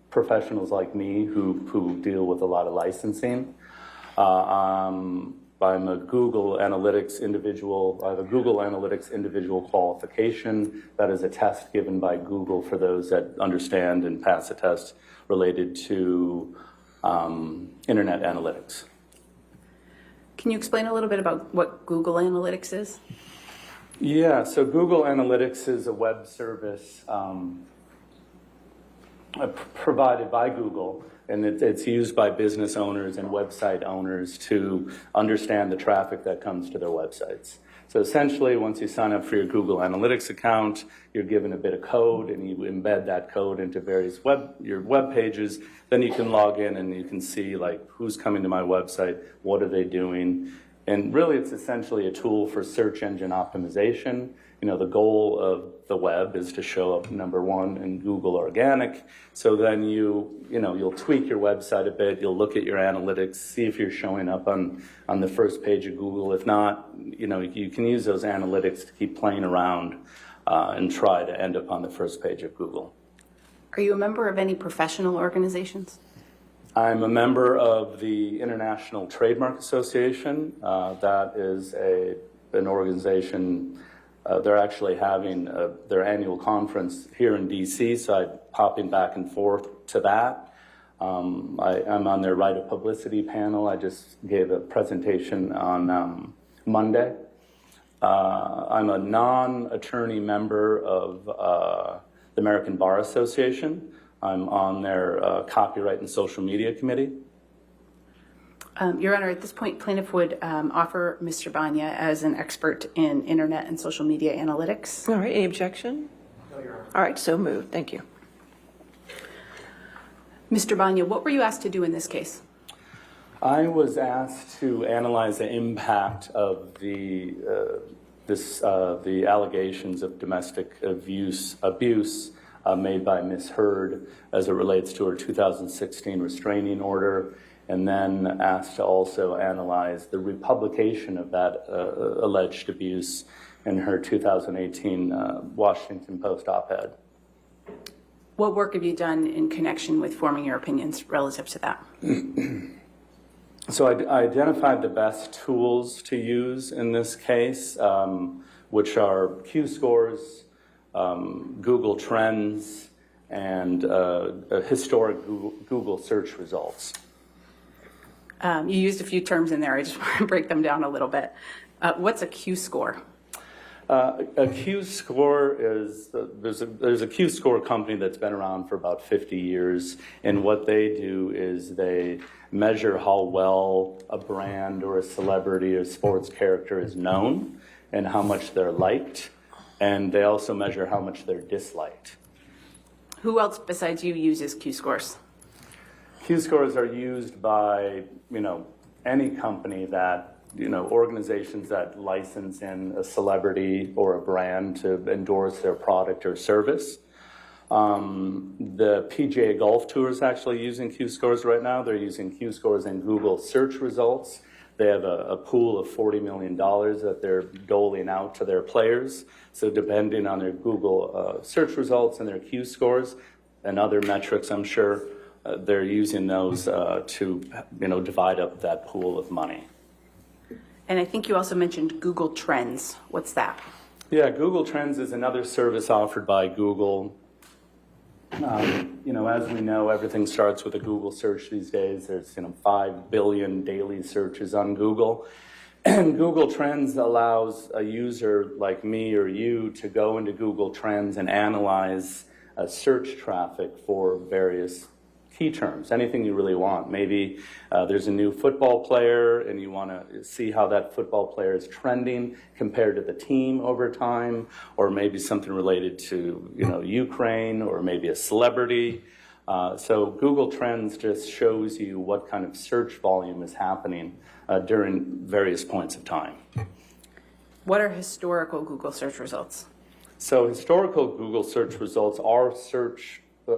professionals like me who deal with a lot of licensing. I'm a Google Analytics individual. I have a Google Analytics individual qualification. That is a test given by Google for those that understand and pass a test related to internet analytics. Can you explain a little bit about what Google Analytics is? Yeah, so Google Analytics is a web service provided by Google, and it's used by business owners and website owners to understand the traffic that comes to their websites. So essentially, once you sign up for your Google Analytics account, you're given a bit of code, and you embed that code into various your web pages. Then you can log in and you can see who's coming to my website, what are they doing. And really, it's essentially a tool for search engine optimization. The goal of the web is to show up number one in Google Organic. So then you'll tweak your website a bit. You'll look at your analytics, see if you're showing up on the first page of Google. If not, you can use those analytics to keep playing around and try to end up on the first page of Google. Are you a member of any professional organizations? I'm a member of the International Trademark Association. That is an organization. They're actually having their annual conference here in D.C., so I'm popping back and forth to that. I'm on their right of publicity panel. I just gave a presentation on Monday. I'm a non-attorney member of the American Bar Association. I'm on their Copyright and Social Media Committee. Your Honor, at this point, plaintiff would offer Mr. Banya as an expert in internet and social media analytics. All right, any objection? No, Your Honor. All right, so moved. Thank you. Mr. Banya, what were you asked to do in this case? I was asked to analyze the impact of the allegations of domestic abuse made by Ms. Heard as it relates to her 2016 restraining order, and then asked to also analyze the republication of that alleged abuse in her 2018 Washington Post op-ed. What work have you done in connection with forming your opinions relative to that? So I identified the best tools to use in this case, which are Q-scores, Google Trends, and historic Google search results. You used a few terms in there. I just want to break them down a little bit. What's a Q-score? A Q-score is, there's a Q-score company that's been around for about 50 years, and what they do is they measure how well a brand or a celebrity or sports character is known and how much they're liked, and they also measure how much they're disliked. Who else besides you uses Q-scores? Q-scores are used by, any company that, organizations that license in a celebrity or a brand to endorse their product or service. The PGA Golf Tour is actually using Q-scores right now. They're using Q-scores in Google search results. They have a pool of $40 million that they're doling out to their players. So depending on their Google search results and their Q-scores and other metrics, I'm sure, they're using those to divide up that pool of money. And I think you also mentioned Google Trends. What's that? Yeah, Google Trends is another service offered by Google. As we know, everything starts with a Google search these days. There's 5 billion daily searches on Google. And Google Trends allows a user like me or you to go into Google Trends and analyze search traffic for various key terms, anything you really want. Maybe there's a new football player and you want to see how that football player is trending compared to the team over time, or maybe something related to Ukraine, or maybe a celebrity. So Google Trends just shows you what kind of search volume is happening during various points of time. What are historical Google search results? So historical Google search results are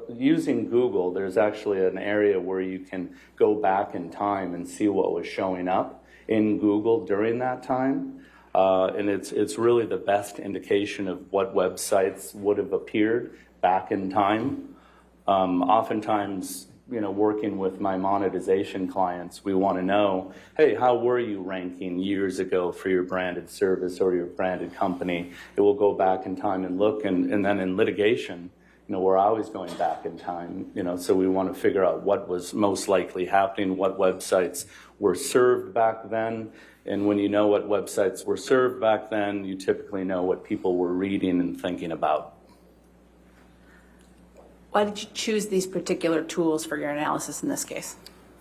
using Google. There's actually an area where you can go back in time and see what was showing up in Google during that time. And it's really the best indication of what websites would have appeared back in time. Oftentimes, working with my monetization clients, we want to know, hey, how were you ranking years ago for your branded service or your branded company? It will go back in time and look, and then in litigation, we're always going back in time, so we want to figure out what was most likely happening, what websites were served back then. And when you know what websites were served back then, you typically know what people were reading and thinking about. Why did you choose these particular tools for your analysis in this case?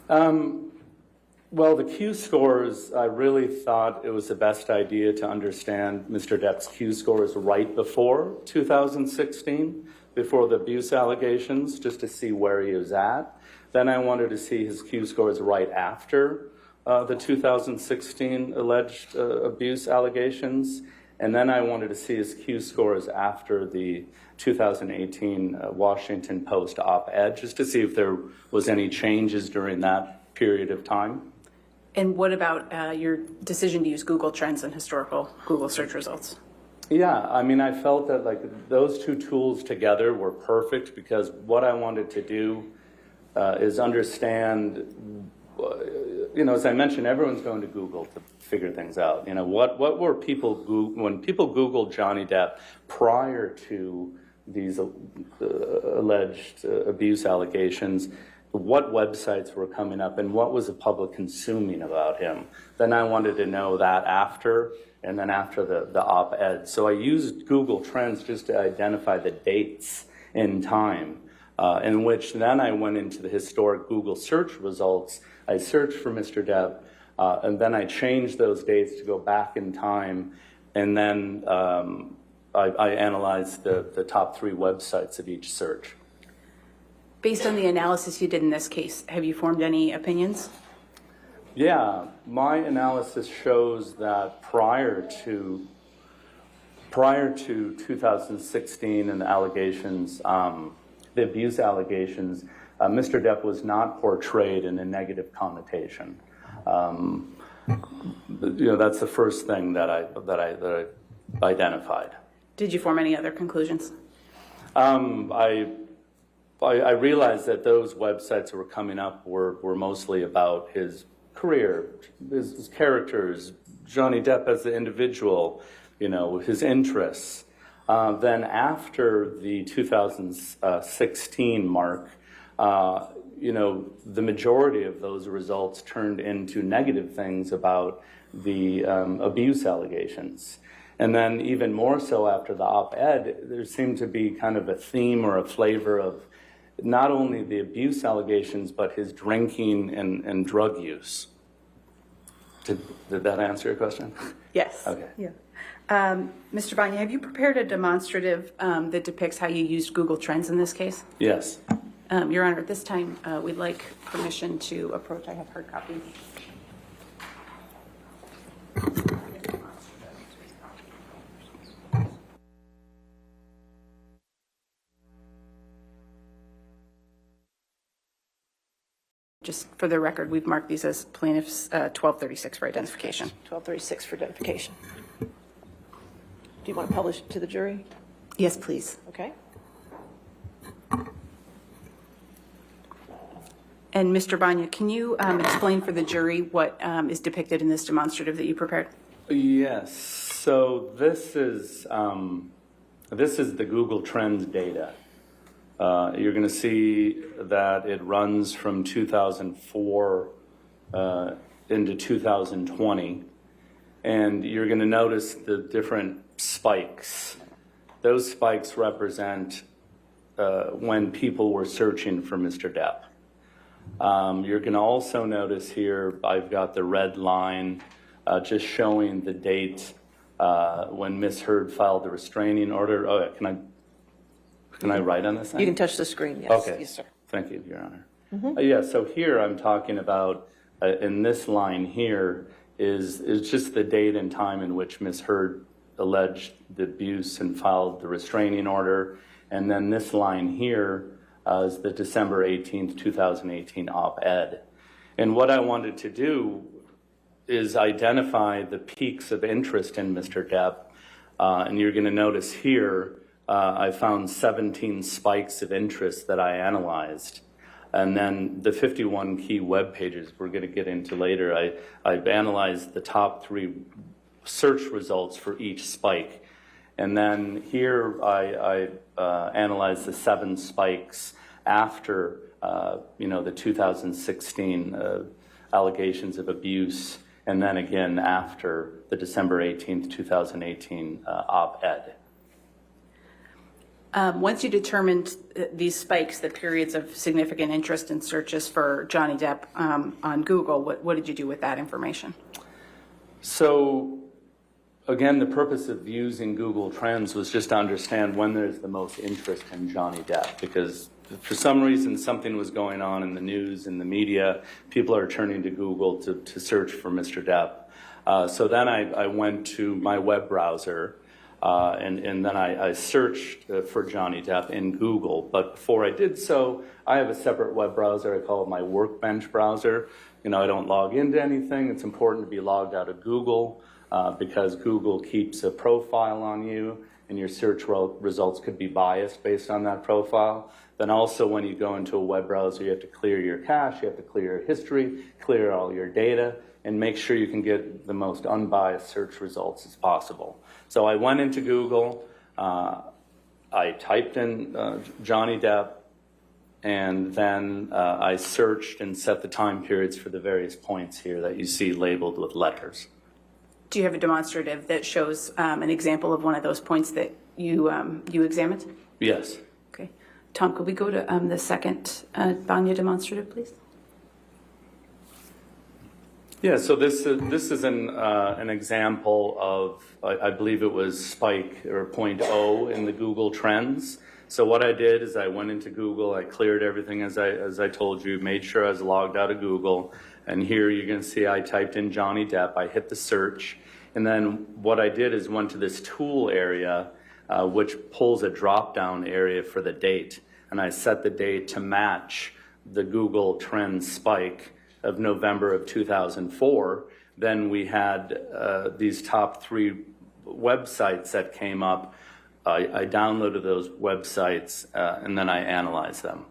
Well, the Q scores, I really thought it was the best idea to understand Mr. Depp's Q scores right before 2016, before the abuse allegations, just to see where he was at. Then I wanted to see his Q scores right after the 2016 alleged abuse allegations. And then I wanted to see his Q scores after the 2018 Washington Post op-ed, just to see if there was any changes during that period of time. And what about your decision to use Google Trends and historical Google search results? Yeah, I felt that those two tools together were perfect, because what I wanted to do is understand, as I mentioned, everyone's going to Google to figure things out. What were people when people Googled Johnny Depp prior to these alleged abuse allegations? What websites were coming up and what was the public consuming about him? Then I wanted to know that after, and then after the op-ed. So I used Google Trends just to identify the dates in time, in which then I went into the historic Google search results. I searched for Mr. Depp, and then I changed those dates to go back in time, and then I analyzed the top 3 websites of each search. Based on the analysis you did in this case, have you formed any opinions? Yeah, my analysis shows that prior to 2016 and the allegations, the abuse allegations, Mr. Depp was not portrayed in a negative connotation. That's the first thing that I identified. Did you form any other conclusions? I realized that those websites that were coming up were mostly about his career, his characters, Johnny Depp as the individual, his interests. Then after the 2016 mark, the majority of those results turned into negative things about the abuse allegations. And then even more so after the op-ed, there seemed to be kind of a theme or a flavor of not only the abuse allegations, but his drinking and drug use. Did that answer your question? Yes. Okay. Yeah. Mr. Banya, have you prepared a demonstrative that depicts how you used Google Trends in this case? Yes. Your Honor, at this time, we'd like permission to approach. I have hard copies. Just for the record, we've marked these as plaintiffs 1236 for identification. 1236 for identification. Do you want to publish it to the jury? Yes, please. Okay. And Mr. Banya, can you explain for the jury what is depicted in this demonstrative that you prepared? Yes. So this is the Google Trends data. You're going to see that it runs from 2004 into 2020. And you're going to notice the different spikes. Those spikes represent when people were searching for Mr. Depp. You're going to also notice here, I've got the red line just showing the date when Ms. Heard filed the restraining order. Oh, can I write on this thing? You can touch the screen, yes. Okay. Yes, sir. Thank you, Your Honor. Yeah, so here I'm talking about, in this line here, is just the date and time in which Ms. Heard alleged the abuse and filed the restraining order. And then this line here is the December 18th, 2018 op-ed. And what I wanted to do is identify the peaks of interest in Mr. Depp. And you're going to notice here, I found 17 spikes of interest that I analyzed. And then the 51 key web pages we're going to get into later, I've analyzed the top 3 search results for each spike. And then here I analyzed the 7 spikes after the 2016 allegations of abuse, and then again after the December 18th, 2018 op-ed. Once you determined these spikes, the periods of significant interest in searches for Johnny Depp on Google, what did you do with that information? So, again, the purpose of using Google Trends was just to understand when there's the most interest in Johnny Depp, because for some reason something was going on in the news, in the media, people are turning to Google to search for Mr. Depp. So then I went to my web browser, and then I searched for Johnny Depp in Google. But before I did so, I have a separate web browser. I call it my workbench browser. I don't log into anything. It's important to be logged out of Google because Google keeps a profile on you, and your search results could be biased based on that profile. Then also when you go into a web browser, you have to clear your cache, you have to clear your history, clear all your data, and make sure you can get the most unbiased search results as possible. So I went into Google, I typed in Johnny Depp, and then I searched and set the time periods for the various points here that you see labeled with letters. Do you have a demonstrative that shows an example of one of those points that you examined? Yes. Okay. Tom, could we go to the second Banya demonstrative, please? Yeah, so this is an example of, I believe it was spike or point O in the Google Trends. So what I did is I went into Google, I cleared everything as I told you, made sure I was logged out of Google. And here you're going to see I typed in Johnny Depp, I hit the search. And then what I did is went to this tool area, which pulls a drop-down area for the date. And I set the date to match the Google Trends spike of November of 2004. Then we had these top 3 websites that came up. I downloaded those websites and then I analyzed them.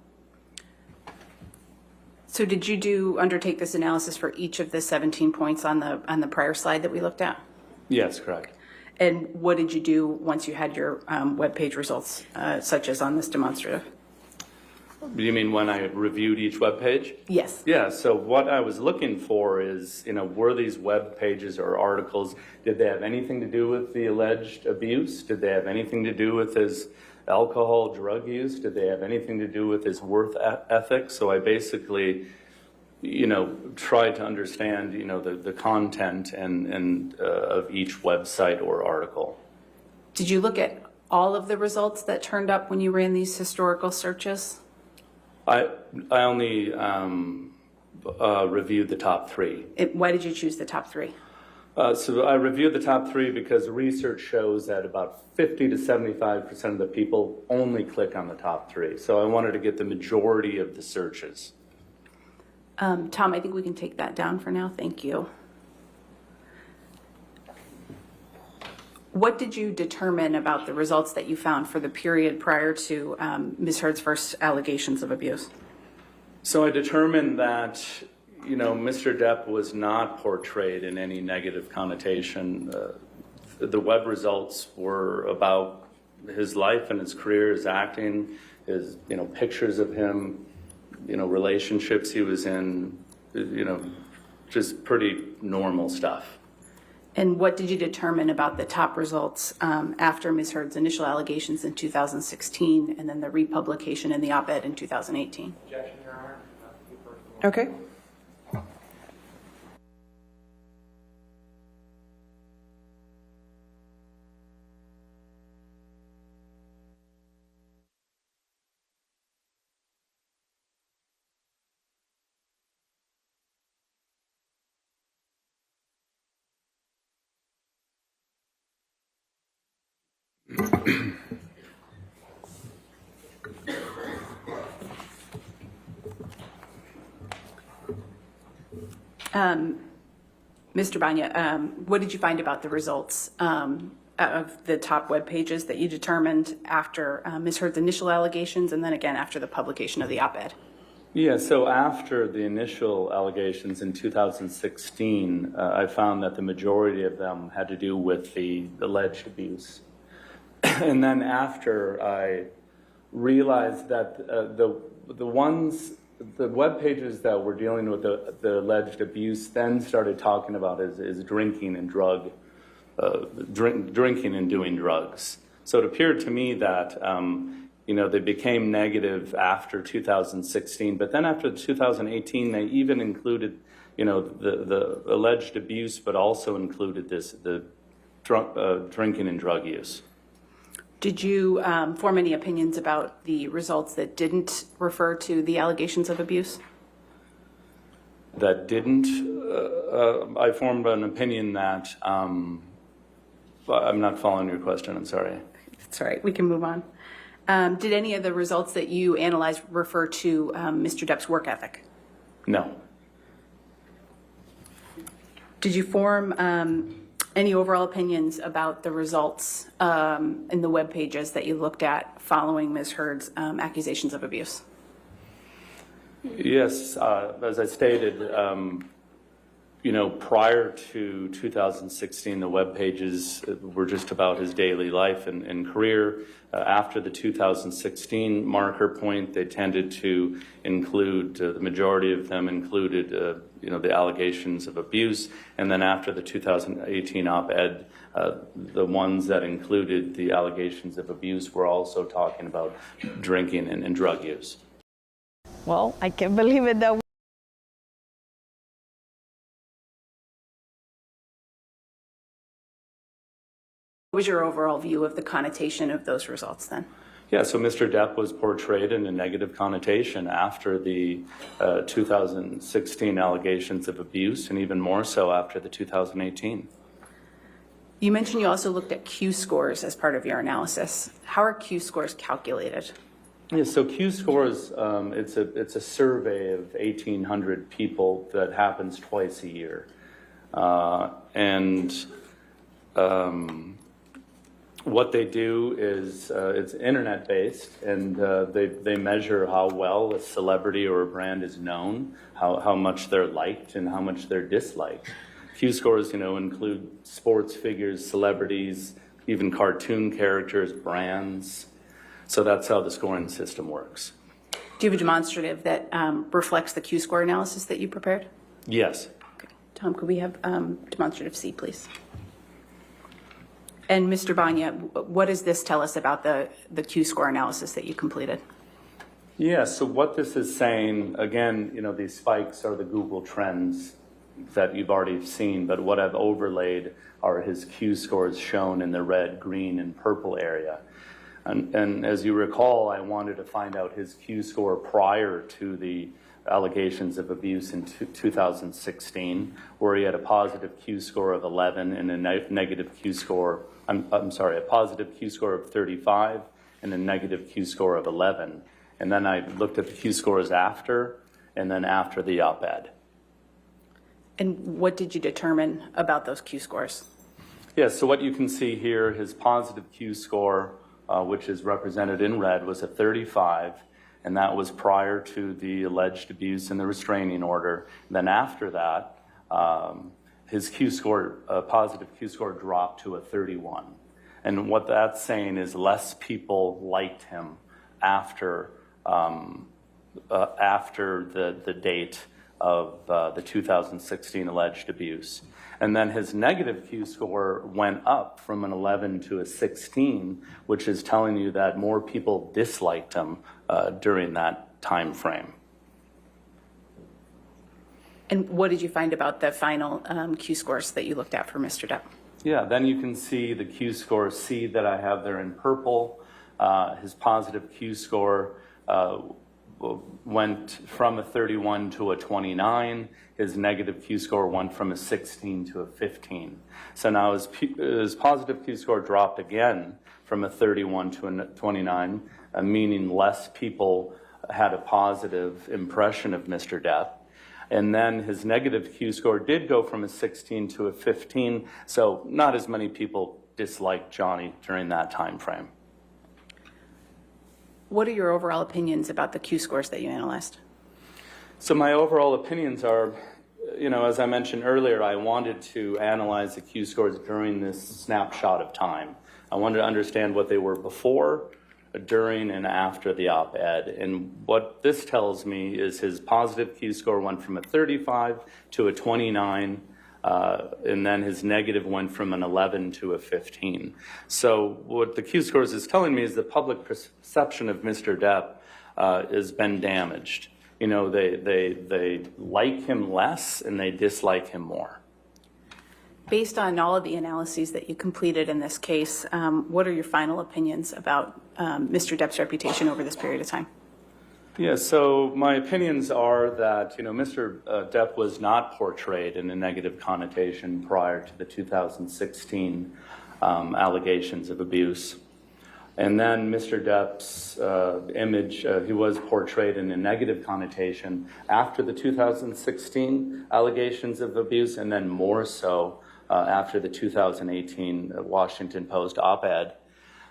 So did you undertake this analysis for each of the 17 points on the prior slide that we looked at? Yes, correct. And what did you do once you had your web page results, such as on this demonstrative? You mean when I reviewed each web page? Yes. Yeah, so what I was looking for is, were these web pages or articles, did they have anything to do with the alleged abuse? Did they have anything to do with his alcohol, drug use? Did they have anything to do with his work ethic? So I basically, tried to understand, the content and of each website or article. Did you look at all of the results that turned up when you ran these historical searches? I only reviewed the top 3. Why did you choose the top 3? So I reviewed the top 3 because research shows that about 50 to 75% of the people only click on the top 3. So I wanted to get the majority of the searches. Tom, I think we can take that down for now. Thank you. What did you determine about the results that you found for the period prior to Ms. Heard's first allegations of abuse? So I determined that, Mr. Depp was not portrayed in any negative connotation. The web results were about his life and his career as acting, his pictures of him, relationships he was in, just pretty normal stuff. And what did you determine about the top results after Ms. Heard's initial allegations in 2016 and then the republication in the op-ed in 2018? Objection, Your Honor. Okay. Mr. Banya, what did you find about the results of the top web pages that you determined after Ms. Heard's initial allegations and then again after the publication of the op-ed? Yeah, so after the initial allegations in 2016, I found that the majority of them had to do with the alleged abuse. And then after I realized that the web pages that were dealing with the alleged abuse then started talking about is drinking and drinking and doing drugs. So it appeared to me that they became negative after 2016, but then after 2018, they even included the alleged abuse, but also included the drinking and drug use. Did you form any opinions about the results that didn't refer to the allegations of abuse? That didn't? I formed an opinion that, I'm not following your question, I'm sorry. That's all right, we can move on. Did any of the results that you analyzed refer to Mr. Depp's work ethic? No. Did you form any overall opinions about the results in the web pages that you looked at following Ms. Heard's accusations of abuse? Yes, as I stated, prior to 2016, the web pages were just about his daily life and career. After the 2016 marker point, they tended to include, the majority of them included, the allegations of abuse. And then after the 2018 op-ed, the ones that included the allegations of abuse were also talking about drinking and drug use. Well, I can't believe it that What was your overall view of the connotation of those results then? Yeah, so Mr. Depp was portrayed in a negative connotation after the 2016 allegations of abuse, and even more so after the 2018. You mentioned you also looked at Q scores as part of your analysis. How are Q scores calculated? Yeah, so Q scores, it's a survey of 1,800 people that happens twice a year. What they do is it's internet-based, and they measure how well a celebrity or a brand is known, how much they're liked, and how much they're disliked. Q scores, include sports figures, celebrities, even cartoon characters, brands. So that's how the scoring system works. Do you have a demonstrative that reflects the Q score analysis that you prepared? Yes. Okay. Tom, could we have demonstrative C, please? And Mr. Banya, what does this tell us about the Q score analysis that you completed? Yeah, so what this is saying, again, these spikes are the Google trends that you've already seen, but what I've overlaid are his Q scores shown in the red, green, and purple area. And as you recall, I wanted to find out his Q score prior to the allegations of abuse in 2016, where he had a positive Q score of 11 and a negative Q score, a positive Q score of 35 and a negative Q score of 11. And then I looked at the Q scores after, and then after the op-ed. And what did you determine about those Q scores? Yeah, so what you can see here, his positive Q score, which is represented in red, was a 35, and that was prior to the alleged abuse and the restraining order. Then after that, his Q score, positive Q score, dropped to a 31. And what that's saying is less people liked him after the date of the 2016 alleged abuse. And then his negative Q score went up from an 11 to a 16, which is telling you that more people disliked him during that time frame. And what did you find about the final Q scores that you looked at for Mr. Depp? Yeah, then you can see the Q score C that I have there in purple. His positive Q score went from a 31 to a 29. His negative Q score went from a 16 to a 15. So now his positive Q score dropped again from a 31 to a 29, meaning less people had a positive impression of Mr. Depp. And then his negative Q score did go from a 16 to a 15, so not as many people disliked Johnny during that time frame. What are your overall opinions about the Q scores that you analyzed? So my overall opinions are, as I mentioned earlier, I wanted to analyze the Q scores during this snapshot of time. I wanted to understand what they were before, during, and after the op-ed. And what this tells me is his positive Q score went from a 35 to a 29, and then his negative went from an 11 to a 15. So what the Q scores is telling me is the public perception of Mr. Depp has been damaged. They like him less and they dislike him more. Based on all of the analyses that you completed in this case, what are your final opinions about Mr. Depp's reputation over this period of time? Yeah, so my opinions are that, Mr. Depp was not portrayed in a negative connotation prior to the 2016 allegations of abuse. And then Mr. Depp's image, he was portrayed in a negative connotation after the 2016 allegations of abuse, and then more so after the 2018 Washington Post op-ed.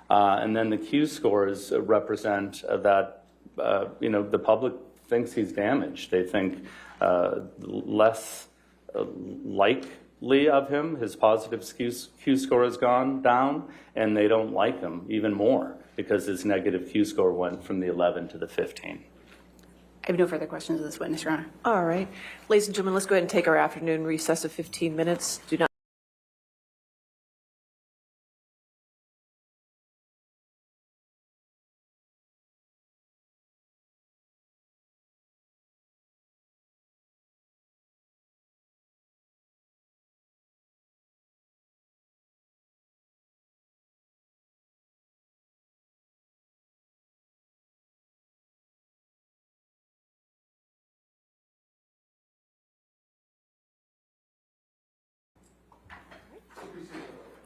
And then the Q scores represent that, the public thinks he's damaged. They think less likely of him. His positive Q score has gone down, and they don't like him even more because his negative Q score went from the 11 to the 15. I have no further questions of this witness, Your Honor. All right. Ladies and gentlemen, let's go ahead and take our afternoon recess of 15 minutes. Do not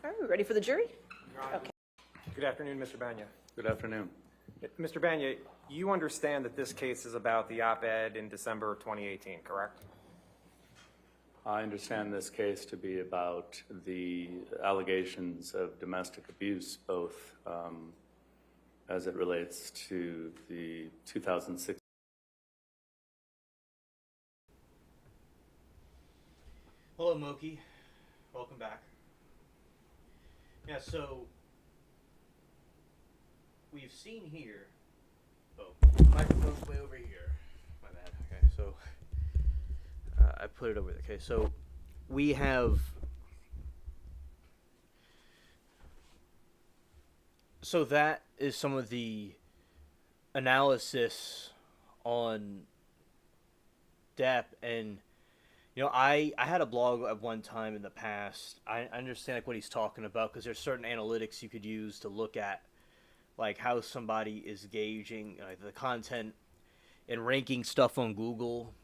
All right, we ready for the jury? Okay. Good afternoon, Mr. Banya. Good afternoon. Mr. Banya, you understand that this case is about the op-ed in December of 2018, correct? I understand this case to be about the allegations of domestic abuse, both as it relates to the 2006. Hello, Moki. Welcome back. Yeah, so we've seen here. Oh, microphone's way over here. My bad. Okay, so I put it over there. Okay, so we have. So that is some of the analysis on Depp, and I had a blog at one time in the past. I understand like what he's talking about because there's certain analytics you could use to look at like how somebody is gauging the content and ranking stuff on Google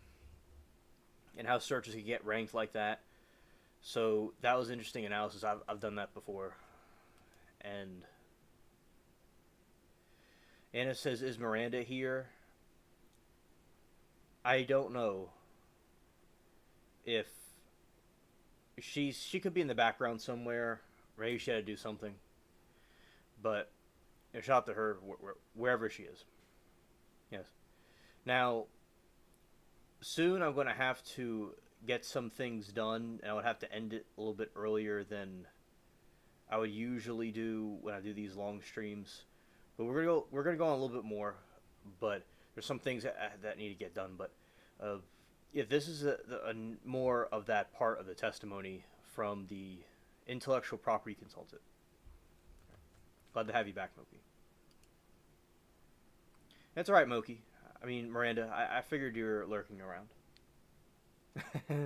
and how searches can get ranked like that. So that was interesting analysis. I've done that before. And Anna says, is Miranda here? I don't know if she could be in the background somewhere. Maybe she had to do something. But shout out to her wherever she is. Yes. Now, soon I'm going to have to get some things done, and I would have to end it a little bit earlier than I would usually do when I do these long streams. But we're gonna go on a little bit more, but there's some things that need to get done. But yeah, this is a more of that part of the testimony from the intellectual property consultant. Glad to have you back, Moki. That's all right, Moki. I mean, Miranda, I figured you were lurking around. All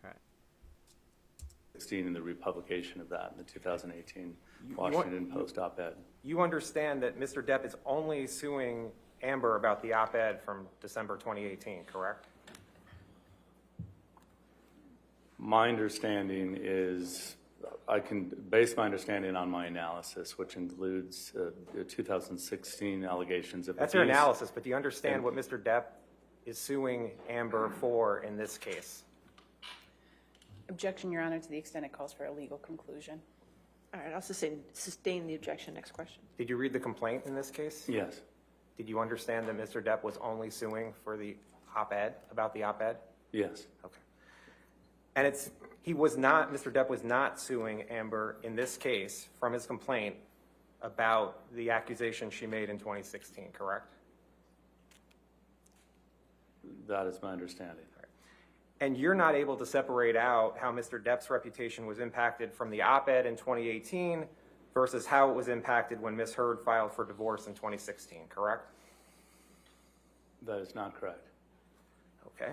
right. 16 and the republication of that in the 2018 Washington Post op-ed. You understand that Mr. Depp is only suing Amber about the op-ed from December 2018, correct? My understanding is, I can base my understanding on my analysis, which includes the 2016 allegations of That's abuse. your analysis, but do you understand what Mr. Depp is suing Amber for in this case? Objection, Your Honor, to the extent it calls for a legal conclusion. All right, I'll sustain the objection. Next question. Did you read the complaint in this case? Yes. Did you understand that Mr. Depp was only suing for the op-ed, about the op-ed? Yes. Okay. And Mr. Depp was not suing Amber in this case from his complaint about the accusation she made in 2016, correct? That is my understanding. And you're not able to separate out how Mr. Depp's reputation was impacted from the op-ed in 2018 versus how it was impacted when Ms. Heard filed for divorce in 2016, correct? That is not correct. Okay.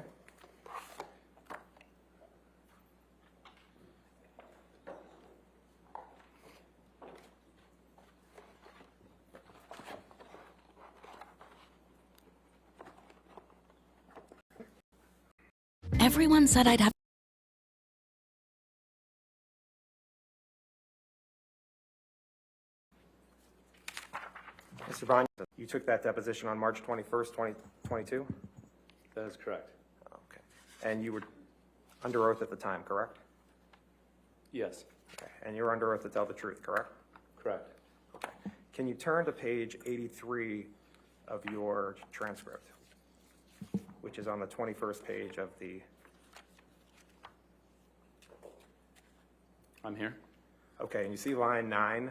Everyone said I'd have. Mr. Bond, you took that deposition on March 21st, 2022? That is correct. Okay. And you were under oath at the time, correct? Yes. Okay. And you're under oath to tell the truth, correct? Correct. Okay. Can you turn to page 83 of your transcript, which is on the 21st page of the... I'm here. Okay, and you see line 9?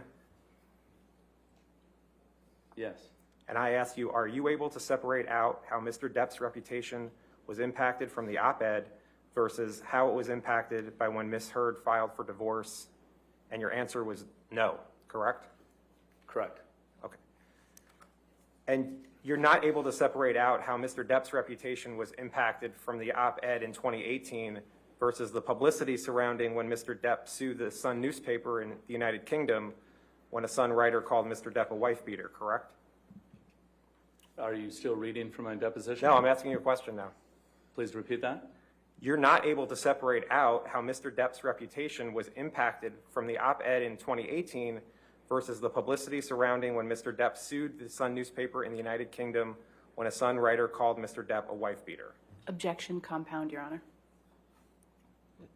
Yes. And I asked you, are you able to separate out how Mr. Depp's reputation was impacted from the op-ed versus how it was impacted by when Ms. Heard filed for divorce? And your answer was no, correct? Correct. Okay. And you're not able to separate out how Mr. Depp's reputation was impacted from the op-ed in 2018 versus the publicity surrounding when Mr. Depp sued the Sun newspaper in the United Kingdom when a Sun writer called Mr. Depp a wife beater, correct? Are you still reading from my deposition? No, I'm asking you a question now. Please repeat that. You're not able to separate out how Mr. Depp's reputation was impacted from the op-ed in 2018 versus the publicity surrounding when Mr. Depp sued the Sun newspaper in the United Kingdom when a Sun writer called Mr. Depp a wife beater. Objection, compound, Your Honor.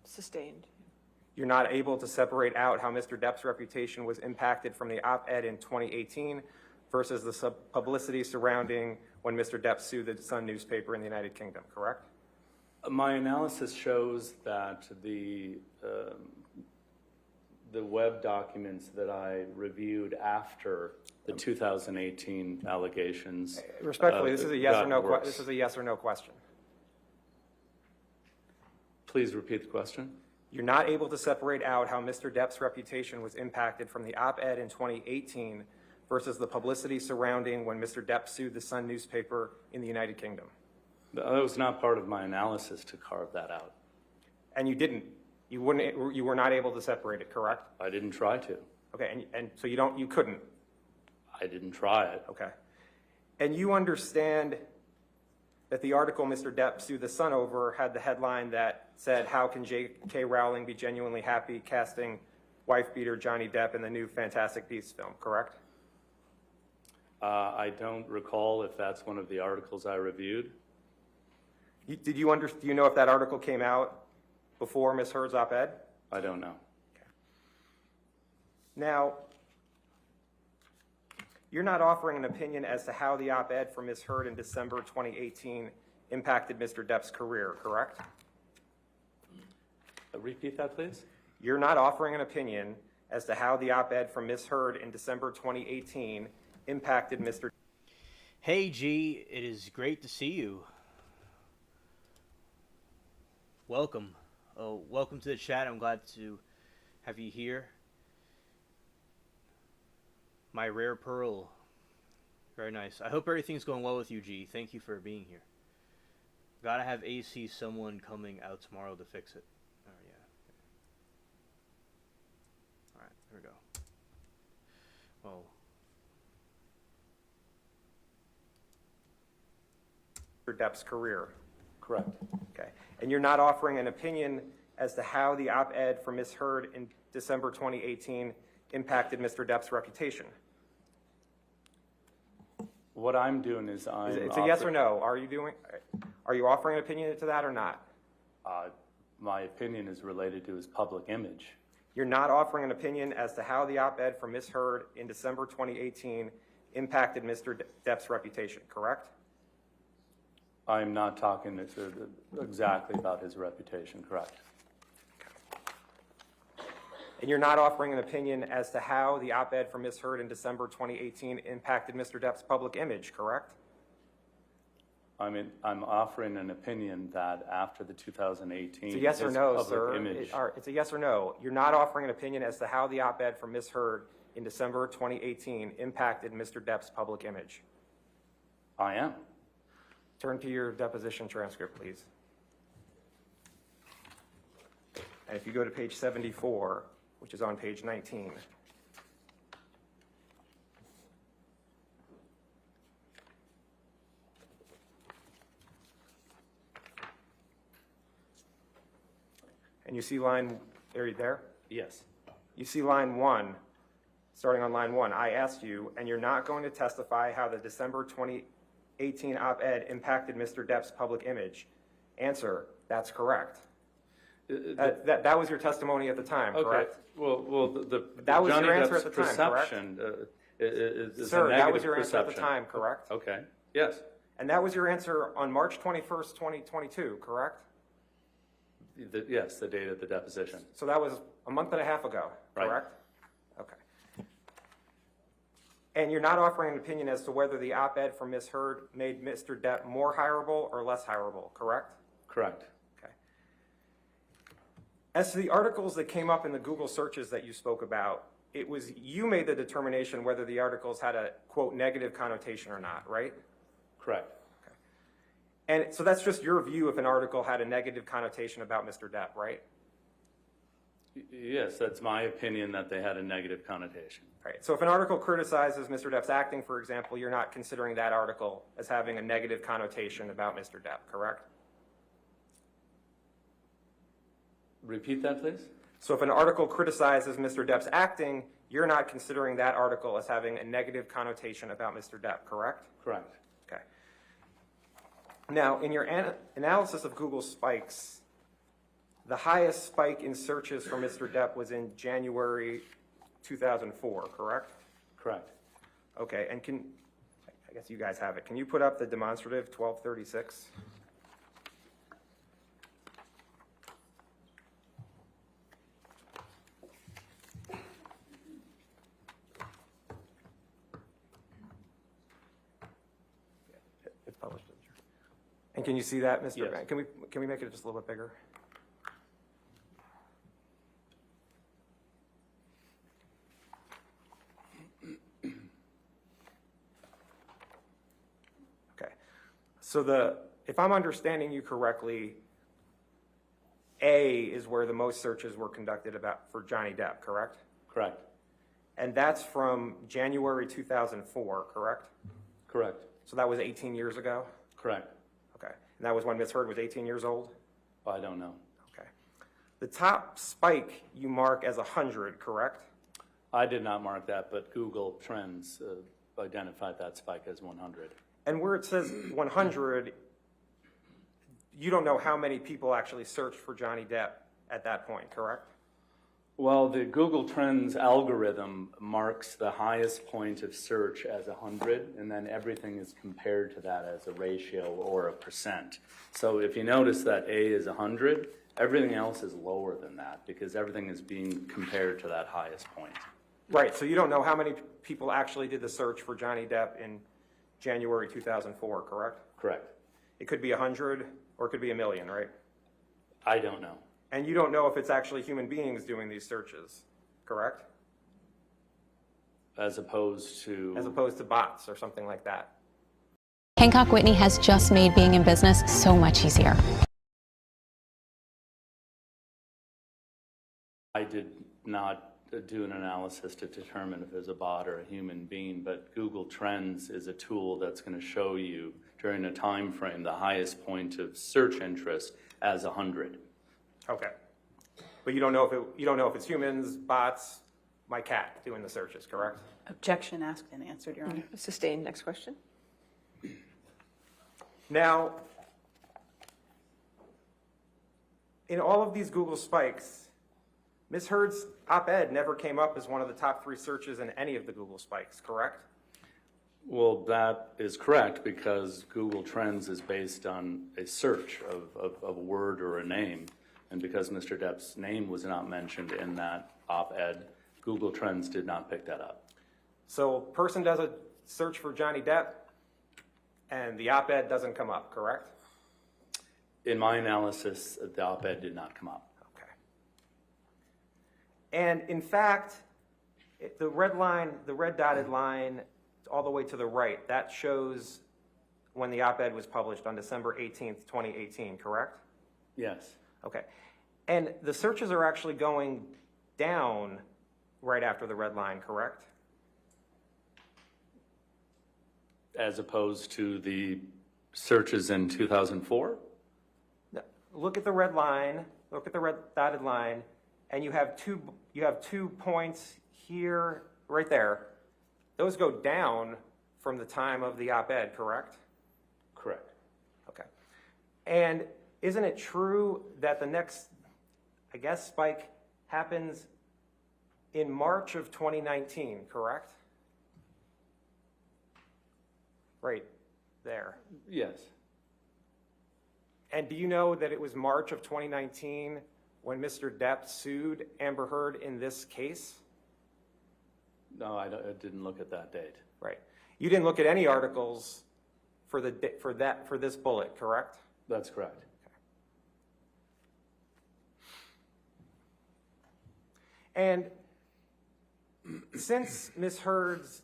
Sustained. You're not able to separate out how Mr. Depp's reputation was impacted from the op-ed in 2018 versus the publicity surrounding when Mr. Depp sued the Sun newspaper in the United Kingdom, correct? My analysis shows that the web documents that I reviewed after the 2018 allegations. Respectfully, this is a yes or no. This is a yes or no question. Please repeat the question. You're not able to separate out how Mr. Depp's reputation was impacted from the op-ed in 2018 versus the publicity surrounding when Mr. Depp sued the Sun newspaper in the United Kingdom. That was not part of my analysis to carve that out. And you didn't. You were not able to separate it, correct? I didn't try to. Okay, and so you couldn't. I didn't try it. Okay. And you understand that the article Mr. Depp sued the Sun over had the headline that said, "How can J.K. Rowling be genuinely happy casting wife beater Johnny Depp in the new Fantastic Beasts film," correct? I don't recall if that's one of the articles I reviewed. Do you know if that article came out before Ms. Heard's op-ed? I don't know. Okay. Now, you're not offering an opinion as to how the op-ed from Ms. Heard in December 2018 impacted Mr. Depp's career, correct? Repeat that, please. You're not offering an opinion as to how the op-ed from Ms. Heard in December 2018 impacted Mr. Hey, G, it is great to see you. Welcome. Oh, welcome to the chat. I'm glad to have you here. My rare pearl. Very nice. I hope everything's going well with you, G. Thank you for being here. Gotta have AC someone coming out tomorrow to fix it. Oh, yeah. Alright, there we go. Well. Depp's career. Correct. Okay. And you're not offering an opinion as to how the op-ed from Ms. Heard in December 2018 impacted Mr. Depp's reputation. What I'm doing is It's a yes or no. Are you offering an opinion to that or not? My opinion is related to his public image. You're not offering an opinion as to how the op-ed from Ms. Heard in December 2018 impacted Mr. Depp's reputation, correct? I'm not talking exactly about his reputation, correct? And you're not offering an opinion as to how the op-ed from Ms. Heard in December 2018 impacted Mr. Depp's public image, correct? I mean, I'm offering an opinion that after the 2018, it's a yes or no, sir. Image. It's a yes or no. You're not offering an opinion as to how the op-ed from Ms. Heard in December 2018 impacted Mr. Depp's public image. I am. Turn to your deposition transcript, please. And if you go to page 74, which is on page 19. And you see line, are you there? Yes. You see line 1, starting on line 1. I asked you, and you're not going to testify how the December 2018 op-ed impacted Mr. Depp's public image. Answer, that's correct. That was your testimony at the time, correct? Well, that was Johnny your answer Depp's at the time, perception, correct? is Sir, a that was negative your answer at the perception. time, correct? Okay, yes. And that was your answer on March 21st, 2022, correct? Yes, the date of the deposition. So that was a month and a half ago, Right. correct? Okay. And you're not offering an opinion as to whether the op-ed from Ms. Heard made Mr. Depp more hireable or less hireable, correct? Correct. Okay. As to the articles that came up in the Google searches that you spoke about, it was you made the determination whether the articles had a, quote, negative connotation or not, right? Correct. And so that's just your view if an article had a negative connotation about Mr. Depp, right? Yes, that's my opinion that they had a negative connotation. Right. So if an article criticizes Mr. Depp's acting, for example, you're not considering that article as having a negative connotation about Mr. Depp, correct? Repeat that, please? So if an article criticizes Mr. Depp's acting, you're not considering that article as having a negative connotation about Mr. Depp, correct? Correct. Okay. Now, in your analysis of Google spikes, the highest spike in searches for Mr. Depp was in January 2004, correct? Correct. Okay, and I guess you guys have it. Can you put up the demonstrative 1236? It's published. And can you see that, Mr. Yes. Bank? Can we make it just a little bit bigger? Okay. So if I'm understanding you correctly, A is where the most searches were conducted for Johnny Depp, correct? Correct. And that's from January 2004, correct? Correct. So that was 18 years ago? Correct. Okay. And that was when Ms. Heard was 18 years old? I don't know. Okay. The top spike you mark as 100, correct? I did not mark that, but Google Trends identified that spike as 100. And where it says 100, you don't know how many people actually searched for Johnny Depp at that point, correct? Well, the Google Trends algorithm marks the highest point of search as 100, and then everything is compared to that as a ratio or a percent. So if you notice that A is 100, everything else is lower than that because everything is being compared to that highest point. Right, so you don't know how many people actually did the search for Johnny Depp in January 2004, correct? Correct. It could be 100 or it could be 1 million, right? I don't know. And you don't know if it's actually human beings doing these searches, correct? As opposed to bots or something like that. Hancock Whitney has just made being in business so much easier. I did not do an analysis to determine if it's a bot or a human being, but Google Trends is a tool that's going to show you during a time frame the highest point of search interest as 100. Okay. But you don't know if it's humans, bots, my cat doing the searches, correct? Objection asked and answered, Your Honor. Sustained. Next question. Now, in all of these Google spikes, Ms. Heard's op-ed never came up as one of the top 3 searches in any of the Google spikes, correct? Well, that is correct because Google Trends is based on a search of a word or a name. And because Mr. Depp's name was not mentioned in that op-ed, Google Trends did not pick that up. So person does a search for Johnny Depp and the op-ed doesn't come up, correct? In my analysis, the op-ed did not come up. Okay. And in fact, the red dotted line all the way to the right, that shows when the op-ed was published on December 18th, 2018, correct? Yes. Okay. And the searches are actually going down right after the red line, correct? As opposed to the searches in 2004? No. Look at the red line, look at the red dotted line, and you have two points here, right there. Those go down from the time of the op-ed, correct? Correct. Okay. And isn't it true that the next, I guess, spike happens in March of 2019, correct? Right there. Yes. And do you know that it was March of 2019 when Mr. Depp sued Amber Heard in this case? No, I didn't look at that date. Right. You didn't look at any articles for this bullet, correct? That's correct. And since Ms. Heard's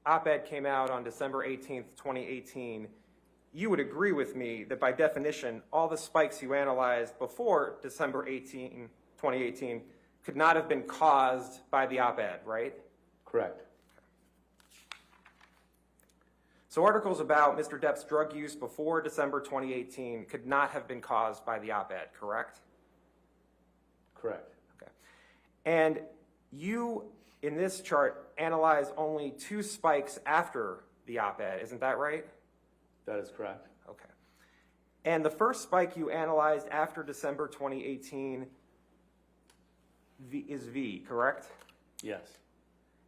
op-ed came out on December 18th, 2018, you would agree with me that by definition, all the spikes you analyzed before December 18, 2018 could not have been caused by the op-ed, right? Correct. So articles about Mr. Depp's drug use before December 2018 could not have been caused by the op-ed, correct? Correct. Okay. And you, in this chart, analyze only 2 spikes after the op-ed, isn't that right? That is correct. Okay. And the first spike you analyzed after December 2018 is V, correct? Yes.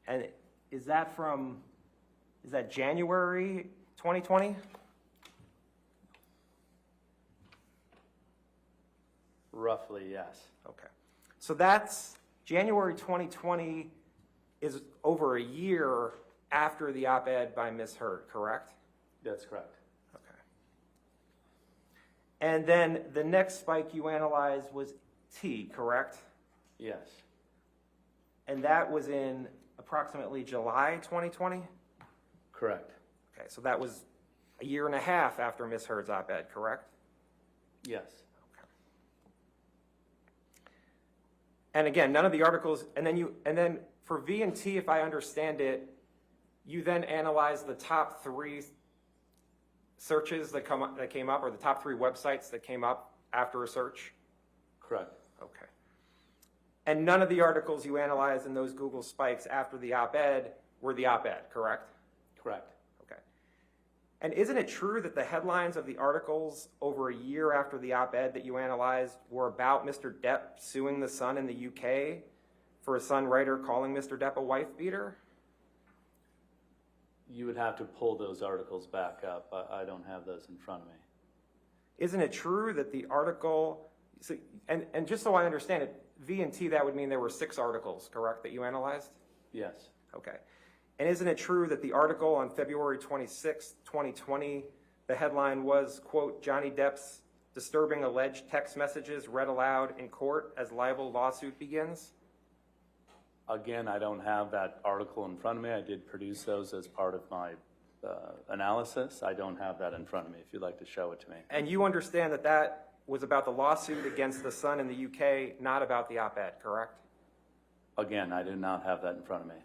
And is that January 2020? Roughly, yes. Okay. So that's January 2020 is over a year after the op-ed by Ms. Heard, correct? That's correct. Okay. And then the next spike you analyzed was T, correct? Yes. And that was in approximately July 2020? Correct. Okay, so that was a year and a half after Ms. Heard's op-ed, correct? Yes. Okay. And again, none of the articles, and then for V and T, if I understand it, you then analyze the top 3 searches that came up, or the top 3 websites that came up after a search? Correct. Okay. And none of the articles you analyzed in those Google spikes after the op-ed were the op-ed, correct? Correct. Okay. And isn't it true that the headlines of the articles over a year after the op-ed that you analyzed were about Mr. Depp suing the Sun in the UK for a Sun writer calling Mr. Depp a wife beater? You would have to pull those articles back up. I don't have those in front of me. Isn't it true that the article, and just so I understand it, V and T, that would mean there were 6 articles, correct, that you analyzed? Yes. Okay. And isn't it true that the article on February 26, 2020, the headline was, quote, Johnny Depp's disturbing alleged text messages read aloud in court as libel lawsuit begins? Again, I don't have that article in front of me. I did produce those as part of my analysis. I don't have that in front of me, if you'd like to show it to me. And you understand that that was about the lawsuit against the Sun in the UK, not about the op-ed, correct? Again, I do not have that in front of me.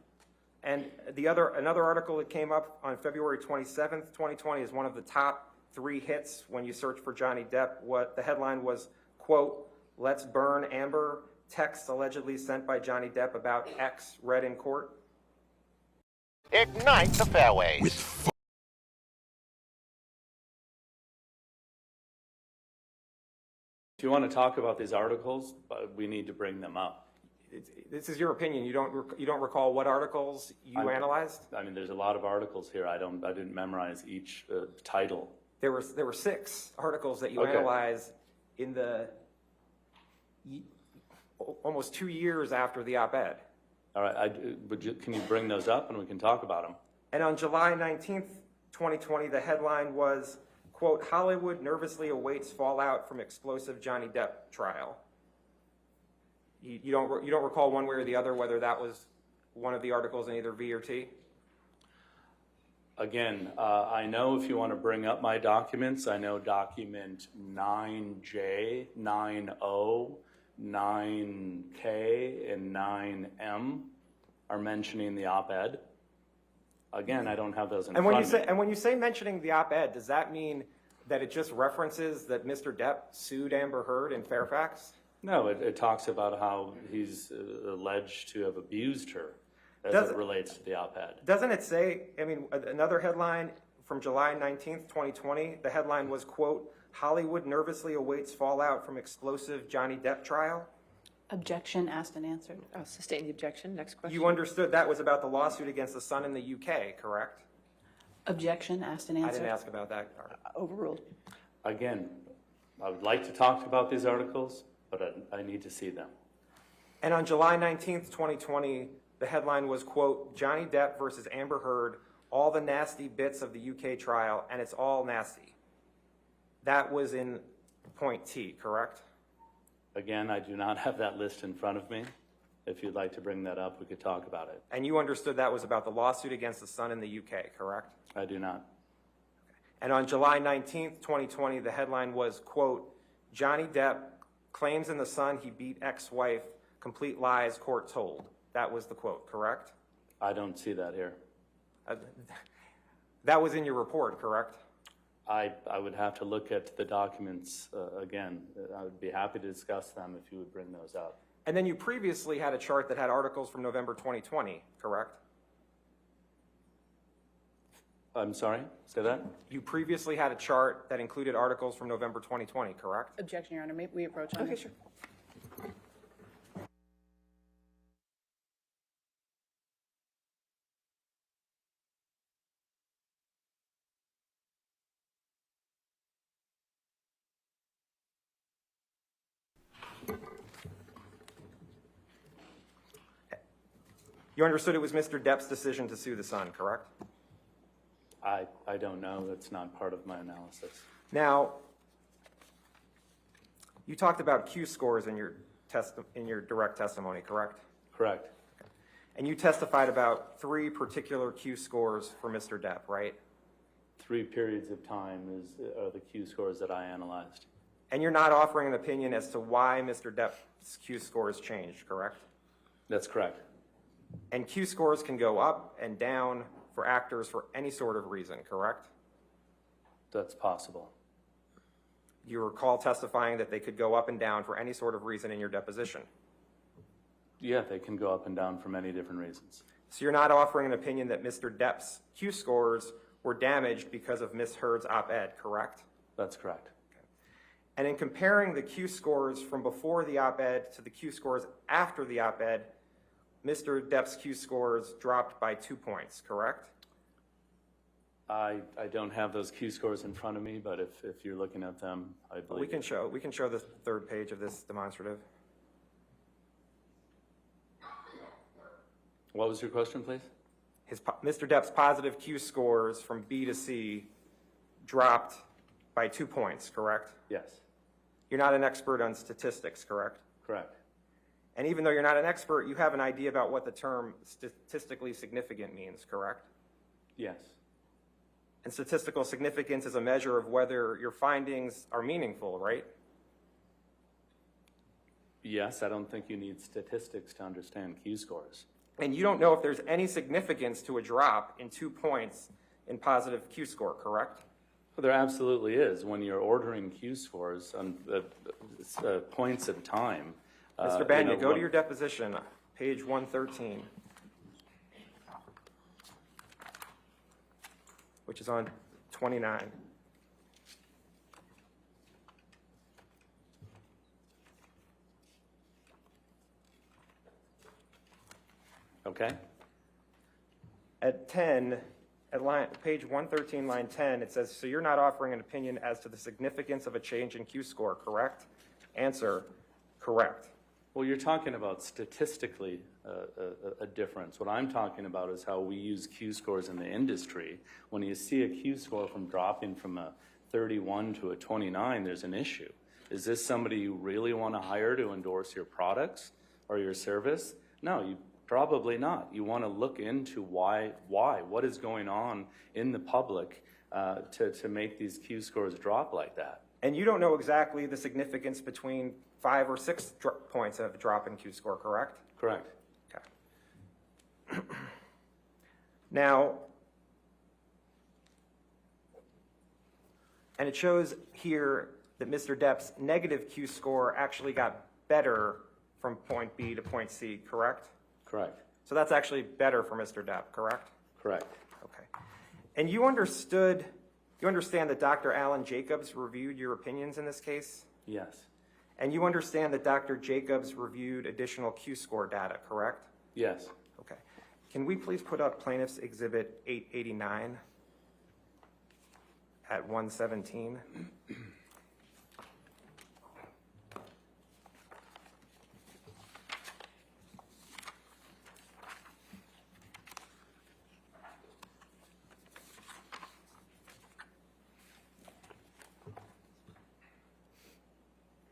And another article that came up on February 27th, 2020 is one of the top 3 hits when you search for Johnny Depp. What the headline was, quote, let's burn Amber, text allegedly sent by Johnny Depp about X read in court. Ignite the fairways. If you want to talk about these articles, we need to bring them up. This is your opinion. You don't recall what articles you analyzed? I mean, there's a lot of articles here. I didn't memorize each title. There were 6 articles that you analyzed in the almost 2 years after the op-ed. All right, can you bring those up and we can talk about them? And on July 19th, 2020, the headline was, quote, Hollywood nervously awaits fallout from explosive Johnny Depp trial. You don't recall one way or the other whether that was one of the articles in either V or T? Again, I know if you want to bring up my documents, I know document 9J, 9O, 9K, and 9M are mentioning the op-ed. Again, I don't have those in front of me. And when you say mentioning the op-ed, does that mean that it just references that Mr. Depp sued Amber Heard in Fairfax? No, it talks about how he's alleged to have abused her as it relates to the op-ed. Doesn't it say, I mean, another headline from July 19th, 2020, the headline was, quote, Hollywood nervously awaits fallout from explosive Johnny Depp trial? Objection asked and answered. I'll sustain the objection. Next question. You understood that was about the lawsuit against the Sun in the UK, correct? Objection asked and answered. I didn't ask about that. Overruled. Again, I would like to talk about these articles, but I need to see them. And on July 19th, 2020, the headline was, quote, Johnny Depp versus Amber Heard, all the nasty bits of the UK trial, and it's all nasty. That was in point T, correct? Again, I do not have that list in front of me. If you'd like to bring that up, we could talk about it. And you understood that was about the lawsuit against the Sun in the UK, correct? I do not. And on July 19th, 2020, the headline was, quote, Johnny Depp claims in the Sun he beat ex-wife, complete lies, court told. That was the quote, correct? I don't see that here. That was in your report, correct? I would have to look at the documents again. I would be happy to discuss them if you would bring those up. And then you previously had a chart that had articles from November 2020, correct? I'm sorry, say that? You previously had a chart that included articles from November 2020, correct? Objection, Your Honor. May we approach on Okay, this? sure. You understood it was Mr. Depp's decision to sue the Sun, correct? I don't know. That's not part of my analysis. Now, you talked about Q scores in your direct testimony, correct? Correct. And you testified about 3 particular Q scores for Mr. Depp, right? 3 periods of time are the Q scores that I analyzed. And you're not offering an opinion as to why Mr. Depp's Q scores changed, correct? That's correct. And Q scores can go up and down for actors for any sort of reason, correct? That's possible. You recall testifying that they could go up and down for any sort of reason in your deposition. Yeah, they can go up and down for many different reasons. So you're not offering an opinion that Mr. Depp's Q scores were damaged because of Ms. Heard's op-ed, correct? That's correct. Okay. And in comparing the Q scores from before the op-ed to the Q scores after the op-ed, Mr. Depp's Q scores dropped by 2 points, correct? I don't have those Q scores in front of me, but if you're looking at them, I believe we can show the 3rd page of this demonstrative. What was your question, please? Mr. Depp's positive Q scores from B to C dropped by 2 points, correct? Yes. You're not an expert on statistics, correct? Correct. And even though you're not an expert, you have an idea about what the term statistically significant means, correct? Yes. And statistical significance is a measure of whether your findings are meaningful, right? Yes, I don't think you need statistics to understand Q scores. And you don't know if there's any significance to a drop in 2 points in positive Q score, correct? Well, there absolutely is. When you're ordering Q scores on points at time. Mr. Banya, go to your deposition, page 113, which is on 29. Okay. At 10, page 113, line 10, it says, so you're not offering an opinion as to the significance of a change in Q score, correct? Answer, correct. Well, you're talking about statistically a difference. What I'm talking about is how we use Q scores in the industry. When you see a Q score from dropping from a 31 to a 29, there's an issue. Is this somebody you really want to hire to endorse your products or your service? No, you probably not. You want to look into why, what is going on in the public to make these Q scores drop like that. And you don't know exactly the significance between 5 or 6 points of drop in Q score, correct? Correct. Okay. Now, and it shows here that Mr. Depp's negative Q score actually got better from point B to point C, correct? Correct. So that's actually better for Mr. Depp, correct? Correct. Okay. And you understand that Dr. Alan Jacobs reviewed your opinions in this case? Yes. And you understand that Dr. Jacobs reviewed additional Q score data, correct? Yes. Okay. Can we please put up Plaintiff's Exhibit 889 at 117?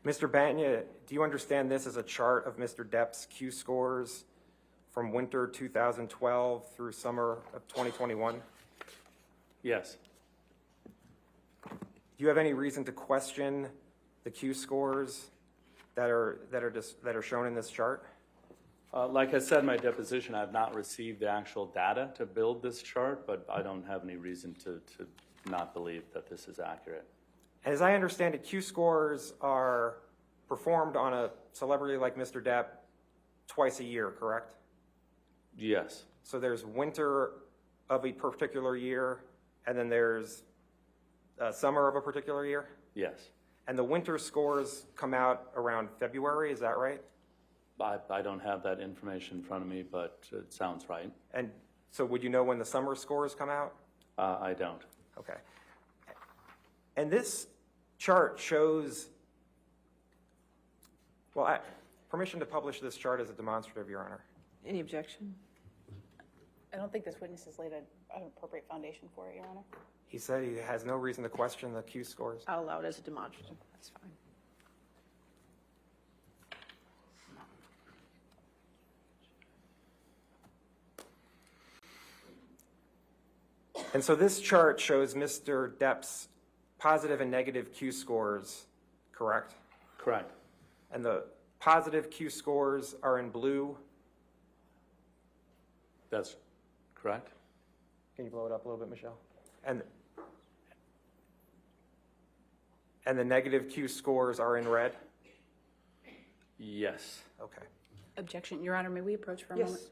Mr. Banya, do you understand this as a chart of Mr. Depp's Q scores from winter 2012 through summer of 2021? Yes. Do you have any reason to question the Q scores that are shown in this chart? Like I said in my deposition, I've not received the actual data to build this chart, but I don't have any reason to not believe that this is accurate. As I understand it, Q scores are performed on a celebrity like Mr. Depp twice a year, correct? Yes. So there's winter of a particular year, and then there's summer of a particular year? Yes. And the winter scores come out around February, is that right? I don't have that information in front of me, but it sounds right. And so would you know when the summer scores come out? I don't. Okay. And this chart shows, well, permission to publish this chart as a demonstrative, Your Honor. Any objection? I don't think this witness has laid an appropriate foundation for it, Your Honor. He said he has no reason to question the Q scores. I'll allow it as a demonstrative. That's fine. And so this chart shows Mr. Depp's positive and negative Q scores, correct? Correct. And the positive Q scores are in blue. That's correct. Can you blow it up a little bit, Michelle? And the negative Q scores are in red? Yes. Okay. Objection, Your Honor, may we approach for a Yes. moment?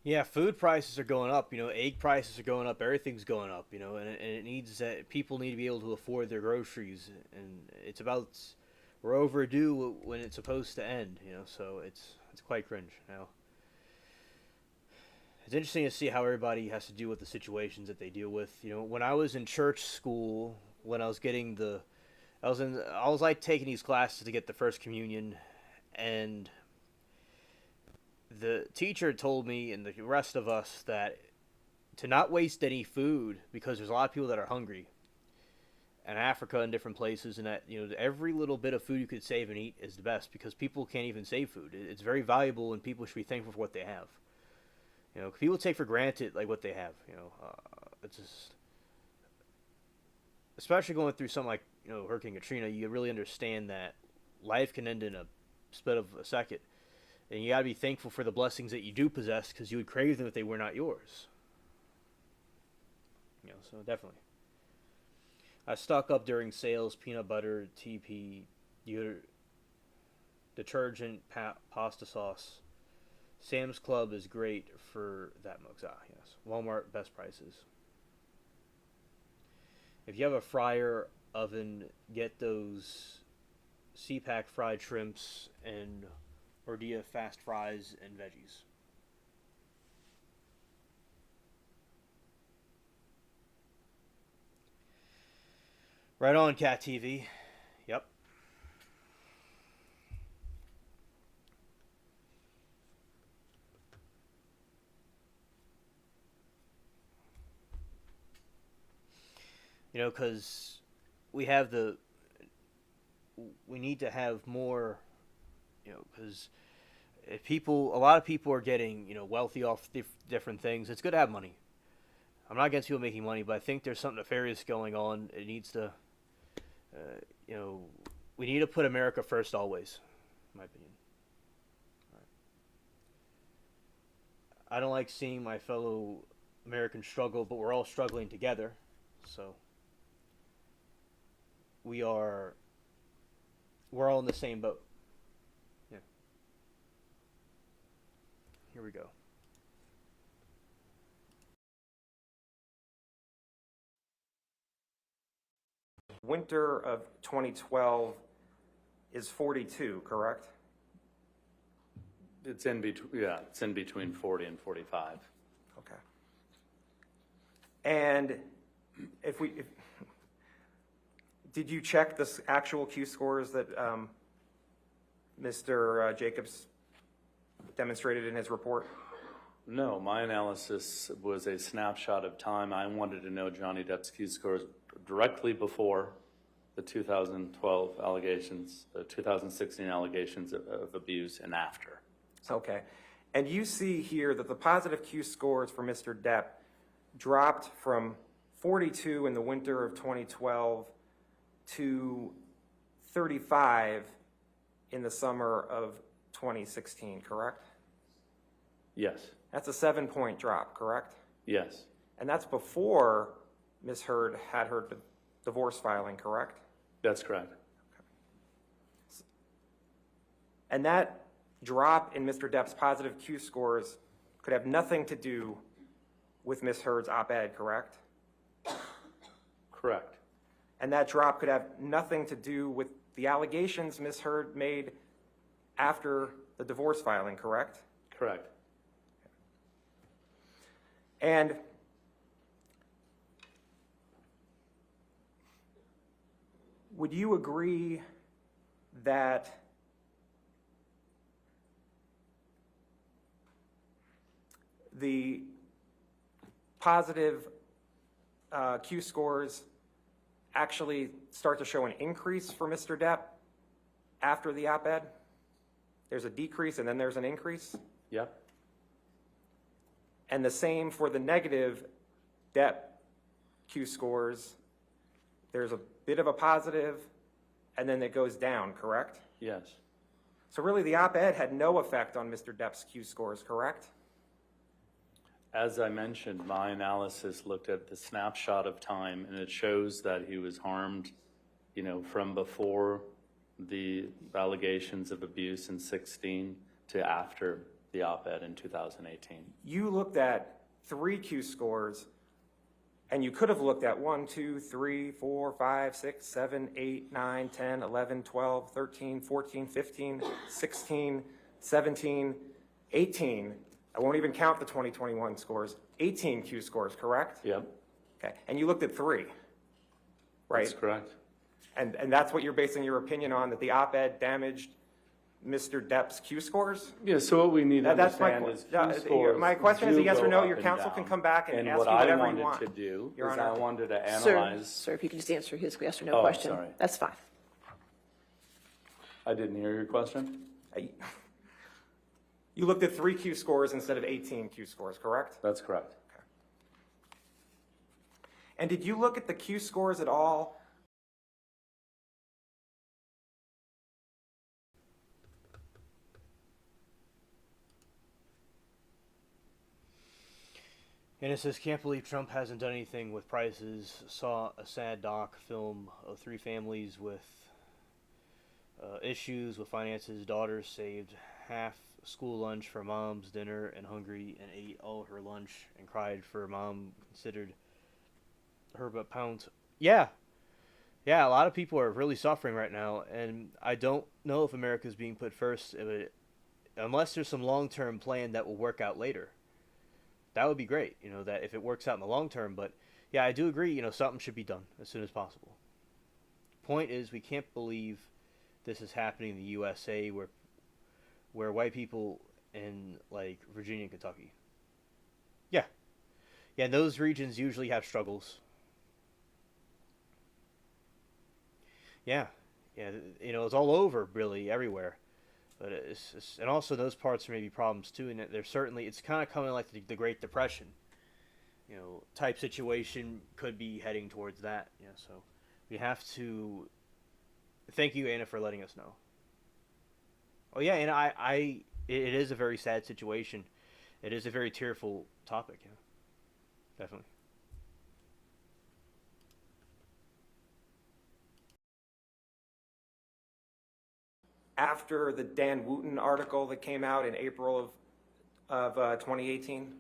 Yeah, food prices are going up. Egg prices are going up. Everything's going up. And it needs that people need to be able to afford their groceries, and it's about we're overdue when it's supposed to end. So it's quite cringe now. It's interesting to see how everybody has to deal with the situations that they deal with. When I was in church school, when I was getting I was like taking these classes to get the first communion, and the teacher told me and the rest of us that to not waste any food because there's a lot of people that are hungry in Africa and different places, and that every little bit of food you could save and eat is the best because people can't even save food. It's very valuable, and people should be thankful for what they have. People take for granted like what they have. It's just, especially going through something like Hurricane Katrina, you really understand that life can end in a split of a second, and you gotta be thankful for the blessings that you do possess because you would crave them if they were not yours. So definitely. I stock up during sales: peanut butter, TP, detergent, pasta sauce. Sam's Club is great for that mugs. Yes. Walmart, best prices. If you have a fryer oven, get those CPAC fried shrimps and Ordea fast fries and veggies. Right on, Cat TV. Yep. Because we need to have more, because a lot of people are getting, wealthy off different things. It's good to have money. I'm not against people making money, but I think there's something nefarious going on. It needs to, we need to put America first always, in my opinion. Right. I don't like seeing my fellow Americans struggle, but we're all struggling together. So we're all in the same boat. Yeah. Here we go. Winter of 2012 is 42, correct? It's in between, yeah, it's in between 40 and 45. Okay. And did you check the actual Q scores that Mr. Jacobs demonstrated in his report? No, my analysis was a snapshot of time. I wanted to know Johnny Depp's Q scores directly before the 2012 allegations, the 2016 allegations of abuse, and after. Okay. And you see here that the positive Q scores for Mr. Depp dropped from 42 in the winter of 2012 to 35 in the summer of 2016, correct? Yes. That's a 7-point drop, correct? Yes. And that's before Ms. Heard had her divorce filing, correct? That's correct. Okay. And that drop in Mr. Depp's positive Q scores could have nothing to do with Ms. Heard's op-ed, correct? Correct. And that drop could have nothing to do with the allegations Ms. Heard made after the divorce filing, correct? Correct. And would you agree that the positive Q scores actually start to show an increase for Mr. Depp after the op-ed? There's a decrease and then there's an increase? Yep. And the same for the negative Depp Q scores. There's a bit of a positive and then it goes down, correct? Yes. So really the op-ed had no effect on Mr. Depp's Q scores, correct? As I mentioned, my analysis looked at the snapshot of time, and it shows that he was harmed, from before the allegations of abuse in 16 to after the op-ed in 2018. You looked at 3 Q scores, and you could have looked at 1, 2, 3, 4, 5, 6, 7, 8, 9, 10, 11, 12, 13, 14, 15, 16, 17, 18. I won't even count the 2021 scores. 18 Q scores, correct? Yep. Okay. And you looked at 3, right? That's correct. And that's what you're basing your opinion on, that the op-ed damaged Mr. Depp's Q scores? Yeah, so what we need to understand is Q scores. My question is a do yes or go no. up Your and counsel down. can come back and ask what you whatever I you want. wanted to do Your is Honor. I wanted to analyze. Sir, if you could just answer his yes or no Oh, question. sorry. That's fine. I didn't hear your question. You looked at 3 Q scores instead of 18 Q scores, correct? That's correct. And did you look at the Q scores at all? And it says, can't believe Trump hasn't done anything with prices. Saw a sad doc film of 3 families with issues with finances. Daughter saved half school lunch for mom's dinner and hungry and ate all her lunch and cried for mom considered her but pounds. Yeah, a lot of people are really suffering right now, and I don't know if America's being put first, unless there's some long-term plan that will work out later. That would be great, that if it works out in the long term. But yeah, I do agree, something should be done as soon as possible. Point is, we can't believe this is happening in the USA where white people in like Virginia and Kentucky. Yeah, and those regions usually have struggles. Yeah, it's all over, really, everywhere. But and also those parts are maybe problems too, and there's certainly, it's kind of coming like the Great Depression, type situation could be heading towards that. Yeah, so we have to. Thank you, Anna, for letting us know. Oh yeah, and it is a very sad situation. It is a very tearful topic. Yeah, definitely. After the Dan Wooten article that came out in April of 2018?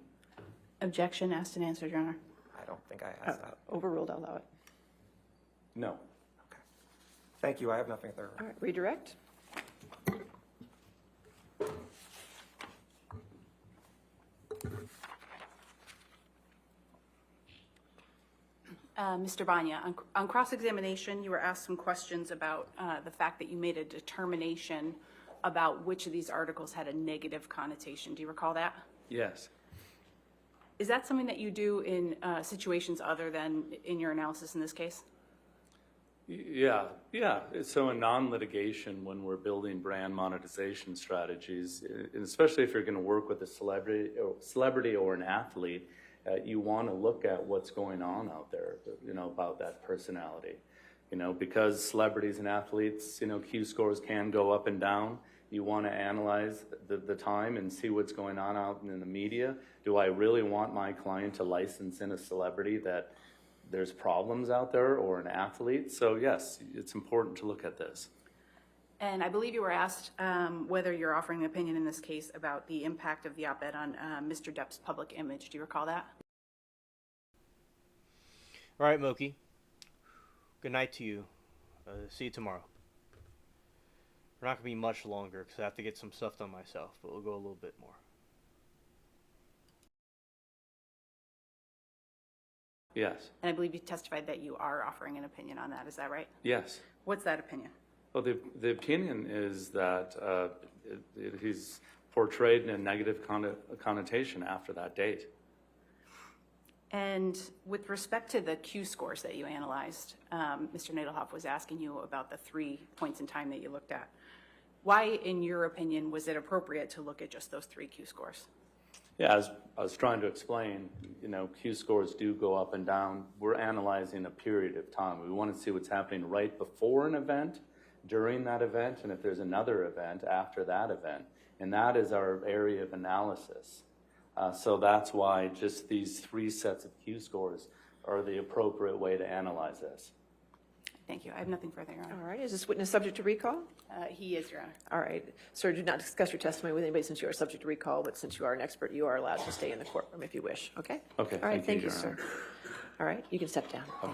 Objection, asked and answered, Your Honor. I don't think I asked that. Overruled, I'll allow it. No. Okay. Thank you. I have nothing further. All right, redirect. Mr. Banya, on cross-examination, you were asked some questions about the fact that you made a determination about which of these articles had a negative connotation. Do you recall that? Yes. Is that something that you do in situations other than in your analysis in this case? Yeah. So in non-litigation, when we're building brand monetization strategies, and especially if you're going to work with a celebrity or an athlete, you want to look at what's going on out there, about that personality. Because celebrities and athletes, Q scores can go up and down. You want to analyze the time and see what's going on out in the media. Do I really want my client to license in a celebrity that there's problems out there, or an athlete? So yes, it's important to look at this. And I believe you were asked whether you're offering an opinion in this case about the impact of the op-ed on Mr. Depp's public image. Do you recall that? All right, Moki. Good night to you. See you tomorrow. We're not going to be much longer because I have to get some stuff done myself, but we'll go a little bit more. Yes. And I believe you testified that you are offering an opinion on that. Is that right? Yes. What's that opinion? Well, the opinion is that he's portrayed in a negative connotation after that date. And with respect to the Q scores that you analyzed, Mr. Nadelhoff was asking you about the 3 points in time that you looked at. Why, in your opinion, was it appropriate to look at just those 3 Q scores? Yeah, as I was trying to explain, Q scores do go up and down. We're analyzing a period of time. We want to see what's happening right before an event, during that event, and if there's another event after that event. And that is our area of analysis. So that's why just these 3 sets of Q scores are the appropriate way to analyze this. Thank you. I have nothing further, Your Honor. All right, is this witness subject to recall? He is, Your Honor. All right, sir, do not discuss your testimony with anybody since you are subject to recall, but since you are an expert, you are allowed to stay in the courtroom if you wish, okay? Okay, All right, thank thank you, you, Your sir. All right, you can step down. Okay.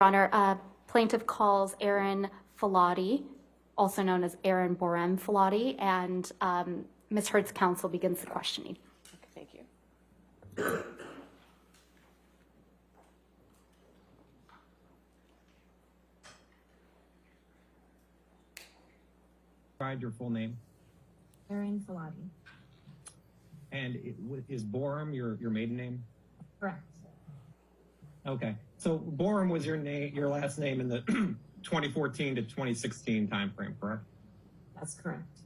Honor, plaintiff calls Erin Filati, also known as Erin Borem Filati, and Ms. Hurd's counsel begins the questioning. Okay, thank you. Provide your full name. Erin Filati. And is Borum your maiden name? Correct. Okay. So Borum was your last name in the 2014 to 2016 timeframe, correct? That's correct.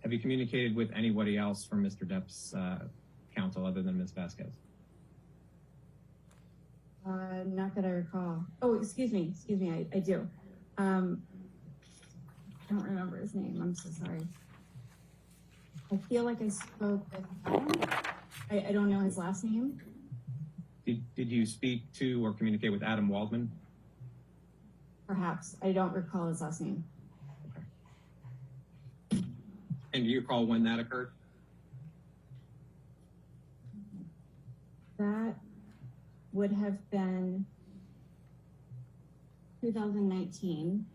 Have you communicated with anybody else from Mr. Depp's counsel other than Ms. Vasquez? Not that I recall. Oh, excuse me, I do. I don't remember his name. I'm so sorry. I feel like I spoke with Adam. I don't know his last name. Did you speak to or communicate with Adam Waldman? Perhaps. I don't recall his last name. And do you recall when that occurred? That would have been 2019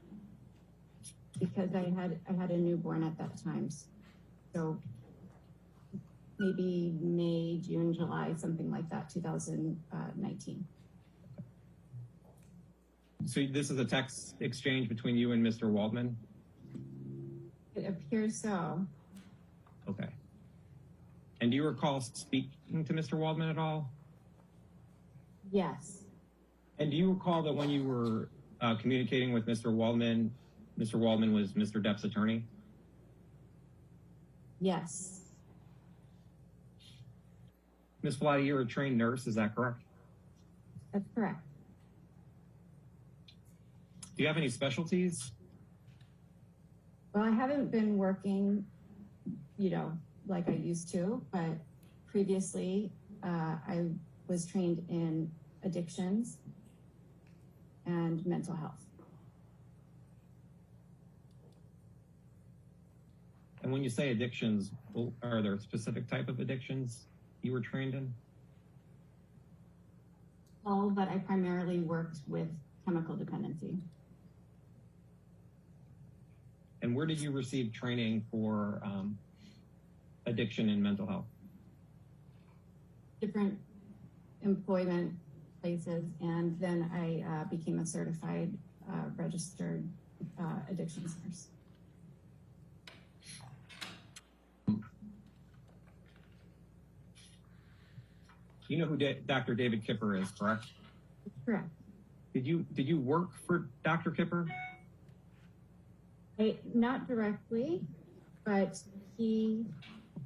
because I had a newborn at that time. So maybe May, June, July, something like that, 2019. So this is a text exchange between you and Mr. Waldman? It appears so. Okay. And do you recall speaking to Mr. Waldman at all? Yes. And do you recall that when you were communicating with Mr. Waldman was Mr. Depp's attorney? Yes. Ms. Filati, you're a trained nurse, is that correct? That's correct. Do you have any specialties? Well, I haven't been working, like I used to, but previously I was trained in addictions and mental health. And when you say addictions, are there a specific type of addictions you were trained in? All, but I primarily worked with chemical dependency. And where did you receive training for addiction and mental health? Different employment places, and then I became a certified registered addictions nurse. You know who Dr. David Kipper is, correct? Correct. Did you work for Dr. Kipper? Not directly, but he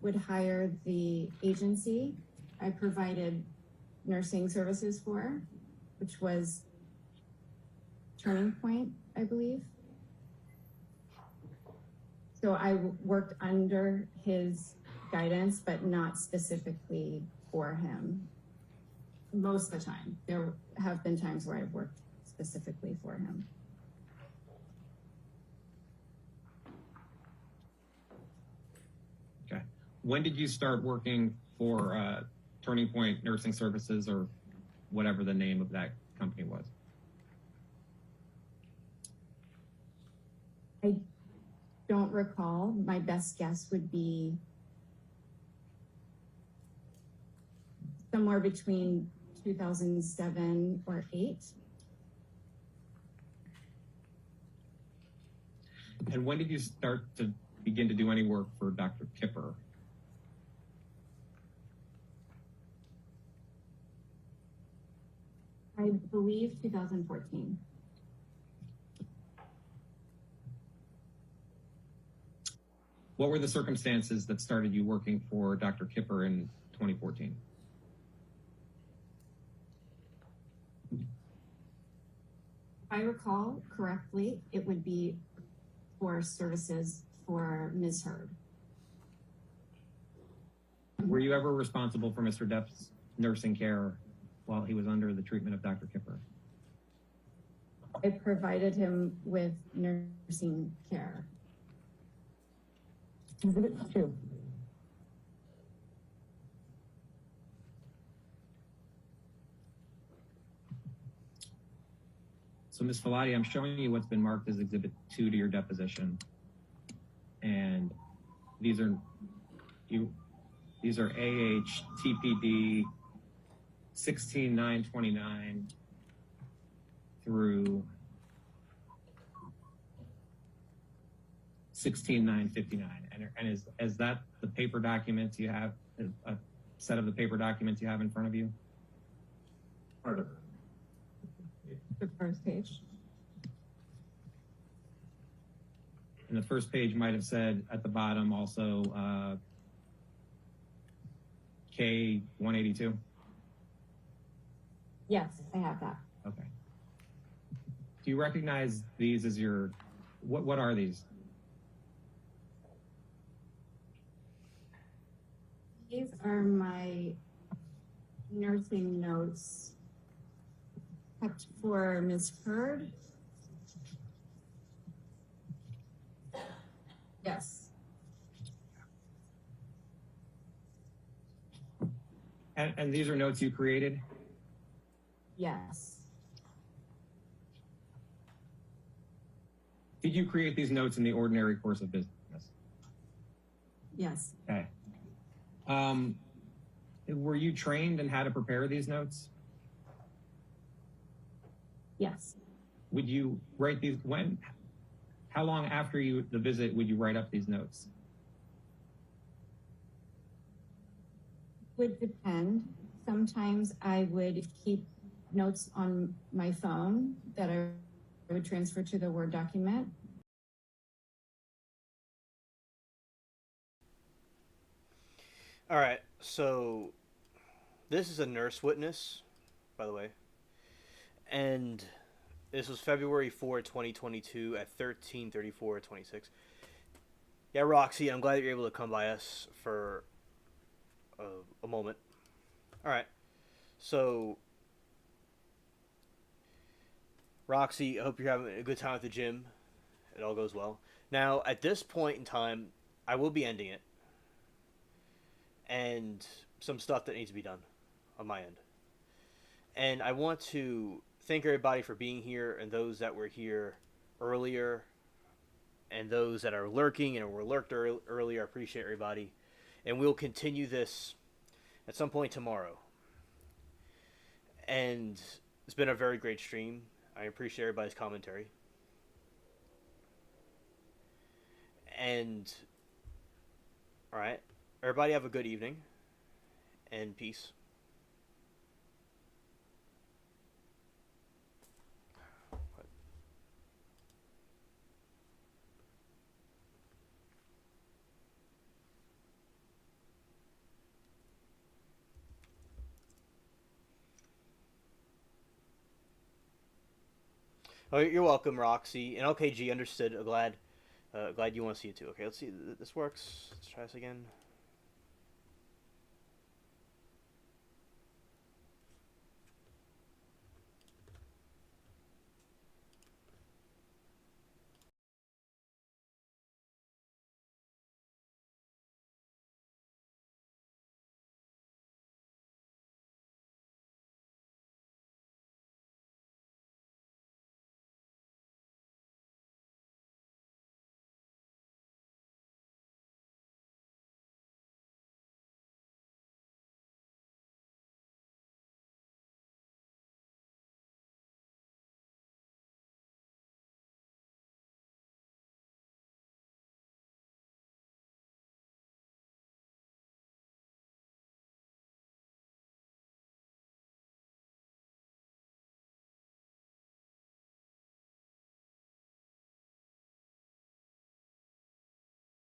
would hire the agency I provided nursing services for, which was Turning Point, I believe. So I worked under his guidance, but not specifically for him. Most of the time. There have been times where I've worked specifically for him. Okay. When did you start working for Turning Point Nursing Services, or whatever the name of that company was? I don't recall. My best guess would be somewhere between 2007 or 8. And when did you start to begin to do any work for Dr. Kipper? I believe 2014. What were the circumstances that started you working for Dr. Kipper in 2014? If I recall correctly, it would be for services for Ms. Heard. Were you ever responsible for Mr. Depp's nursing care while he was under the treatment of Dr. Kipper? I provided him with nursing care. Exhibit 2. So, Ms. Filati, I'm showing you what's been marked as Exhibit 2 to your deposition. And these are AHTPD 16929 through 16959. And is that the paper documents you have, a set of the paper documents you have in front of you? Part of it. The first page. And the first page might have said at the bottom also K182. Yes, I have that. Okay. Do you recognize these as your, what are these? These are my nursing notes kept for Ms. Heard. Yes. And these are notes you created? Yes. Did you create these notes in the ordinary course of business? Yes. Okay. Were you trained in how to prepare these notes? Yes. Would you write these how long after the visit would you write up these notes? Would depend. Sometimes I would keep notes on my phone that I would transfer to the Word document. All right, so this is a nurse witness, by the way, and this was February 4, 2022 at 13:34:26. Yeah, Roxy, I'm glad that you're able to come by us for a moment. All right, so Roxy, I hope you're having a good time at the gym. It all goes well. Now, at this point in time, I will be ending it. And some stuff that needs to be done on my end. And I want to thank everybody for being here, and those that were here earlier, and those that are lurking and were lurked earlier. I appreciate everybody. And we'll continue this at some point tomorrow. And it's been a very great stream. I appreciate everybody's commentary. And, all right. Everybody have a good evening, and peace. Oh, you're welcome, Roxy. And okay, G, understood. Glad you want to see it too. Okay, let's see. This works. Let's try this again.